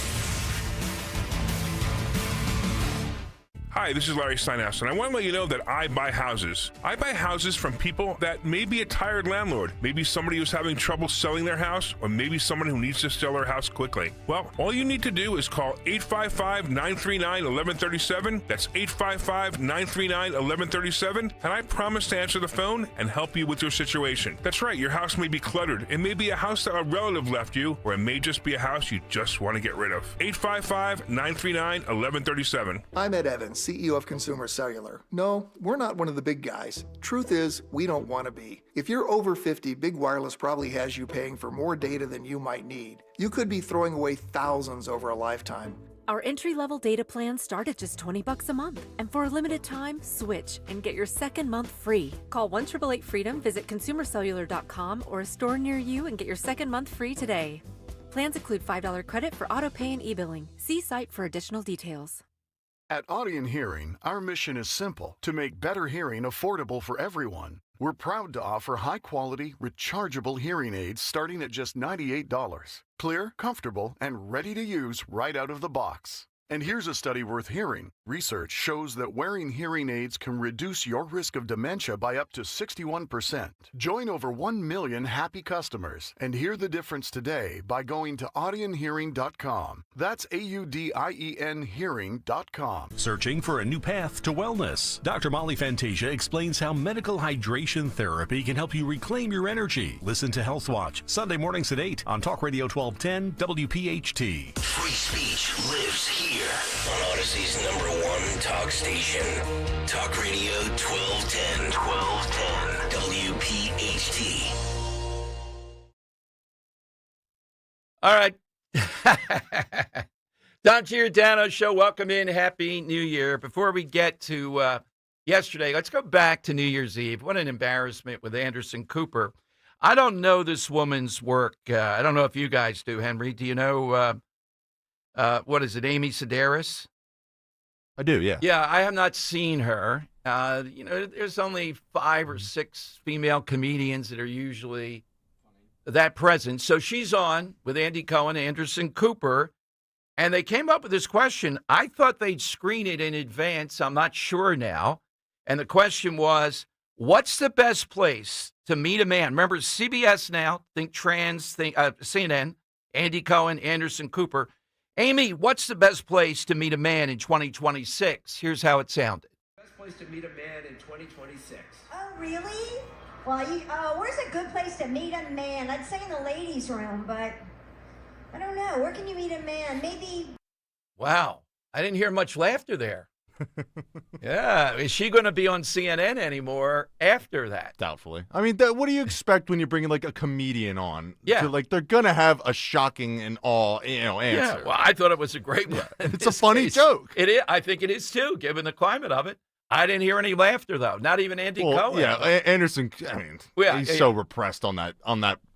Hi, this is Larry Steinhaus, and I want to let you know that I buy houses. I buy houses from people that may be a tired landlord, maybe somebody who's having trouble selling their house, or maybe someone who needs to sell their house quickly. Well, all you need to do is call 855-939-1137. That's 855-939-1137, and I promise to answer the phone and help you with your situation. That's right, your house may be cluttered. It may be a house that a relative left you, or it may just be a house you just want to get rid of. 855-939-1137. I'm Ed Evans, CEO of Consumer Cellular. No, we're not one of the big guys. Truth is, we don't want to be. If you're over 50, Big Wireless probably has you paying for more data than you might need. You could be throwing away thousands over a lifetime. Our entry-level data plans start at just $20 a month. And for a limited time, switch and get your second month free. Call 1-888-FREEDOM, visit consumercellular.com or a store near you and get your second month free today. Plans include $5 credit for auto pay and e-billing. See site for additional details. At Audion Hearing, our mission is simple: to make better hearing affordable for everyone. We're proud to offer high-quality, rechargeable hearing aids starting at just $98. Clear, comfortable, and ready to use right out of the box. And here's a study worth hearing. Research shows that wearing hearing aids can reduce your risk of dementia by up to 61%. Join over 1 million happy customers and hear the difference today by going to audionhearing.com. That's AUDIEN hearing.com. Searching for a new path to wellness? Dr. Molly Fantasia explains how medical hydration therapy can help you reclaim your energy. Listen to Health Watch, Sunday mornings at 8 on Talk Radio 1210 WPHT. Free speech lives here on Odyssey's #1 talk station. Talk Radio 1210 WPHT. All right. Don Giordano Show. Welcome in. Happy New Year. Before we get to yesterday, let's go back to New Year's Eve. What an embarrassment with Anderson Cooper. I don't know this woman's work. I don't know if you guys do, Henry. Do you know, what is it, Amy Sedaris? I do, yeah. Yeah, I have not seen her. There's only 5 or 6 female comedians that are usually that present. So she's on with Andy Cohen, Anderson Cooper, and they came up with this question. I thought they'd screen it in advance. I'm not sure now. And the question was, what's the best place to meet a man? Remember, CBS Now, Think Trans, CNN, Andy Cohen, Anderson Cooper. Amy, what's the best place to meet a man in 2026? Here's how it sounded. Best place to meet a man in 2026. Oh, really? Well, where's a good place to meet a man? I'd say in the ladies' room, but I don't know. Where can you meet a man? Maybe. Wow. I didn't hear much laughter there. Yeah. Is she going to be on CNN anymore after that? Doubtfully. I mean, what do you expect when you're bringing like a comedian on? Yeah. They're going to have a shocking and all, answer. Yeah. Well, I thought it was a great one. It's a funny joke. It is. I think it is too, given the climate of it. I didn't hear any laughter though. Not even Andy Cohen. Yeah. Anderson. I mean, he's so repressed on that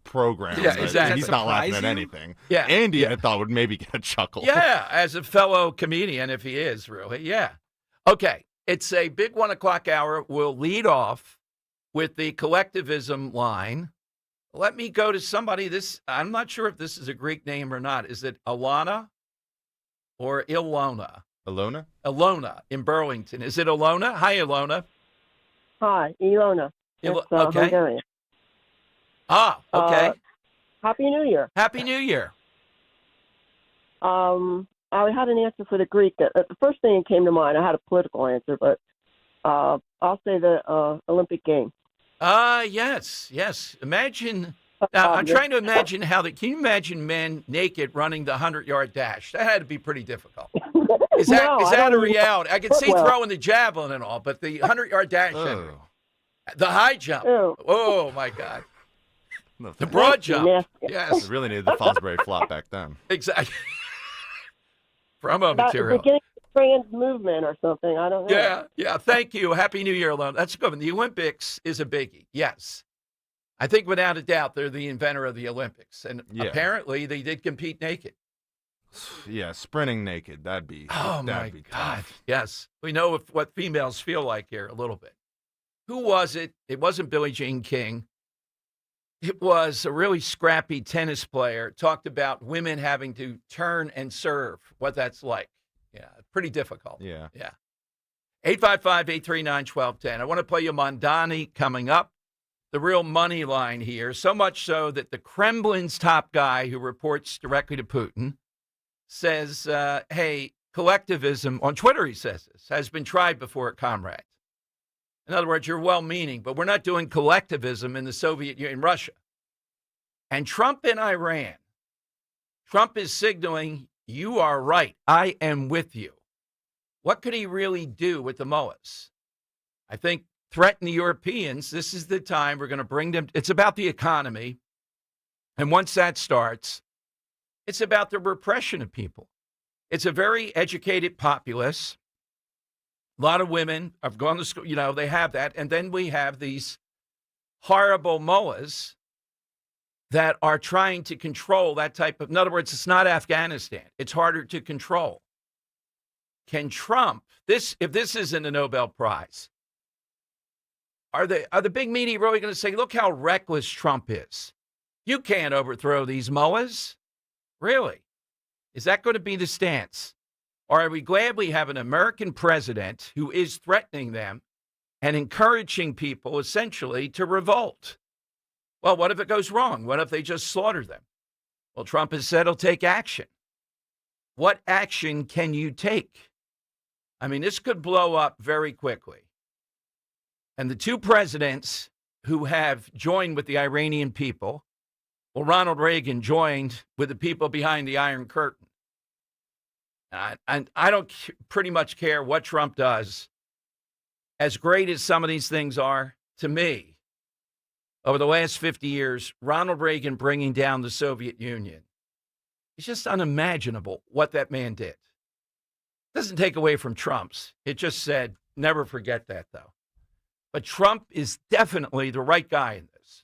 program. Yeah, exactly. He's not laughing at anything. Yeah. Andy, I thought would maybe get a chuckle. Yeah, as a fellow comedian, if he is really. Yeah. Okay, it's a big 1 o'clock hour. We'll lead off with the collectivism line. Let me go to somebody. I'm not sure if this is a Greek name or not. Is it Alana or Ilona? Ilona? Ilona in Burlington. Is it Ilona? Hi, Ilona. Hi, Ilona. Okay. Hungarian. Ah, okay. Happy New Year. Happy New Year. I had an answer for the Greek. The first thing that came to mind, I had a political answer, but I'll say the Olympic game. Yes. Imagine, now I'm trying to imagine can you imagine men naked running the 100-yard dash? That had to be pretty difficult. Is that a reality? I can see throwing the javelin and all, but the 100-yard dash, the high jump. Oh, my God. The broad jump. Yes. They really needed the Fosbury flop back then. Exactly. Promo material. Beginning trans movement or something. I don't know. Yeah. Thank you. Happy New Year, Alone. That's a good one. The Olympics is a biggie. Yes. I think without a doubt they're the inventor of the Olympics. And apparently they did compete naked. Yeah, sprinting naked. That'd be God. Tough. Yes. We know what females feel like here a little bit. Who was it? It wasn't Billie Jean King. It was a really scrappy tennis player. Talked about women having to turn and serve, what that's like. Yeah, pretty difficult. Yeah. 855-839-1210. I want to play you Mondani coming up. The real money line here, so much so that the Kremlin's top guy who reports directly to Putin says, hey, collectivism, on Twitter he says this, has been tried before at comrades. In other words, you're well-meaning, but we're not doing collectivism in the Soviet Union, in Russia. And Trump in Iran, Trump is signaling, you are right, I am with you. What could he really do with the mullahs? I think threaten the Europeans. This is the time we're going to bring them. It's about the economy. And once that starts, it's about the repression of people. It's a very educated populace. A lot of women have gone to school, they have that. And then we have these horrible mullahs that are trying to control that type of, in other words, it's not Afghanistan. It's harder to control. Can Trump, if this isn't a Nobel Prize, are the big media really going to say, look how reckless Trump is? You can't overthrow these mullahs. Really? Is that going to be the stance? Or are we glad we have an American president who is threatening them and encouraging people essentially to revolt? Well, what if it goes wrong? What if they just slaughter them? Well, Trump has said he'll take action. What action can you take? I mean, this could blow up very quickly. And the two presidents who have joined with the Iranian people, well, Ronald Reagan joined with the people behind the Iron Curtain. And I don't pretty much care what Trump does. As great as some of these things are, to me, over the last 50 years, Ronald Reagan bringing down the Soviet Union, it's just unimaginable what that man did. It doesn't take away from Trump's. It just said, never forget that, though. But Trump is definitely the right guy in this.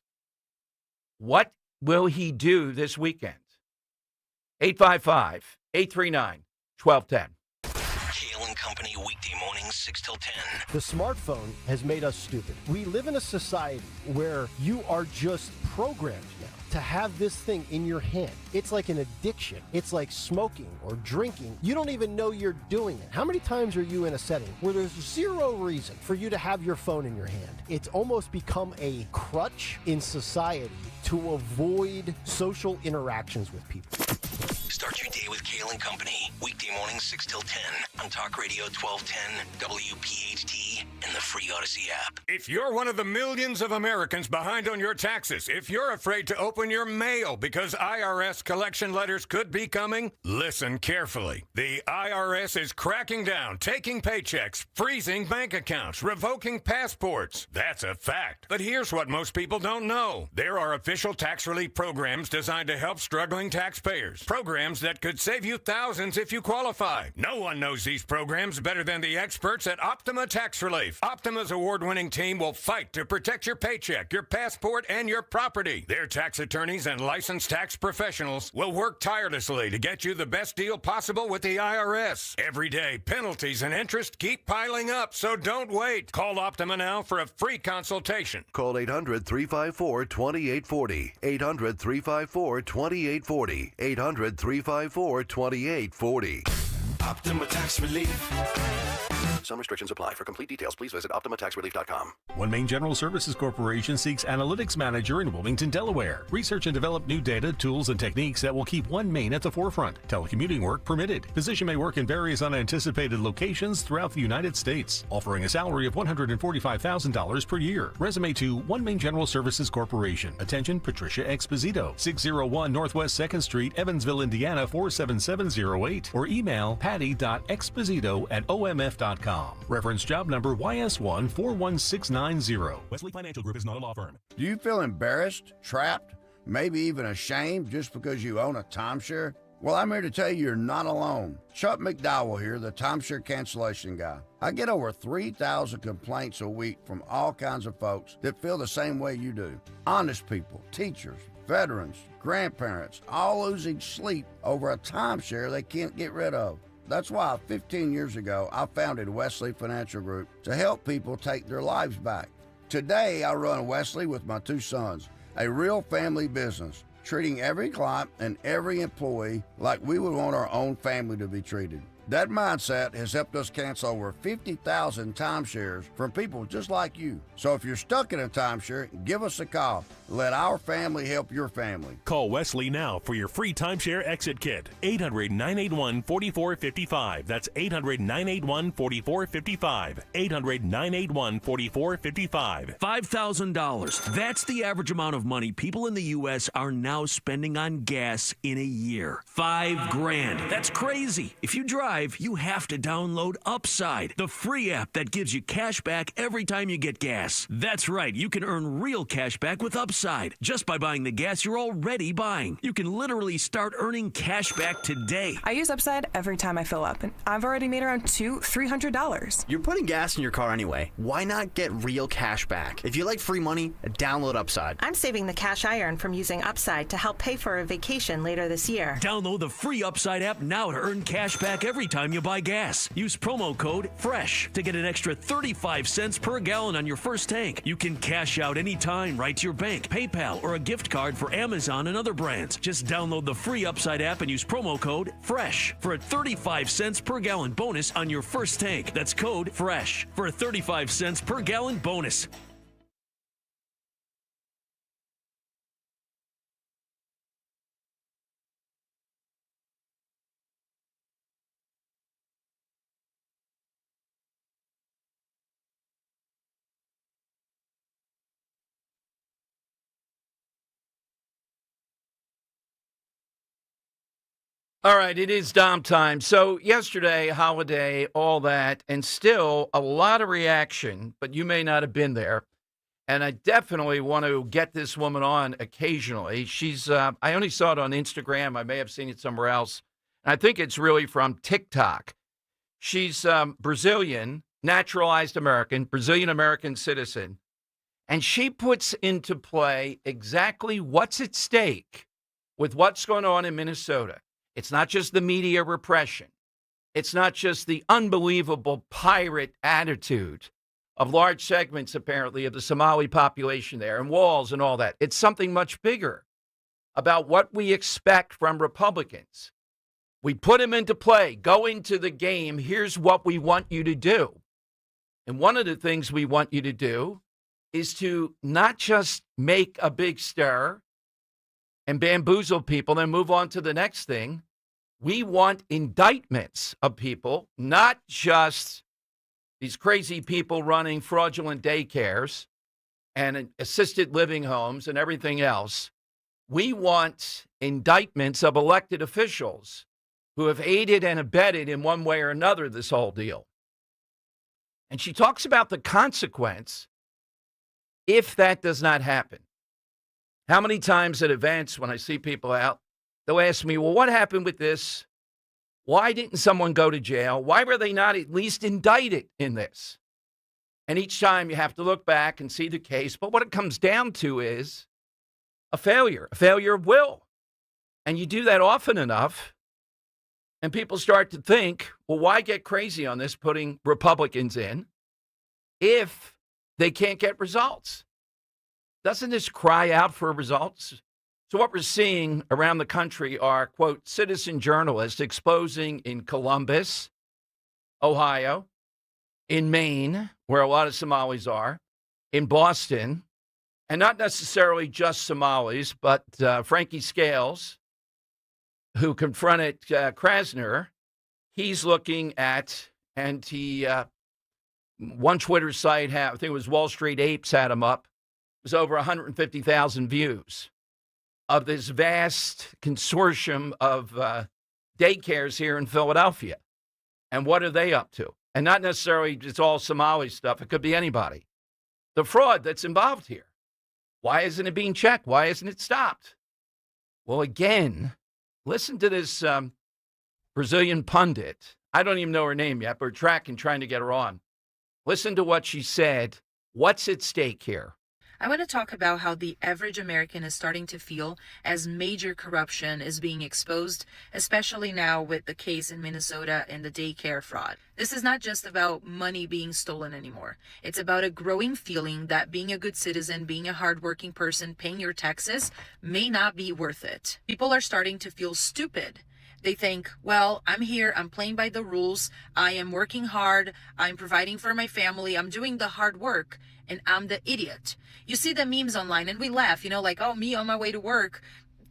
What will he do this weekend? 855-839-1210. Kale and Company, weekday mornings, 6 till 10. The smartphone has made us stupid. We live in a society where you are just programmed now to have this thing in your hand. It's like an addiction. It's like smoking or drinking. You don't even know you're doing it. How many times are you in a setting where there's zero reason for you to have your phone in your hand? It's almost become a crutch in society to avoid social interactions with people. Start your day with Kale and Company, weekday mornings 6 till 10 on Talk Radio 1210, WPHT, and the free Odyssey app. If you're one of the millions of Americans behind on your taxes, if you're afraid to open your mail because IRS collection letters could be coming, listen carefully. The IRS is cracking down, taking paychecks, freezing bank accounts, revoking passports. That's a fact. But here's what most people don't know. There are official tax relief programs designed to help struggling taxpayers. Programs that could save you thousands if you qualify. No one knows these programs better than the experts at Optima Tax Relief. Optima's award-winning team will fight to protect your paycheck, your passport, and your property. Their tax attorneys and licensed tax professionals will work tirelessly to get you the best deal possible with the IRS. Every day, penalties and interest keep piling up, so don't wait. Call Optima now for a free consultation. Call 800-354-2840. 800-354-2840. 800-354-2840. Optima Tax Relief. Some restrictions apply. For complete details, please visit OptimaTaxRelief.com. One Main General Services Corporation seeks analytics manager in Wilmington, Delaware. Research and develop new data, tools, and techniques that will keep One Main at the forefront. Telecommuting work permitted. Position may work in various unanticipated locations throughout the United States. Offering a salary of $145,000 per year. Resume to One Main General Services Corporation. Attention, Patricia Exposito. 601 Northwest 2nd Street, Evansville, Indiana 47708. Or email patty.exposito@omf.com. Reference job number YS1 41690. Wesley Financial Group is not a law firm. Do you feel embarrassed, trapped, maybe even ashamed just because you own a timeshare? Well, I'm here to tell you you're not alone. Chuck McDowell here, the timeshare cancellation guy. I get over 3,000 complaints a week from all kinds of folks that feel the same way you do. Honest people, teachers, veterans, grandparents, all losing sleep over a timeshare they can't get rid of. That's why 15 years ago, I founded Wesley Financial Group to help people take their lives back. Today, I run Wesley with my two sons, a real family business, treating every client and every employee like we would want our own family to be treated. That mindset has helped us cancel over 50,000 timeshares from people just like you. So if you're stuck in a timeshare, give us a call. Let our family help your family. Call Wesley now for your free timeshare exit kit. 800-981-4455. That's 800-981-4455. 800-981-4455. $5,000. That's the average amount of money people in the U.S. are now spending on gas in a year. $5,000. That's crazy. If you drive, you have to download Upside, the free app that gives you cash back every time you get gas. That's right. You can earn real cash back with Upside just by buying the gas you're already buying. You can literally start earning cash back today. I use Upside every time I fill up, and I've already made around $200-$300. You're putting gas in your car anyway. Why not get real cash back? If you like free money, download Upside. I'm saving the cash I earn from using Upside to help pay for a vacation later this year. Download the free Upside app now to earn cash back every time you buy gas. Use promo code FRESH to get an extra 35 cents per gallon on your first tank. You can cash out anytime right to your bank, PayPal, or a gift card for Amazon and other brands. Just download the free Upside app and use promo code FRESH for a 35 cents per gallon bonus on your first tank. That's code FRESH for a 35 cents per gallon bonus. All right, it is Dom time. So yesterday, holiday, all that, and still a lot of reaction, but you may not have been there. And I definitely want to get this woman on occasionally. She's, I only saw it on Instagram. I may have seen it somewhere else. And I think it's really from TikTok. She's Brazilian, naturalized American, Brazilian-American citizen. And she puts into play exactly what's at stake with what's going on in Minnesota. It's not just the media repression. It's not just the unbelievable pirate attitude of large segments, apparently, of the Somali population there and walls and all that. It's something much bigger about what we expect from Republicans. We put them into play, go into the game. Here's what we want you to do. And one of the things we want you to do is to not just make a big stir and bamboozle people, then move on to the next thing. We want indictments of people, not just these crazy people running fraudulent daycares and assisted living homes and everything else. We want indictments of elected officials who have aided and abetted in one way or another this whole deal. And she talks about the consequence if that does not happen. How many times at events when I see people out, they'll ask me, well, what happened with this? Why didn't someone go to jail? Why were they not at least indicted in this? And each time you have to look back and see the case. But what it comes down to is a failure of will. And you do that often enough, and people start to think, well, why get crazy on this, putting Republicans in, if they can't get results? Doesn't this cry out for results? So what we're seeing around the country are, quote, citizen journalists exposing in Columbus, Ohio, in Maine, where a lot of Somalis are, in Boston, and not necessarily just Somalis, but Frankie Scales, who confronted Krasner. He's looking at, and he, one Twitter site, I think it was Wall Street Apes had him up, it was over 150,000 views of this vast consortium of daycares here in Philadelphia. And what are they up to? And not necessarily it's all Somali stuff. It could be anybody. The fraud that's involved here. Why isn't it being checked? Why isn't it stopped? Well, again, listen to this Brazilian pundit. I don't even know her name yet, but we're trying to get her on. Listen to what she said. What's at stake here? I want to talk about how the average American is starting to feel as major corruption is being exposed, especially now with the case in Minnesota and the daycare fraud. This is not just about money being stolen anymore. It's about a growing feeling that being a good citizen, being a hardworking person, paying your taxes may not be worth it. People are starting to feel stupid. They think, well, I'm here, I'm playing by the rules, I am working hard, I'm providing for my family, I'm doing the hard work, and I'm the idiot. You see the memes online and we laugh, like, oh, me on my way to work,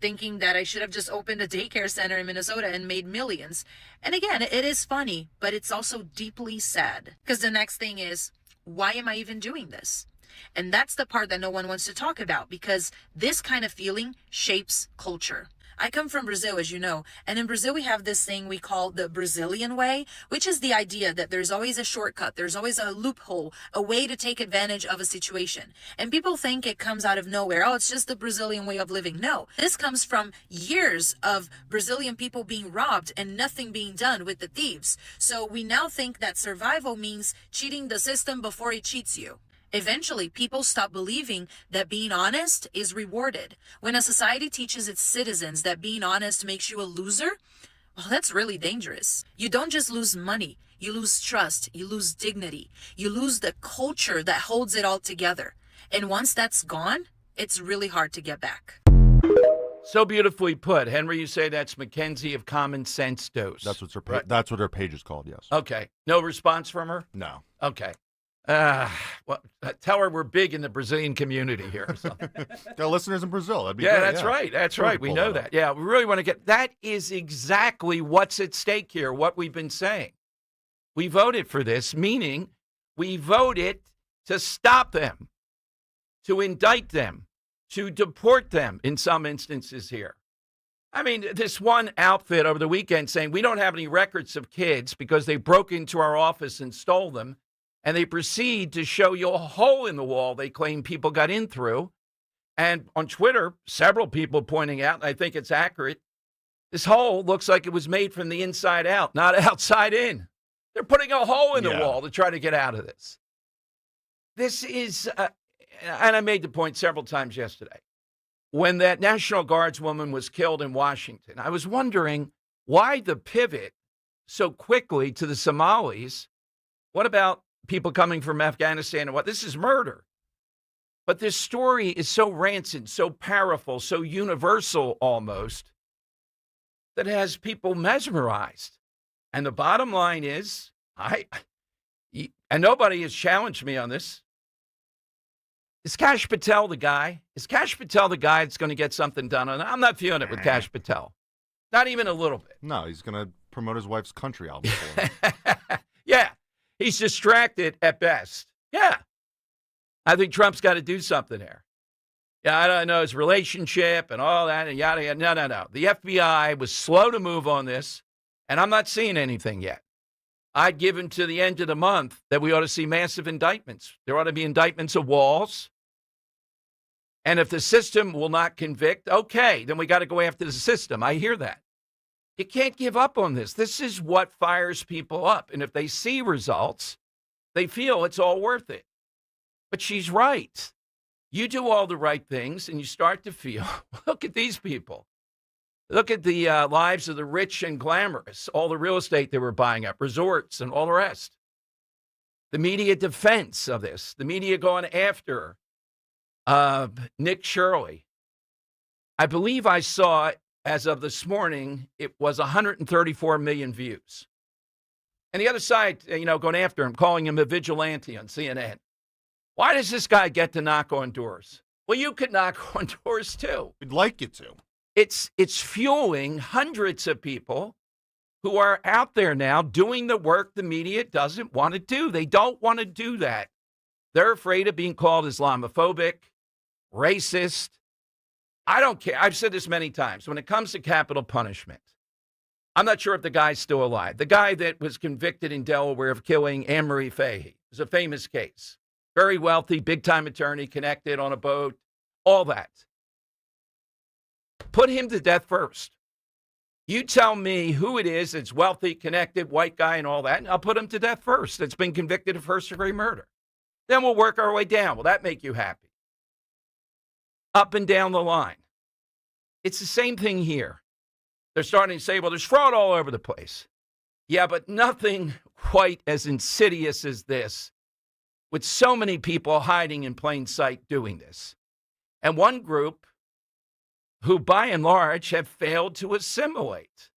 thinking that I should have just opened a daycare center in Minnesota and made millions. And again, it is funny, but it's also deeply sad. Because the next thing is, why am I even doing this? And that's the part that no one wants to talk about, because this kind of feeling shapes culture. I come from Brazil, as you know, and in Brazil we have this thing we call the Brazilian way, which is the idea that there's always a shortcut, there's always a loophole, a way to take advantage of a situation. And people think it comes out of nowhere. Oh, it's just the Brazilian way of living. No, this comes from years of Brazilian people being robbed and nothing being done with the thieves. So we now think that survival means cheating the system before it cheats you. Eventually, people stop believing that being honest is rewarded. When a society teaches its citizens that being honest makes you a loser, well, that's really dangerous. You don't just lose money, you lose trust, you lose dignity, you lose the culture that holds it all together. And once that's gone, it's really hard to get back. So beautifully put. Henry, you say that's Mackenzie of Common Sense Dose. That's what right? That's what her page is called, yes. Okay. No response from her? No. Okay. Well, tell her we're big in the Brazilian community here. So. Got listeners in Brazil. That'd be yeah, great. that's right. That's right. We know that. Yeah, we really want to get. That is exactly what's at stake here, what we've been saying. We voted for this, meaning we voted to stop them, to indict them, to deport them in some instances here. I mean, this one outfit over the weekend saying we don't have any records of kids because they broke into our office and stole them. And they proceed to show you a hole in the wall they claim people got in through. And on Twitter, several people pointing out, and I think it's accurate, this hole looks like it was made from the inside out, not outside in. They're putting a hole in the wall to try to get out of this. This is, and I made the point several times yesterday, when that National Guardswoman was killed in Washington, I was wondering why the pivot so quickly to the Somalis. What about people coming from Afghanistan and what? This is murder. But this story is so rancid, so powerful, so universal almost, that it has people mesmerized. And the bottom line is, and nobody has challenged me on this, is Kash Patel the guy? Is Kash Patel the guy that's going to get something done? And I'm not feeling it with Kash Patel. Not even a little bit. No, he's going to promote his wife's country album for him. Yeah. He's distracted at best. Yeah. I think Trump's got to do something there. Yeah, I don't know his relationship and all that and yada, yada. No. The FBI was slow to move on this, and I'm not seeing anything yet. I'd give him to the end of the month that we ought to see massive indictments. There ought to be indictments of Walls. And if the system will not convict, okay, then we got to go after the system. I hear that. You can't give up on this. This is what fires people up. And if they see results, they feel it's all worth it. But she's right. You do all the right things and you start to feel, look at these people. Look at the lives of the rich and glamorous, all the real estate they were buying up, resorts and all the rest. The media defense of this, the media going after Nick Shirley. I believe I saw, as of this morning, it was 134 million views. And the other side, going after him, calling him a vigilante on CNN. Why does this guy get to knock on doors? Well, you could knock on doors too. We'd like you to. It's fueling hundreds of people who are out there now doing the work the media doesn't want to do. They don't want to do that. They're afraid of being called Islamophobic, racist. I don't care. I've said this many times. When it comes to capital punishment, I'm not sure if the guy's still alive. The guy that was convicted in Delaware of killing Anne-Marie Fahey was a famous case. Very wealthy, big-time attorney, connected on a boat, all that. Put him to death first. You tell me who it is that's wealthy, connected, white guy, and all that, and I'll put him to death first. That's been convicted of first-degree murder. Then we'll work our way down. Will that make you happy? Up and down the line. It's the same thing here. They're starting to say, well, there's fraud all over the place. Yeah, but nothing quite as insidious as this, with so many people hiding in plain sight doing this. And one group who, by and large, have failed to assimilate.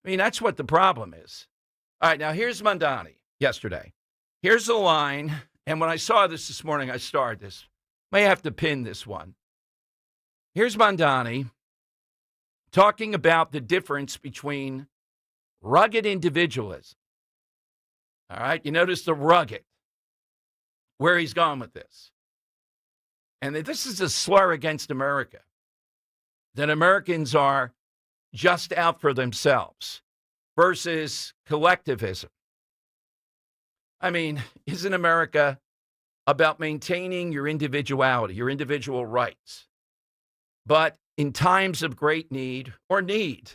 I mean, that's what the problem is. All right, now here's Mondani yesterday. Here's the line, and when I saw this morning, I starred this. May have to pin this one. Here's Mondani talking about the difference between rugged individualism. All right, you notice the rugged, where he's gone with this. And that this is a slur against America, that Americans are just out for themselves versus collectivism. I mean, isn't America about maintaining your individuality, your individual rights? But in times of great need or need,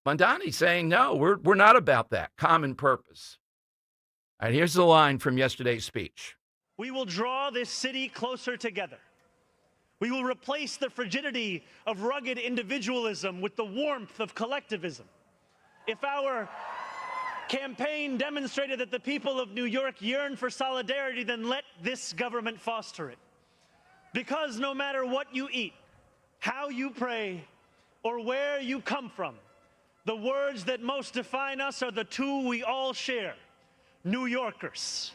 Mondani's saying, no, we're not about that common purpose. All right, here's the line from yesterday's speech. We will draw this city closer together. We will replace the frigidity of rugged individualism with the warmth of collectivism. If our campaign demonstrated that the people of New York yearn for solidarity, then let this government foster it. Because no matter what you eat, how you pray, or where you come from, the words that most define us are the two we all share: New Yorkers.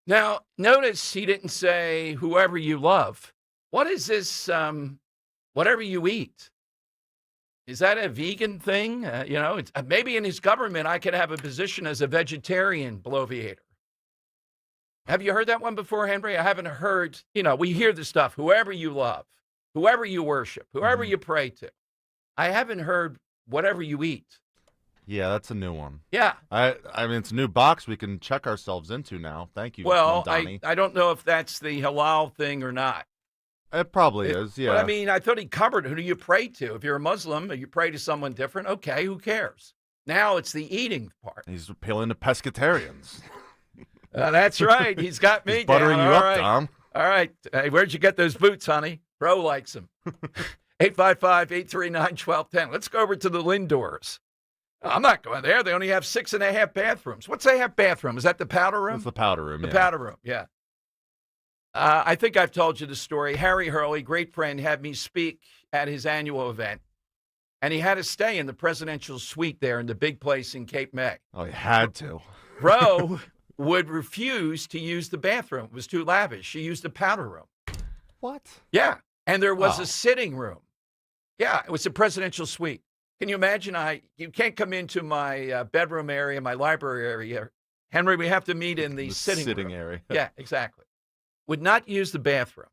Now, notice he didn't say whoever you love. What is this, whatever you eat? Is that a vegan thing? Maybe in his government, I could have a position as a vegetarian bloviator. Have you heard that one before, Henry? I haven't heard, we hear the stuff, whoever you love, whoever you worship, whoever you pray to. I haven't heard whatever you eat. Yeah, that's a new one. Yeah. I mean, it's a new box we can check ourselves into now. Thank you, Well, Donnie. I don't know if that's the halal thing or not. It probably is, yeah. But I mean, I thought he covered who do you pray to. If you're a Muslim and you pray to someone different, okay, who cares? Now it's the eating part. He's appealing to pescatarians. That's right. He's got me He's buttering down. you All up, right. Tom. All right. Hey, where'd you get those boots, honey? Bro likes them. 855-839-1210. Let's go over to the Lindors. I'm not going there. They only have 6.5 bathrooms. What's they have bathroom? Is that the powder room? It's the powder room, The yeah. powder room, yeah. I think I've told you the story. Harry Hurley, great friend, had me speak at his annual event, and he had to stay in the presidential suite there in the big place in Cape May. Oh, he had to. Bro would refuse to use the bathroom. It was too lavish. She used the powder room. What? Yeah, and there was a sitting room. Yeah, it was a presidential suite. Can you imagine? You can't come into my bedroom area, my library area. Henry, we have to meet in the sitting room. area. Yeah, exactly. Would not use the bathroom.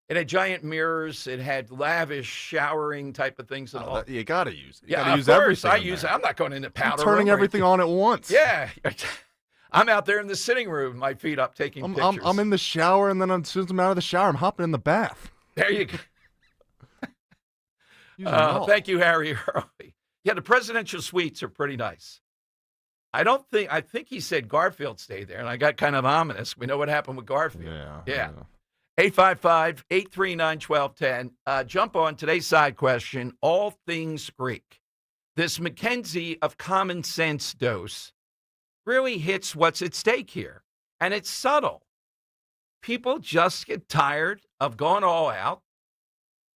It had giant mirrors. It had lavish showering type of things and all. You got to use it. You Yeah, gotta of use course. everything. I in use there. it. I'm not going into powder I'm turning room or everything anything. on at once. Yeah. I'm out there in the sitting room, my feet up, taking pictures. I'm in the shower, and then as soon as I'm out of the shower, I'm hopping in the bath. There you go. Using it all. Thank you, Harry Hurley. Yeah, the presidential suites are pretty nice. I think he said Garfield stayed there, and I got kind of ominous. We know what happened with Garfield. Yeah. 855-839-1210. Jump on today's side question, all things Greek. This Mackenzie of common sense dose really hits what's at stake here, and it's subtle. People just get tired of going all out,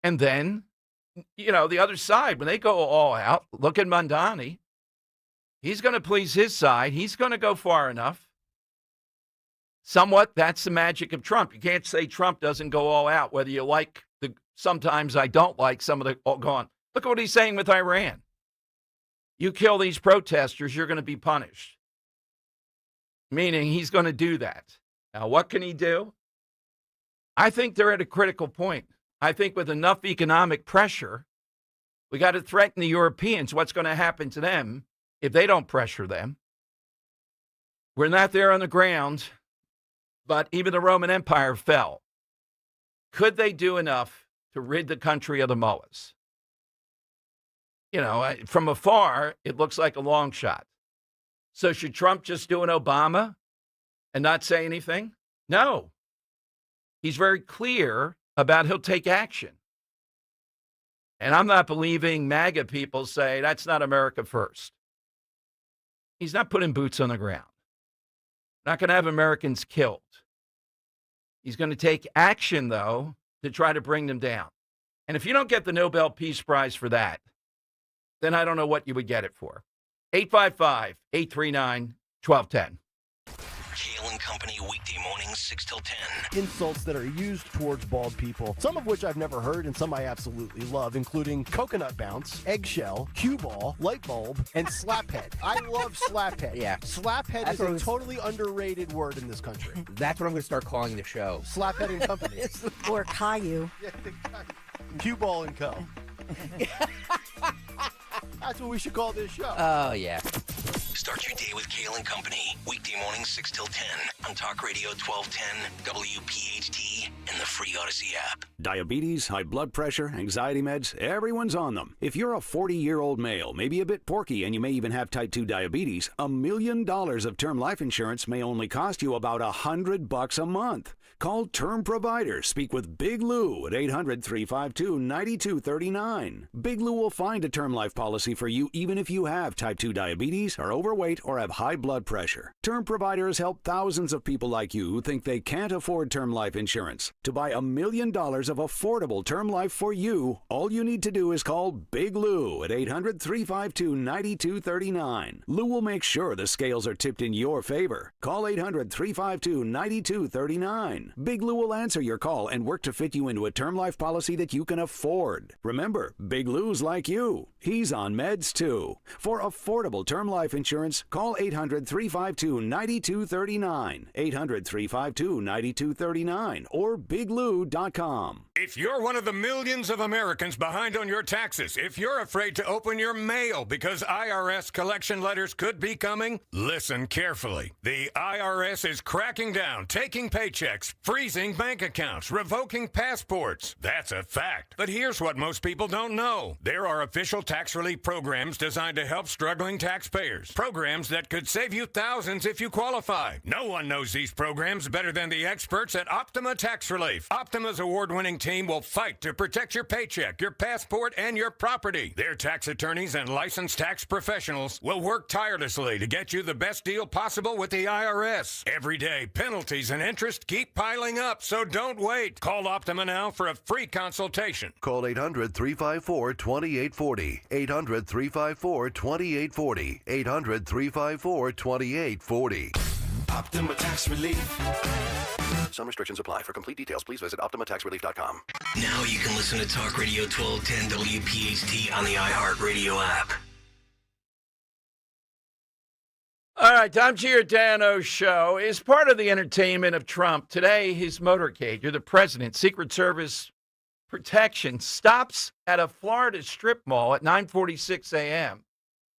and then, the other side, when they go all out, look at Mondani. He's going to please his side. He's going to go far enough. Somewhat, that's the magic of Trump. You can't say Trump doesn't go all out, whether you like sometimes I don't like some of the all gone. Look at what he's saying with Iran. You kill these protesters, you're going to be punished. Meaning he's going to do that. Now, what can he do? I think they're at a critical point. I think with enough economic pressure, we got to threaten the Europeans. What's going to happen to them if they don't pressure them? We're not there on the ground, but even the Roman Empire fell. Could they do enough to rid the country of the mullahs? From afar, it looks like a long shot. So should Trump just do an Obama and not say anything? No. He's very clear about he'll take action. And I'm not believing MAGA people say that's not America first. He's not putting boots on the ground. Not going to have Americans killed. He's going to take action, though, to try to bring them down. And if you don't get the Nobel Peace Prize for that, then I don't know what you would get it for. 855-839-1210. Kale and Company, weekday mornings, 6 till 10. Insults that are used towards bald people, some of which I've never heard and some I absolutely love, including coconut bounce, eggshell, cue ball, light bulb, and slaphead. I love slaphead. Yeah. Slaphead That's is a what totally underrated word in this country. That's what I'm going to start calling the show. Slaphead and Company. Or Caillou. Cue ball and co. That's what we should call this show. Oh, yeah. Start your day with Kale and Company, weekday mornings 6 till 10 on Talk Radio 1210, WPHT, and the free Odyssey app. Diabetes, high blood pressure, anxiety meds, everyone's on them. If you're a 40-year-old male, maybe a bit porky, and you may even have type 2 diabetes, $1 million of term life insurance may only cost you about $100 a month. Call Term Provider. Speak with Big Lou at 800-352-9239. Big Lou will find a term life policy for you even if you have type 2 diabetes, are overweight, or have high blood pressure. Term Provider has helped thousands of people like you who think they can't afford term life insurance. To buy $1 million of affordable term life for you, all you need to do is call Big Lou at 800-352-9239. Lou will make sure the scales are tipped in your favor. Call 800-352-9239. Big Lou will answer your call and work to fit you into a term life policy that you can afford. Remember, Big Lou's like you. He's on meds too. For affordable term life insurance, call 800-352-9239. 800-352-9239 or biglou.com. If you're one of the millions of Americans behind on your taxes, if you're afraid to open your mail because IRS collection letters could be coming, listen carefully. The IRS is cracking down, taking paychecks, freezing bank accounts, revoking passports. That's a fact. But here's what most people don't know. There are official tax relief programs designed to help struggling taxpayers. Programs that could save you thousands if you qualify. No one knows these programs better than the experts at Optima Tax Relief. Optima's award-winning team will fight to protect your paycheck, your passport, and your property. Their tax attorneys and licensed tax professionals will work tirelessly to get you the best deal possible with the IRS. Every day, penalties and interest keep piling up, so don't wait. Call Optima now for a free consultation. Call 800-354-2840. 800-354-2840. 800-354-2840. Optima Tax Relief. Some restrictions apply. For complete details, please visit OptimaTaxRelief.com. Now you can listen to Talk Radio 1210 WPHT on the iHeartRadio app. All right, Tom Giordano's show is part of the entertainment of Trump. Today, his motorcade, you're the president, Secret Service protection, stops at a Florida strip mall at 9:46 a.m.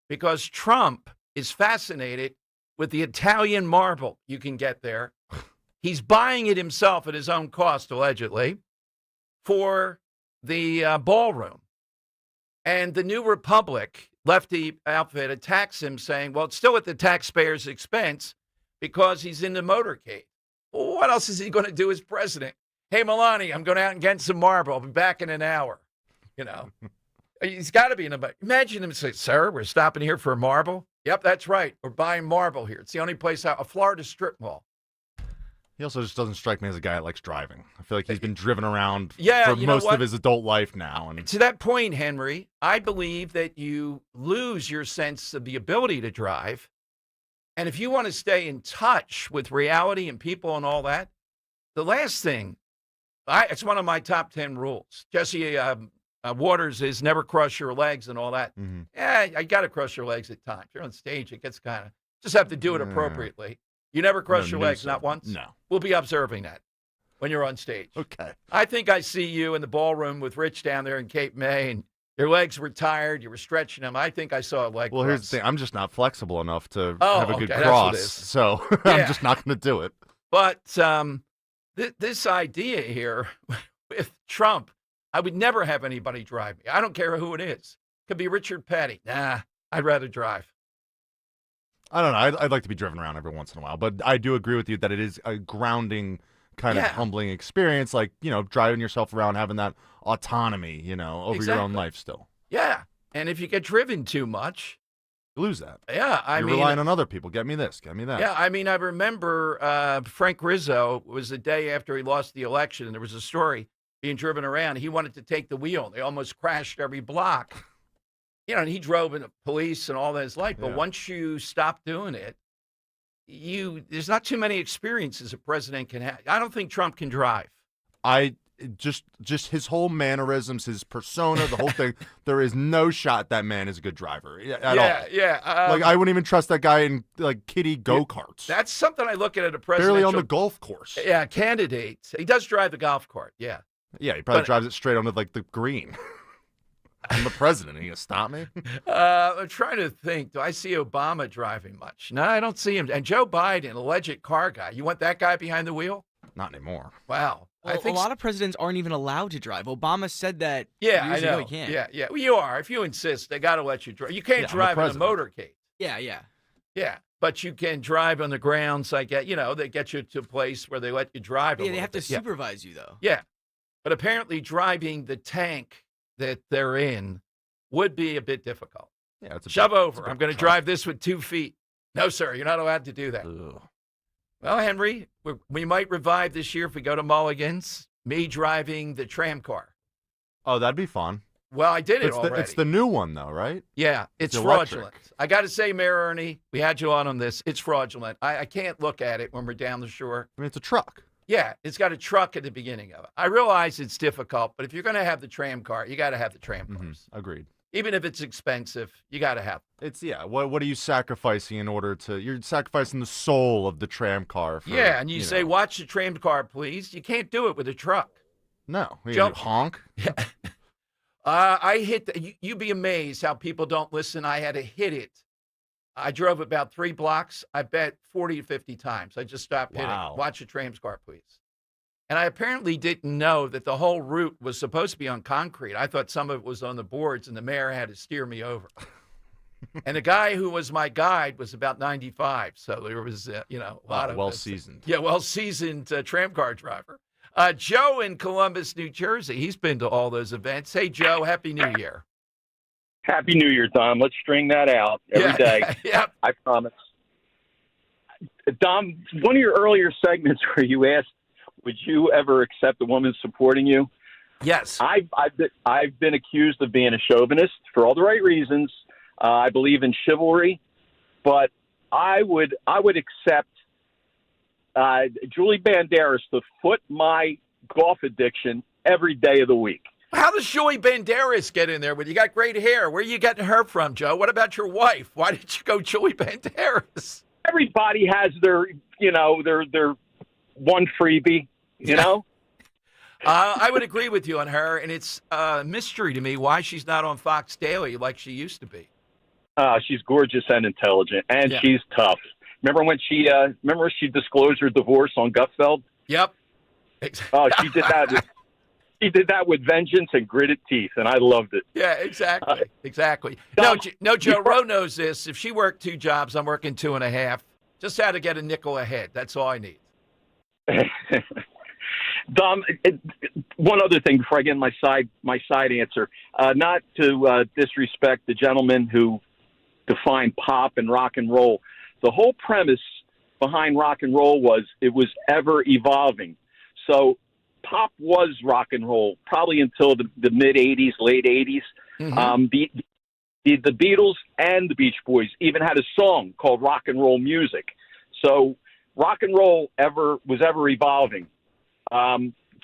because Trump is fascinated with the Italian marble you can get there. He's buying it himself at his own cost, allegedly, for the ballroom. And the New Republic lefty outfit attacks him, saying, well, it's still at the taxpayer's expense because he's in the motorcade. Well, what else is he going to do as president? Hey, Melania, I'm going out and get some marble. I'll be back in an hour. You know, he's got to be in the. Imagine him say, sir, we're stopping here for marble. Yep, that's right. We're buying marble here. It's the only place out, a Florida strip mall. He also just doesn't strike me as a guy that likes driving. I feel like he's been driven around for most of his adult life now. And to that point, Henry, I believe that you lose your sense of the ability to drive. And if you want to stay in touch with reality and people and all that, the last thing, it's one of my top 10 rules. Jesse Waters is never cross your legs and all that. Mm-hmm. Yeah, I got to cross your legs at times. You're on stage, it gets kind of, just have to do it appropriately. You never cross your legs, not once? No. We'll be observing that when you're on stage. Okay. I think I see you in the ballroom with Rich down there in Cape May, and your legs were tired. You were stretching them. I think I saw a leg Well, cross. here's the thing. I'm just not flexible enough to Oh, have a good okay, that's what it cross. is. So Yeah. I'm just not going to do it. But this idea here with Trump, I would never have anybody drive me. I don't care who it is. Could be Richard Petty. Nah, I'd rather drive. I don't know. I'd like to be driven around every once in a while. But I do agree with you that it is a grounding, kind of humbling experience. Like, driving yourself around, having that autonomy, over your own life still. Yeah. And if you get driven too much, you lose that. Yeah. You're relying on other people. Get me this, get me that. Yeah. I mean, I remember Frank Rizzo was the day after he lost the election, and there was a story being driven around. He wanted to take the wheel. They almost crashed every block. and he drove in the police and all that his life. But Yeah. once you stop doing it, there's not too many experiences a president can have. I don't think Trump can drive. I just his whole mannerisms, his persona, the whole thing. There is no shot that man is a good driver at all. Yeah. I wouldn't even trust that guy in kiddie go-karts. That's something I look at a presidential. Barely on the golf course. Yeah, candidate. He does drive the golf cart. Yeah. Yeah, he probably drives it straight onto the green. I'm the president. Are you gonna stop me? I'm trying to think. Do I see Obama driving much? No, I don't see him. And Joe Biden, alleged car guy. You want that guy behind the wheel? Not anymore. Wow. Well, I think a lot of presidents aren't even allowed to drive. Obama said that Yeah, years I know. ago he can't. Yeah. Well, you are. If you insist, they got to let you drive. You can't Yeah, I'm the drive in a president. motorcade. Yeah. Yeah, but you can drive on the grounds. They get you to a place where they let you drive. Yeah, they have to supervise you, though. Yeah, but apparently driving the tank that they're in would be a bit difficult. Yeah, it's Shove over. I'm going to drive this with 2 feet. No, sir, you're not allowed to do that. Ugh. Well, Henry, we might revive this year if we go to Mulligan's. Me driving the tram car. Oh, that'd be fun. Well, I did it already. It's the new one, though, right? Yeah, it's electric. fraudulent. I got to say, Mayor Ernie, we had you on this. It's fraudulent. I can't look at it when we're down the shore. I mean, it's a truck. Yeah, it's got a truck at the beginning of it. I realize it's difficult, but if you're going to have the tram car, you got to have the tram cars. Agreed. Even if it's expensive, you got to have it. It's What are you sacrificing in order to? You're sacrificing the soul of the tram car. For, Yeah, and you say, watch the tram car, please. You can't do it with a truck. No, you Jump. honk. I hit. You'd be amazed how people don't listen. I had to hit it. I drove about 3 blocks. I bet 40 to 50 times. I just stopped hitting. Wow. Watch the tram car, please. And I apparently didn't know that the whole route was supposed to be on concrete. I thought some of it was on the boards, and the mayor had to steer me over. And the guy who was my guide was about 95, so there was, a lot of well-seasoned. Yeah, well-seasoned tram car driver. Joe in Columbus, New Jersey. He's been to all those events. Hey, Joe, Happy New Year. Happy New Year, Dom. Let's string that out every day. Yep. I promise. Dom, one of your earlier segments where you asked, would you ever accept a woman supporting you? Yes. I've been accused of being a chauvinist for all the right reasons. I believe in chivalry, but I would accept Julie Banderas to foot my golf addiction every day of the week. How does Julie Banderas get in there when you got great hair? Where are you getting her from, Joe? What about your wife? Why did you go Julie Banderas? Everybody has their one freebie, you know? I would agree with you on her, and it's a mystery to me why she's not on Fox Daily like she used to be. She's gorgeous and intelligent, and she's tough. Remember when she disclosed her divorce on Gutfeld? Yep. Oh, she did that. She did that with vengeance and gritted teeth, and I loved it. Yeah, exactly. Exactly. No, Joe Rowe knows this. If she worked 2 jobs, I'm working 2.5. Just had to get a nickel ahead. That's all I need. Dom, one other thing before I get in my side answer. Not to disrespect the gentleman who defined pop and rock and roll. The whole premise behind rock and roll was it was ever evolving. So pop was rock and roll probably until the mid 80s, late 80s. Mm-hmm. The Beatles and the Beach Boys even had a song called Rock and Roll Music. So rock and roll was ever evolving.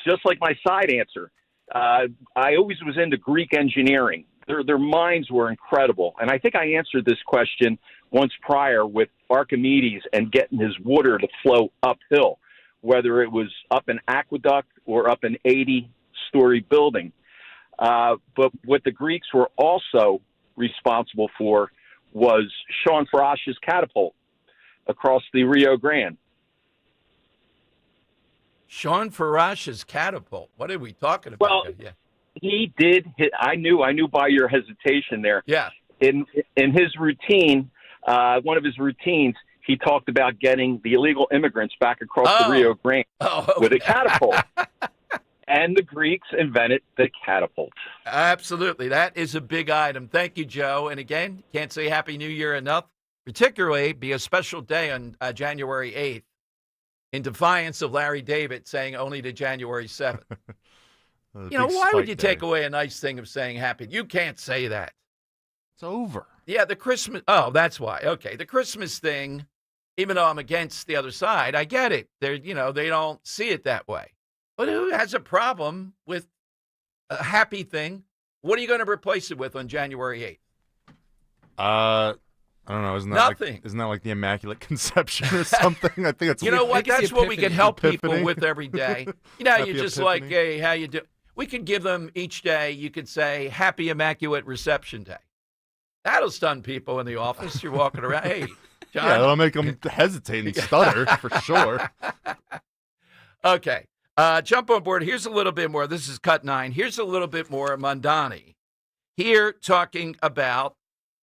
Just like my side answer, I always was into Greek engineering. Their minds were incredible. And I think I answered this question once prior with Archimedes and getting his water to flow uphill, whether it was up an aqueduct or up an 80-story building. But what the Greeks were also responsible for was Sean Farash's catapult across the Rio Grande. Sean Farash's catapult. What are we talking about? Well, he did hit. I knew by your hesitation there. Yeah. In his routine, one of his routines, he talked about getting the illegal immigrants back across the Rio Grande with a catapult. And the Greeks invented the catapult. Absolutely. That is a big item. Thank you, Joe. And again, can't say Happy New Year enough. Particularly be a special day on January 8th in defiance of Larry David saying only to January 7th. Why would you take away a nice thing of saying happy? You can't say that. It's over. Yeah, the Christmas. Oh, that's why. Okay, the Christmas thing. Even though I'm against the other side, I get it. They don't see it that way. But who has a problem with a happy thing? What are you going to replace it with on January 8th? I don't know. Isn't that Nothing. Isn't that like the Immaculate Conception or something? I think it's. You know what? That's what we can help people Epiphany. with every day. You know, Happy you're just Epiphany. like, hey, how you do? We could give them each day. You could say, Happy Immaculate Reception Day. That'll stun people in the office. You're walking around. Hey, John. Yeah, that'll make them hesitate and stutter for sure. Okay. Jump on board. Here's a little bit more. This is cut 9. Here's a little bit more of Mondani. Here talking about,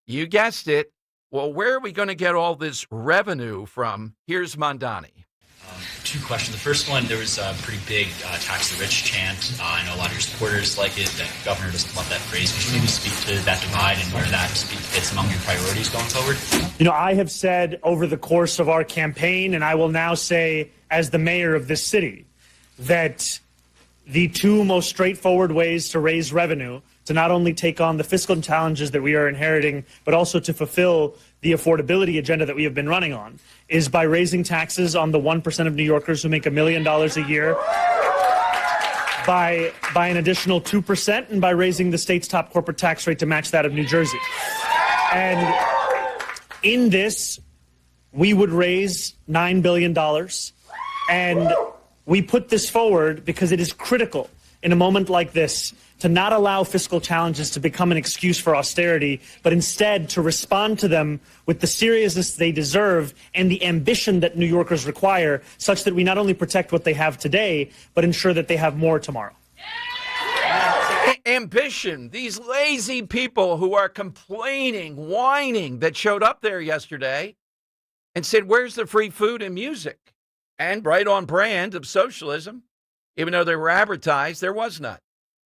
you guessed it, well, where are we going to get all this revenue from? Here's Mondani. Two questions. The first one, there was a pretty big tax the rich chant. I know a lot of your supporters like it. The governor doesn't love that phrase. Could you maybe speak to that divide and where that fits among your priorities going forward? You know, I have said over the course of our campaign, and I will now say as the mayor of this city, that the two most straightforward ways to raise revenue, to not only take on the fiscal challenges that we are inheriting, but also to fulfill the affordability agenda that we have been running on, is by raising taxes on the 1% of New Yorkers who make $1 million a year, by an additional 2%, and by raising the state's top corporate tax rate to match that of New Jersey. And in this, we would raise $9 billion. And we put this forward because it is critical in a moment like this to not allow fiscal challenges to become an excuse for austerity, but instead to respond to them with the seriousness they deserve and the ambition that New Yorkers require, such that we not only protect what they have today, but ensure that they have more tomorrow. Ambition. These lazy people who are complaining, whining, that showed up there yesterday and said, where's the free food and music? And right on brand of socialism, even though they were advertised, there was none.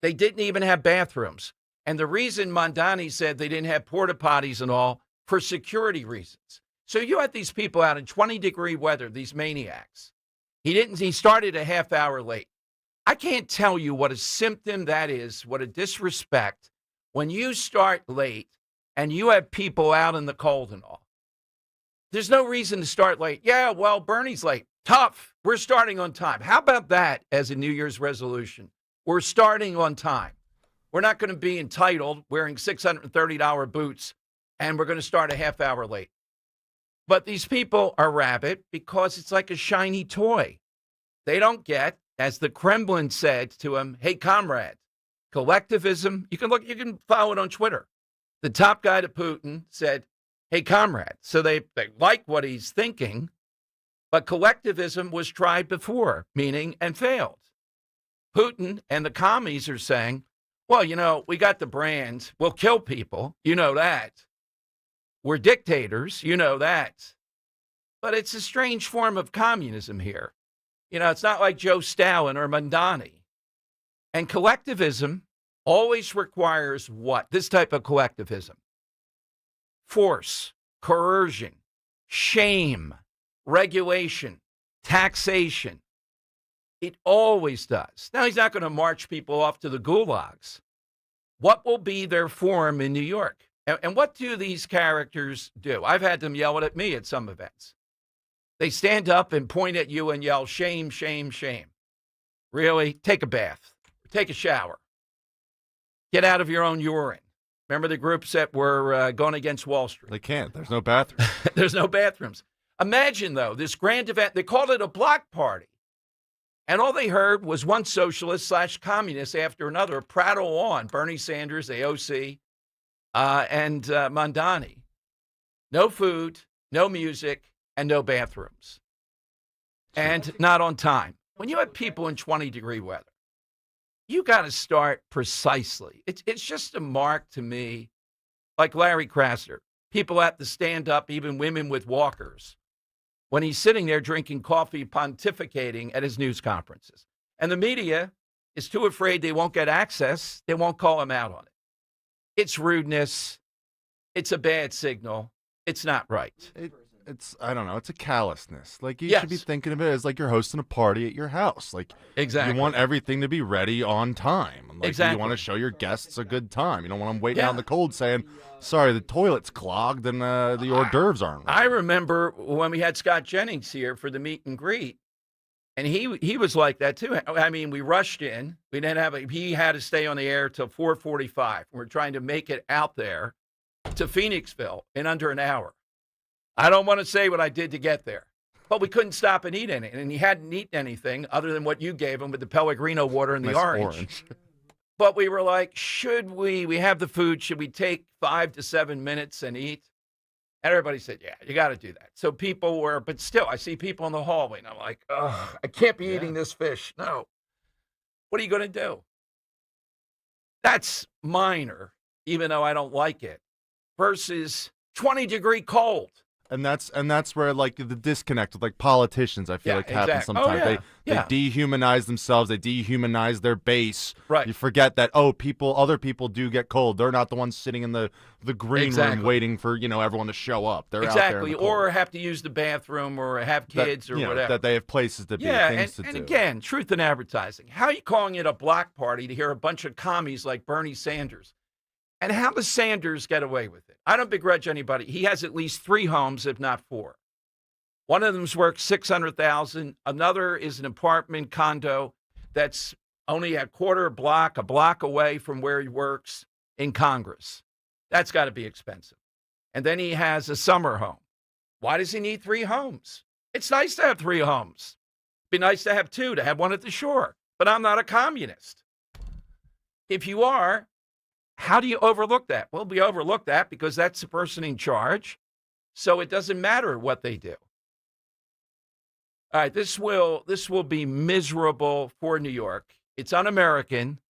They didn't even have bathrooms. And the reason Mondani said they didn't have porta potties and all, for security reasons. So you had these people out in 20-degree weather, these maniacs. He started a half hour late. I can't tell you what a symptom that is, what a disrespect, when you start late and you have people out in the cold and all. There's no reason to start late. Yeah, well, Bernie's late. Tough. We're starting on time. How about that as a New Year's resolution? We're starting on time. We're not going to be entitled wearing $630 boots, and we're going to start a half hour late. But these people are rabid because it's like a shiny toy. They don't get, as the Kremlin said to him, hey, comrade, collectivism, you can follow it on Twitter. The top guy to Putin said, hey, comrade. So they like what he's thinking, but collectivism was tried before, meaning, and failed. Putin and the commies are saying, well, we got the brand. We'll kill people. You know that. We're dictators. You know that. But it's a strange form of communism here. It's not like Joe Stalin or Mondani. And collectivism always requires what? This type of collectivism. Force, coercion, shame, regulation, taxation. It always does. Now, he's not going to march people off to the gulags. What will be their form in New York? And what do these characters do? I've had them yell at me at some events. They stand up and point at you and yell, shame, shame, shame. Really? Take a bath. Take a shower. Get out of your own urine. Remember the groups that were going against Wall Street? They can't. There's no bathroom. There's no bathrooms. Imagine, though, this grand event. They called it a block party. And all they heard was one socialist/communist after another prattle on. Bernie Sanders, AOC, and Mondani. No food, no music, and no bathrooms. And not on time. When you have people in 20-degree weather, you got to start precisely. It's just a mark to me, like Larry Krasner. People have to stand up, even women with walkers, when he's sitting there drinking coffee, pontificating at his news conferences. And the media is too afraid they won't get access. They won't call him out on it. It's rudeness. It's a bad signal. It's not right. I don't know, it's a callousness. Like, you Yes. should be thinking of it as like you're hosting a party at your house. Like, Exactly. you want everything to be ready on time. Like, Exactly. you want to show your guests a good time. You don't want them waiting Yeah. out in the cold saying, sorry, the toilet's clogged and the hors d'oeuvres aren't ready. I remember when we had Scott Jennings here for the meet and greet, and he was like that too. I mean, we rushed in. We didn't he had to stay on the air till 4:45. We're trying to make it out there to Phoenixville in under an hour. I don't want to say what I did to get there, but we couldn't stop and eat anything. And he hadn't eaten anything other than what you gave him with the Pellegrino water and the Nice orange. But we were like, we have the food, should we take 5 to 7 minutes and eat? And everybody said, yeah, you got to do that. So people were, but still, I see people in the hallway, and I'm like, oh, I can't be eating this fish. No. What are you going to do? That's minor, even though I don't like it, versus 20-degree cold. And that's where, like, the disconnect with, like, politicians, I feel happens sometimes. Oh, yeah. They dehumanize themselves. They dehumanize their base. Right. You forget that, other people do get cold. They're not the ones sitting in the green room waiting for, everyone to show up. They're out there in the cold. Or have to use the bathroom or have kids or whatever. That they have places to be, things to do. And again, truth in advertising. How are you calling it a block party to hear a bunch of commies like Bernie Sanders? And how does Sanders get away with it? I don't begrudge anybody. He has at least 3 homes, if not 4. One of them's worth $600,000. Another is an apartment condo that's only a block away from where he works in Congress. That's got to be expensive. And then he has a summer home. Why does he need 3 homes? It's nice to have 3 homes. It'd be nice to have 2, to have one at the shore. But I'm not a communist. If you are, how do you overlook that? Well, we overlook that because that's the person in charge. So it doesn't matter what they do. All right, this will be miserable for New York. It's un-American.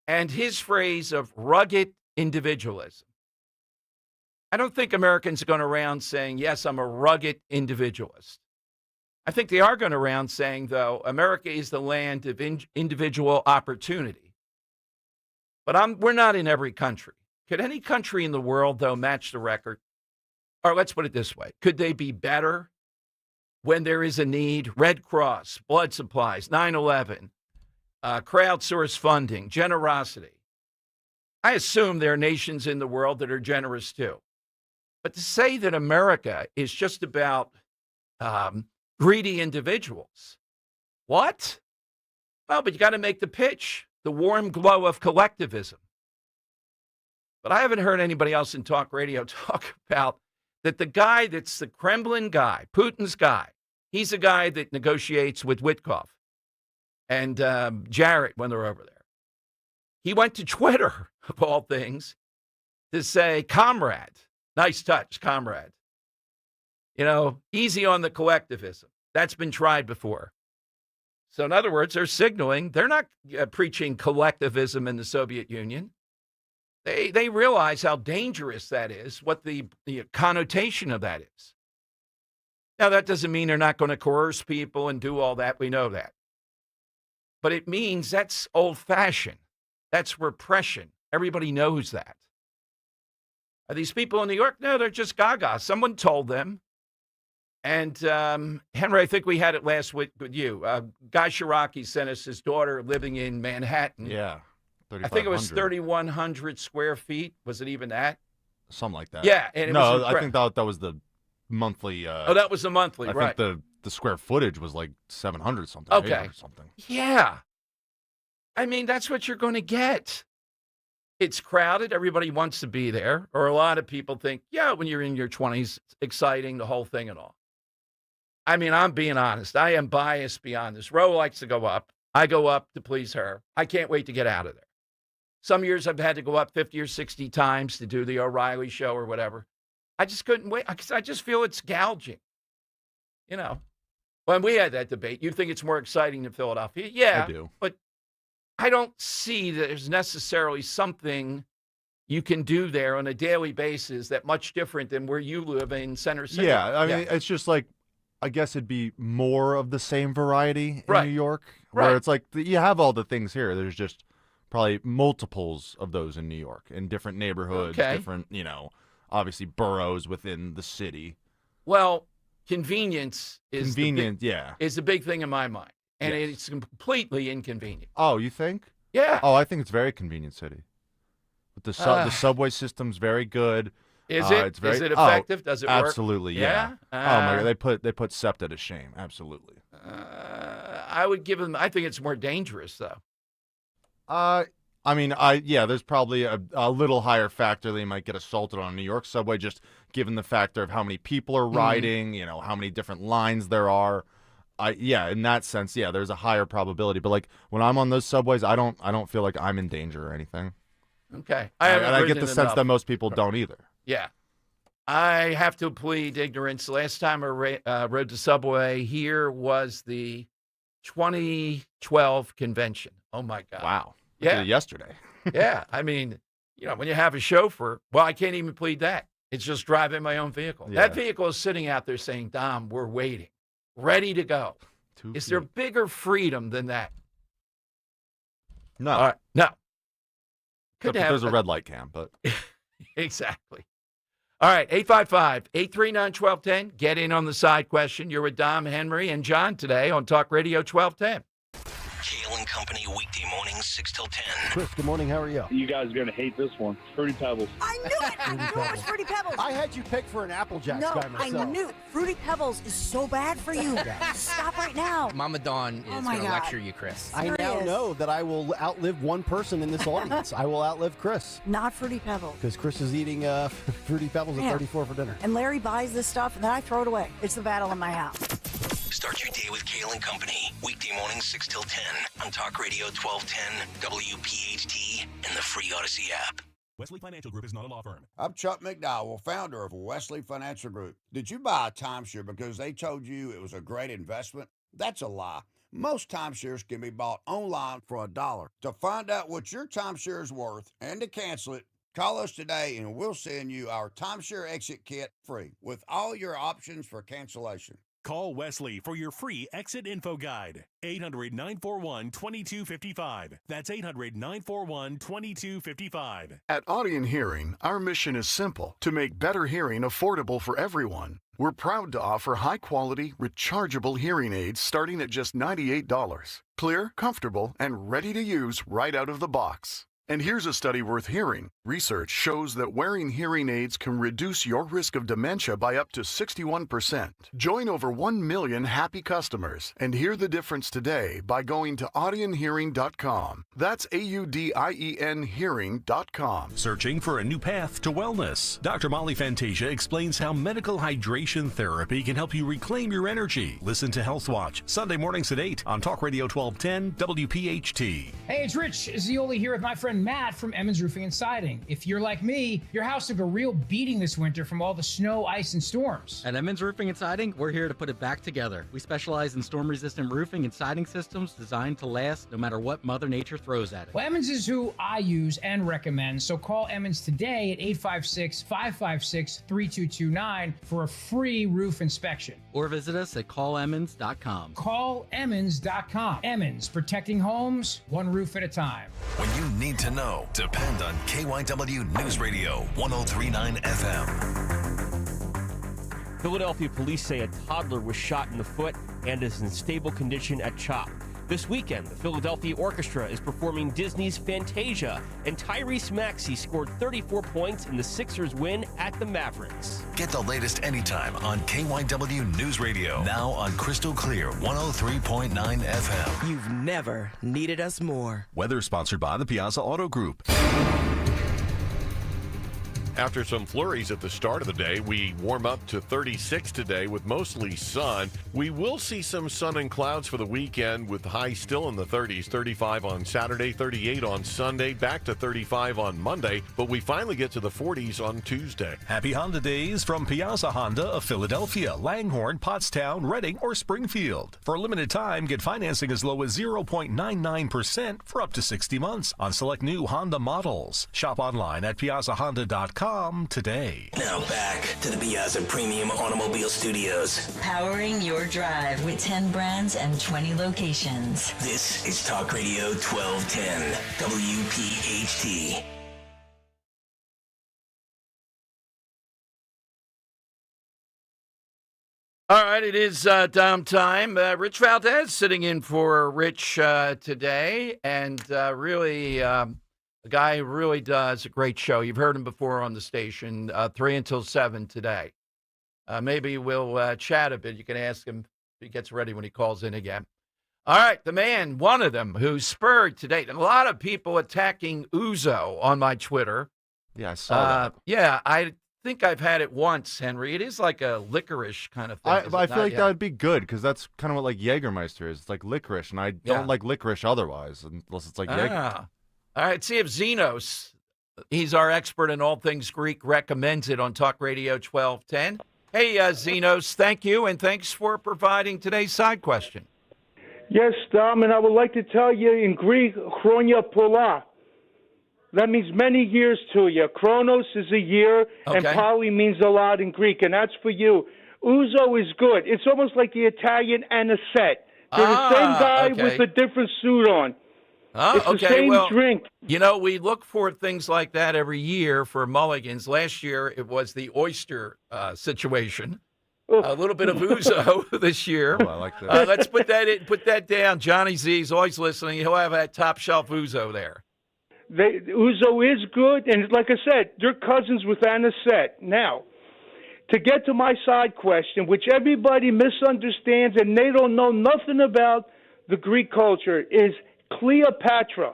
And his phrase of rugged individualism. I don't think Americans are going around saying, yes, I'm a rugged individualist. I think they are going around saying, though, America is the land of individual opportunity. But we're not in every country. Could any country in the world, though, match the record? Or let's put it this way. Could they be better when there is a need? Red Cross, blood supplies, 9/11, crowdsourced funding, generosity. I assume there are nations in the world that are generous too. But to say that America is just about greedy individuals, what? Well, but you got to make the pitch. The warm glow of collectivism. But I haven't heard anybody else in talk radio talk about that the guy that's the Kremlin guy, Putin's guy, he's a guy that negotiates with Witkoff and Jarrett when they're over there. He went to Twitter, of all things, to say, comrade, nice touch, comrade. Easy on the collectivism. That's been tried before. So in other words, they're signaling they're not preaching collectivism in the Soviet Union. They realize how dangerous that is, what the connotation of that is. Now, that doesn't mean they're not going to coerce people and do all that. We know that. But it means that's old-fashioned. That's repression. Everybody knows that. Are these people in New York? No, they're just gaga. Someone told them. And Henry, I think we had it last week with you. Guy Shiraki sent us his daughter living in Manhattan. Yeah, I think it was 3,100 square feet. Was it even that? Something like that. Yeah. And I think that was the monthly. That was the monthly, right. I think the square footage was like 700 something. Okay. 800 something. Yeah. I mean, that's what you're going to get. It's crowded. Everybody wants to be there. Or a lot of people think, yeah, when you're in your 20s, it's exciting, the whole thing and all. I mean, I'm being honest. I am biased beyond this. Ro likes to go up. I go up to please her. I can't wait to get out of there. Some years I've had to go up 50 or 60 times to do the O'Reilly show or whatever. I just couldn't wait because I just feel it's gouging. When we had that debate, you think it's more exciting than Philadelphia? Yeah, I do. But I don't see that there's necessarily something you can do there on a daily basis that much different than where you live in Center City. Yeah, I mean, it's just like, I guess it'd be more of the same variety in New York, where it's like you have all the things here. There's just probably multiples of those in New York in different neighborhoods, different, obviously boroughs within the city. Well, convenience is is a big thing in my mind, and Yes. it's completely inconvenient. Oh, you think? Yeah. Oh, I think it's very convenient city. But the subway system's very good. Is it? It's very, Is it effective? Does it work? Absolutely, yeah. Yeah? Oh my God, they put SEPTA to shame. Absolutely. I would give them. I think it's more dangerous though. I mean, there's probably a little higher factor that you might get assaulted on a New York subway, just given the factor of how many people are riding, how many different lines there are. In that sense, there's a higher probability. But like when I'm on those subways, I don't feel like I'm in danger or anything. Okay, I get the sense that most people don't either. Yeah, I have to plead ignorance. Last time I rode the subway here was the 2012 convention. Oh my God! Wow. Yeah. Did it yesterday. Yeah, I mean, when you have a chauffeur, well, I can't even plead that. It's just driving my own vehicle. Yeah. That vehicle is sitting out there saying, "Dom, we're waiting, ready to go." Is there bigger freedom than that? No. No. Except if there's a red light cam, but exactly. All right, 855-839-1210. Get in on the side question. You're with Dom, Henry, and John today on Talk Radio 1210. Kale and Company weekday mornings 6 till 10. Chris, good morning. How are you? You guys are going to hate this one. Fruity Pebbles. I knew it! I knew it was Fruity Pebbles. I had you pick for an Apple Jacks guy myself. I knew it. Fruity Pebbles is so bad for you. Stop right now. Mama Dawn is going to lecture you, Chris. I now know that I will outlive one person in this audience. I will outlive Chris. Not Fruity Pebbles. Because Chris is eating Fruity Pebbles at 34 for dinner. And Larry buys this stuff, and then I throw it away. It's the battle in my house. Start your day with Kale and Company. Weekday mornings 6 till 10 on Talk Radio 1210, WPHT, and the free Odyssey app. Wesley Financial Group is not a law firm. I'm Chuck McDowell, founder of Wesley Financial Group. Did you buy a timeshare because they told you it was a great investment? That's a lie. Most timeshares can be bought online for $1. To find out what your timeshare is worth and to cancel it, call us today and we'll send you our timeshare exit kit free with all your options for cancellation. Call Wesley for your free exit info guide. 800-941-2255. That's 800-941-2255. At Audion Hearing, our mission is simple: to make better hearing affordable for everyone. We're proud to offer high-quality, rechargeable hearing aids starting at just $98. Clear, comfortable, and ready to use right out of the box. And here's a study worth hearing. Research shows that wearing hearing aids can reduce your risk of dementia by up to 61%. Join over 1 million happy customers and hear the difference today by going to audionhearing.com. That's AUDIEN hearing.com. Searching for a new path to wellness? Dr. Molly Fantasia explains how medical hydration therapy can help you reclaim your energy. Listen to Health Watch, Sunday mornings at 8 on Talk Radio 1210 WPHT. Hey, it's Rich Zioli here with my friend Matt from Emmons Roofing and Siding. If you're like me, your house took a real beating this winter from all the snow, ice, and storms. At Emmons Roofing and Siding, we're here to put it back together. We specialize in storm-resistant roofing and siding systems designed to last no matter what Mother Nature throws at it. Well, Emmons is who I use and recommend, so call Emmons today at 856-556-3229 for a free roof inspection. Or visit us at callemmons.com. Callemmons.com. Emmons, protecting homes, one roof at a time. When you need to know, depend on KYW News Radio 1039 FM. Philadelphia police say a toddler was shot in the foot and is in stable condition at CHOP. This weekend, the Philadelphia Orchestra is performing Disney's Fantasia, and Tyrese Maxey scored 34 points in the Sixers' win at the Mavericks. Get the latest anytime on KYW News Radio. Now on Crystal Clear 103.9 FM. You've never needed us more. Weather sponsored by the Piazza Auto Group. After some flurries at the start of the day, we warm up to 36 today with mostly sun. We will see some sun and clouds for the weekend with highs still in the 30s, 35 on Saturday, 38 on Sunday, back to 35 on Monday, but we finally get to the 40s on Tuesday. Happy Honda Days from Piazza Honda of Philadelphia, Langhorne, Pottstown, Reading, or Springfield. For a limited time, get financing as low as 0.99% for up to 60 months on select new Honda models. Shop online at piazzahonda.com today. Now back to the Piazza Premium Automobile Studios. Powering your drive with 10 brands and 20 locations. This is Talk Radio 1210, WPHT. All right, it is down time. Rich Valdez sitting in for Rich today, and really, the guy who really does a great show. You've heard him before on the station, 3 until 7 today. Maybe we'll chat a bit. You can ask him if he gets ready when he calls in again. All right, the man, one of them, who spurred today, a lot of people attacking Ouzo on my Twitter. Yeah, I saw that. Yeah, I think I've had it once, Henry. It is like a licorice kind of thing. I feel like that would be good because that's kind of what like Jägermeister is. It's like licorice, and I don't like licorice otherwise, unless it's like Jäger. All right, see if Zenos, he's our expert in all things Greek, recommends it on Talk Radio 1210. Hey, Zenos, thank you, and thanks for providing today's side question. Yes, Dom, and I would like to tell you in Greek, chronia pola. That means many years to you. Chronos is a year, and poly means a lot in Greek, and that's for you. Ouzo is good. It's almost like the Italian anisette. They're the same guy with a different suit on. It's the same drink. You know, we look for things like that every year for mulligans. Last year, it was the oyster situation. A little bit of Ouzo this year. Oh, I like that. Let's put that down. Johnny Z's always listening. He'll have that top shelf Ouzo there. Ouzo is good, and like I said, they're cousins with anisette. Now, to get to my side question, which everybody misunderstands and they don't know nothing about the Greek culture, is Cleopatra.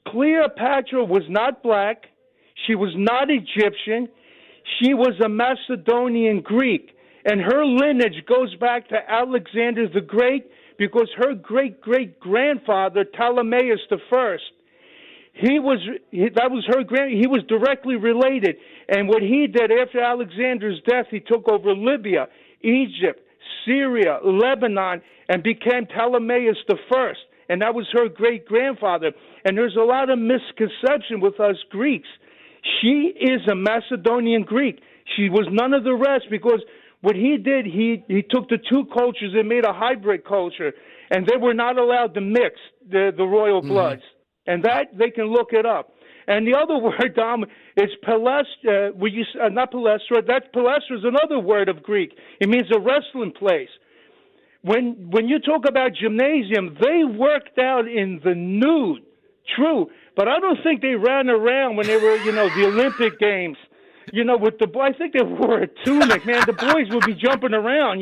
Cleopatra was not black. She was not Egyptian. She was a Macedonian Greek, and her lineage goes back to Alexander the Great because her great-great-grandfather, Ptolemaeus I, he was directly related. And what he did after Alexander's death, he took over Libya, Egypt, Syria, Lebanon, and became Ptolemaeus I. And that was her great-grandfather. And there's a lot of misconception with us Greeks. She is a Macedonian Greek. She was none of the rest because what he did, he took the two cultures and made a hybrid culture. And they were not allowed to mix the royal bloods. And that, they can look it up. And the other word, Dom, is palestra. Not palestra. That palestra is another word of Greek. It means a wrestling place. When you talk about gymnasium, they worked out in the nude. True. But I don't think they ran around when they were, the Olympic Games. With the boy, I think they wore a tunic, man. The boys would be jumping around,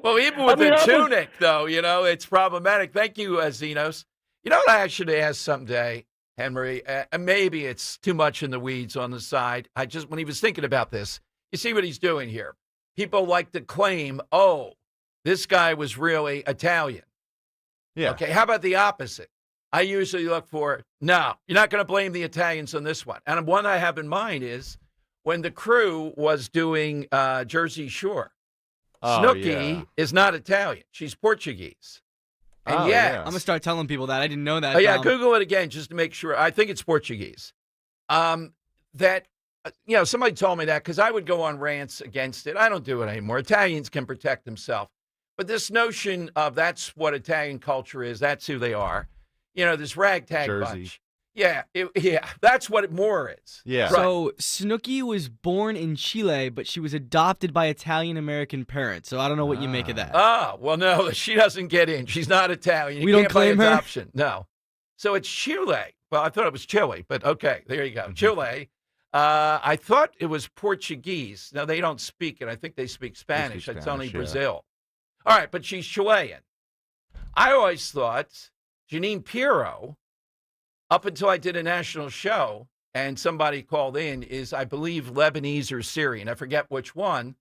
Well, even with a tunic, though, it's problematic. Thank you, Zenos. You know what I should ask someday, Henry? Maybe it's too much in the weeds on the side. When he was thinking about this, you see what he's doing here. People like to claim, this guy was really Italian. Yeah. Okay, how about the opposite? I usually look for, no, you're not going to blame the Italians on this one. And one I have in mind is when the crew was doing Jersey Shore. Snooki is not Italian. She's Portuguese. And I'm going to start telling people that. I didn't know that. Oh, yeah, Google it again just to make sure. I think it's Portuguese. Somebody told me that because I would go on rants against it. I don't do it anymore. Italians can protect themselves. But this notion of that's what Italian culture is, that's who they are. This ragtag Jersey. bunch. Yeah, that's what it more is. Yeah. Right. So Snooki was born in Chile, but she was adopted by Italian-American parents. So I don't know what you make of that. Well, no, she doesn't get in. She's not Italian. We don't claim her? Adoption. No. So it's Chile. Well, I thought it was Chile, but okay, there you go. Chile. I thought it was Portuguese. No, they don't speak it. I think they speak Spanish. It's only Brazil. All right, but she's Chilean. I always thought Janine Pirro, up until I did a national show and somebody called in, is, I believe, Lebanese or Syrian. I forget which one,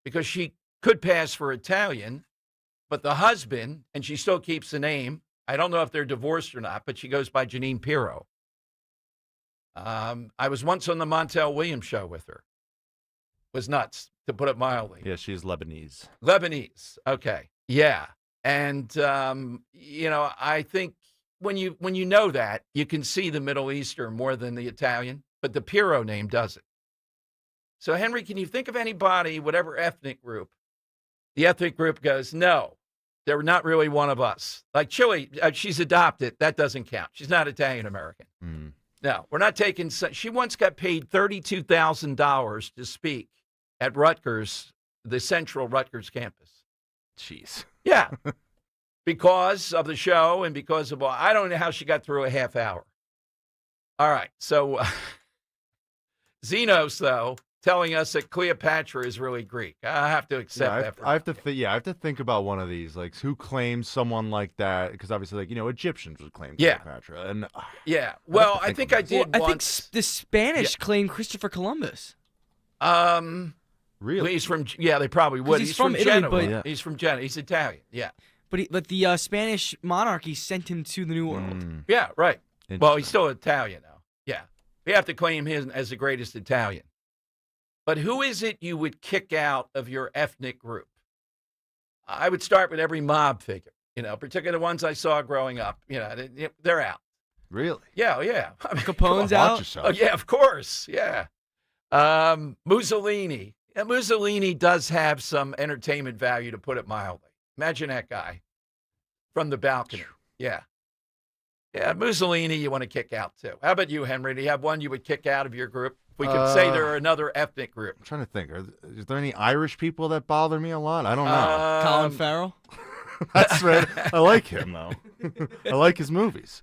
because she could pass for Italian, but the husband, and she still keeps the name. I don't know if they're divorced or not, but she goes by Janine Pirro. I was once on the Montel Williams show with her. It was nuts, to put it mildly. Yeah, she's Lebanese. Lebanese. Okay. Yeah. And, I think when you know that, you can see the Middle Eastern more than the Italian, but the Pirro name doesn't. So, Henry, can you think of anybody, whatever ethnic group, the ethnic group goes, no, they're not really one of us. Like Chile, she's adopted. That doesn't count. She's not Italian-American. No, we're not taking. She once got paid $32,000 to speak at Rutgers the central Rutgers campus. Jeez. Yeah. Because of the show and because of all. I don't know how she got through a half hour. All right. So Zenos, though, telling us that Cleopatra is really Greek. I have to accept that. I have to think about one of these. Like, who claims someone like that? Because obviously, like, Egyptians would claim Cleopatra. And yeah. Well, I think I did I once. think the Spanish claimed Christopher Columbus. Really? He's from. Yeah, they probably would. He's from Italy, Genoa. but He's from Genoa. He's Italian. Yeah. But the Spanish monarchy sent him to the New World. Yeah. Right. Well, he's still Italian now. Yeah. We have to claim him as the greatest Italian. But who is it you would kick out of your ethnic group? I would start with every mob figure, particularly the ones I saw growing up. They're out. Really? Yeah, yeah. I mean, Capone's out? Oh, yeah, of course. Yeah. Mussolini. Yeah, Mussolini does have some entertainment value, to put it mildly. Imagine that guy from the balcony. Yeah. Yeah, Mussolini you want to kick out, too. How about you, Henry? Do you have one you would kick out of your group? We could say they're another ethnic group. I'm trying to think. Is there any Irish people that bother me a lot? I don't know. Colin Farrell? That's right. I like him, though. I like his movies.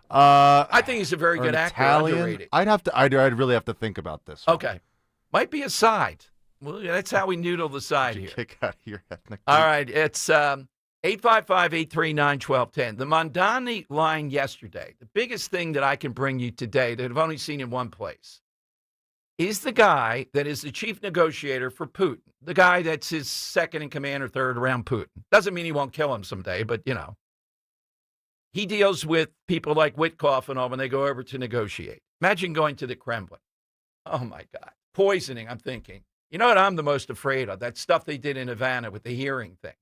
I think he's a very good actor. Italian? Underrated. I'd really have to think about this. Okay. Might be a side. Well, that's how we noodle the side here. Kick out your ethnic. All right. It's 855-839-1210. The Mondani line yesterday, the biggest thing that I can bring you today that I've only seen in one place, is the guy that is the chief negotiator for Putin, the guy that's his second in command or third around Putin. Doesn't mean he won't kill him someday, but, he deals with people like Witkoff and all when they go over to negotiate. Imagine going to the Kremlin. Oh, my God. Poisoning, I'm thinking. You know what I'm the most afraid of? That stuff they did in Havana with the hearing thing.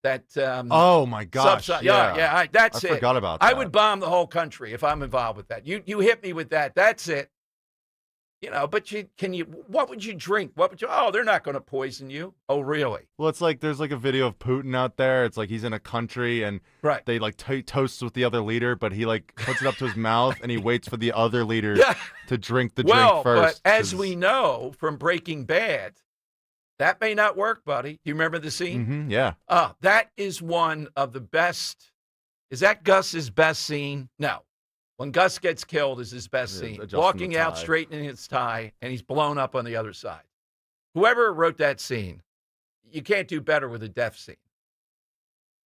That oh, my gosh. Yeah, that's it. I forgot about that. I would bomb the whole country if I'm involved with that. You hit me with that. That's it. But what would you drink? They're not going to poison you. Oh, really? Well, it's like there's like a video of Putin out there. It's like he's in a country and they like toasts with the other leader, but he like puts it up to his mouth and he waits for the other leader to drink the drink first. But as we know from Breaking Bad, that may not work, buddy. Do you remember the scene? Mm-hmm, yeah. That is one of the best. Is that Gus's best scene? No. When Gus gets killed is his best scene. Walking out, straightening his tie, and he's blown up on the other side. Whoever wrote that scene, you can't do better with a death scene.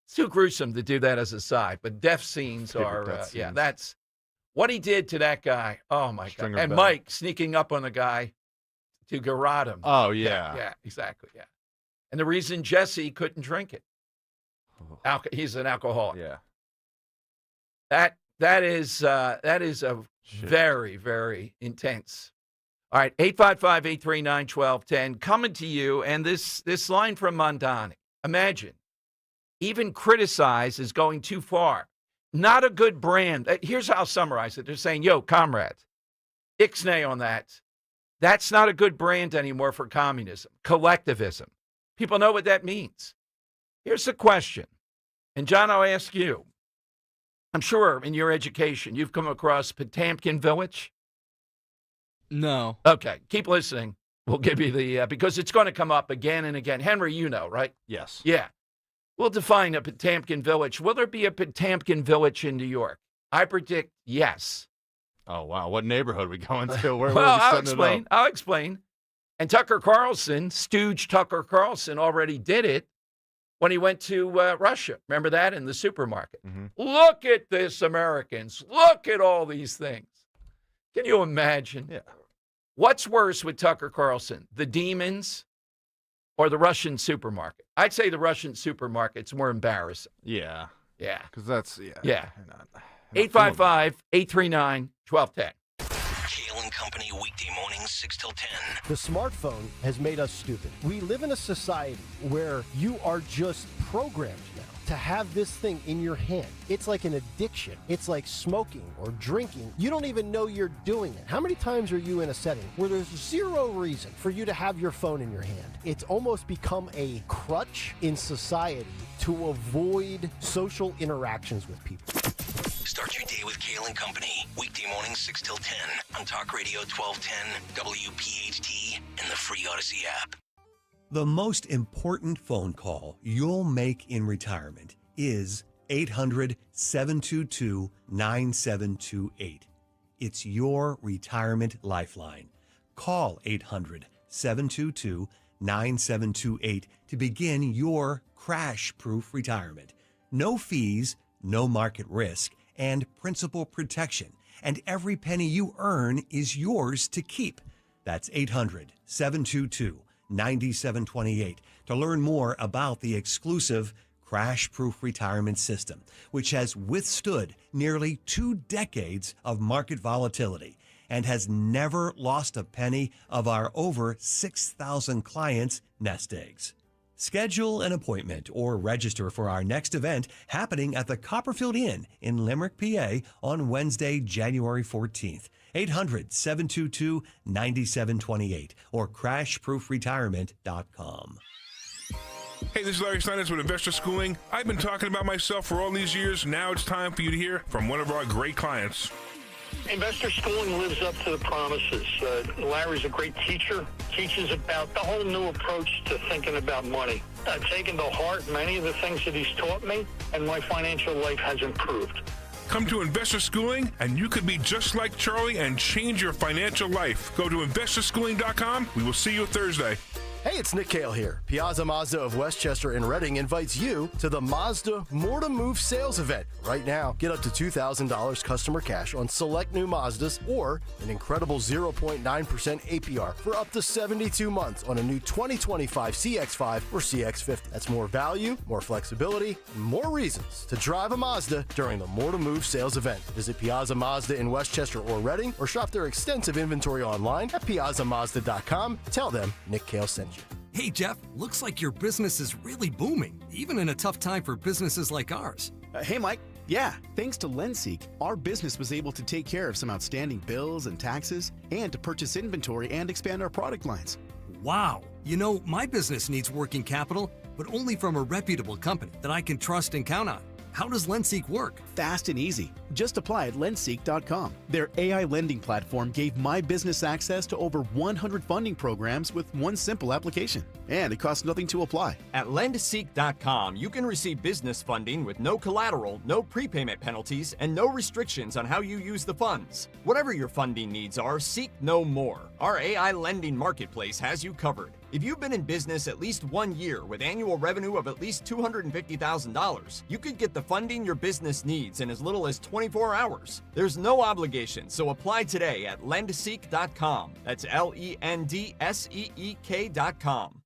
It's too gruesome to do that as a side, but death scenes are, that's what he did to that guy. Oh, my God. And Mike sneaking up on the guy to garrot him. Oh, yeah. Yeah, exactly, yeah. And the reason Jesse couldn't drink it. He's an alcoholic. Yeah. That is a very, very intense. All right, 855-839-1210, coming to you, and this line from Mondani. Imagine, even criticize is going too far. Not a good brand. Here's how I'll summarize it. They're saying, yo, comrades, ixnay on that. That's not a good brand anymore for communism, collectivism. People know what that means. Here's the question, and John, I'll ask you. I'm sure in your education, you've come across Potamkin Village. No. Okay, keep listening. We'll give you the, because it's going to come up again and again. Henry, you know, right? Yes. Yeah. We'll define a Potamkin Village. Will there be a Potamkin Village in New York? I predict yes. Oh, wow. What neighborhood are we going to? Where I'll explain. I'll explain. And Tucker Carlson, stooge Tucker Carlson, already did it when he went to Russia. Remember that in the supermarket? Mm-hmm. Look at this, Americans. Look at all these things. Can you imagine? Yeah. What's worse with Tucker Carlson, the demons or the Russian supermarket? I'd say the Russian supermarket's more embarrassing. Yeah. Yeah. Because that's, Yeah. 855-839-1210. Kale & Company, weekday mornings, 6 till 10. The smartphone has made us stupid. We live in a society where you are just programmed now to have this thing in your hand. It's like an addiction. It's like smoking or drinking. You don't even know you're doing it. How many times are you in a setting where there's zero reason for you to have your phone in your hand? It's almost become a crutch in society to avoid social interactions with people. Start your day with Kale & Company. Weekday mornings 6 till 10 on Talk Radio 1210, WPHT, and the free Odyssey app. The most important phone call you'll make in retirement is 800-722-9728. It's your retirement lifeline. Call 800-722-9728 to begin your crash-proof retirement. No fees, no market risk, and principal protection. And every penny you earn is yours to keep. That's 800-722-9728 to learn more about the exclusive crash-proof retirement system, which has withstood nearly 2 decades of market volatility and has never lost a penny of our over 6,000 clients' nest eggs. Schedule an appointment or register for our next event happening at the Copperfield Inn in Limerick, PA on Wednesday, January 14th. 800-722-9728 or crashproofretirement.com. Hey, this is Larry Steinitz with Investor Schooling. I've been talking about myself for all these years. Now it's time for you to hear from one of our great clients. Investor Schooling lives up to the promises. Larry's a great teacher, teaches about the whole new approach to thinking about money. I've taken to heart many of the things that he's taught me, and my financial life has improved. Come to Investor Schooling, and you could be just like Charlie and change your financial life. Go to investorschooling.com. We will see you Thursday. Hey, it's Nick Cale here. Piazza Mazda of Westchester and Reading invites you to the Mazda More to Move sales event. Right now, get up to $2,000 customer cash on select new Mazdas or an incredible 0.9% APR for up to 72 months on a new 2025 CX-5 or CX-50. That's more value, more flexibility, and more reasons to drive a Mazda during the More to Move sales event. Visit Piazza Mazda in Westchester or Reading or shop their extensive inventory online at piazzamazda.com. Tell them Nick Cale sent you. Hey, Jeff, looks like your business is really booming, even in a tough time for businesses like ours. Hey, Mike. Yeah, thanks to LendSeek, our business was able to take care of some outstanding bills and taxes and to purchase inventory and expand our product lines. Wow. You know, my business needs working capital, but only from a reputable company that I can trust and count on. How does LendSeek work? Fast and easy. Just apply at lendseek.com. Their AI lending platform gave my business access to over 100 funding programs with one simple application. And it costs nothing to apply. At lendseek.com, you can receive business funding with no collateral, no prepayment penalties, and no restrictions on how you use the funds. Whatever your funding needs are, seek no more. Our AI lending marketplace has you covered. If you've been in business at least 1 year with annual revenue of at least $250,000, you could get the funding your business needs in as little as 24 hours. There's no obligation, so apply today at lendseek.com. That's LENDSEEK.com.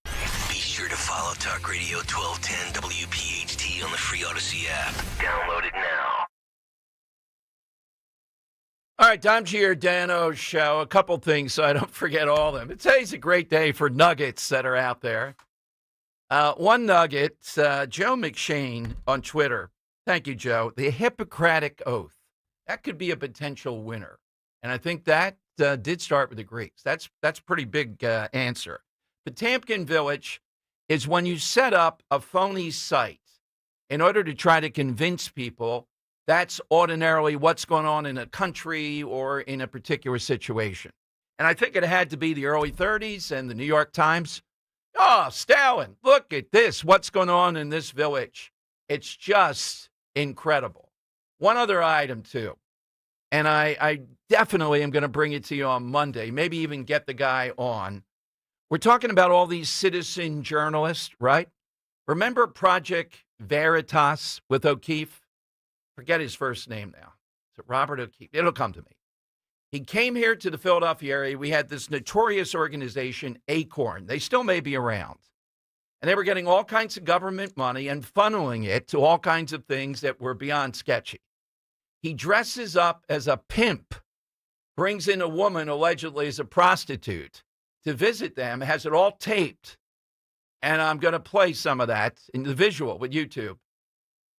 Be sure to follow Talk Radio 1210 WPHT on the free Odyssey app. Download it now. All right, time to Giordano show. A couple things so I don't forget all of them. Today's a great day for nuggets that are out there. One nugget, Joe McShane on Twitter. Thank you, Joe. The Hippocratic Oath. That could be a potential winner. And I think that did start with the Greeks. That's pretty big answer. Potamkin Village is when you set up a phony site in order to try to convince people that's ordinarily what's going on in a country or in a particular situation. And I think it had to be the early 30s and the New York Times. Oh, Stalin, look at this. What's going on in this village? It's just incredible. One other item, too. And I definitely am going to bring it to you on Monday, maybe even get the guy on. We're talking about all these citizen journalists, right? Remember Project Veritas with O'Keefe? Forget his first name now. Is it Robert O'Keefe? It'll come to me. He came here to the Philadelphia area. We had this notorious organization, Acorn. They still may be around. And they were getting all kinds of government money and funneling it to all kinds of things that were beyond sketchy. He dresses up as a pimp, brings in a woman allegedly as a prostitute to visit them, has it all taped. And I'm going to play some of that in the visual with YouTube.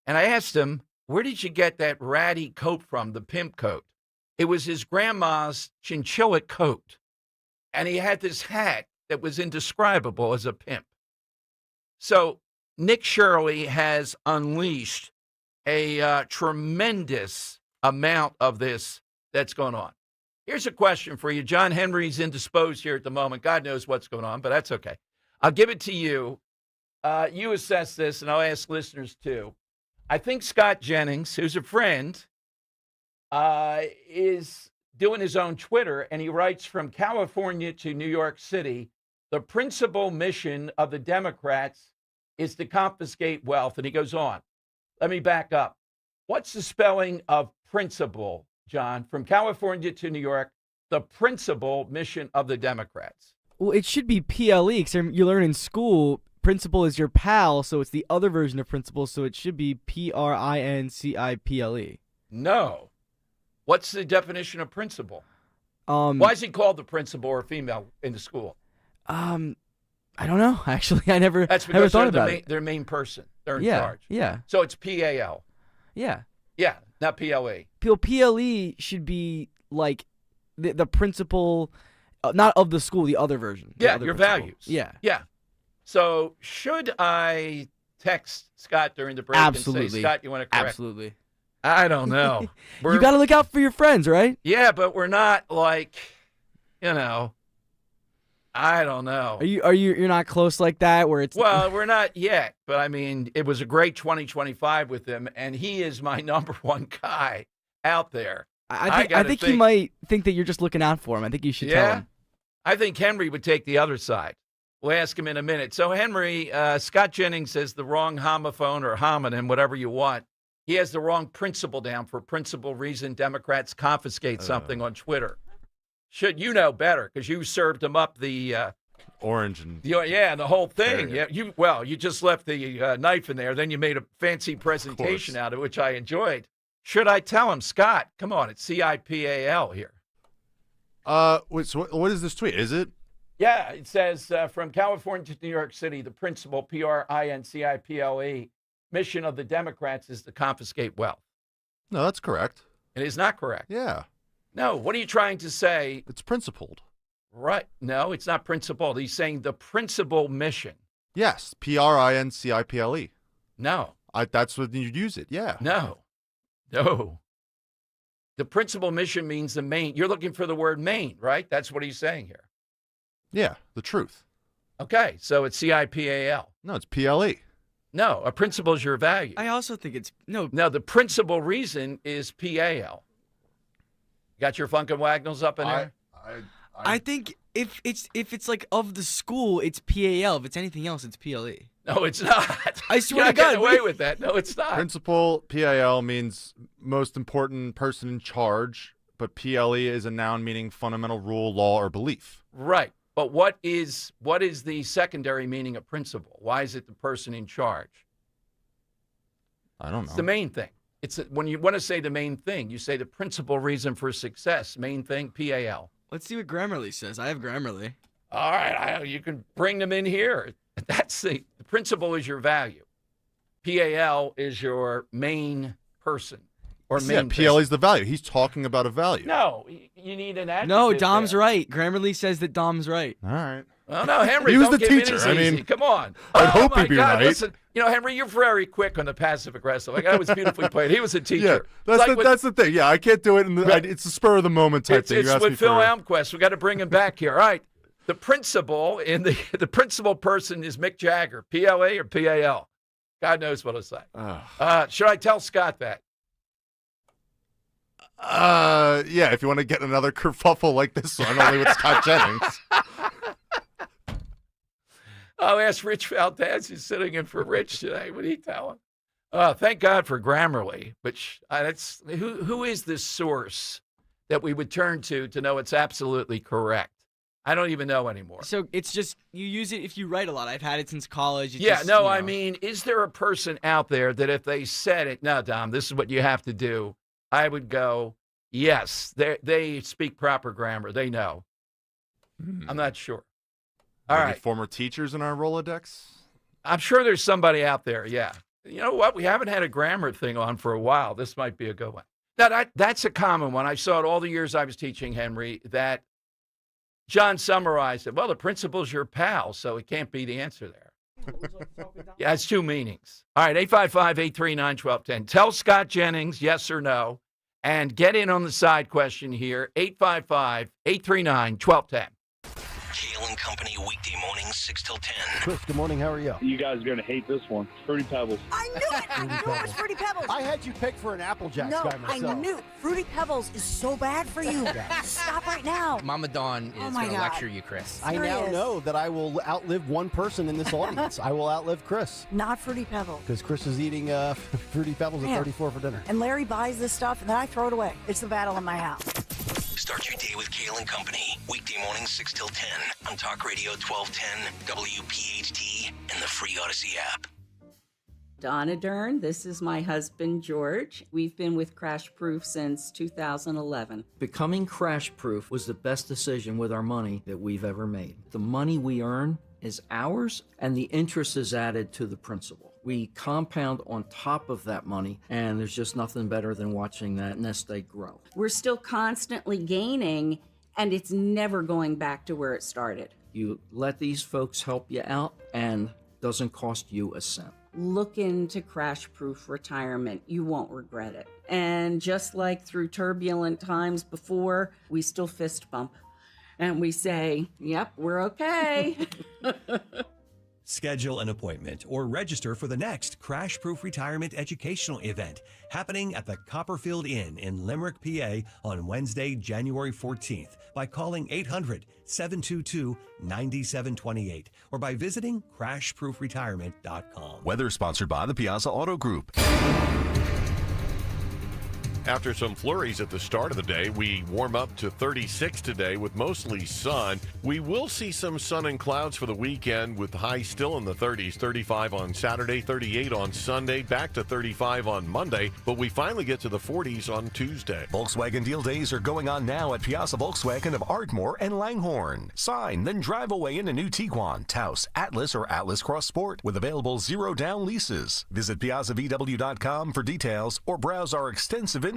And I asked him, where did you get that ratty coat from, the pimp coat? It was his grandma's chinchilla coat. And he had this hat that was indescribable as a pimp. So Nick Shirley has unleashed a tremendous amount of this that's going on. Here's a question for you. John Henry's indisposed here at the moment. God knows what's going on, but that's okay. I'll give it to you. You assess this, and I'll ask listeners too. I think Scott Jennings, who's a friend, is doing his own Twitter, and he writes, from California to New York City, the principal mission of the Democrats is to confiscate wealth. And he goes on. Let me back up. What's the spelling of principal, John? From California to New York, the principal mission of the Democrats. Well, it should be PLE, because you learn in school, principal is your pal, so it's the other version of principal, so it should be PRINCIPLE. No. What's the definition of principal? Why is he called the principal or female in the school? I don't know. Actually, I never That's thought about because it. they're main person. They're in Yeah, charge. yeah. So it's PAL. Yeah. Yeah, not PLE. PLE should be like the principal, not of the school, the other version. The Yeah, other your principal. values. Yeah. Yeah. So should I text Scott during the break Absolutely. and say, Scott, you want to correct? Absolutely. I don't know. You got to look out for your friends, right? Yeah, but we're not like, I don't know. You're not close like that where it's Well, we're not yet, but I mean, it was a great 2025 with him, and he is my number one guy out there. I think he might think that you're just looking out for him. I think you should tell him. I think Henry would take the other side. We'll ask him in a minute. So, Henry, Scott Jennings says the wrong homophone or homonym, whatever you want. He has the wrong principle down for principal reason Democrats confiscate something on Twitter. Should you know better because you served him up the orange and the whole thing. Fair. Yeah, you just left the knife in there. Then you made a fancy presentation out of it, which I enjoyed. Should I tell him, Scott? Come on, it's CIPAL here. Wait, so what is this tweet? Is it? Yeah, it says from California to New York City, the principal PRINCIPLE mission of the Democrats is to confiscate wealth. No, that's correct. It is not correct. Yeah. No, what are you trying to say? It's principled. Right. No, it's not principled. He's saying the principal mission. Yes, PRINCIPLE. No. That's when you use it. Yeah. No. The principal mission means the main. You're looking for the word main, right? That's what he's saying here. Yeah, the truth. Okay, so it's CIPAL. No, it's PLE. No, a principle is your value. I also think it's no. No, the principal reason is PAL. Got your Funkin' Wagnalls up in there? I think if it's like of the school, it's PAL. If it's anything else, it's PLE. No, it's not. I swear to You're not God, getting away with that. No, it's not. Principal, PAL means most important person in charge, but PLE is a noun meaning fundamental rule, law, or belief. Right. But what is the secondary meaning of principal? Why is it the person in charge? I don't know. It's the main thing. When you want to say the main thing, you say the principal reason for success. Main thing, PAL. Let's see what Grammarly says. I have Grammarly. All right, you can bring them in here. That's the principal is your value. PAL is your main person or main. Yeah, PL is the value. He's talking about a value. No, you need an adjective. No, Dom's there. right. Grammarly says that Dom's right. All right. Oh, no, Henry, he was don't the give teacher. It as easy. Come on. I'd hope my he'd be God, right. Listen, Henry, you're very quick on the passive aggressive. Like that was beautifully played. He was a teacher. Yeah, that's the thing. Yeah, I can't do it. It's a spur of the moment type thing. It's with Phil Almquist. We got to bring him back here. All right. The principal in the principal person is Mick Jagger. PLA or PAL? God knows what to say. Should I tell Scott that? Yeah, if you want to get another kerfuffle like this one, only with Scott Jennings. I'll ask Rich Valdez, who's sitting in for Rich today. What did he tell him? Thank God for Grammarly. But that's who is this source that we would turn to know it's absolutely correct? I don't even know anymore. So it's just you use it if you write a lot. I've had it since college. I mean, is there a person out there that if they said it, no, Dom, this is what you have to do, I would go, yes, they speak proper grammar. They know. I'm not sure. All right. Former teachers in our Rolodex? I'm sure there's somebody out there, yeah. You know what? We haven't had a grammar thing on for a while. This might be a good one. Now, that's a common one. I saw it all the years I was teaching, Henry, that John summarized it. Well, the principal's your pal, so it can't be the answer there. Yeah, it's two meanings. All right, 855-839-1210. Tell Scott Jennings yes or no, and get in on the side question here, 855-839-1210. Kale and Company weekday mornings 6 till 10. Chris, good morning. How are you? You guys are going to hate this one. Fruity Pebbles. I knew it! I knew it was Fruity Pebbles. I had you pick for an Apple Jacks guy myself. I knew. Fruity Pebbles is so bad for you. Stop right now. Mama Dawn is going to lecture you, Chris. I now know that I will outlive one person in this audience. I will outlive Chris. Not Fruity Pebbles. Because Chris is eating Fruity Pebbles at 34 for dinner. And Larry buys this stuff, and then I throw it away. It's the battle in my house. Start your day with Kale and Company. Weekday mornings 6 till 10 on Talk Radio 1210, WPHT, and the free Odyssey app. Donna Dern, this is my husband, George. We've been with Crash Proof since 2011. Becoming Crash Proof was the best decision with our money that we've ever made. The money we earn is ours, and the interest is added to the principal. We compound on top of that money, and there's just nothing better than watching that nest egg grow. We're still constantly gaining, and it's never going back to where it started. You let these folks help you out, and doesn't cost you a cent. Look into Crash Proof Retirement. You won't regret it. And just like through turbulent times before, we still fist bump. And we say, yep, we're okay. Schedule an appointment or register for the next Crash Proof Retirement Educational Event happening at the Copperfield Inn in Limerick, PA on Wednesday, January 14th by calling 800-722-9728 or by visiting crashproofretirement.com. Weather sponsored by the Piazza Auto Group. After some flurries at the start of the day, we warm up to 36 today with mostly sun. We will see some sun and clouds for the weekend with highs still in the 30s, 35 on Saturday, 38 on Sunday, back to 35 on Monday, but we finally get to the 40s on Tuesday. Volkswagen deal days are going on now at Piazza Volkswagen of Ardmore and Langhorne. Sign, then drive away in a new Tiguan, Taos, Atlas, or Atlas Cross Sport with available zero-down leases. Visit PiazzaVW.com for details or browse our extensive inventory.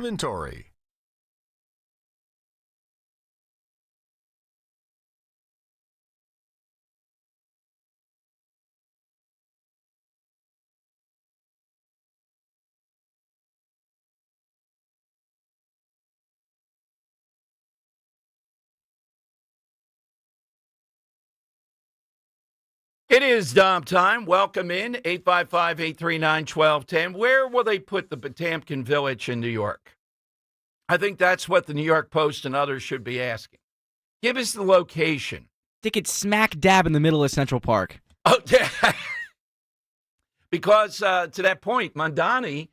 It is Dom time. Welcome in, 855-839-1210. Where will they put the Potamkin Village in New York? I think that's what the New York Post and others should be asking. Give us the location. Stick it smack dab in the middle of Central Park. Oh, yeah. Because to that point, Mandani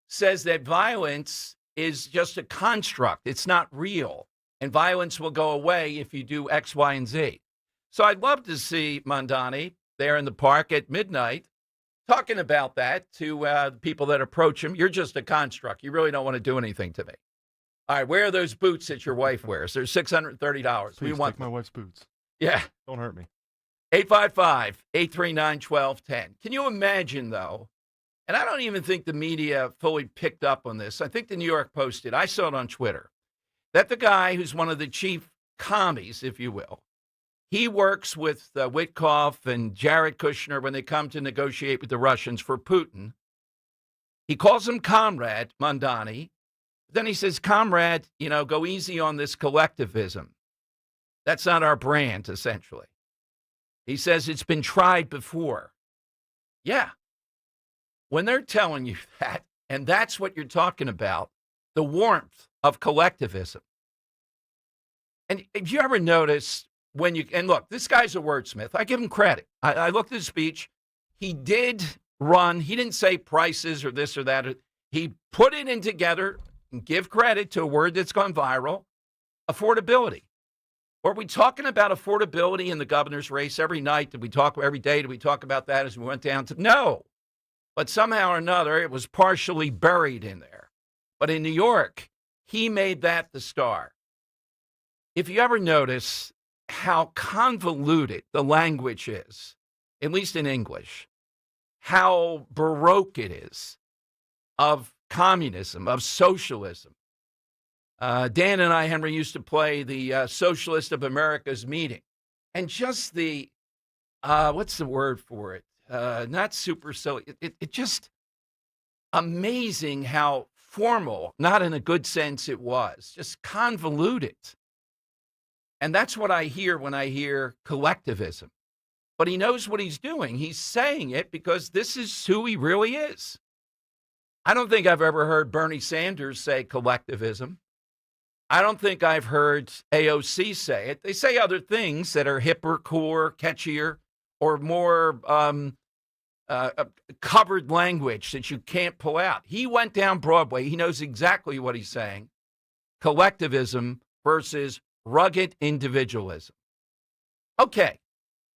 says that violence is just a construct. It's not real. And violence will go away if you do X, Y, and Z. So I'd love to see Mandani there in the park at midnight talking about that to the people that approach him. You're just a construct. You really don't want to do anything to me. All right, where are those boots that your wife wears? They're $630. Please we want take my wife's boots. Yeah. Don't hurt me. 855-839-1210. Can you imagine, though, and I don't even think the media fully picked up on this. I think the New York Post did. I saw it on Twitter. That the guy who's one of the chief commies, if you will, he works with Witkoff and Jared Kushner when they come to negotiate with the Russians for Putin. He calls him Comrade, Mandani. Then he says, Comrade, go easy on this collectivism. That's not our brand, essentially. He says it's been tried before. Yeah. When they're telling you that, and that's what you're talking about, the warmth of collectivism. And if you ever notice and look, this guy's a wordsmith. I give him credit. I looked at his speech. He did run. He didn't say prices or this or that. He put it in together and give credit to a word that's gone viral, affordability. Are we talking about affordability in the governor's race every night? Did we talk every day? Did we talk about that as we went down to? No. But somehow or another, it was partially buried in there. But in New York, he made that the star. If you ever notice how convoluted the language is, at least in English, how baroque it is of communism, of socialism. Dan and I, Henry, used to play the Socialist of America's meeting. And just the, what's the word for it? Not super silly. It just amazing how formal, not in a good sense it was, just convoluted. And that's what I hear when I hear collectivism. But he knows what he's doing. He's saying it because this is who he really is. I don't think I've ever heard Bernie Sanders say collectivism. I don't think I've heard AOC say it. They say other things that are hipper, cooler, catchier, or more covered language that you can't pull out. He went down Broadway. He knows exactly what he's saying. Collectivism versus rugged individualism. Okay,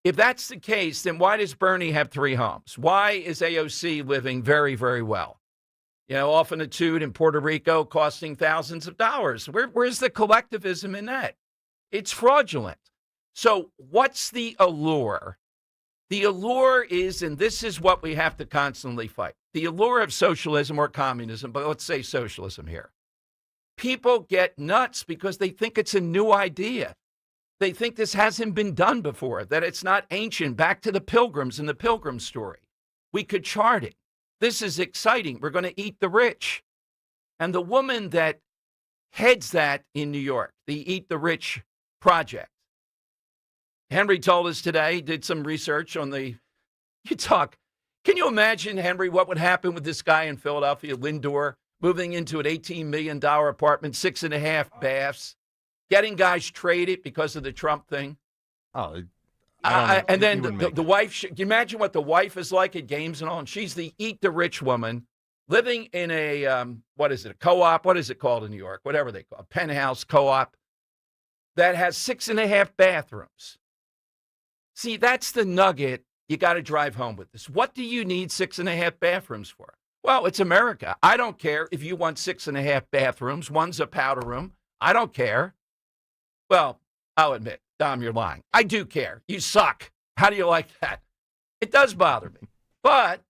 if that's the case, then why does Bernie have 3 homes? Why is AOC living very, very well? Off in a toot in Puerto Rico costing thousands of dollars. Where's the collectivism in that? It's fraudulent. So what's the allure? The allure is, and this is what we have to constantly fight, the allure of socialism or communism, but let's say socialism here. People get nuts because they think it's a new idea. They think this hasn't been done before, that it's not ancient, back to the Pilgrims and the Pilgrim story. We could chart it. This is exciting. We're going to eat the rich. And the woman that heads that in New York, the Eat the Rich project, Henry told us today, he did some research on can you imagine, Henry, what would happen with this guy in Philadelphia, Lindor, moving into an $18 million apartment, 6.5 baths, getting guys traded because of the Trump thing? Oh, and then the wife, can you imagine what the wife is like at games and all? And she's the Eat the Rich woman living in a, a co-op? What is it called in New York? Whatever they call it, a penthouse co-op that has 6.5 bathrooms. See, that's the nugget you got to drive home with this. What do you need 6.5 bathrooms for? Well, it's America. I don't care if you want 6.5 bathrooms. One's a powder room. I don't care. Well, I'll admit, Dom, you're lying. I do care. You suck. How do you like that? It does bother me. But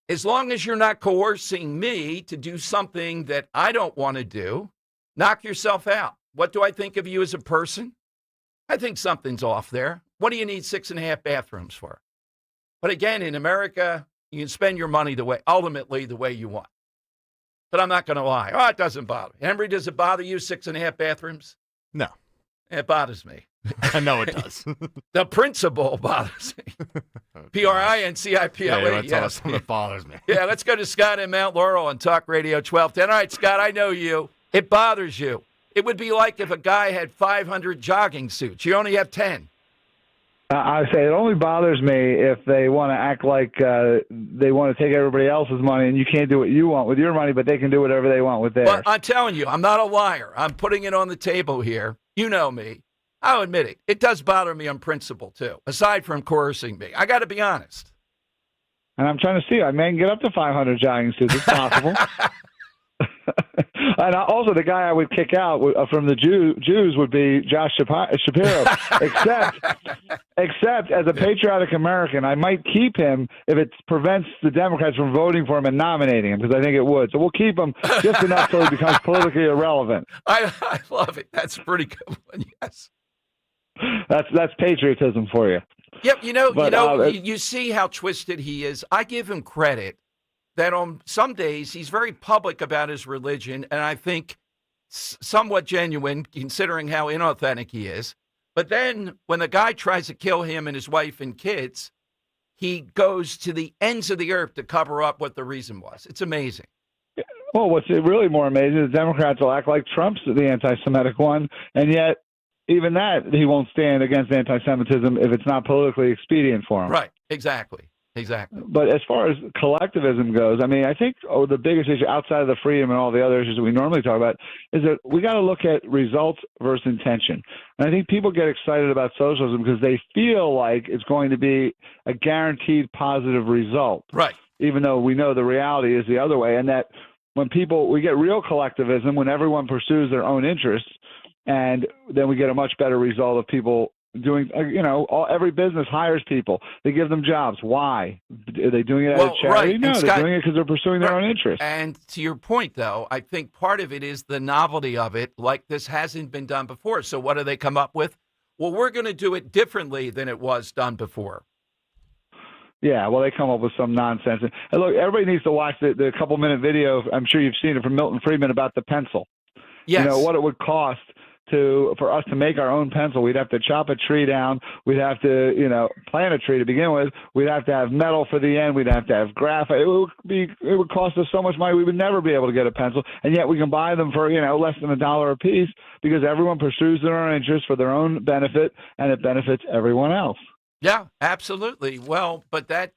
as long as you're not coercing me to do something that I don't want to do, knock yourself out. What do I think of you as a person? I think something's off there. What do you need 6.5 bathrooms for? But again, in America, you can spend your money ultimately the way you want. But I'm not going to lie. Oh, it doesn't bother me. Henry, does it bother you, 6.5 bathrooms? No. It bothers me. I know it does. The principle bothers me. P-R-I-N-C-I-P-L-E. Yeah, that's something that bothers me. Yeah, let's go to Scott in Mount Laurel on Talk Radio 1210. All right, Scott, I know you. It bothers you. It would be like if a guy had 500 jogging suits. You only have 10. I say it only bothers me if they want to act like they want to take everybody else's money and you can't do what you want with your money, but they can do whatever they want with theirs. Well, I'm telling you, I'm not a liar. I'm putting it on the table here. You know me. I'll admit it. It does bother me on principle, too, aside from coercing me. I got to be honest. And I'm trying to see. I may get up to 500 jogging suits. It's possible. And also, the guy I would kick out from the Jews would be Josh Shapiro. Except as a patriotic American, I might keep him if it prevents the Democrats from voting for him and nominating him, because I think it would. So we'll keep him just enough so he becomes politically irrelevant. I love it. That's a pretty good one, yes. That's patriotism for you. Yep, you see how twisted he is. I give him credit that on some days he's very public about his religion, and I think somewhat genuine considering how inauthentic he is. But then when the guy tries to kill him and his wife and kids, he goes to the ends of the earth to cover up what the reason was. It's amazing. Well, what's really more amazing is Democrats will act like Trump's the anti-Semitic one, and yet even that he won't stand against anti-Semitism if it's not politically expedient for him. Right, exactly. But as far as collectivism goes, I mean, I think the biggest issue outside of the freedom and all the other issues that we normally talk about is that we got to look at results versus intention. And I think people get excited about socialism because they feel like it's going to be a guaranteed positive result. Right. Even though we know the reality is the other way, and that when we get real collectivism, when everyone pursues their own interests, and then we get a much better result of people doing, every business hires people. They give them jobs. Why? Are they doing it out of charity? Right. No, Scott, they're doing it because they're pursuing their own interests. And to your point, though, I think part of it is the novelty of it, like this hasn't been done before. So what do they come up with? Well, we're going to do it differently than it was done before. Yeah, well, they come up with some nonsense. And look, everybody needs to watch the couple-minute video. I'm sure you've seen it from Milton Friedman about the pencil. Yes. What it would cost for us to make our own pencil. We'd have to chop a tree down. We'd have to, plant a tree to begin with. We'd have to have metal for the end. We'd have to have graphite. It would cost us so much money. We would never be able to get a pencil. And yet we can buy them for, less than $1 a piece because everyone pursues their own interests for their own benefit, and it benefits everyone else. Yeah, absolutely. Well, but that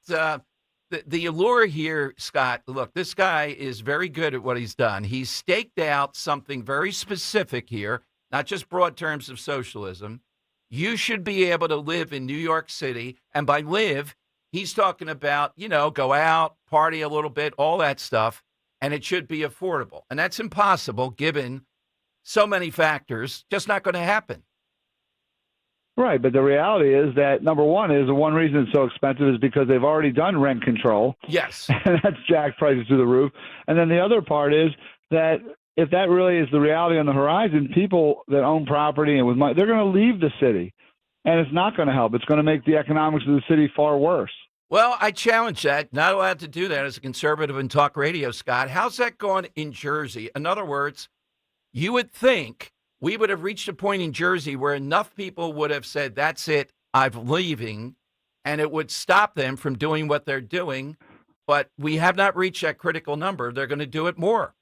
the allure here, Scott, look, this guy is very good at what he's done. He's staked out something very specific here, not just broad terms of socialism. You should be able to live in New York City. And by live, he's talking about, go out, party a little bit, all that stuff. And it should be affordable. And that's impossible given so many factors, just not going to happen. Right, but the reality is that, number one, is the one reason it's so expensive is because they've already done rent control. Yes. And that's jacked prices through the roof. And then the other part is that if that really is the reality on the horizon, people that own property and with money, they're going to leave the city. And it's not going to help. It's going to make the economics of the city far worse. Well, I challenge that. Not allowed to do that as a conservative in talk radio, Scott. How's that going in Jersey? In other words, you would think we would have reached a point in Jersey where enough people would have said, that's it, I'm leaving, and it would stop them from doing what they're doing. But we have not reached that critical number. They're going to do it more.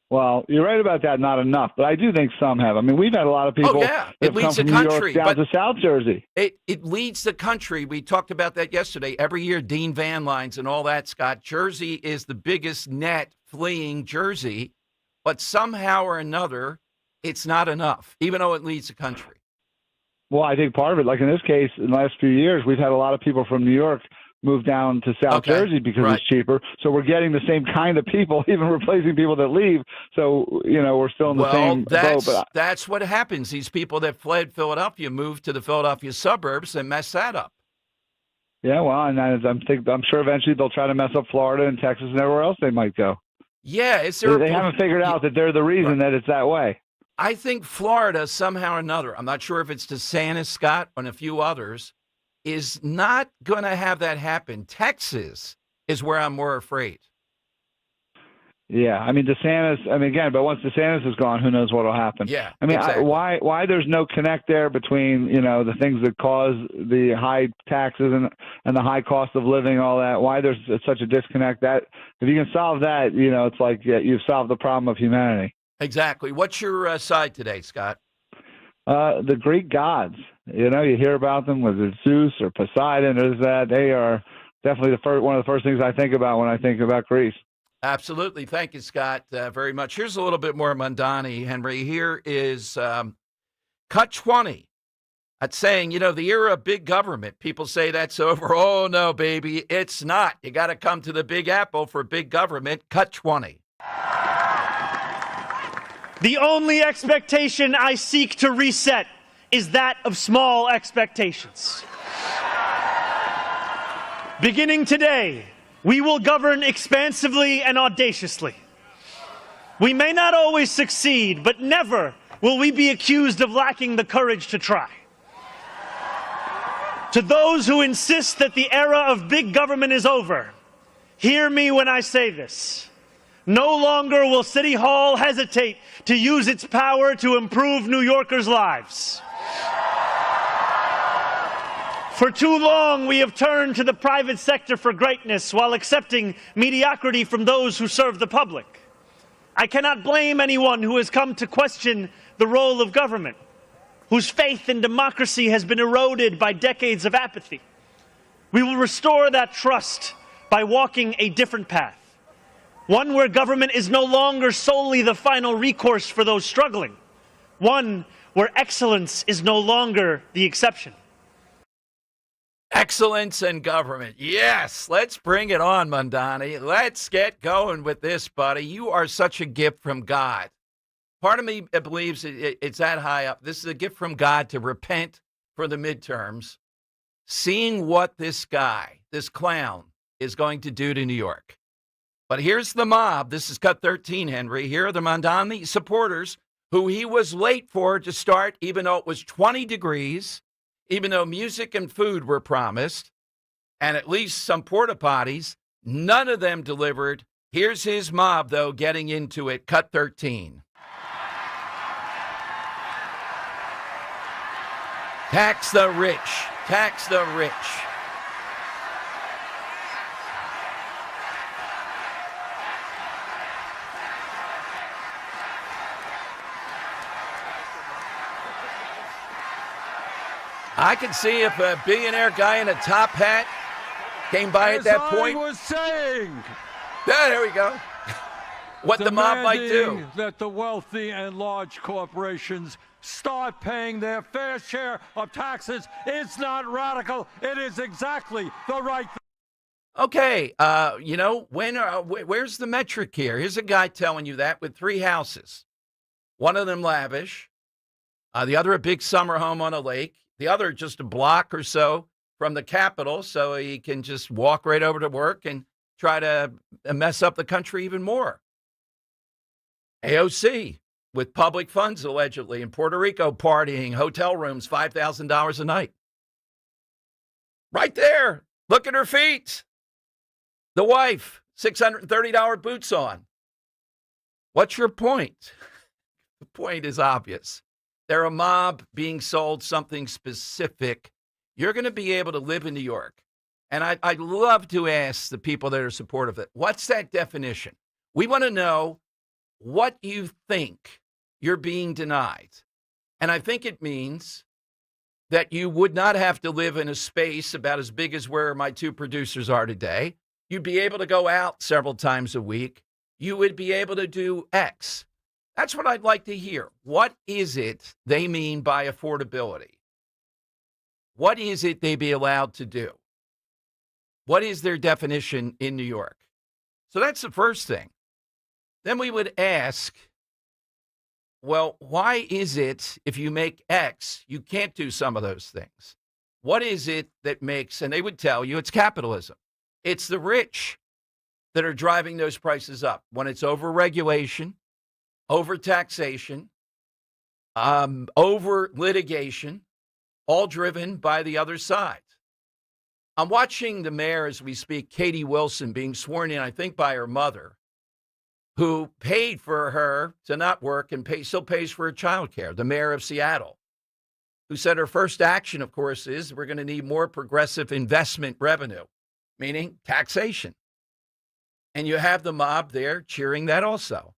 Well, you're right about that, not enough. But I do think some have. I mean, we've had a lot of people that have come from New York down to South Jersey. It leads the country. We talked about that yesterday. Every year, Dean Van Lines and all that, Scott. Jersey is the biggest net fleeing Jersey. But somehow or another, it's not enough, even though it leads the country. Well, I think part of it, like in this case, in the last few years, we've had a lot of people from New York move down to South Jersey because it's cheaper. So we're getting the same kind of people, even replacing people that leave. So, we're still in the same boat. But that's what happens. These people that fled Philadelphia moved to the Philadelphia suburbs and messed that up. Yeah, well, and I'm sure eventually they'll try to mess up Florida and Texas and everywhere else they might go. Yeah, they haven't figured out that they're the reason that it's that way. I think Florida, somehow or another, I'm not sure if it's DeSantis, Scott, and a few others, is not going to have that happen. Texas is where I'm more afraid. Yeah, I mean, DeSantis, but once DeSantis is gone, who knows what will happen. Yeah, I mean, exactly. why there's no connect there between, the things that cause the high taxes and the high cost of living, all that, why there's such a disconnect. That if you can solve that, it's like you've solved the problem of humanity. Exactly. What's your side today, Scott? The Greek gods. You hear about them, whether it's Zeus or Poseidon or that. They are definitely one of the first things I think about when I think about Greece. Absolutely. Thank you, Scott, very much. Here's a little bit more Mondani, Henry. Here is cut 20. That's saying, the era of big government. People say that's over. Oh, no, baby, it's not. You got to come to the Big Apple for big government. Cut 20. The only expectation I seek to reset is that of small expectations. Beginning today, we will govern expansively and audaciously. We may not always succeed, but never will we be accused of lacking the courage to try. To those who insist that the era of big government is over, hear me when I say this. No longer will City Hall hesitate to use its power to improve New Yorkers' lives. For too long, we have turned to the private sector for greatness while accepting mediocrity from those who serve the public. I cannot blame anyone who has come to question the role of government, whose faith in democracy has been eroded by decades of apathy. We will restore that trust by walking a different path. One where government is no longer solely the final recourse for those struggling. One where excellence is no longer the exception. Excellence and government. Yes, let's bring it on, Mondani. Let's get going with this, buddy. You are such a gift from God. Part of me believes it's that high up. This is a gift from God to repent for the midterms, seeing what this guy, this clown, is going to do to New York. But here's the mob. This is cut 13, Henry. Here are the Mondani supporters who he was late for to start, even though it was 20 degrees, even though music and food were promised, and at least some porta potties. None of them delivered. Here's his mob, though, getting into it. Cut 13. Tax the rich. Tax the rich. I can see if a billionaire guy in a top hat came by at that point. I was saying. Yeah, there we go. What the mob might do. Demanding that the wealthy and large corporations start paying their fair share of taxes. It's not radical. It is exactly the right thing. Okay, where's the metric here? Here's a guy telling you that with 3 houses. One of them lavish, the other a big summer home on a lake, the other just a block or so from the Capitol, so he can just walk right over to work and try to mess up the country even more. AOC with public funds, allegedly, in Puerto Rico, partying, hotel rooms, $5,000 a night. Right there. Look at her feet. The wife, $630 boots on. What's your point? The point is obvious. They're a mob being sold something specific. You're going to be able to live in New York. And I'd love to ask the people that are supportive of it, what's that definition? We want to know what you think you're being denied. And I think it means that you would not have to live in a space about as big as where my 2 producers are today. You'd be able to go out several times a week. You would be able to do X. That's what I'd like to hear. What is it they mean by affordability? What is it they be allowed to do? What is their definition in New York? So that's the first thing. Then we would ask, well, why is it if you make X, you can't do some of those things? What is it that makes, and they would tell you it's capitalism. It's the rich that are driving those prices up. When it's over regulation, over taxation, over litigation, all driven by the other side. I'm watching the mayor as we speak, Katie Wilson, being sworn in, I think, by her mother, who paid for her to not work and still pays for her child care, the mayor of Seattle, who said her first action, of course, is we're going to need more progressive investment revenue, meaning taxation. And you have the mob there cheering that also.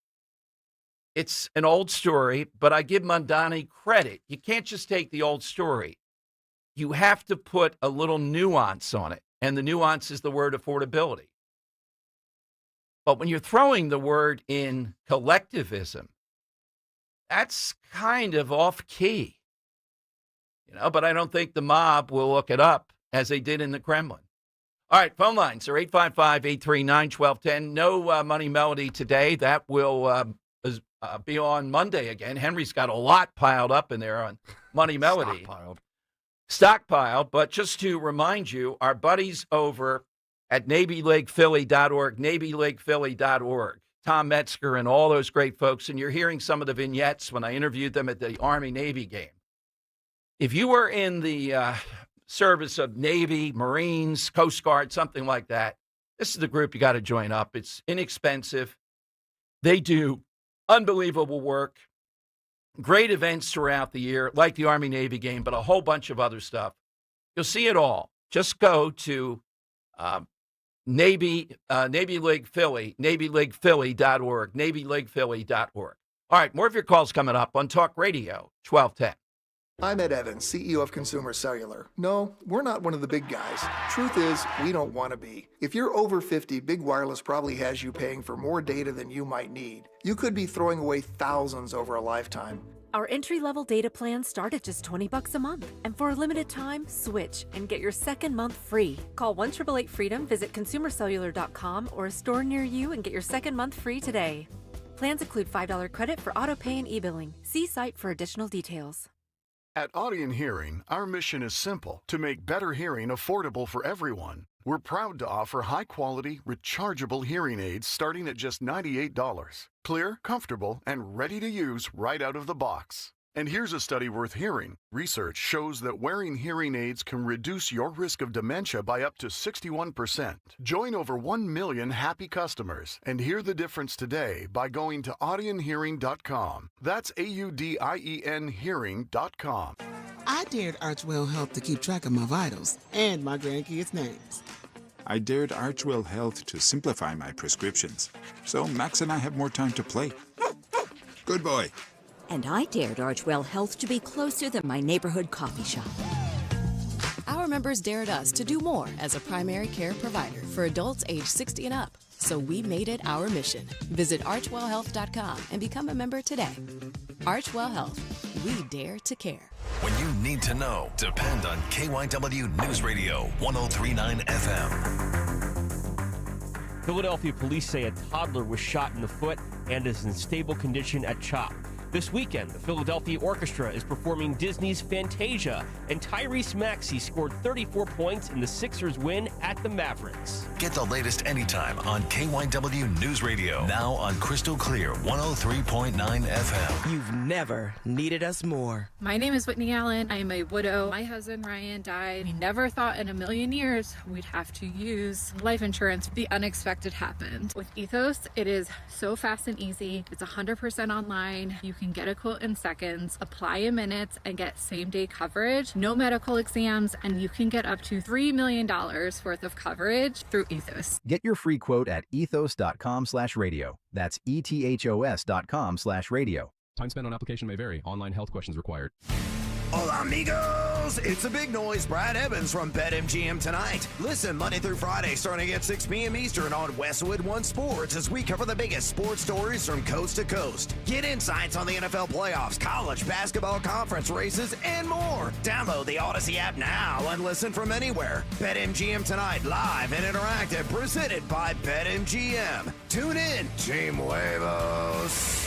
It's an old story, but I give Mondani credit. You can't just take the old story. You have to put a little nuance on it, and the nuance is the word affordability. But when you're throwing the word in collectivism, that's kind of off key. But I don't think the mob will look it up as they did in the Kremlin. All right, phone lines are 855-839-1210. No Money Melody today. That will be on Monday again. Henry's got a lot piled up in there on Money Melody. Stockpiled. But just to remind you, our buddies over at NavyLeaguePhilly.org, NavyLeaguePhilly.org, Tom Metzger and all those great folks. And you're hearing some of the vignettes when I interviewed them at the Army-Navy game. If you were in the service of Navy, Marines, Coast Guard, something like that, this is the group you got to join up. It's inexpensive. They do unbelievable work, great events throughout the year, like the Army-Navy game, but a whole bunch of other stuff. You'll see it all. Just go to Navy League Philly, NavyLeaguePhilly.org, NavyLeaguePhilly.org. All right, more of your calls coming up on Talk Radio 1210. I'm Ed Evans, CEO of Consumer Cellular. No, we're not one of the big guys. Truth is, we don't want to be. If you're over 50, Big Wireless probably has you paying for more data than you might need. You could be throwing away thousands over a lifetime. Our entry-level data plans start at just $20 a month. And for a limited time, switch and get your second month free. Call 1-888-FREEDOM, visit consumercellular.com or a store near you and get your second month free today. Plans include $5 credit for auto pay and e-billing. See site for additional details. At Audion Hearing, our mission is simple: to make better hearing affordable for everyone. We're proud to offer high-quality, rechargeable hearing aids starting at just $98. Clear, comfortable, and ready to use right out of the box. And here's a study worth hearing. Research shows that wearing hearing aids can reduce your risk of dementia by up to 61%. Join over 1 million happy customers and hear the difference today by going to audionhearing.com. That's AUDIEN hearing.com. I dared Archwell Health to keep track of my vitals and my grandkids' names. I dared Archwell Health to simplify my prescriptions, so Max and I have more time to play. Good boy. And I dared Archwell Health to be closer than my neighborhood coffee shop. Our members dared us to do more as a primary care provider for adults age 60 and up. So we made it our mission. Visit archwellhealth.com and become a member today. Archwell Health. We dare to care. When you need to know, depend on KYW News Radio 1039 FM. Philadelphia police say a toddler was shot in the foot and is in stable condition at CHOP. This weekend, the Philadelphia Orchestra is performing Disney's Fantasia, and Tyrese Maxey scored 34 points in the Sixers' win at the Mavericks. Get the latest anytime on KYW News Radio. Now on Crystal Clear 103.9 FM. You've never needed us more. My name is Whitney Allen. I am a widow. My husband Ryan died. We never thought in a million years we'd have to use life insurance. The unexpected happened. With Ethos, it is so fast and easy. It's 100% online. You can get a quote in seconds, apply in minutes, and get same-day coverage. No medical exams, and you can get up to $3 million worth of coverage through Ethos. Get your free quote at ethos.com/radio. That's ethos.com/radio. Time spent on application may vary. Online health questions required. Hola, amigos! It's a big noise. Brad Evans from BetMGM tonight. Listen Monday through Friday starting at 6 p.m. Eastern on Westwood One Sports as we cover the biggest sports stories from coast to coast. Get insights on the NFL playoffs, college basketball conference races, and more. Download the Odyssey app now and listen from anywhere. BetMGM tonight, live and interactive, presented by BetMGM. Tune in, Team Huevos.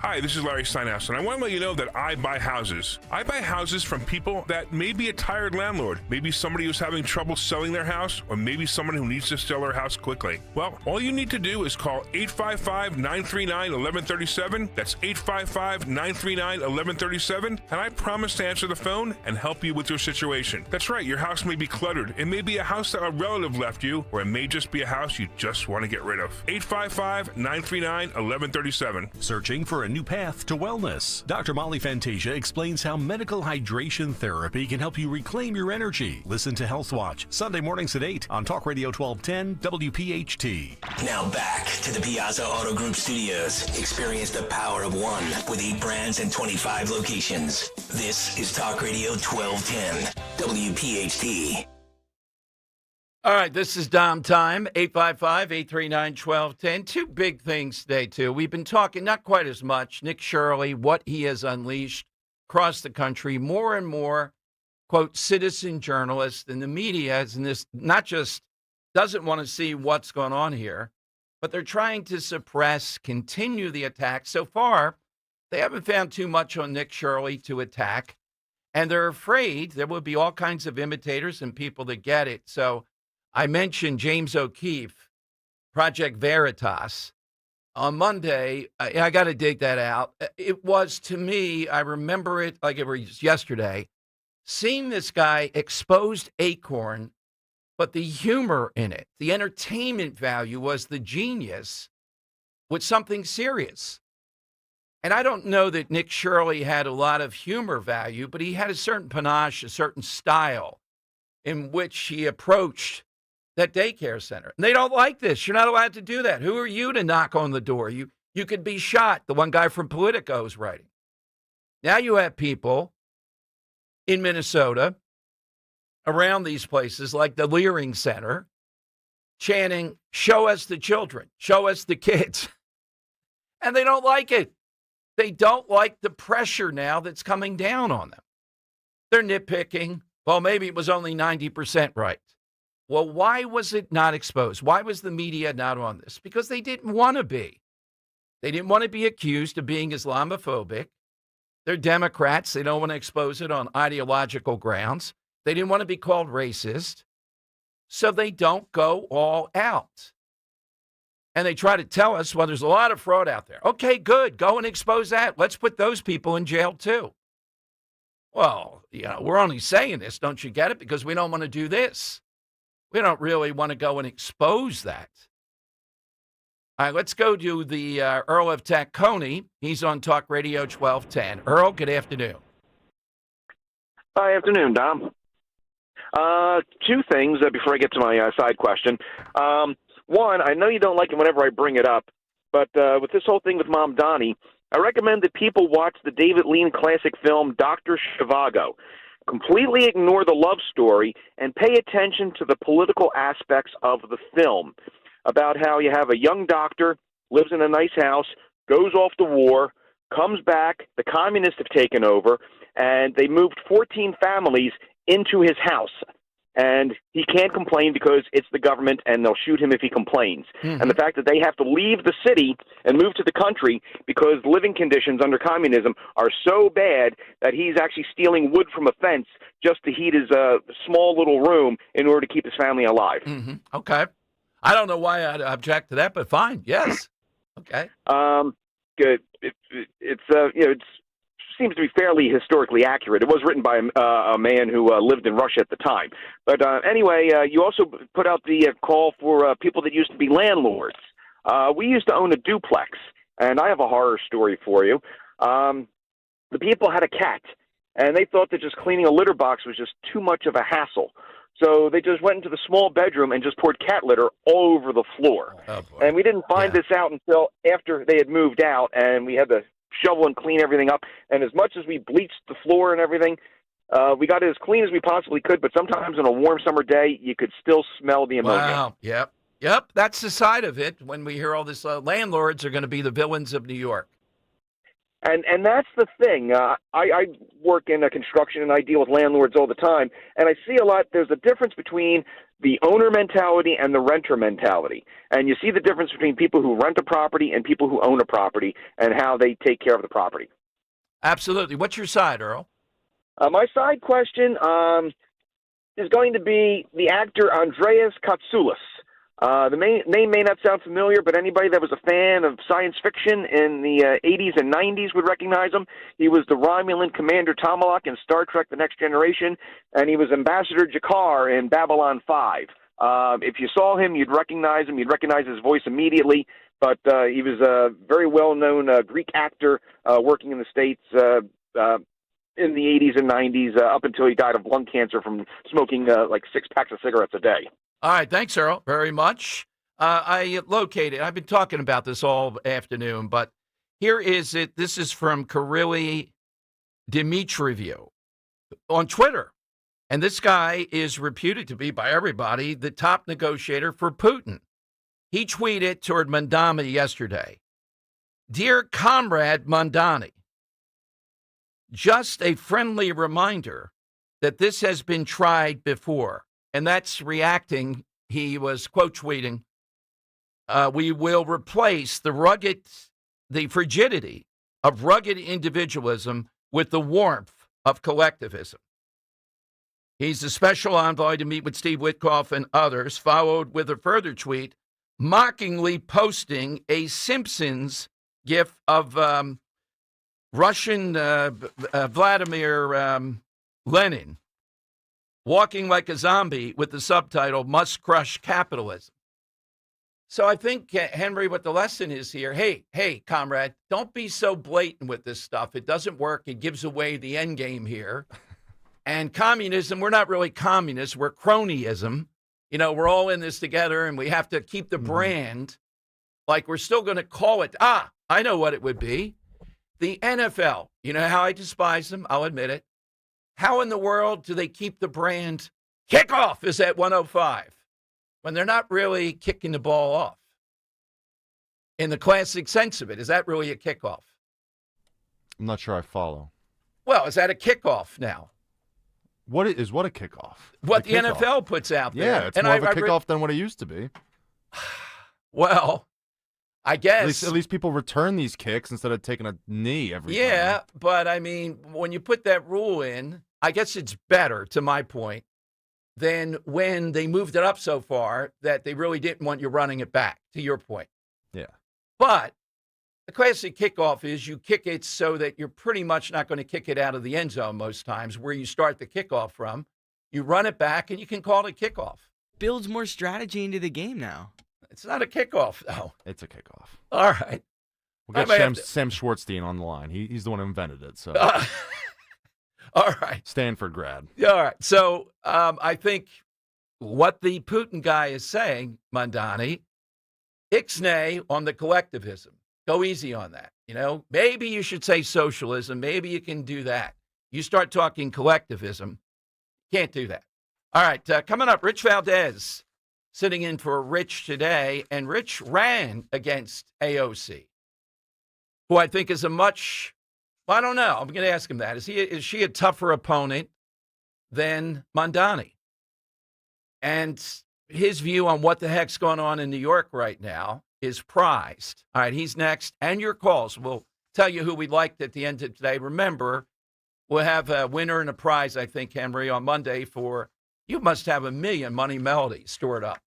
Hi, this is Larry Steinhaus, and I want to let you know that I buy houses. I buy houses from people that may be a tired landlord, maybe somebody who's having trouble selling their house, or maybe someone who needs to sell their house quickly. Well, all you need to do is call 855-939-1137. That's 855-939-1137, and I promise to answer the phone and help you with your situation. That's right, your house may be cluttered. It may be a house that a relative left you, or it may just be a house you just want to get rid of. 855-939-1137. Searching for a new path to wellness. Dr. Molly Fantasia explains how medical hydration therapy can help you reclaim your energy. Listen to Health Watch, Sunday mornings at 8 on Talk Radio 1210 WPHT. Now back to the Piazza Auto Group studios. Experience the power of one with 8 brands and 25 locations. This is Talk Radio 1210 WPHT. All right, this is Dom Time, 855-839-1210. Two big things today, too. We've been talking, not quite as much, Nick Shirley, what he has unleashed across the country. More and more, quote, citizen journalists and the media, and this not just doesn't want to see what's going on here, but they're trying to suppress, continue the attack. So far, they haven't found too much on Nick Shirley to attack, and they're afraid there will be all kinds of imitators and people that get it. So I mentioned James O'Keefe, Project Veritas. On Monday, I got to dig that out. It was, to me, I remember it like it was yesterday, seeing this guy exposed Acorn, but the humor in it, the entertainment value was the genius with something serious. And I don't know that Nick Shirley had a lot of humor value, but he had a certain panache, a certain style in which he approached that daycare center. And they don't like this. You're not allowed to do that. Who are you to knock on the door? You could be shot. The one guy from Politico is writing. Now you have people in Minnesota around these places like the Leering Center chanting, "Show us the children, show us the kids." And they don't like it. They don't like the pressure now that's coming down on them. They're nitpicking. Well, maybe it was only 90% right. Well, why was it not exposed? Why was the media not on this? Because they didn't want to be. They didn't want to be accused of being Islamophobic. They're Democrats. They don't want to expose it on ideological grounds. They didn't want to be called racist. So they don't go all out. And they try to tell us, well, there's a lot of fraud out there. Okay, good. Go and expose that. Let's put those people in jail too. Well, we're only saying this, don't you get it? Because we don't want to do this. We don't really want to go and expose that. All right, let's go to the Earl of Tacony. He's on Talk Radio 1210. Earl, good afternoon. Hi, afternoon, Dom. Two things before I get to my side question. One, I know you don't like it whenever I bring it up, but with this whole thing with Mom Donnie, I recommend that people watch the David Lean classic film Dr. Zhivago. Completely ignore the love story and pay attention to the political aspects of the film, about how you have a young doctor, lives in a nice house, goes off to war, comes back, the communists have taken over, and they moved 14 families into his house. And he can't complain because it's the government, and they'll shoot him if he complains. Mm-hmm. And the fact that they have to leave the city and move to the country because living conditions under communism are so bad that he's actually stealing wood from a fence just to heat his small little room in order to keep his family alive. Mm-hmm. Okay. I don't know why I'd object to that, but fine. Yes. Okay. Good. It's seems to be fairly historically accurate. It was written by a man who lived in Russia at the time. But anyway, you also put out the call for people that used to be landlords. We used to own a duplex, and I have a horror story for you. The people had a cat, and they thought that just cleaning a litter box was just too much of a hassle. So they just went into the small bedroom and just poured cat litter all over the floor. Oh, and we didn't find this out until after they had moved out, and we had to shovel and clean everything up. And as much as we bleached the floor and everything, we got it as clean as we possibly could. But sometimes on a warm summer day, you could still smell the ammonia. Wow. Yep. That's the side of it when we hear all this. Landlords are going to be the villains of New York. And that's the thing. I work in construction, and I deal with landlords all the time. And I see a lot. There's a difference between the owner mentality and the renter mentality. And you see the difference between people who rent a property and people who own a property and how they take care of the property. Absolutely. What's your side, Earl? My side question is going to be the actor Andreas Katsoulis. The name may not sound familiar, but anybody that was a fan of science fiction in the 80s and 90s would recognize him. He was the Romulan Commander Tomalak in Star Trek The Next Generation, and he was Ambassador Jakar in Babylon 5. If you saw him, you'd recognize him. You'd recognize his voice immediately, but he was a very well-known Greek actor working in the States in the 80s and 90s up until he died of lung cancer from smoking like 6 packs of cigarettes a day. All right, thanks, Earl, very much. I located, I've been talking about this all afternoon, but here is it. This is from Kirili Dmitriev on Twitter. And this guy is reputed to be, by everybody, the top negotiator for Putin. He tweeted toward Mandani yesterday, "Dear Comrade Mandani, just a friendly reminder that this has been tried before." And that's reacting. He was quote tweeting, "We will replace the frigidity of rugged individualism with the warmth of collectivism." He's a special envoy to meet with Steve Witkoff and others, followed with a further tweet mockingly posting a Simpsons gif of Russian Vladimir Lenin walking like a zombie with the subtitle, "Must Crush Capitalism." So I think, Henry, what the lesson is here, hey, comrade, don't be so blatant with this stuff. It doesn't work. It gives away the end game here. And communism, we're not really communists. We're cronyism. You know, we're all in this together, and we have to keep the brand. Like, we're still going to call it, I know what it would be. The NFL, you know how I despise them? I'll admit it. How in the world do they keep the brand kickoff is at 105 when they're not really kicking the ball off? In the classic sense of it, is that really a kickoff? I'm not sure I follow. Well, is that a kickoff now? What a kickoff? What the NFL puts out there. Yeah, it's more of a kickoff than what it used to be. Well, I guess. At least people return these kicks instead of taking a knee every time. Yeah, but I mean, when you put that rule in, I guess it's better, to my point, than when they moved it up so far that they really didn't want you running it back, to your point. Yeah. But the classic kickoff is you kick it so that you're pretty much not going to kick it out of the end zone most times, where you start the kickoff from. You run it back, and you can call it a kickoff. Builds more strategy into the game now. It's not a kickoff, though. It's a kickoff. All right. We'll get Sam Schwartzstein on the line. He's the one who invented it. So, all right. Stanford grad. Yeah, all right. So I think what the Putin guy is saying, Mandani, ixnay on the collectivism. Go easy on that. Maybe you should say socialism. Maybe you can do that. You start talking collectivism, can't do that. All right. Coming up, Rich Valdez sitting in for Rich today, and Rich ran against AOC, who I think is I don't know. I'm going to ask him that. Is she a tougher opponent than Mandani? And his view on what the heck's going on in New York right now is prized. All right, he's next. And your calls. We'll tell you who we liked at the end of today. Remember, we'll have a winner and a prize, I think, Henry, on Monday for you must have a million Money Melodies stored up.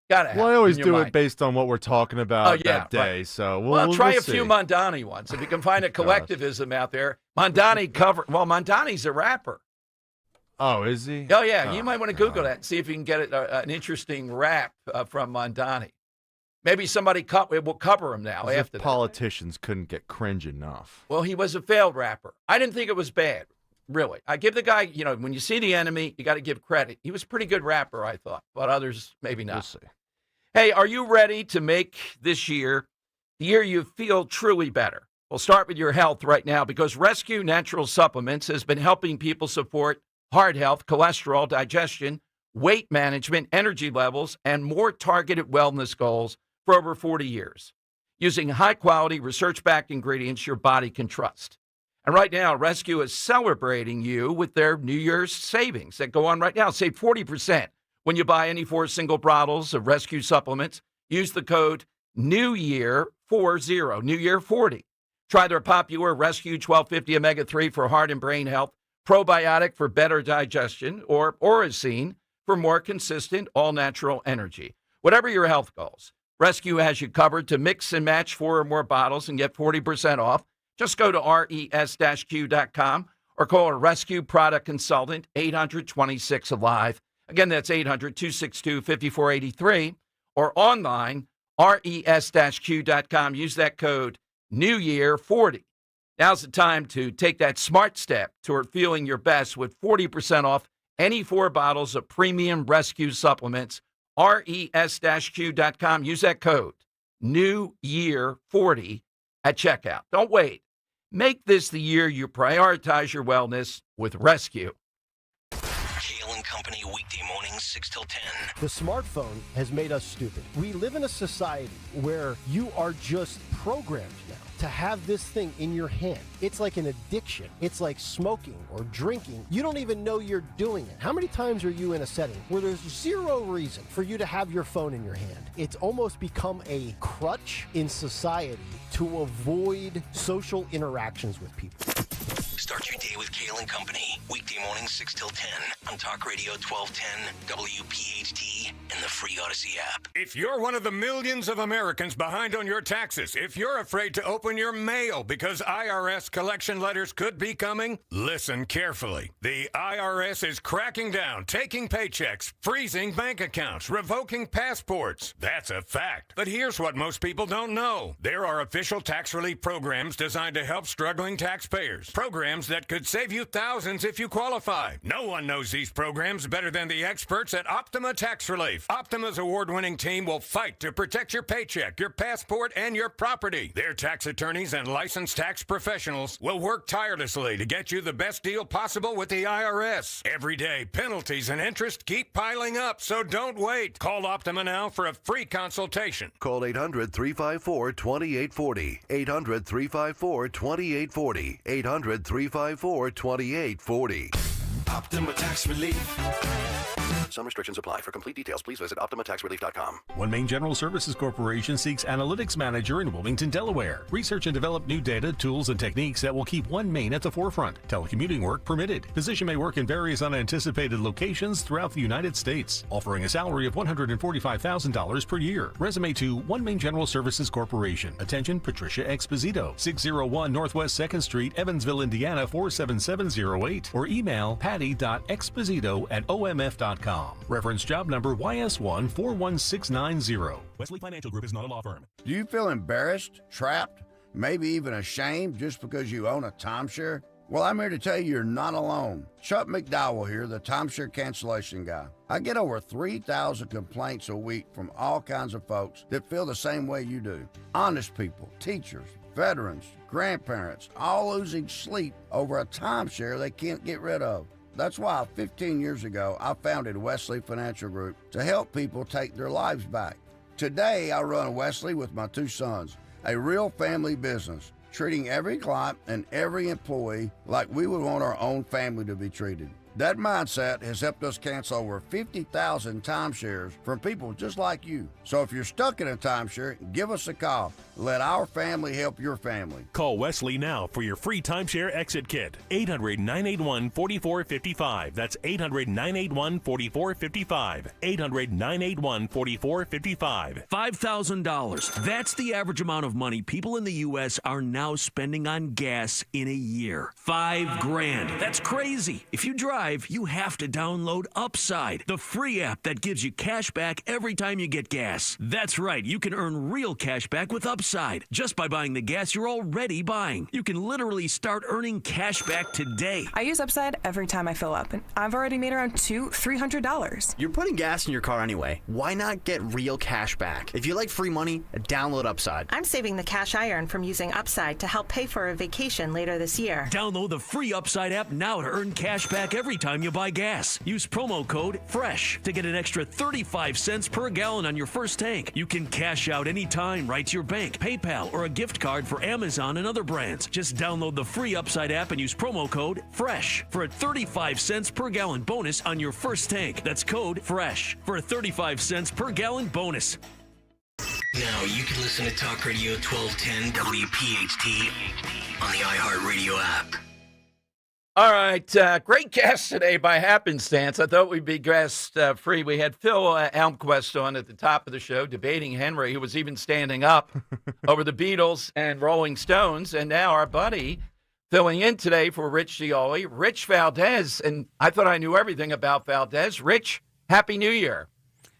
Gotta have. Well, I always do mind. it based on what we're talking about that day. Right. So we'll try a see. few Mandani ones. If you can find a collectivism out there. Mandani's a rapper. Oh, is he? Oh, yeah. You might want to Google that and see if you can get an interesting rap from Mandani. Maybe somebody will cover him now after that. Politicians couldn't get cringe enough. Well, he was a failed rapper. I didn't think it was bad, really. I give the guy, when you see the enemy, you got to give credit. He was a pretty good rapper, I thought, but others maybe not. We'll see. Hey, are you ready to make this year the year you feel truly better? We'll start with your health right now because Rescue Natural Supplements has been helping people support heart health, cholesterol, digestion, weight management, energy levels, and more targeted wellness goals for over 40 years, using high-quality, research-backed ingredients your body can trust. And right now, Rescue is celebrating you with their New Year's savings that go on right now. Save 40% when you buy any 4 single bottles of Rescue supplements. Use the code NEWYEAR40, New Year 40. Try their popular Rescue 1250 Omega-3 for heart and brain health, Probiotic for better digestion, or Oracine for more consistent, all-natural energy. Whatever your health goals, Rescue has you covered to mix and match 4 or more bottles and get 40% off. Just go to res-q.com or call a Rescue product consultant, 826-ALIVE. Again, that's 800-262-5483 or online, res-q.com. Use that code NEWYEAR40. Now's the time to take that smart step toward feeling your best with 40% off any 4 bottles of premium Rescue supplements, res-q.com. Use that code NEWYEAR40 at checkout. Don't wait. Make this the year you prioritize your wellness with Rescue. Kale and Company, weekday mornings, 6 till 10. The smartphone has made us stupid. We live in a society where you are just programmed now to have this thing in your hand. It's like an addiction. It's like smoking or drinking. You don't even know you're doing it. How many times are you in a setting where there's zero reason for you to have your phone in your hand? It's almost become a crutch in society to avoid social interactions with people. Start your day with Kale and Company, weekday mornings 6 till 10 on Talk Radio 1210, WPHT, and the free Odyssey app. If you're one of the millions of Americans behind on your taxes, if you're afraid to open your mail because IRS collection letters could be coming, listen carefully. The IRS is cracking down, taking paychecks, freezing bank accounts, revoking passports. That's a fact. But here's what most people don't know. There are official tax relief programs designed to help struggling taxpayers. Programs that could save you thousands if you qualify. No one knows these programs better than the experts at Optima Tax Relief. Optima's award-winning team will fight to protect your paycheck, your passport, and your property. Their tax attorneys and licensed tax professionals will work tirelessly to get you the best deal possible with the IRS. Every day, penalties and interest keep piling up, so don't wait. Call Optima now for a free consultation. Call 800-354-2840. 800-354-2840. 800-354-2840. Optima Tax Relief. Some restrictions apply. For complete details, please visit OptimaTaxRelief.com. One Main General Services Corporation seeks analytics manager in Wilmington, Delaware. Research and develop new data, tools, and techniques that will keep One Main at the forefront. Telecommuting work permitted. Position may work in various unanticipated locations throughout the United States. Offering a salary of $145,000 per year. Resume to One Main General Services Corporation. Attention, Patricia Exposito. 601 Northwest 2nd Street, Evansville, Indiana 47708. Or email Patty patty.exposito@omf.com. Reference job number YS1 41690. Wesley Financial Group is not a law firm. Do you feel embarrassed, trapped, maybe even ashamed just because you own a timeshare? Well, I'm here to tell you you're not alone. Chuck McDowell here, the timeshare cancellation guy. I get over 3,000 complaints a week from all kinds of folks that feel the same way you do. Honest people, teachers, veterans, grandparents, all losing sleep over a timeshare they can't get rid of. That's why 15 years ago, I founded Wesley Financial Group to help people take their lives back. Today, I run Wesley with my 2 sons, a real family business, treating every client and every employee like we would want our own family to be treated. That mindset has helped us cancel over 50,000 timeshares from people just like you. So if you're stuck in a timeshare, give us a call. Let our family help your family. Call Wesley now for your free timeshare exit kit. 800-981-4455. That's 800-981-4455. 800-981-4455. $5,000. That's the average amount of money people in the U.S. are now spending on gas in a year. $5,000. That's crazy. If you drive, you have to download Upside, the free app that gives you cash back every time you get gas. That's right, you can earn real cash back with Upside just by buying the gas you're already buying. You can literally start earning cash back today. I use Upside every time I fill up, and I've already made around $200-300. You're putting gas in your car anyway. Why not get real cash back? If you like free money, download Upside. I'm saving the cash I earn from using Upside to help pay for a vacation later this year. Download the free Upside app now to earn cash back every time you buy gas. Use promo code FRESH to get an extra 35 cents per gallon on your first tank. You can cash out anytime right to your bank, PayPal, or a gift card for Amazon and other brands. Just download the free Upside app and use promo code FRESH for a 35 cents per gallon bonus on your first tank. That's code FRESH for a 35 cents per gallon bonus. Now you can listen to Talk Radio 1210 WPHT on the iHeartRadio app. All right, great guest today by happenstance. I thought we'd be guest free. We had Phil Almquist on at the top of the show debating Henry, who was even standing up over the Beatles and Rolling Stones. And now our buddy filling in today for Rich Gioli, Rich Valdez. And I thought I knew everything about Valdez. Rich, Happy New Year.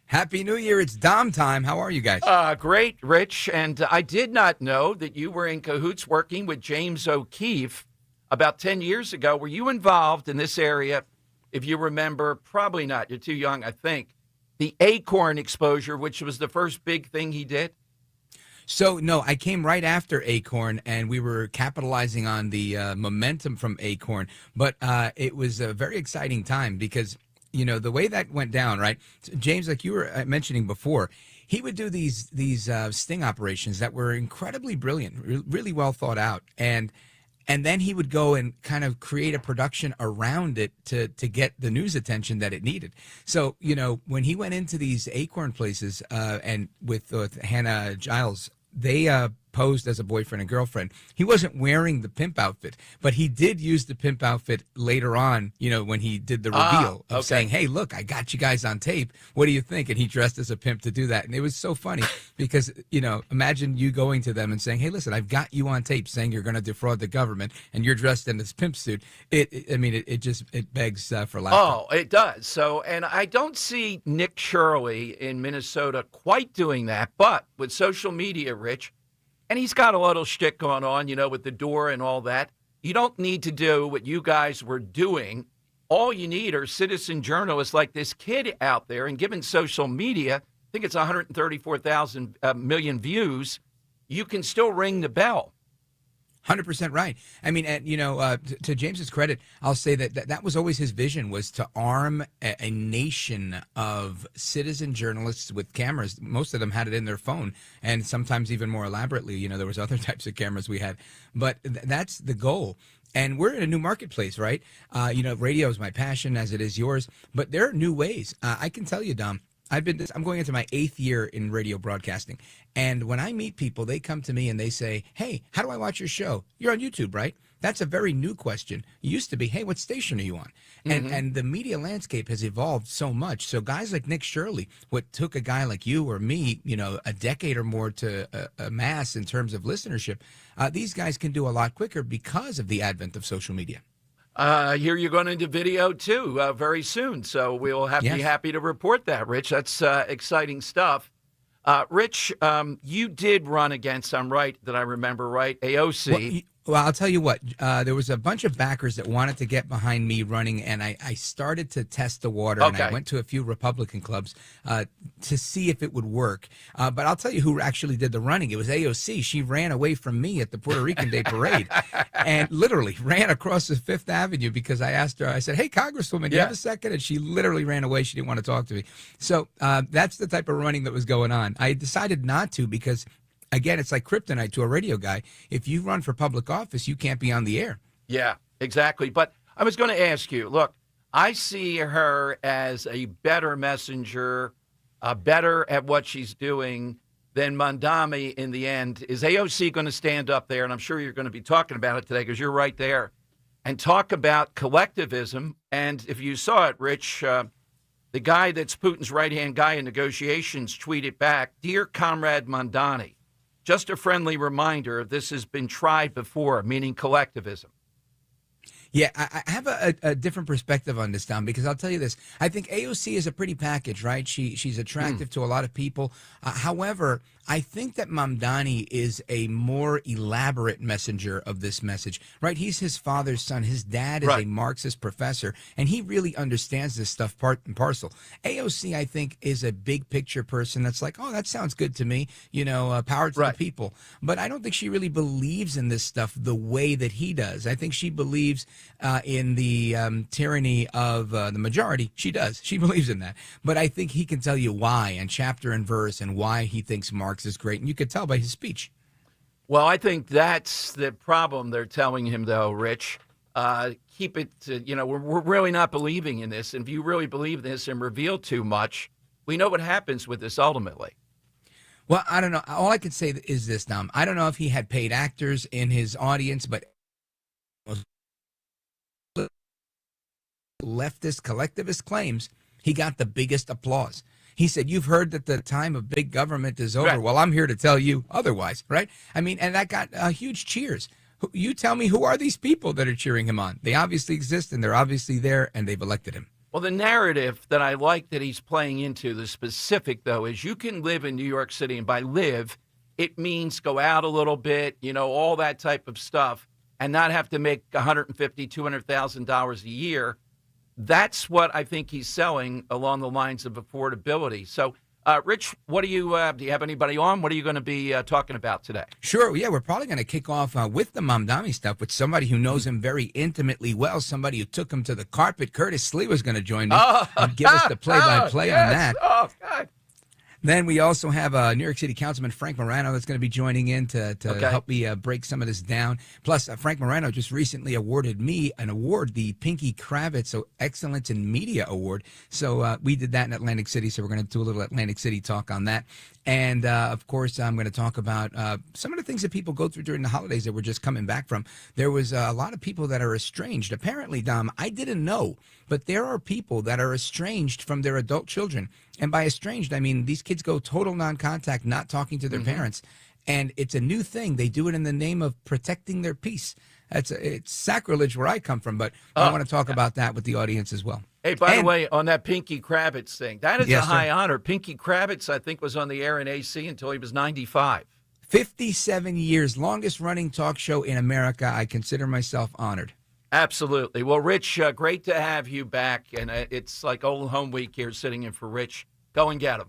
Happy New Year. It's Dom time. How are you guys? Great, Rich. And I did not know that you were in cahoots working with James O'Keefe about 10 years ago. Were you involved in this area, if you remember? Probably not. You're too young, I think. The Acorn exposure, which was the first big thing he did? So, no, I came right after Acorn, and we were capitalizing on the momentum from Acorn. But it was a very exciting time because, you know, the way that went down, right? James, like you were mentioning before, he would do these sting operations that were incredibly brilliant, really well thought out. And then he would go and kind of create a production around it to get the news attention that it needed. So, you know, when he went into these Acorn places and with Hannah Giles, they posed as a boyfriend and girlfriend. He wasn't wearing the pimp outfit, but he did use the pimp outfit later on, you know, when he did the reveal of saying, hey, look, I got you guys on tape. What do you think? And he dressed as a pimp to do that. And it was so funny because, you know, imagine you going to them and saying, hey, listen, I've got you on tape saying you're going to defraud the government and you're dressed in this pimp suit. It begs for laughter. Oh, it does. So, and I don't see Nick Shirley in Minnesota quite doing that, but with social media, Rich, and he's got a little shtick going on, you know, with the door and all that. You don't need to do what you guys were doing. All you need are citizen journalists like this kid out there. And given social media, I think it's 134,000 million views, you can still ring the bell. 100% right. I mean, you know, to James's credit, I'll say that was always his vision, was to arm a nation of citizen journalists with cameras. Most of them had it in their phone, and sometimes even more elaborately. You know, there was other types of cameras we had, but that's the goal. And we're in a new marketplace, right? You know, radio is my passion, as it is yours, but there are new ways. I can tell you, Dom, I'm going into my 8th year in radio broadcasting. And when I meet people, they come to me and they say, hey, how do I watch your show? You're on YouTube, right? That's a very new question. It used to be, hey, what station are you on? And the media landscape has evolved so much. So guys like Nick Shirley, what took a guy like you or me, you know, a decade or more to amass in terms of listenership, these guys can do a lot quicker because of the advent of social media. Here you're going into video, too, very soon. So we'll have to be happy to report that, Rich. That's exciting stuff. Rich, you did run against, I'm right, that I remember right, AOC. Well, I'll tell you what. There was a bunch of backers that wanted to get behind me running, and I started to test the water, and I went to a few Republican clubs to see if it would work. But I'll tell you who actually did the running. It was AOC. She ran away from me at the Puerto Rican Day Parade and literally ran across the Fifth Avenue because I asked her, I said, hey, Congresswoman, do you have a second? And she literally ran away. She didn't want to talk to me. So that's the type of running that was going on. I decided not to because again, it's like kryptonite to a radio guy. If you run for public office, you can't be on the air. Yeah, exactly. But I was going to ask you, look, I see her as a better messenger, better at what she's doing than Mamdani in the end. Is AOC going to stand up there, and I'm sure you're going to be talking about it today because you're right there, and talk about collectivism? And if you saw it, Rich, the guy that's Putin's right-hand guy in negotiations tweeted back, Dear Comrade Mamdani, just a friendly reminder, this has been tried before, meaning collectivism. Yeah, I have a different perspective on this, Dom, because I'll tell you this. I think AOC is a pretty package, right? She's attractive to a lot of people. However, I think that Mamdani is a more elaborate messenger of this message, right? He's his father's son. His dad is a Marxist professor, and he really understands this stuff part and parcel. AOC, I think, is a big picture person that's like, oh, that sounds good to me, power to the people. But I don't think she really believes in this stuff the way that he does. I think she believes in the tyranny of the majority. She does. She believes in that. But I think he can tell you why, and chapter and verse, and why he thinks Marx is great. And you could tell by his speech. Well, I think that's the problem they're telling him, though, Rich. Keep it, we're really not believing in this. And if you really believe this and reveal too much, we know what happens with this ultimately. Well, I don't know. All I can say is this, Dom. I don't know if he had paid actors in his audience, but leftist collectivist claims, he got the biggest applause. He said, you've heard that the time of big government is over. Well, I'm here to tell you otherwise, right? I mean, and that got huge cheers. You tell me, who are these people that are cheering him on? They obviously exist, and they're obviously there, and they've elected him. Well, the narrative that I like that he's playing into, the specific, though, is you can live in New York City, and by live, it means go out a little bit, all that type of stuff, and not have to make $150,000, $200,000 a year. That's what I think he's selling along the lines of affordability. So, Rich, what do you have anybody on? What are you going to be talking about today? Sure. Yeah, we're probably going to kick off with the Mamdani stuff with somebody who knows him very intimately well, somebody who took him to the carpet. Curtis Slee was going to join me and give us the play-by-play on that. Oh, God. Then we also have New York City Councilman Frank Morano that's going to be joining in to help me break some of this down. Plus, Frank Morano just recently awarded me an award, the Pinky Kravitz Excellence in Media Award. So we did that in Atlantic City, so we're going to do a little Atlantic City talk on that. And, of course, I'm going to talk about some of the things that people go through during the holidays that we're just coming back from. There was a lot of people that are estranged. Apparently, Dom, I didn't know, but there are people that are estranged from their adult children. And by estranged, I mean these kids go total non-contact, not talking to their parents. And it's a new thing. They do it in the name of protecting their peace. It's sacrilege where I come from, but I want to talk about that with the audience as well. Hey, by the way, on that Pinky Kravitz thing, that is a high honor. Pinky Kravitz, I think, was on the air in AC until he was 95. 57 years, longest running talk show in America. I consider myself honored. Absolutely. Well, Rich, great to have you back. And it's like old home week here sitting in for Rich. Go and get him.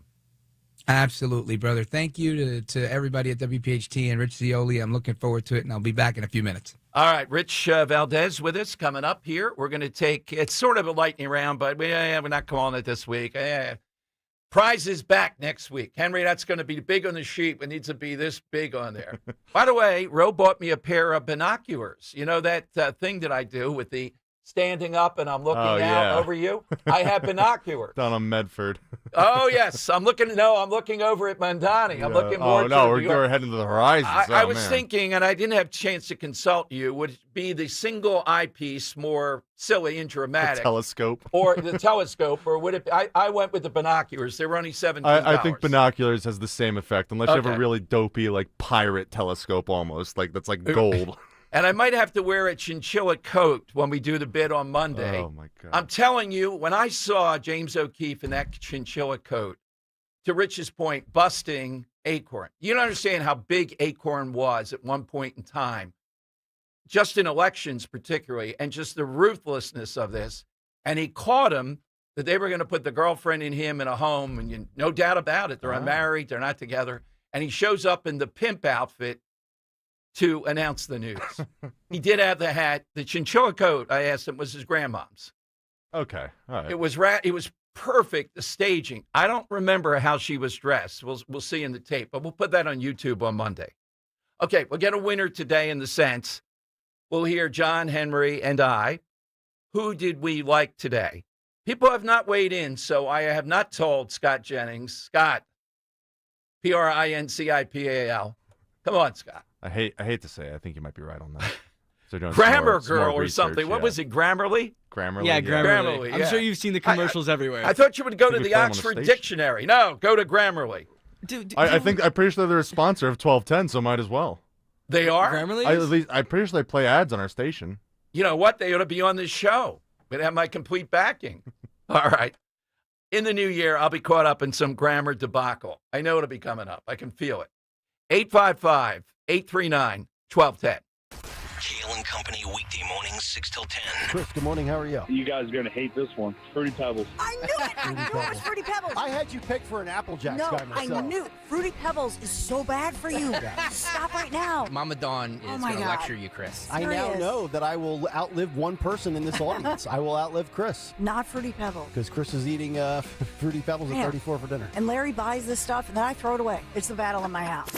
Absolutely, brother. Thank you to everybody at WPHT and Rich Zioli. I'm looking forward to it, and I'll be back in a few minutes. All right, Rich Valdez with us coming up here. We're going to take, it's sort of a lightning round, but we're not calling it this week. Prize is back next week. Henry, that's going to be big on the sheet. It needs to be this big on there. By the way, Ro bought me a pair of binoculars. You know that thing that I do with the standing up and I'm looking out over you? I have binoculars. Down on Medford. Oh, yes. I'm looking over at Mamdani. I'm looking more we're heading to the horizon. I was thinking, and I didn't have a chance to consult you, would it be the single eyepiece more silly and dramatic? The telescope. Or the telescope, or would it be, I went with the binoculars. They were only $17. I think binoculars has the same effect, unless you have a really dopey, like, pirate telescope almost. Like, that's like gold. And I might have to wear a chinchilla coat when we do the bid on Monday. Oh, my God. I'm telling you, when I saw James O'Keefe in that chinchilla coat, to Rich's point, busting Acorn. You don't understand how big Acorn was at one point in time, just in elections particularly, and just the ruthlessness of this. And he caught him that they were going to put the girlfriend and him in a home, and no doubt about it, they're unmarried, they're not together. And he shows up in the pimp outfit to announce the news. He did have the hat. The chinchilla coat, I asked him, was his grandmom's. Okay, all right. It was perfect, the staging. I don't remember how she was dressed. We'll see in the tape, but we'll put that on YouTube on Monday. Okay, we'll get a winner today in the sense. We'll hear John, Henry, and I. Who did we like today? People have not weighed in, so I have not told Scott Jennings. Scott, Principal. Come on, Scott. I hate to say it. I think you might be right on that. So doing Grammar some more Girl or research, something. What was it, Grammarly? Grammarly. Yeah, Grammarly. Grammarly, I'm yeah. sure you've seen the commercials everywhere. I thought you would go to Think we the play 'em on a Oxford station. Dictionary. No, go to Grammarly. I'm pretty sure they're a sponsor of 1210, so might as well. They are? Grammarly? I'm pretty sure they play ads on our station. You know what? They ought to be on this show. They'd have my complete backing. All right. In the new year, I'll be caught up in some grammar debacle. I know it'll be coming up. I can feel it. 855-839-1210. Kale and Company weekday mornings 6 till 10. Chris, good morning. How are you? You guys are going to hate this one. Fruity Pebbles. I knew it! I knew it was Fruity Pebbles. I had you picked for an Apple Jacks No, guy myself. I knew. Fruity Pebbles is so bad for you. Stop right now. Mama Dawn Oh is my going to God. lecture you, Chris. I now know that I will outlive one person in this audience. I will outlive Chris. Not Fruity Pebbles. Because Chris is eating Fruity Pebbles at Yeah. 34 for dinner. And Larry buys this stuff, and then I throw it away. It's the battle in my house.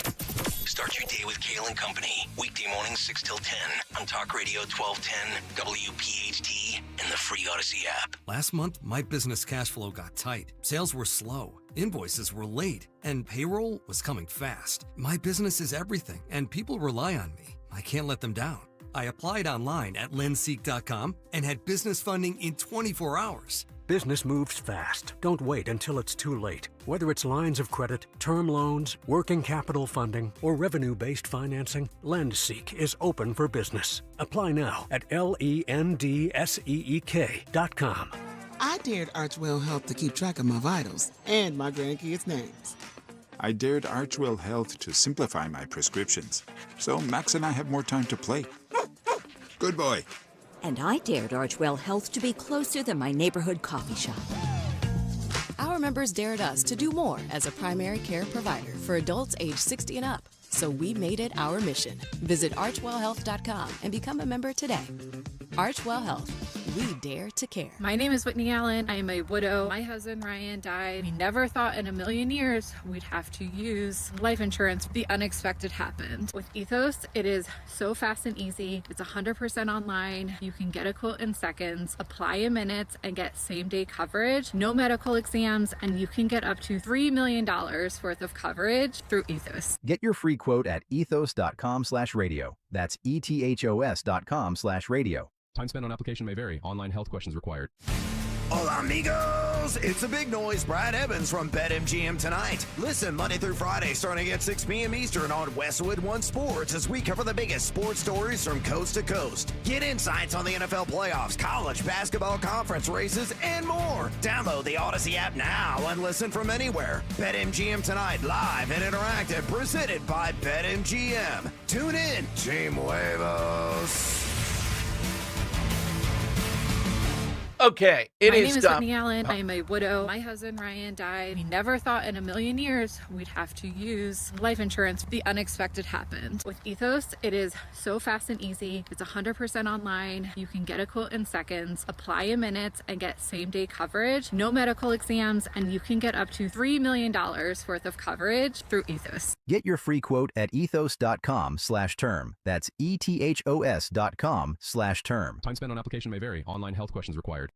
Start your day with Kale and Company. Weekday mornings 6 till 10 on Talk Radio 1210, WPHT, and the free Odyssey app. Last month, my business cash flow got tight. Sales were slow, invoices were late, and payroll was coming fast. My business is everything, and people rely on me. I can't let them down. I applied online at lenseek.com and had business funding in 24 hours. Business moves fast. Don't wait until it's too late. Whether it's lines of credit, term loans, working capital funding, or revenue-based financing, LendSeek is open for business. Apply now at LENDSEEK.com. I dared Archwell Health to keep track of my vitals and my grandkids' names. I dared Archwell Health to simplify my prescriptions, so Max and I have more time to play. Good boy. And I dared Archwell Health to be closer than my neighborhood coffee shop. Our members dared us to do more as a primary care provider for adults age 60 and up. So we made it our mission. Visit archwellhealth.com and become a member today. Archwell Health. We dare to care. My name is Whitney Allen. I am a widow. My husband Ryan died. We never thought in a million years we'd have to use life insurance. The unexpected happened. With Ethos, it is so fast and easy. It's 100% online. You can get a quote in seconds, apply in minutes, and get same-day coverage. No medical exams, and you can get up to $3 million worth of coverage through Ethos. Get your free quote at ethos.com/radio. That's ethos.com/radio. Time spent on application may vary. Online health questions required. Hola, amigos! It's a big noise. Brad Evans from BetMGM tonight. Listen Monday through Friday starting at 6 p.m. Eastern on Westwood One Sports as we cover the biggest sports stories from coast to coast. Get insights on the NFL playoffs, college basketball conference races, and more. Download the Odyssey app now and listen from anywhere. BetMGM tonight, live and interactive, presented by BetMGM. Tune in, Team Huevos. Okay, My name is done. Whitney Allen. I am a widow. My husband Ryan died. We never thought in a million years we'd have to use life insurance. The unexpected happened. With Ethos, it is so fast and easy. It's 100% online. You can get a quote in seconds, apply in minutes, and get same-day coverage. No medical exams, and you can get up to $3 million worth of coverage through Ethos. Get your free quote at ethos.com/term. That's ethos.com/term. Time spent on application may vary. Online health questions required.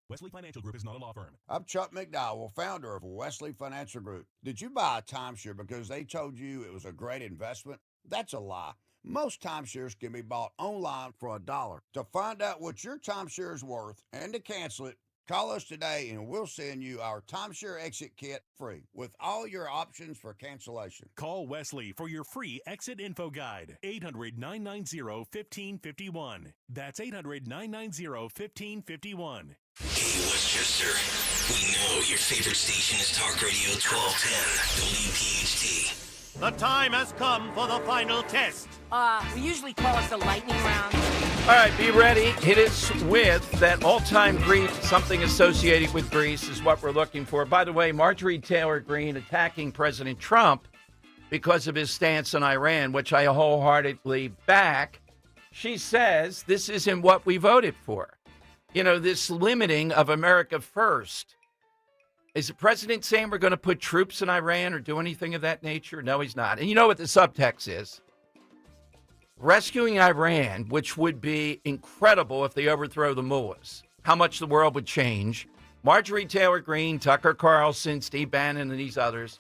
Wesley Financial Group is not a law firm. I'm Chuck McDowell, founder of Wesley Financial Group. Did you buy a timeshare because they told you it was a great investment? That's a lie. Most timeshares can be bought online for $1. To find out what your timeshare is worth and to cancel it, Call us today and we'll send you our timeshare exit kit free with all your options for cancellation. Call Wesley for your free exit info guide. 800-990-1551. That's 800-990-1551. Hey, Westchester. We know your favorite station is Talk Radio 1210, WPHT. The time has come for the final test. We usually call it the lightning round. All right, be ready. Hit us with that all-time Greek, something associated with Greece is what we're looking for. By the way, Marjorie Taylor Greene attacking President Trump because of his stance on Iran, which I wholeheartedly back. She says this isn't what we voted for. You know, this limiting of America first. Is the president saying we're going to put troops in Iran or do anything of that nature? No, he's not. And you know what the subtext is? Rescuing Iran, which would be incredible if they overthrow the mullahs, how much the world would change. Marjorie Taylor Greene, Tucker Carlson, Steve Bannon, and these others,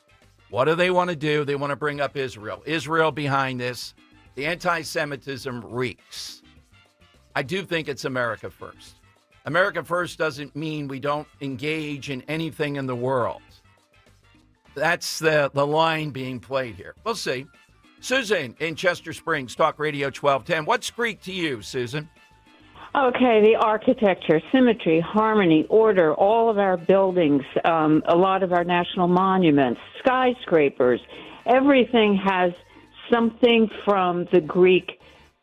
what do they want to do? They want to bring up Israel. Israel behind this. The anti-Semitism reeks. I do think it's America first. America first doesn't mean we don't engage in anything in the world. That's the line being played here. We'll see. Susan in Chester Springs, Talk Radio 1210. What's Greek to you, Susan? Okay, the architecture, symmetry, harmony, order, all of our buildings, a lot of our national monuments, skyscrapers, everything has something from the Greek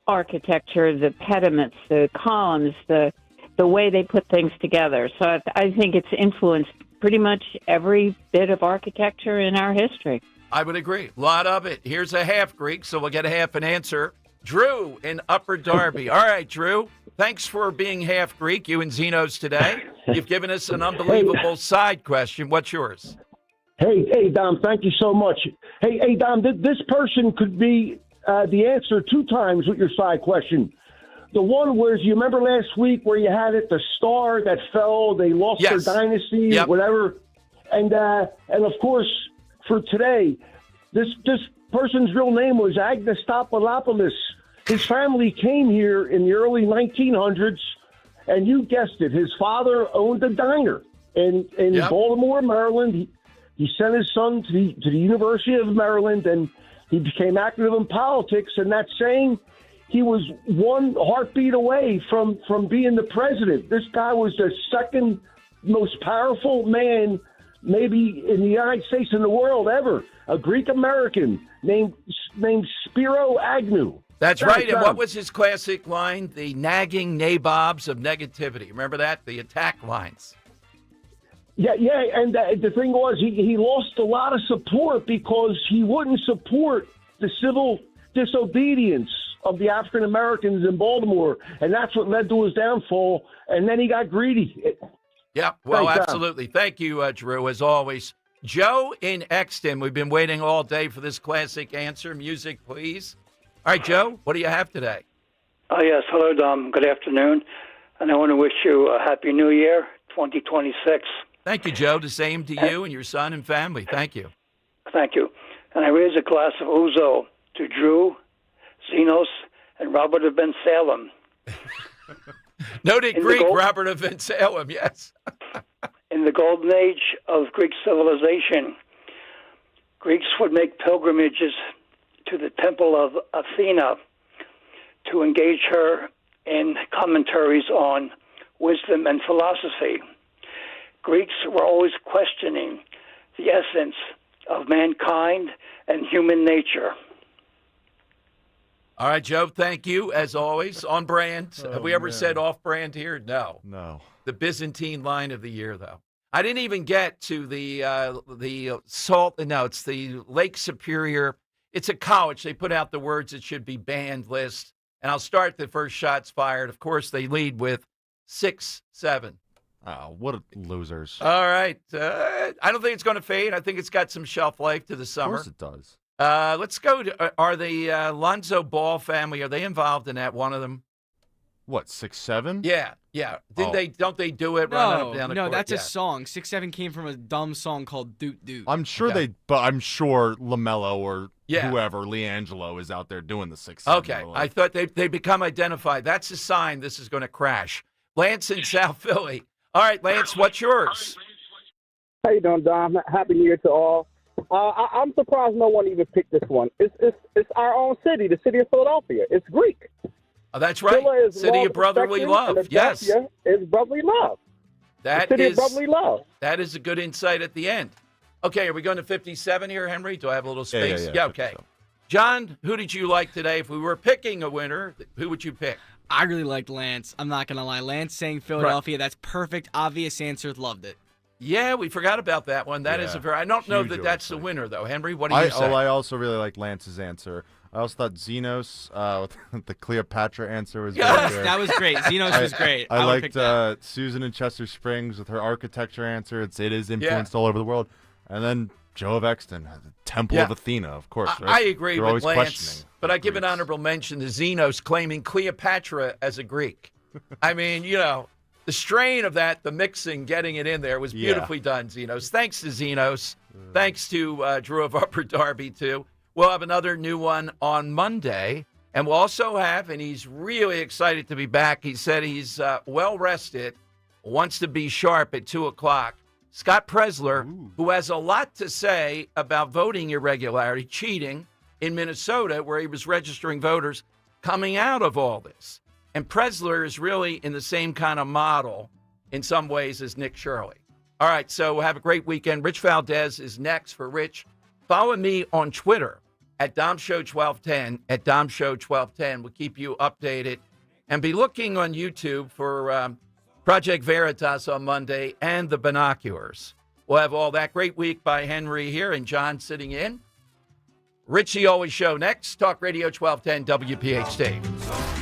architecture, the pediments, the columns, the way they put things together. So I think it's influenced pretty much every bit of architecture in our history. I would agree. A lot of it. Here's a half Greek, so we'll get a half an answer. Drew in Upper Darby. All right, Drew. Thanks for being half Greek, you and Zenos today. You've given us an unbelievable side question. What's yours? Hey, Dom, thank you so much. Hey, Dom, this person could be the answer 2 times with your side question. The one was, you remember last week where you had it, the star that fell, they lost their dynasty, whatever. And of course, for today, this person's real name was Agnostopoulos. His family came here in the early 1900s, and you guessed it, his father owned a diner in Baltimore, Maryland. He sent his son to the University of Maryland, and he became active in politics. And that saying, he was one heartbeat away from being the president. This guy was the second most powerful man maybe in the United States and the world ever, a Greek American named Spiro Agnew. That's right. And what was his classic line? The nagging nabobs of negativity. Remember that? The attack lines. Yeah. And the thing was, he lost a lot of support because he wouldn't support the civil disobedience of the African Americans in Baltimore, and that's what led to his downfall. And then he got greedy. Yeah, well, Thanks, absolutely. Thank you, Drew, as always. Joe in Exton, we've been waiting all day for this classic answer. Music, please. All right, Joe, what do you have today? Yes, hello, Dom. Good afternoon. And I want to wish you a Happy New Year, 2026. Thank you, Joe. The same to you and your son and family. Thank you. Thank you. And I raise a glass of ouzo to Drew, Zenos, and Robert of Ben Salem. Noted Greek, Robert of Ben Salem, yes. In the golden age of Greek civilization, Greeks would make pilgrimages to the temple of Athena to engage her in commentaries on wisdom and philosophy. Greeks were always questioning the essence of mankind and human nature. All right, Joe, thank you, as always. On brand. Have we ever said off brand here? No. No. The Byzantine line of the year, though. I didn't even get to the salt. No, it's the Lake Superior. It's a college. They put out the words it should be banned list. And I'll start the first shots fired. Of course, they lead with 6-7. Oh, what losers. All right. I don't think it's going to fade. I think it's got some shelf life to the summer. Of course it does. Let's go to, are the Lonzo Ball family, are they involved in that, one of them? What, 6-7? Yeah. Don't they do it? Run up down the court? That's a song. 6-7 came from a dumb song called Doot Doot. I'm sure I'm sure LaMelo or whoever, LiAngelo, is out there doing the 6-7. Okay. I thought they become identified. That's a sign this is going to crash. Lance in South Philly. All right, Lance, what's yours? How you doing, Dom? Happy New Year to all. I'm surprised no one even picked this one. It's our own city, the city of Philadelphia. It's Greek. Oh, that's right. City of brotherly love. Yes. It's brotherly love. That the city is of brotherly love. That is a good insight at the end. Okay, are we going to 57 here, Henry? Do I have a little space? Yeah, okay. John, who did you like today? If we were picking a winner, who would you pick? I really liked Lance. I'm not going to lie. Lance saying Philadelphia, that's perfect, obvious answer. Loved it. Yeah, we forgot about that one. That is a very. I don't know that that's the winner, though. Henry, what do you say? I also really like Lance's answer. I also thought Xenos with the Cleopatra answer was very good. That was great. Xenos was great. I liked Susan in Chester Springs with her architecture answer. It is influenced all over the world. And then Joe of Exton, the Temple of Athena, of course. Right? I agree They're with always Lance, but I give an honorable mention to Xenos claiming Cleopatra as a Greek. I mean, the strain of that, the mixing, getting it in there was beautifully done, Xenos. Thanks to Xenos. Thanks to Drew of Upper Darby, too. We'll have another new one on Monday. And we'll also have, and he's really excited to be back, he said he's well-rested, wants to be sharp at 2 o'clock. Scott Presler, who has a lot to say about voting irregularity, cheating in Minnesota, where he was registering voters, coming out of all this. And Presler is really in the same kind of model in some ways as Nick Shirley. All right, so have a great weekend. Rich Valdez is next for Rich. Follow me on Twitter at DomShow1210, at DomShow1210. We'll keep you updated. And be looking on YouTube for Project Veritas on Monday and The Binoculars. We'll have all that. Great week by Henry here and John sitting in. Richie Always Show next. Talk Radio 1210 WPHT.